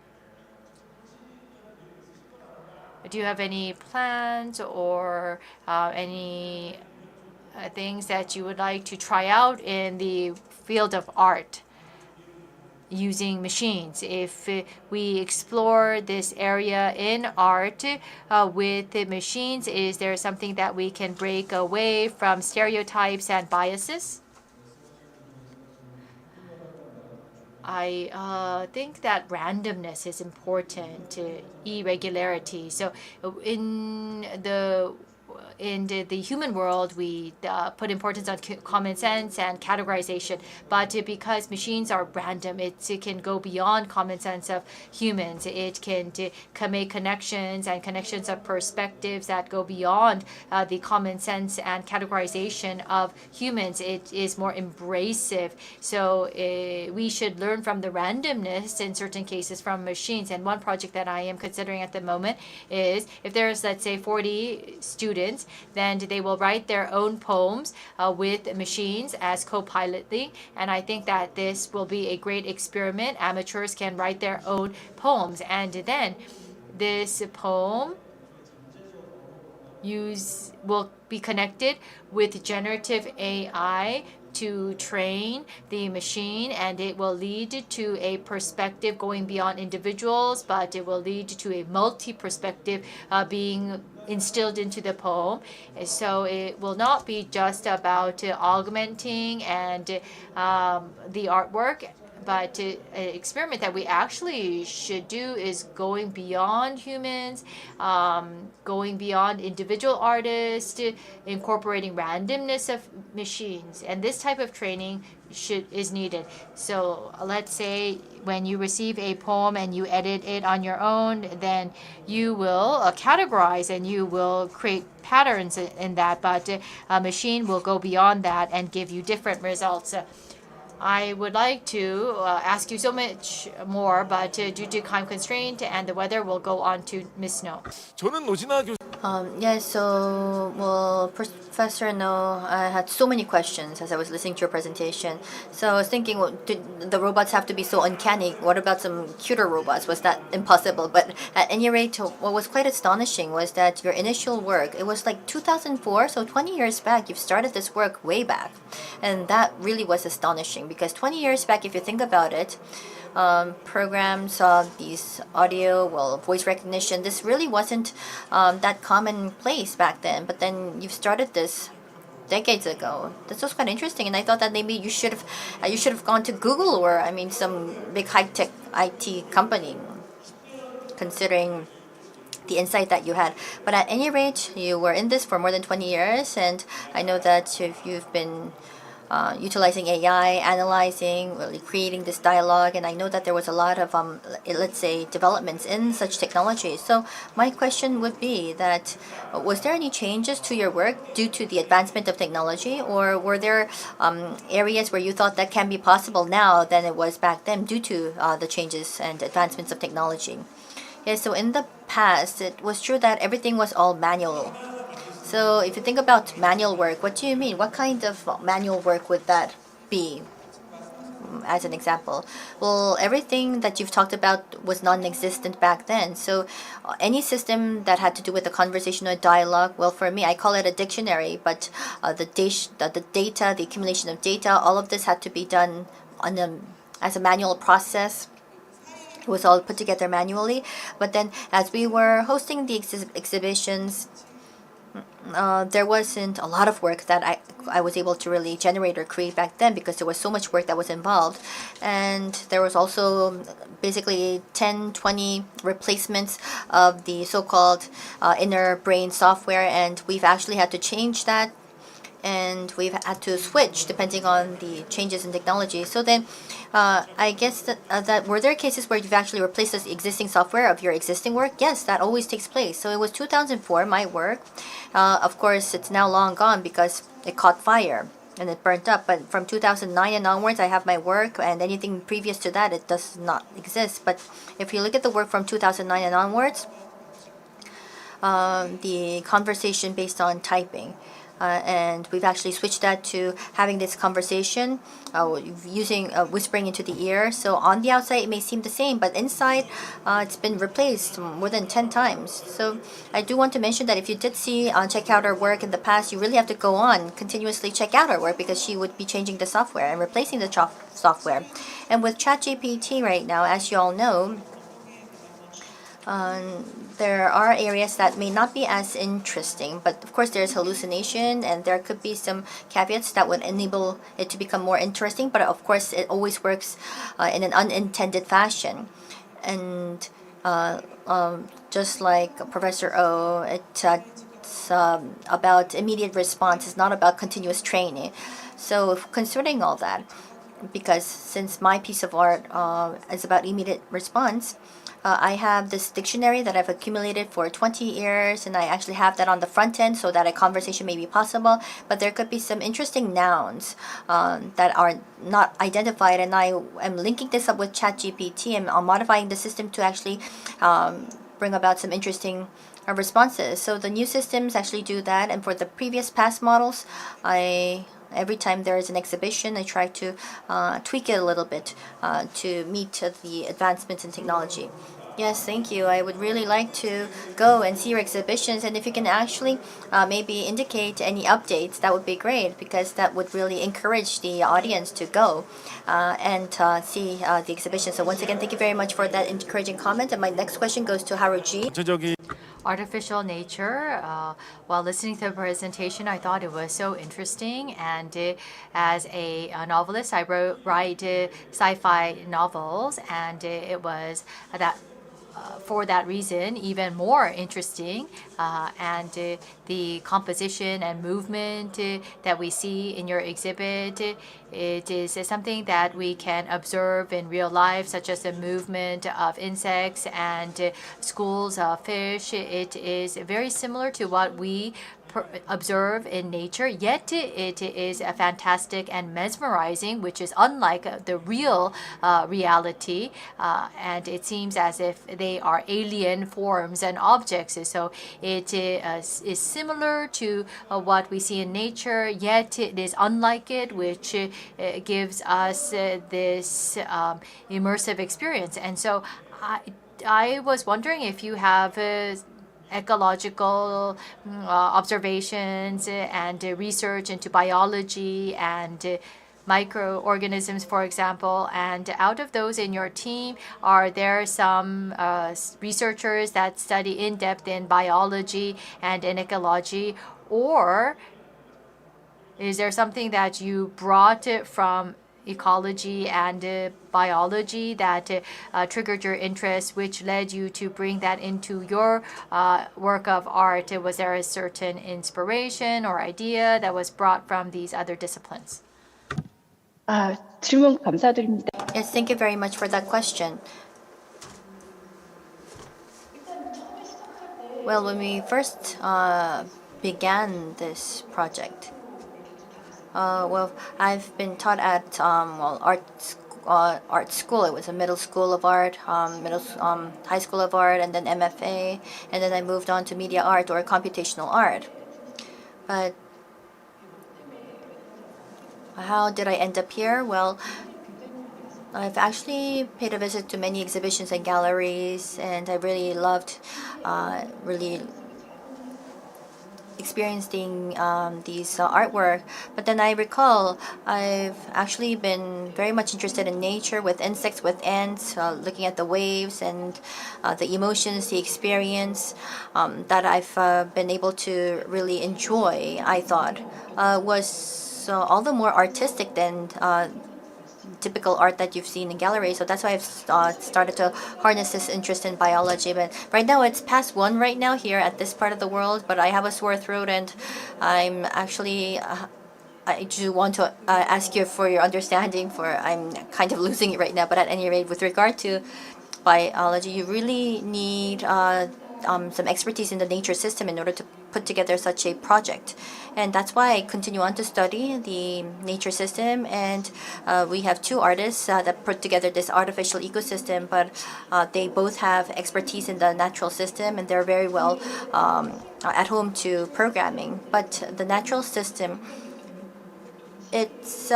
do you have any plans or any things that you would like to try out in the field of art using machines? If we explore this area in art with the machines, is there something that we can break away from stereotypes and biases? I think that randomness is important, irregularity. So in the human world, we put importance on common sense and categorization. But because machines are random, it can go beyond common sense of humans. It can make connections and connections of perspectives that go beyond the common sense and categorization of humans. It is more embracive. So we should learn from the randomness in certain cases from machines. And one project that I am considering at the moment is if there's, let's say, 40 students, then they will write their own poems with machines as co-piloting. And I think that this will be a great experiment. Amateurs can write their own poems, and then this poem will be connected with generative AI to train the machine, and it will lead to a perspective going beyond individuals, but it will lead to a multi-perspective being instilled into the poem. So it will not be just about augmenting and the artwork, but an experiment that we actually should do is going beyond humans, going beyond individual artists, incorporating randomness of machines. And this type of training is needed. So let's say when you receive a poem and you edit it on your own, then you will categorize and you will create patterns in that, but a machine will go beyond that and give you different results. I would like to ask you so much more, but due to time constraint and the weather, we'll go on to Ms. No. 저는 노진아 교수 Yes, so, well, Professor No, I had so many questions as I was listening to your presentation. So I was thinking, well, did the robots have to be so uncanny? What about some cuter robots? Was that impossible? But at any rate, what was quite astonishing was that your initial work, it was like 2004, so 20 years back, you've started this work way back. And that really was astonishing because 20 years back, if you think about it, programs of these audio, well, voice recognition, this really wasn't that commonplace back then. But then you've started this decades ago. This was quite interesting, and I thought that maybe you should have gone to Google or some big high-tech IT company, considering the insight that you had. But at any rate, you were in this for more than 20 years, and I know that if you've been utilizing AI, analyzing, really creating this dialogue, and I know that there was a lot of, let's say, developments in such technology. So my question would be that, was there any changes to your work due to the advancement of technology, or were there areas where you thought that can be possible now than it was back then due to the changes and advancements of technology? Yeah, so in the past, it was true that everything was all manual. So if you think about manual work, what do you mean? What kind of manual work would that be, as an example? Well, everything that you've talked about was non-existent back then. So any system that had to do with a conversational dialogue, well, for me, I call it a dictionary, but the data, the accumulation of data, all of this had to be done as a manual process. It was all put together manually. But then as we were hosting the exhibitions, there wasn't a lot of work that I was able to really generate or create back then, because there was so much work that was involved. And there was also basically 10, 20 replacements of the so-called inner brain software, and we've actually had to change that, and we've had to switch depending on the changes in technology. So then I guess that were there cases where you've actually replaced the existing software of your existing work? Yes, that always takes place. So it was 2004, my work. Of course, it's now long gone because it caught fire and it burnt up. But from 2009 and onwards, I have my work, and anything previous to that, it does not exist. But if you look at the work from 2009 and onwards, the conversation based on typing. And we've actually switched that to having this conversation using whispering into the ear. So on the outside it may seem the same, but inside it's been replaced more than 10 times. So I do want to mention that if you did see check out our work in the past, you really have to go on continuously check out our work, because she would be changing the software and replacing the software. And with ChatGPT right now, as you all know, there are areas that may not be as interesting, but of course there's hallucination, and there could be some caveats that would enable it to become more interesting, but of course it always works in an unintended fashion. And just like Professor O, it's about immediate response. It's not about continuous training. So considering all that, because since my piece of art is about immediate response, I have this dictionary that I've accumulated for 20 years, and I actually have that on the front end so that a conversation may be possible. But there could be some interesting nouns that are not identified, and I am linking this up with ChatGPT, and I'm modifying the system to actually bring about some interesting responses. So the new systems actually do that, and for the previous past models, every time there is an exhibition, I try to tweak it a little bit to meet the advancements in technology. Yes, thank you. I would really like to go and see your exhibitions, and if you can actually maybe indicate any updates, that would be great, because that would really encourage the audience to go and see the exhibition. So once again, thank you very much for that encouraging comment. And my next question goes to Haruji. Artificial nature. While listening to the presentation, I thought it was so interesting. And as a novelist, I write sci-fi novels, and it was that. For that reason, even more interesting, and the composition and movement that we see in your exhibit, it is something that we can observe in real life, such as the movement of insects and schools of fish. It is very similar to what we observe in nature, yet it is fantastic and mesmerizing, which is unlike the real reality, and it seems as if they are alien forms and objects. So it is similar to what we see in nature, yet it is unlike it, which gives us this immersive experience. And so I was wondering if you have ecological observations and research into biology and microorganisms, for example, and out of those in your team, are there some researchers that study in depth in biology and in ecology, or is there something that you brought from ecology and biology that triggered your interest, which led you to bring that into your work of art? Was there a certain inspiration or idea that was brought from these other disciplines? 질문 감사드립니다. Yes, thank you very much for that question. Well, when we first began this project, well, I've been taught at art school. It was a middle school of art, high school of art, and then MFA, and then I moved on to media art or computational art. But how did I end up here? Well, I've actually paid a visit to many exhibitions and galleries, and I really loved experiencing these artwork. But then I recall I've actually been very much interested in nature, with insects, with ants, looking at the waves and the emotions, the experience that I've been able to really enjoy, I thought, was all the more artistic than typical art that you've seen in galleries. So that's why I've started to harness this interest in biology. But right now it's past 1 right now here at this part of the world, but I have a sore throat and I'm actually I do want to ask you for your understanding, for I'm kind of losing it right now. But at any rate, with regard to biology, you really need some expertise in the nature system in order to put together such a project. And that's why I continue on to study the nature system. And we have 2 artists that put together this artificial ecosystem, but they both have expertise in the natural system and they're very well at home to programming. But the natural system, it's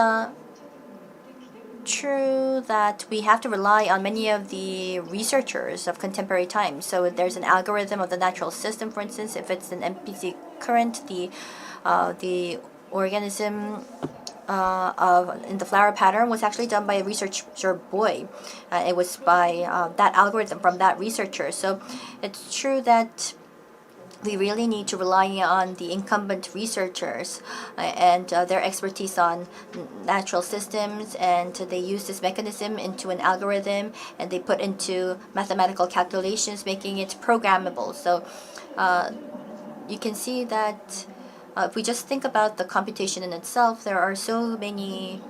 true that we have to rely on many of the researchers of contemporary times. So there's an algorithm of the natural system, for instance. If it's an MPC current, the organism in the flower pattern was actually done by a researcher boy. It was by that algorithm from that researcher. So it's true that we really need to rely on the incumbent researchers and their expertise on natural systems, and they use this mechanism into an algorithm and they put into mathematical calculations, making it programmable. So you can see that if we just think about the computation in itself, there are so many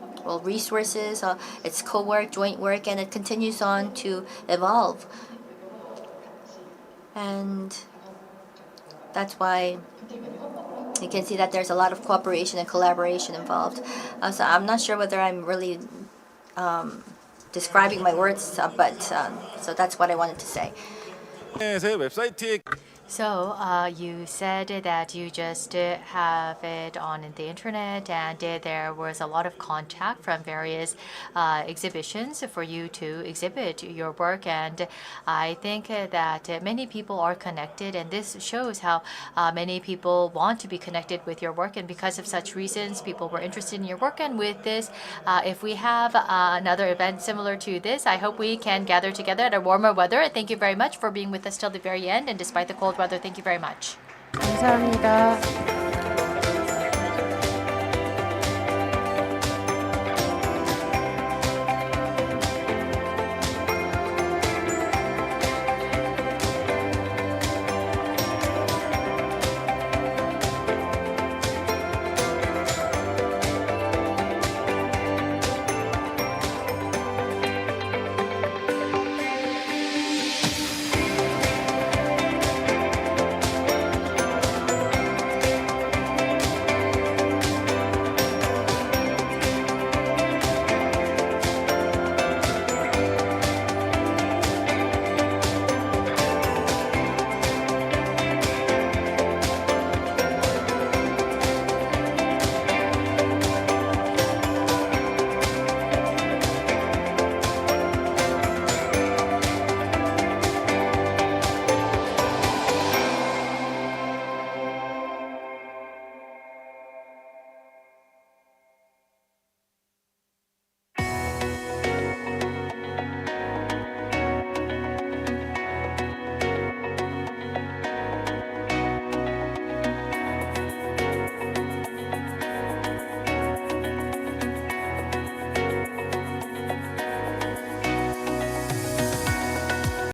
resources. It's co-work, joint work, and it continues on to evolve. And that's why you can see that there's a lot of cooperation and collaboration involved. So I'm not sure whether I'm really describing my words, but so that's what I wanted to say. So you said that you just have it on the internet, and there was a lot of contact from various exhibitions for you to exhibit your work. And I think that many people are connected, and this shows how many people want to be connected with your work. And because of such reasons, people were interested in your work. And with this, if we have another event similar to this, I hope we can gather together at a warmer weather. Thank you very much for being with us till the very end, and despite the cold weather, thank you very much. 감사합니다.